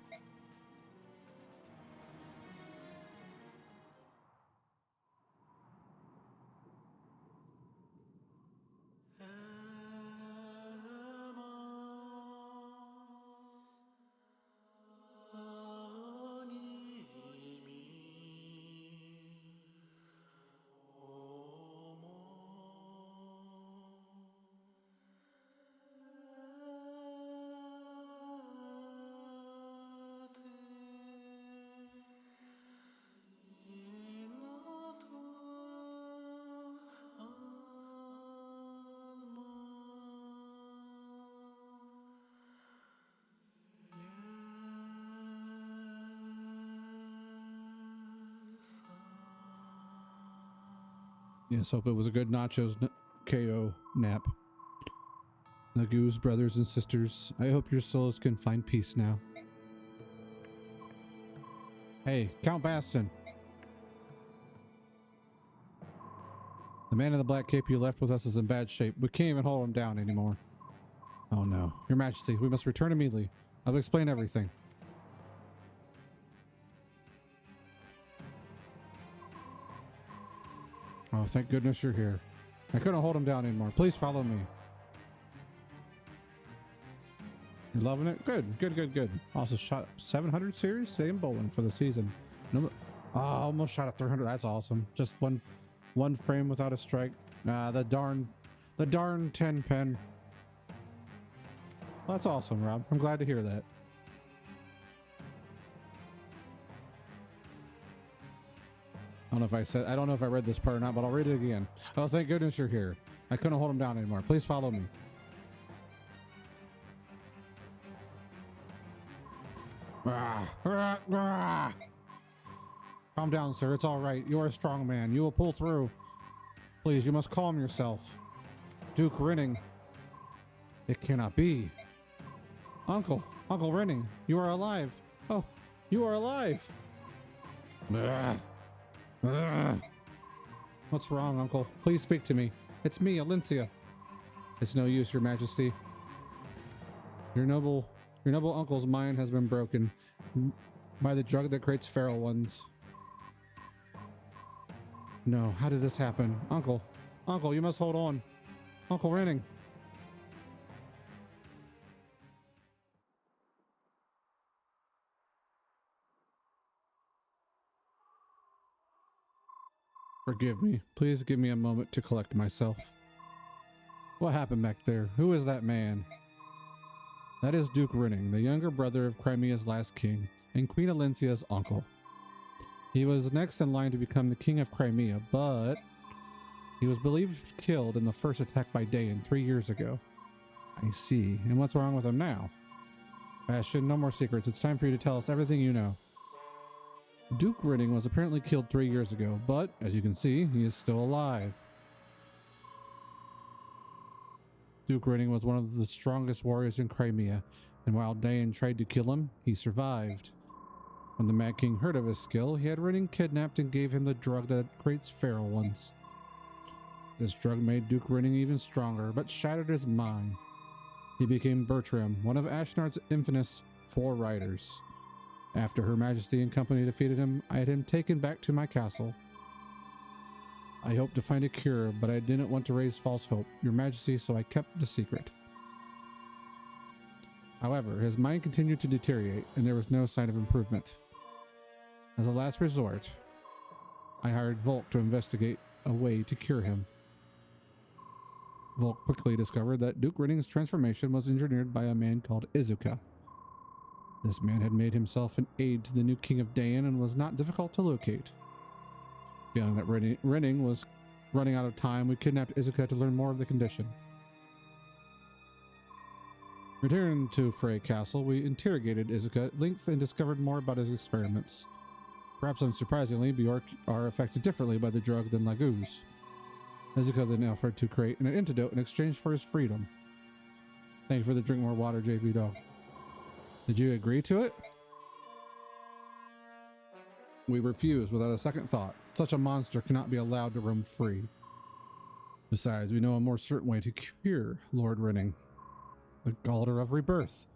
Yes, hope it was a good nachos KO nap. Nagu's brothers and sisters, I hope your souls can find peace now. Hey, Count Bastion. The man in the black cape you left with us is in bad shape. We can't even hold him down anymore. Oh no. Your Majesty, we must return immediately. I'll explain everything. Oh, thank goodness you're here. I couldn't hold him down anymore. Please follow me. You're loving it? Good. Also shot 700 series? Stadium bowling for the season. No, almost shot at 300. That's awesome. Just one frame without a strike. The darn 10 pen. Well, that's awesome, Rob. I'm glad to hear that. I don't know if I read this part or not, but I'll read it again. Oh, thank goodness you're here. I couldn't hold him down anymore. Please follow me. Calm down, sir. It's all right. You're a strong man. You will pull through. Please, you must calm yourself. Duke Renning. It cannot be. Uncle Renning, you are alive. Oh, you are alive. What's wrong, Uncle? Please speak to me. It's me, Alencia. It's no use, Your Majesty. Your noble uncle's mind has been broken by the drug that creates feral ones. No, how did this happen? Uncle, you must hold on. Uncle Renning. Forgive me. Please give me a moment to collect myself. What happened back there? Who is that man? That is Duke Renning, the younger brother of Crimea's last king, and Queen Alencia's uncle. He was next in line to become the king of Crimea, but he was believed killed in the first attack by Dayan 3 years ago. I see. And what's wrong with him now? Bastion, no more secrets. It's time for you to tell us everything you know. Duke Riding was apparently killed 3 years ago, but as you can see, he is still alive. Duke Riding was one of the strongest warriors in Crimea, and while Dayan tried to kill him, he survived. When the Mad King heard of his skill, he had Riding kidnapped and gave him the drug that creates feral ones. This drug made Duke Riding even stronger, but shattered his mind. He became Bertram, one of Ashnard's infamous 4 riders. After Her Majesty and company defeated him, I had him taken back to my castle. I hoped to find a cure, but I didn't want to raise false hope, Your Majesty, so I kept the secret. However, his mind continued to deteriorate, and there was no sign of improvement. As a last resort, I hired Volk to investigate a way to cure him. Volk quickly discovered that Duke Riding's transformation was engineered by a man called Izuka. This man had made himself an aide to the new king of Dayan and was not difficult to locate. Feeling that Riding was running out of time, we kidnapped Izuka to learn more of the condition. Returning to Frey Castle, we interrogated Izuka at length and discovered more about his experiments. Perhaps unsurprisingly, Bjork are affected differently by the drug than Laguz. Izuka then offered to create an antidote in exchange for his freedom. Thank you for the drink more water, JV Dog. Did you agree to it? We refused without a second thought. Such a monster cannot be allowed to roam free. Besides, we know a more certain way to cure Lord Riding. The Galder of Rebirth.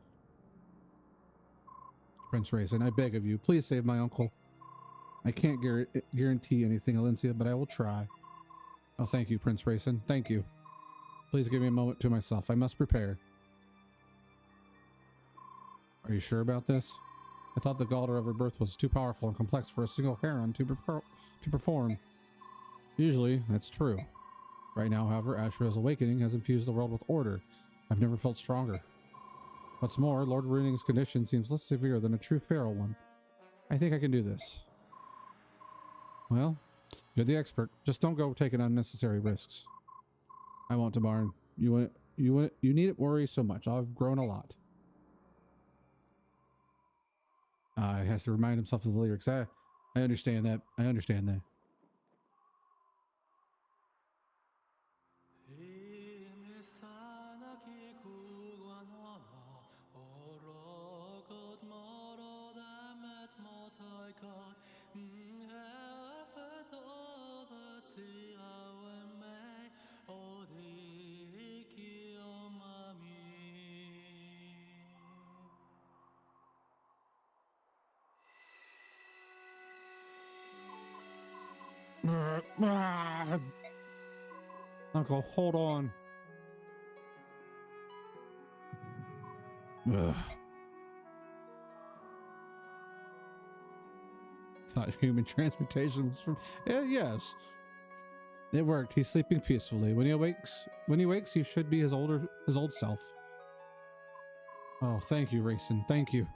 Prince Raisin, I beg of you, please save my uncle. I can't guarantee anything, Alencia, but I will try. Oh, thank you, Prince Raisin. Thank you. Please give me a moment to myself. I must prepare. Are you sure about this? I thought the Galder of Rebirth was too powerful and complex for a single Heron to perform. Usually, that's true. Right now, however, Ashura's awakening has infused the world with order. I've never felt stronger. What's more, Lord Riding's condition seems less severe than a true feral one. I think I can do this. Well, you're the expert. Just don't go taking unnecessary risks. I won't, Tabarn. You needn't worry so much. I've grown a lot. He has to remind himself of the lyrics. I understand that. I understand that. Uncle, hold on. Thought human transmutation was from... yes. It worked. He's sleeping peacefully. When he wakes, he should be his old self. Oh, thank you, Raisin. Thank you.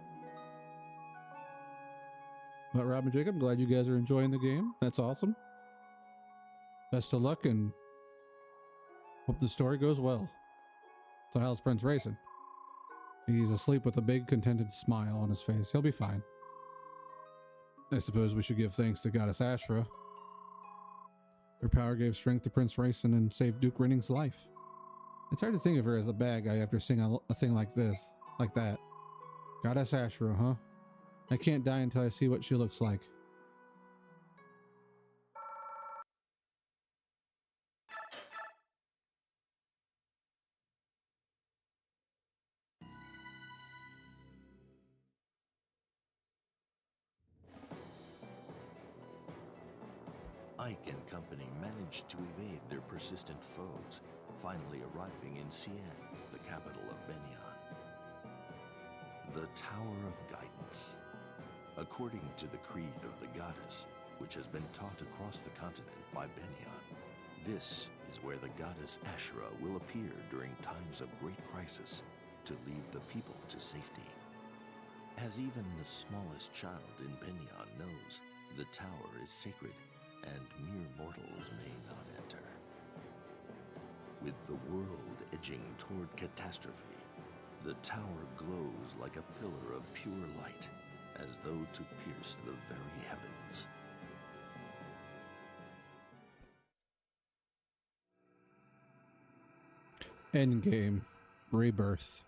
But Rob and Jacob, I'm glad you guys are enjoying the game. That's awesome. Best of luck and hope the story goes well. So how's Prince Raisin? He's asleep with a big contented smile on his face. He'll be fine. I suppose we should give thanks to Goddess Ashura. Her power gave strength to Prince Raisin and saved Duke Riding's life. It's hard to think of her as a bad guy after seeing a thing like that. Goddess Ashura, huh? I can't die until I see what she looks like. Ike and company managed to evade their persistent foes, finally arriving in Cien, the capital of Benyan. The Tower of Guidance. According to the creed of the goddess, which has been taught across the continent by Benyan, this is where the goddess Ashura will appear during times of great crisis to lead the people to safety. As even the smallest child in Benyan knows, the tower is sacred, and mere mortals may not enter. With the world edging toward catastrophe, The tower glows like a pillar of pure light, as though to pierce the very heavens. Endgame. Rebirth.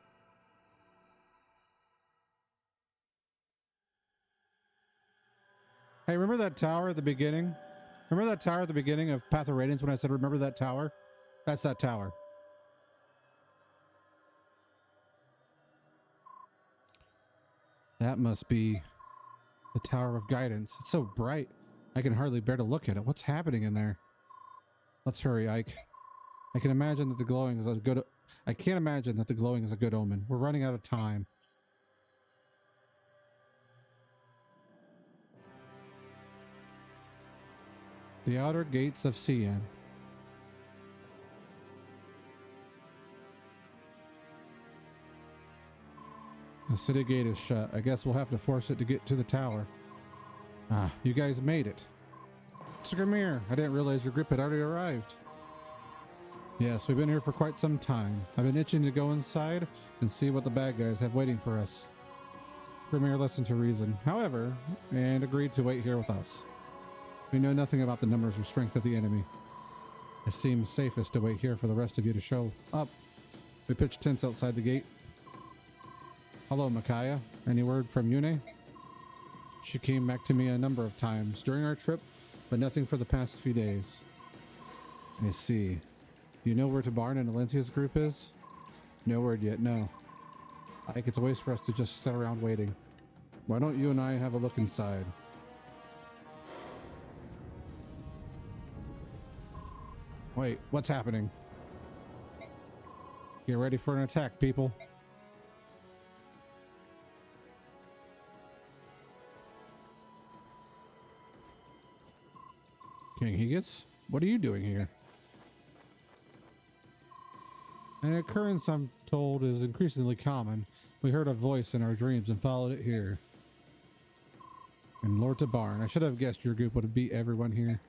Hey, remember that tower at the beginning? Remember that tower at the beginning of Path of Radiance when I said, remember that tower? That's that tower. That must be the Tower of Guidance. It's so bright, I can hardly bear to look at it. What's happening in there? Let's hurry, Ike. I can imagine that the glowing is a good... I can't imagine that the glowing is a good omen. We're running out of time. The outer gates of Cian. The city gate is shut. I guess we'll have to force it to get to the tower. Ah, you guys made it. Skirmir, I didn't realize your group had already arrived. Yes, we've been here for quite some time. I've been itching to go inside and see what the bad guys have waiting for us. Skirmir listened to reason, however, and agreed to wait here with us. We know nothing about the numbers or strength of the enemy. It seems safest to wait here for the rest of you to show up. We pitched tents outside the gate. Hello, Micaiah. Any word from Yune? She came back to me a number of times during our trip, but nothing for the past few days. I see. Do you know where Tabarn and Alencia's group is? No word yet, no. Ike, it's a waste for us to just sit around waiting. Why don't you and I have a look inside? Wait, what's happening? Get ready for an attack, people. King Higas, what are you doing here? An occurrence I'm told is increasingly common. We heard a voice in our dreams and followed it here. And Lord Tabarn, I should have guessed your group would have beat everyone here.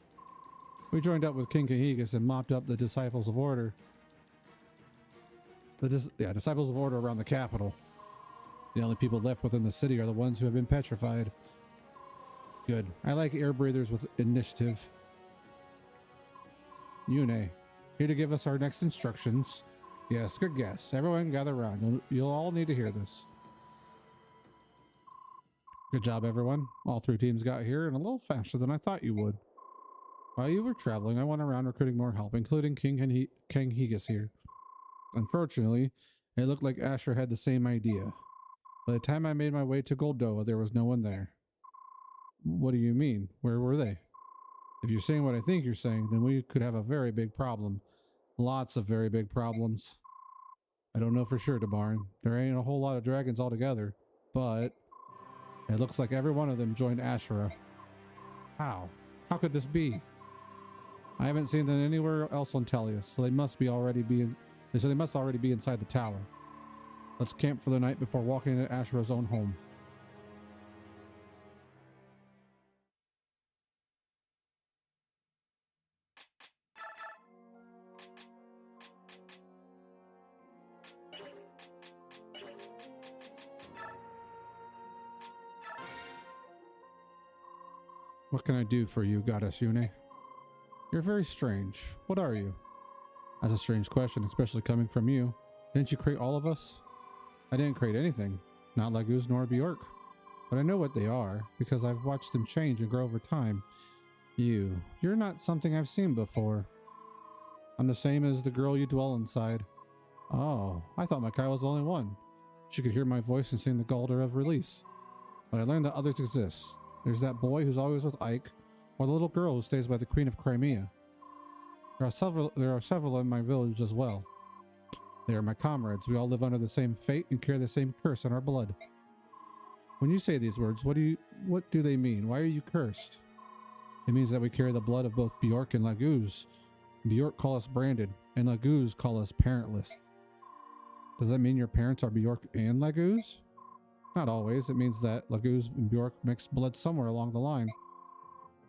We joined up with King Cahigas and mopped up the Disciples of Order. Disciples of Order around the capital. The only people left within the city are the ones who have been petrified. Good. I like air breathers with initiative. Yune, here to give us our next instructions. Yes, good guess. Everyone gather around. You'll all need to hear this. Good job, everyone. All three teams got here and a little faster than I thought you would. While you were traveling, I went around recruiting more help, including King Higas here. Unfortunately, it looked like Asher had the same idea. By the time I made my way to Goldoa, there was no one there. What do you mean? Where were they? If you're saying what I think you're saying, then we could have a very big problem. Lots of very big problems. I don't know for sure, Tabarn. There ain't a whole lot of dragons altogether, but it looks like every one of them joined Ashura. How? How could this be? I haven't seen them anywhere else on Tellius, so they must already be inside the tower. Let's camp for the night before walking into Ashura's own home. What can I do for you, Goddess Yune? You're very strange. What are you? That's a strange question, especially coming from you. Didn't you create all of us? I didn't create anything. Not Laguz nor Bjork. But I know what they are, because I've watched them change and grow over time. You're not something I've seen before. I'm the same as the girl you dwell inside. Oh, I thought Makai was the only one. She could hear my voice and sing the Galder of Release. But I learned that others exist. There's that boy who's always with Ike, or the little girl who stays by the Queen of Crimea. There are several in my village as well. They are my comrades. We all live under the same fate and carry the same curse in our blood. When you say these words, what do they mean? Why are you cursed? It means that we carry the blood of both Bjork and Laguz. Bjork call us branded, and Laguz call us parentless. Does that mean your parents are Bjork and Laguz? Not always. It means that Laguz and Bjork mixed blood somewhere along the line.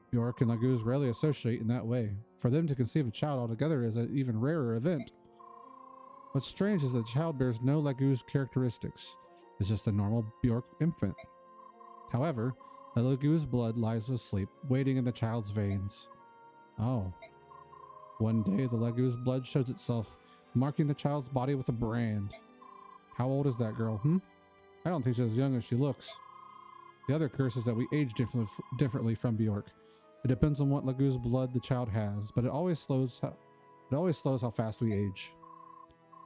Bjork and Laguz rarely associate in that way. For them to conceive a child altogether is an even rarer event. What's strange is that the child bears no Legu's characteristics. It's just a normal Bjork infant. However, the Legu's blood lies asleep, waiting in the child's veins. Oh. One day, the Legu's blood shows itself, marking the child's body with a brand. How old is that girl, I don't think she's as young as she looks. The other curse is that we age differently from Bjork. It depends on what Legu's blood the child has, but it always slows how fast we age.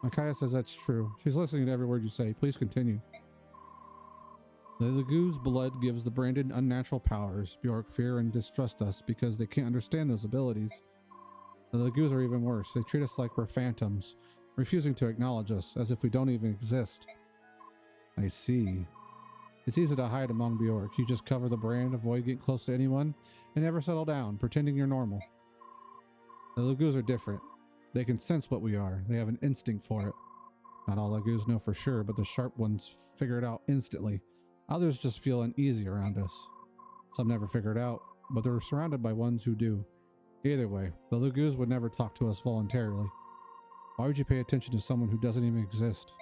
Micaiah says that's true. She's listening to every word you say. Please continue. The Legu's blood gives the branded unnatural powers. Bjork fear and distrust us because they can't understand those abilities. The Legu's are even worse. They treat us like we're phantoms, refusing to acknowledge us, as if we don't even exist. I see. It's easy to hide among Bjork. You just cover the brand, avoid getting close to anyone, and never settle down, pretending you're normal. The Legu's are different. They can sense what we are. They have an instinct for it. Not all Legu's know for sure, but the sharp ones figure it out instantly. Others just feel uneasy around us. Some never figure it out, but they're surrounded by ones who do. Either way, the Legu's would never talk to us voluntarily. Why would you pay attention to someone who doesn't even exist?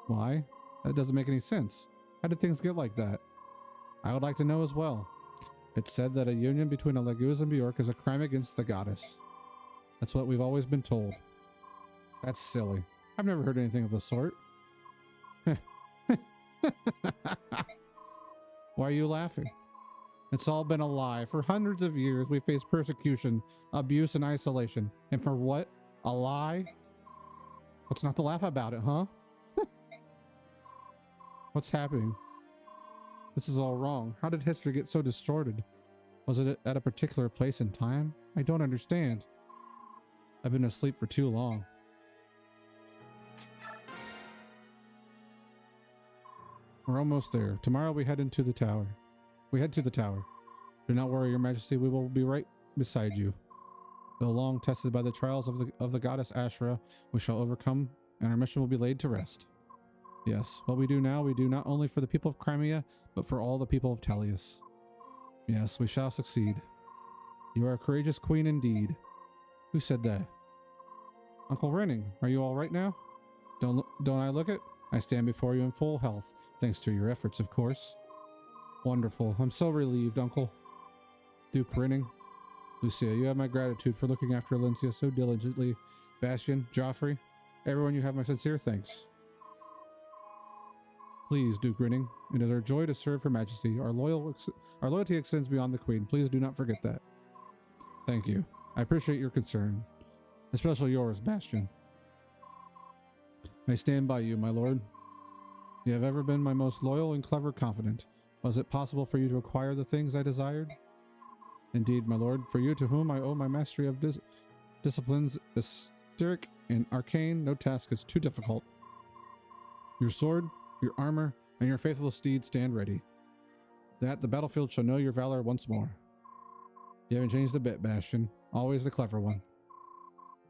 Why? That doesn't make any sense. How did things get like that? I would like to know as well. It's said that a union between a Legu's and Bjork is a crime against the goddess. That's what we've always been told. That's silly. I've never heard anything of the sort. Why are you laughing? It's all been a lie. For hundreds of years, we faced persecution, abuse, and isolation. And for what? A lie? What's not to laugh about it, huh? What's happening? This is all wrong. How did history get so distorted? Was it at a particular place in time? I don't understand. I've been asleep for too long. We're almost there. Tomorrow we head to the tower. Do not worry, Your Majesty. We will be right beside you. Though long tested by the trials of the goddess Ashra, we shall overcome, and our mission will be laid to rest. Yes, what we do now, we do not only for the people of Crimea, but for all the people of Tellius. Yes, we shall succeed. You are a courageous queen indeed. Who said that? Uncle Renning, are you all right now? Don't I look it? I stand before you in full health, thanks to your efforts, of course. Wonderful. I'm so relieved, Uncle. Duke Renning. Lucia, you have my gratitude for looking after Alencia so diligently. Bastion, Joffrey, everyone, you have my sincere thanks. Please, Duke Renning, it is our joy to serve Her Majesty. Our loyalty extends beyond the Queen. Please do not forget that. Thank you. I appreciate your concern, especially yours, Bastion. I stand by you, my lord. You have ever been my most loyal and clever confidant. Was it possible for you to acquire the things I desired? Indeed, my lord, for you to whom I owe my mastery of disciplines, hysteric and arcane, no task is too difficult. Your sword, your armor, and your faithful steed stand ready. That the battlefield shall know your valor once more. You haven't changed a bit, Bastion. Always the clever one.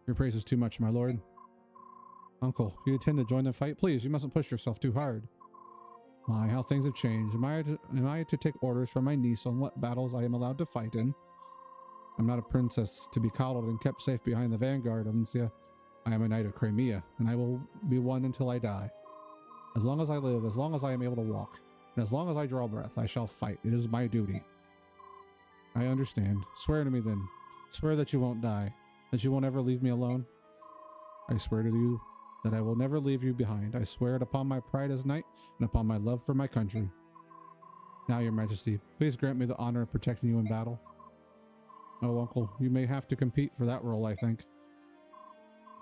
Your praise is too much, my lord. Uncle, you intend to join the fight? Please, you mustn't push yourself too hard. My, how things have changed. Am I to take orders from my niece on what battles I am allowed to fight in? I'm not a princess to be coddled and kept safe behind the vanguard, Alencia. I am a knight of Crimea, and I will be one until I die. As long as I live, as long as I am able to walk, and as long as I draw breath, I shall fight. It is my duty. I understand. Swear to me then. Swear that you won't die, that you won't ever leave me alone. I swear to you that I will never leave you behind. I swear it upon my pride as knight and upon my love for my country. Now, Your Majesty, please grant me the honor of protecting you in battle. Oh, Uncle, you may have to compete for that role, I think.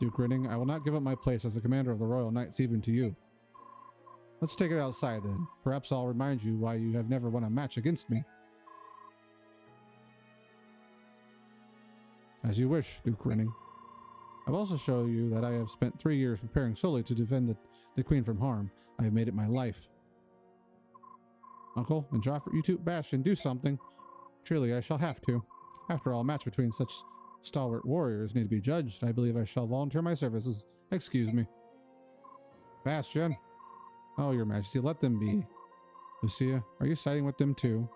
Duke Renning, I will not give up my place as the commander of the Royal Knights even to you. Let's take it outside then. Perhaps I'll remind you why you have never won a match against me. As you wish, Duke Renning. I will also show you that I have spent 3 years preparing solely to defend the Queen from harm. I have made it my life. Uncle, and Joffrey, you two, Bastion, do something. Truly, I shall have to. After all, a match between such stalwart warriors need to be judged. I believe I shall volunteer my services. Excuse me. Bastion. Oh, Your Majesty, let them be. Lucia, are you siding with them too?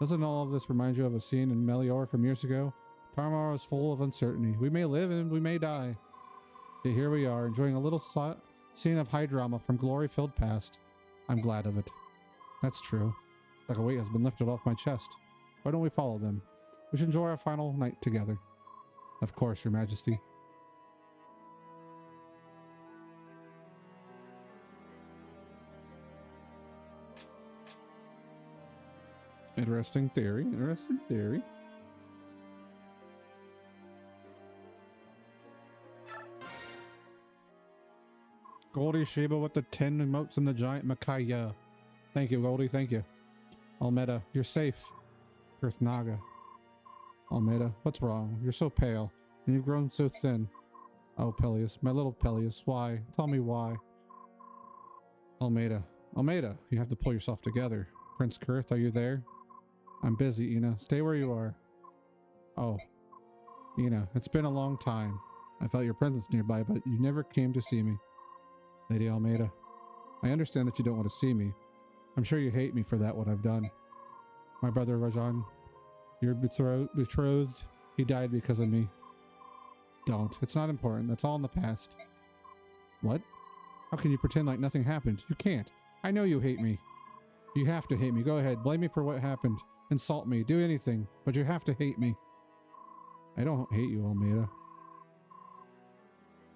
Doesn't all of this remind you of a scene in Melior from years ago? Tomorrow is full of uncertainty. We may live and we may die. Yet here we are, enjoying a little scene of high drama from glory-filled past. I'm glad of it. That's true. Like a weight has been lifted off my chest. Why don't we follow them? We should enjoy our final night together. Of course, Your Majesty. Interesting theory. Interesting theory. Goldie Sheba with the 10 emotes and the giant Makaya. Thank you, Goldie. Thank you. Almeda, you're safe. Earth Naga. Almeda, what's wrong? You're so pale, and you've grown so thin. Oh, Peleus, my little Peleus, why? Tell me why. Almeda, you have to pull yourself together. Prince Kurth, are you there? I'm busy, Ina. Stay where you are. Oh, Ina, it's been a long time. I felt your presence nearby, but you never came to see me. Lady Almeida, I understand that you don't want to see me. I'm sure you hate me for that, what I've done. My brother Rajan, your betrothed, he died because of me. Don't. It's not important. That's all in the past. What? How can you pretend like nothing happened? You can't. I know you hate me. You have to hate me. Go ahead. Blame me for what happened. Insult me. Do anything. But you have to hate me. I don't hate you, Almeida.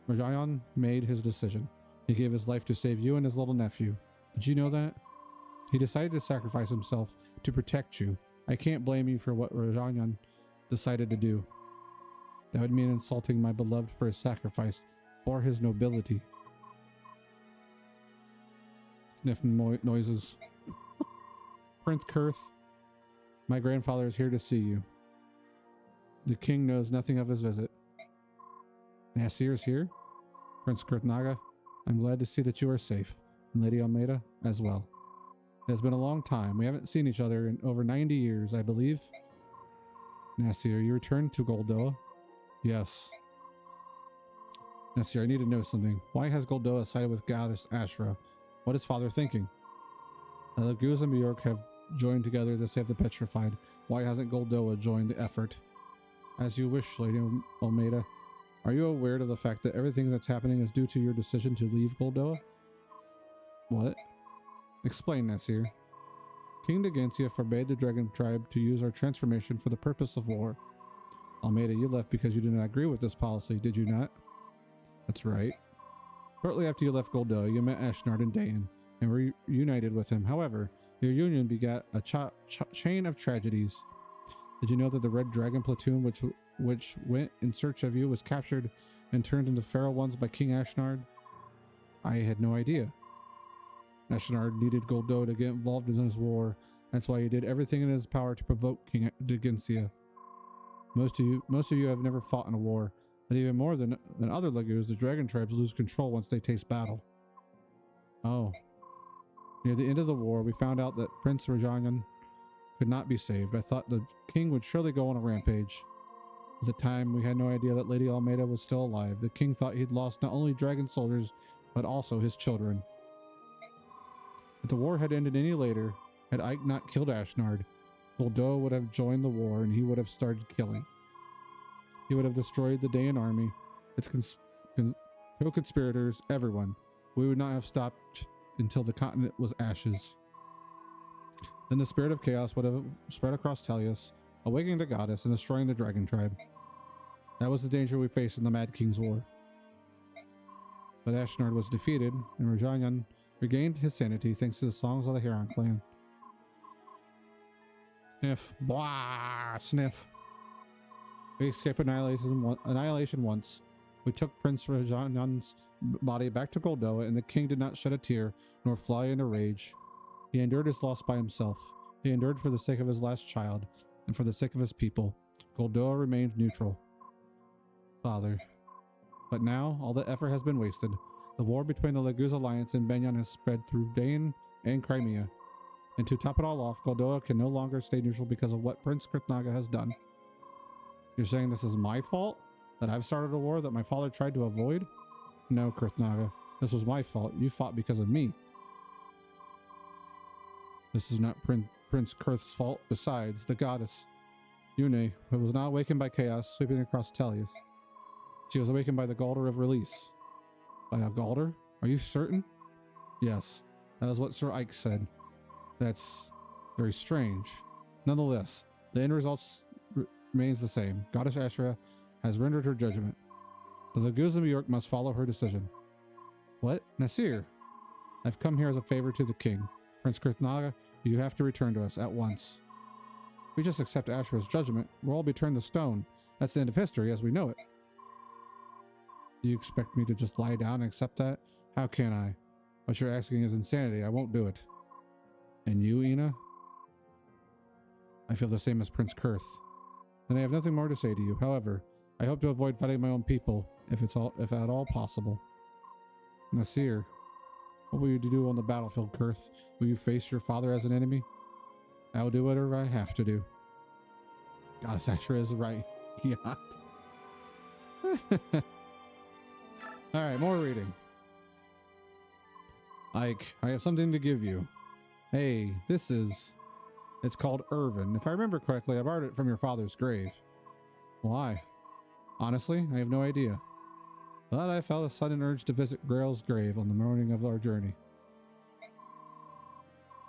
Rajan made his decision. He gave his life to save you and his little nephew. Did you know that? He decided to sacrifice himself to protect you. I can't blame you for what Rajan decided to do. That would mean insulting my beloved for his sacrifice or his nobility. Sniffing noises. Prince Kurth, my grandfather is here to see you. The king knows nothing of his visit. Nasir is here? Prince Kurth Naga, I'm glad to see that you are safe, and Lady Almeida as well. It has been a long time. We haven't seen each other in over 90 years, I believe. Nasir, you returned to Goldoa? Yes. Nasir, I need to know something. Why has Goldoa sided with goddess Ashra? What is father thinking? The Laguz and Bjork have joined together to save the petrified. Why hasn't Goldoa joined the effort? As you wish, Lady Almeida. Are you aware of the fact that everything that's happening is due to your decision to leave Goldoa? What? Explain, Nasir. King Dagancia forbade the dragon tribe to use our transformation for the purpose of war. Almeida, you left because you did not agree with this policy, did you not? That's right. Shortly after you left Goldoa, you met Ashnard and Dayan and were reunited with him. However, your union begat a chain of tragedies. Did you know that the Red Dragon platoon which went in search of you was captured and turned into feral ones by King Ashnard? I had no idea. Ashnard needed Goldoa to get involved in this war. That's why he did everything in his power to provoke King Dagancia. Most of you have never fought in a war, but even more than other Laguz, the dragon tribes lose control once they taste battle. Oh. Near the end of the war, we found out that Prince Rajan could not be saved. I thought the king would surely go on a rampage. At the time, we had no idea that Lady Almeida was still alive. The king thought he'd lost not only dragon soldiers, but also his children. If the war had ended any later, had Ike not killed Ashnard, Goldoa would have joined the war and he would have started killing. He would have destroyed the Dayan army, its co-conspirators, everyone. We would not have stopped until the continent was ashes. Then the spirit of chaos would have spread across Tellius, awakening the goddess and destroying the dragon tribe. That was the danger we faced in the Mad King's War. But Ashnard was defeated, and Rajan regained his sanity thanks to the songs of the Heron clan. Sniff. Blah! Sniff. We escaped annihilation once. We took Prince Rajan's body back to Goldoa, and the king did not shed a tear, nor fly in a rage. He endured his loss by himself. He endured for the sake of his last child, and for the sake of his people. Goldoa remained neutral. Father. But now, all the effort has been wasted. The war between the Laguz Alliance and Benyon has spread through Dayan and Crimea. And to top it all off, Goldoa can no longer stay neutral because of what Prince Kurthnaga has done. You're saying this is my fault? That I've started a war that my father tried to avoid? No, Kurthnaga. This was my fault. You fought because of me. This is not Prince Kurth's fault. Besides, the goddess, Yune, was not awakened by chaos sweeping across Tellius. She was awakened by the Galder of Release. By a Galder? Are you certain? Yes, that is what Sir Ike said. That's very strange. Nonetheless, the end result remains the same. Goddess Ashera has rendered her judgment. The Laguz of New York must follow her decision. What? Nasir? I've come here as a favor to the king. Prince Krithnaga, you have to return to us at once. If we just accept Ashera's judgment, we'll all be turned to stone. That's the end of history as we know it. Do you expect me to just lie down and accept that? How can I? What you're asking is insanity. I won't do it. And you, Ina? I feel the same as Prince Kurth. And I have nothing more to say to you. However, I hope to avoid fighting my own people, if at all possible. Nasir, what will you do on the battlefield, Kurth? Will you face your father as an enemy? I will do whatever I have to do. Goddess Ashera is right. Yacht. Alright, more reading. Ike, I have something to give you. Hey, it's called Irvin. If I remember correctly, I borrowed it from your father's grave. Why? Honestly, I have no idea. But I felt a sudden urge to visit Grail's grave on the morning of our journey.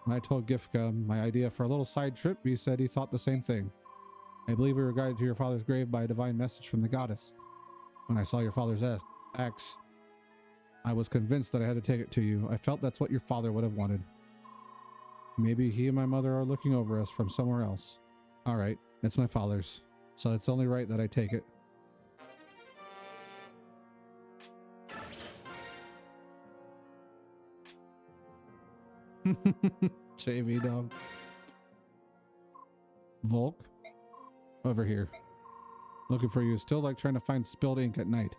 When I told Gifka my idea for a little side trip, he said he thought the same thing. I believe we were guided to your father's grave by a divine message from the goddess. When I saw your father's axe, I was convinced that I had to take it to you. I felt that's what your father would have wanted. Maybe he and my mother are looking over us from somewhere else. Alright, it's my father's, so it's only right that I take it. JV dog. Volk? Over here. Looking for you. Still like trying to find spilled ink at night.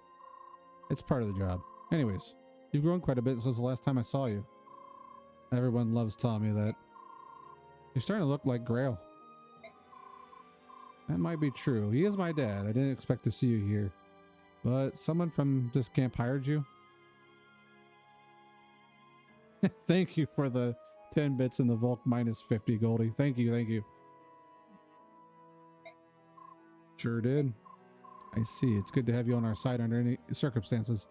It's part of the job. Anyways, you've grown quite a bit since the last time I saw you. Everyone loves telling me that. You're starting to look like Grail. That might be true. He is my dad. I didn't expect to see you here. But someone from this camp hired you? Thank you for the 10 bits in the Volk minus 50, Goldie. Thank you, thank you. Sure did. I see. It's good to have you on our side under any circumstances.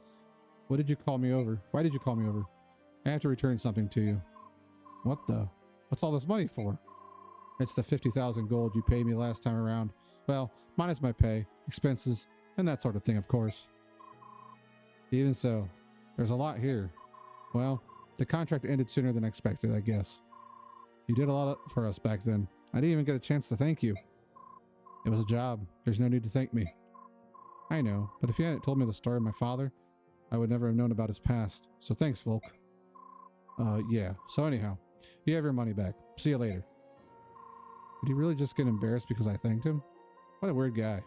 What did you call me over? Why did you call me over? I have to return something to you. What the? What's all this money for? It's the 50,000 gold you paid me last time around. Well, minus my pay, expenses, and that sort of thing, of course. Even so, there's a lot here. Well, the contract ended sooner than expected, I guess. You did a lot for us back then. I didn't even get a chance to thank you. It was a job. There's no need to thank me. I know, but if you hadn't told me the story of my father, I would never have known about his past. So thanks, Volk. Yeah. So anyhow, you have your money back. See you later. Did he really just get embarrassed because I thanked him? What a weird guy.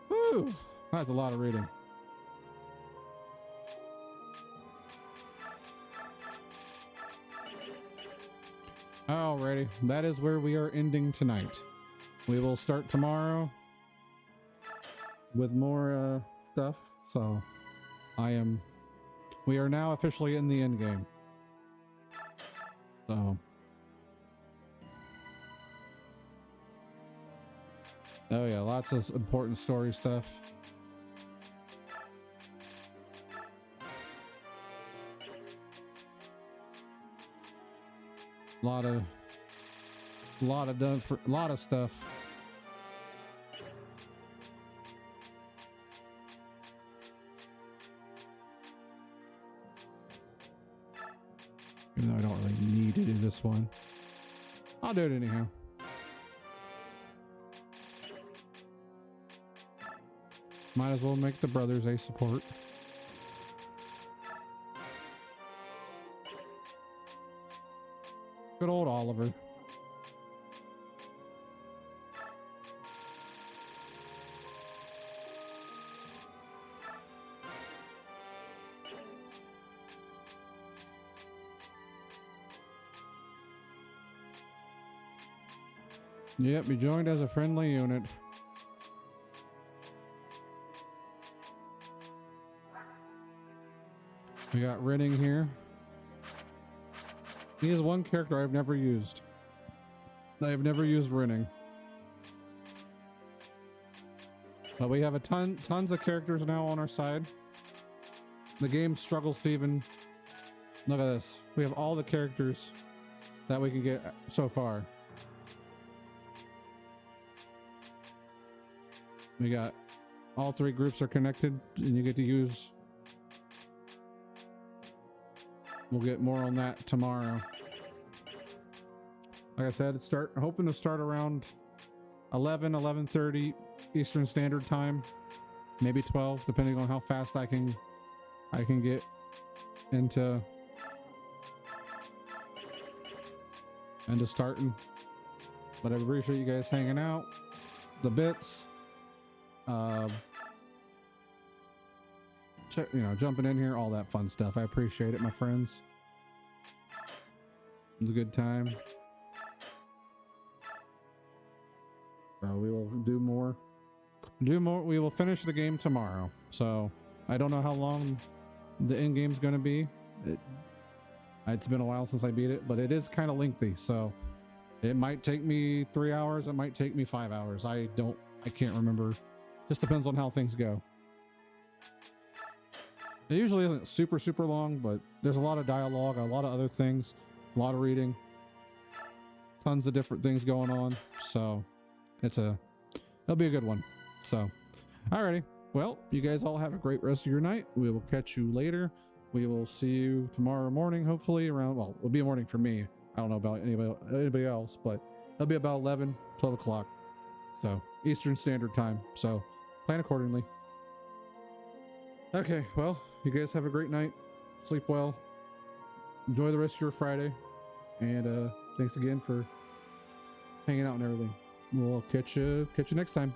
Woo! That's a lot of reading. Alrighty, that is where we are ending tonight. We will start tomorrow with more stuff. So we are now officially in the end game. So oh yeah, lots of important story stuff. Lot of stuff. Even though I don't really need to do this one, I'll do it anyhow. Might as well make the brothers a support. Good old Oliver. Yep, you joined as a friendly unit. We got Renning here. He is one character I've never used. I have never used Renning. But we have a tons of characters now on our side. The game struggles to even look at this. We have all the characters that we can get so far. We got all 3 groups are connected, and you get to use. We'll get more on that tomorrow. Like I said, hoping to start around 11:30 Eastern Standard Time, maybe 12, depending on how fast I can get into starting. But I appreciate you guys hanging out, the bits, jumping in here, all that fun stuff. I appreciate it, my friends. It was a good time. We will do more. We will finish the game tomorrow. So I don't know how long the end game's going to be. It's been a while since I beat it, but it is kind of lengthy. So it might take me 3 hours. It might take me 5 hours. I can't remember. Just depends on how things go. It usually isn't super, super long, but there's a lot of dialogue, a lot of other things, a lot of reading, tons of different things going on. So it'll be a good one. So, alrighty. Well, you guys all have a great rest of your night. We will catch you later. We will see you tomorrow morning, hopefully around, well, it'll be a morning for me. I don't know about anybody else, but it'll be about 11, 12 o'clock. So Eastern Standard Time. So plan accordingly. Okay, well, you guys have a great night. Sleep well. Enjoy the rest of your Friday. And thanks again for hanging out and everything. We'll catch you next time.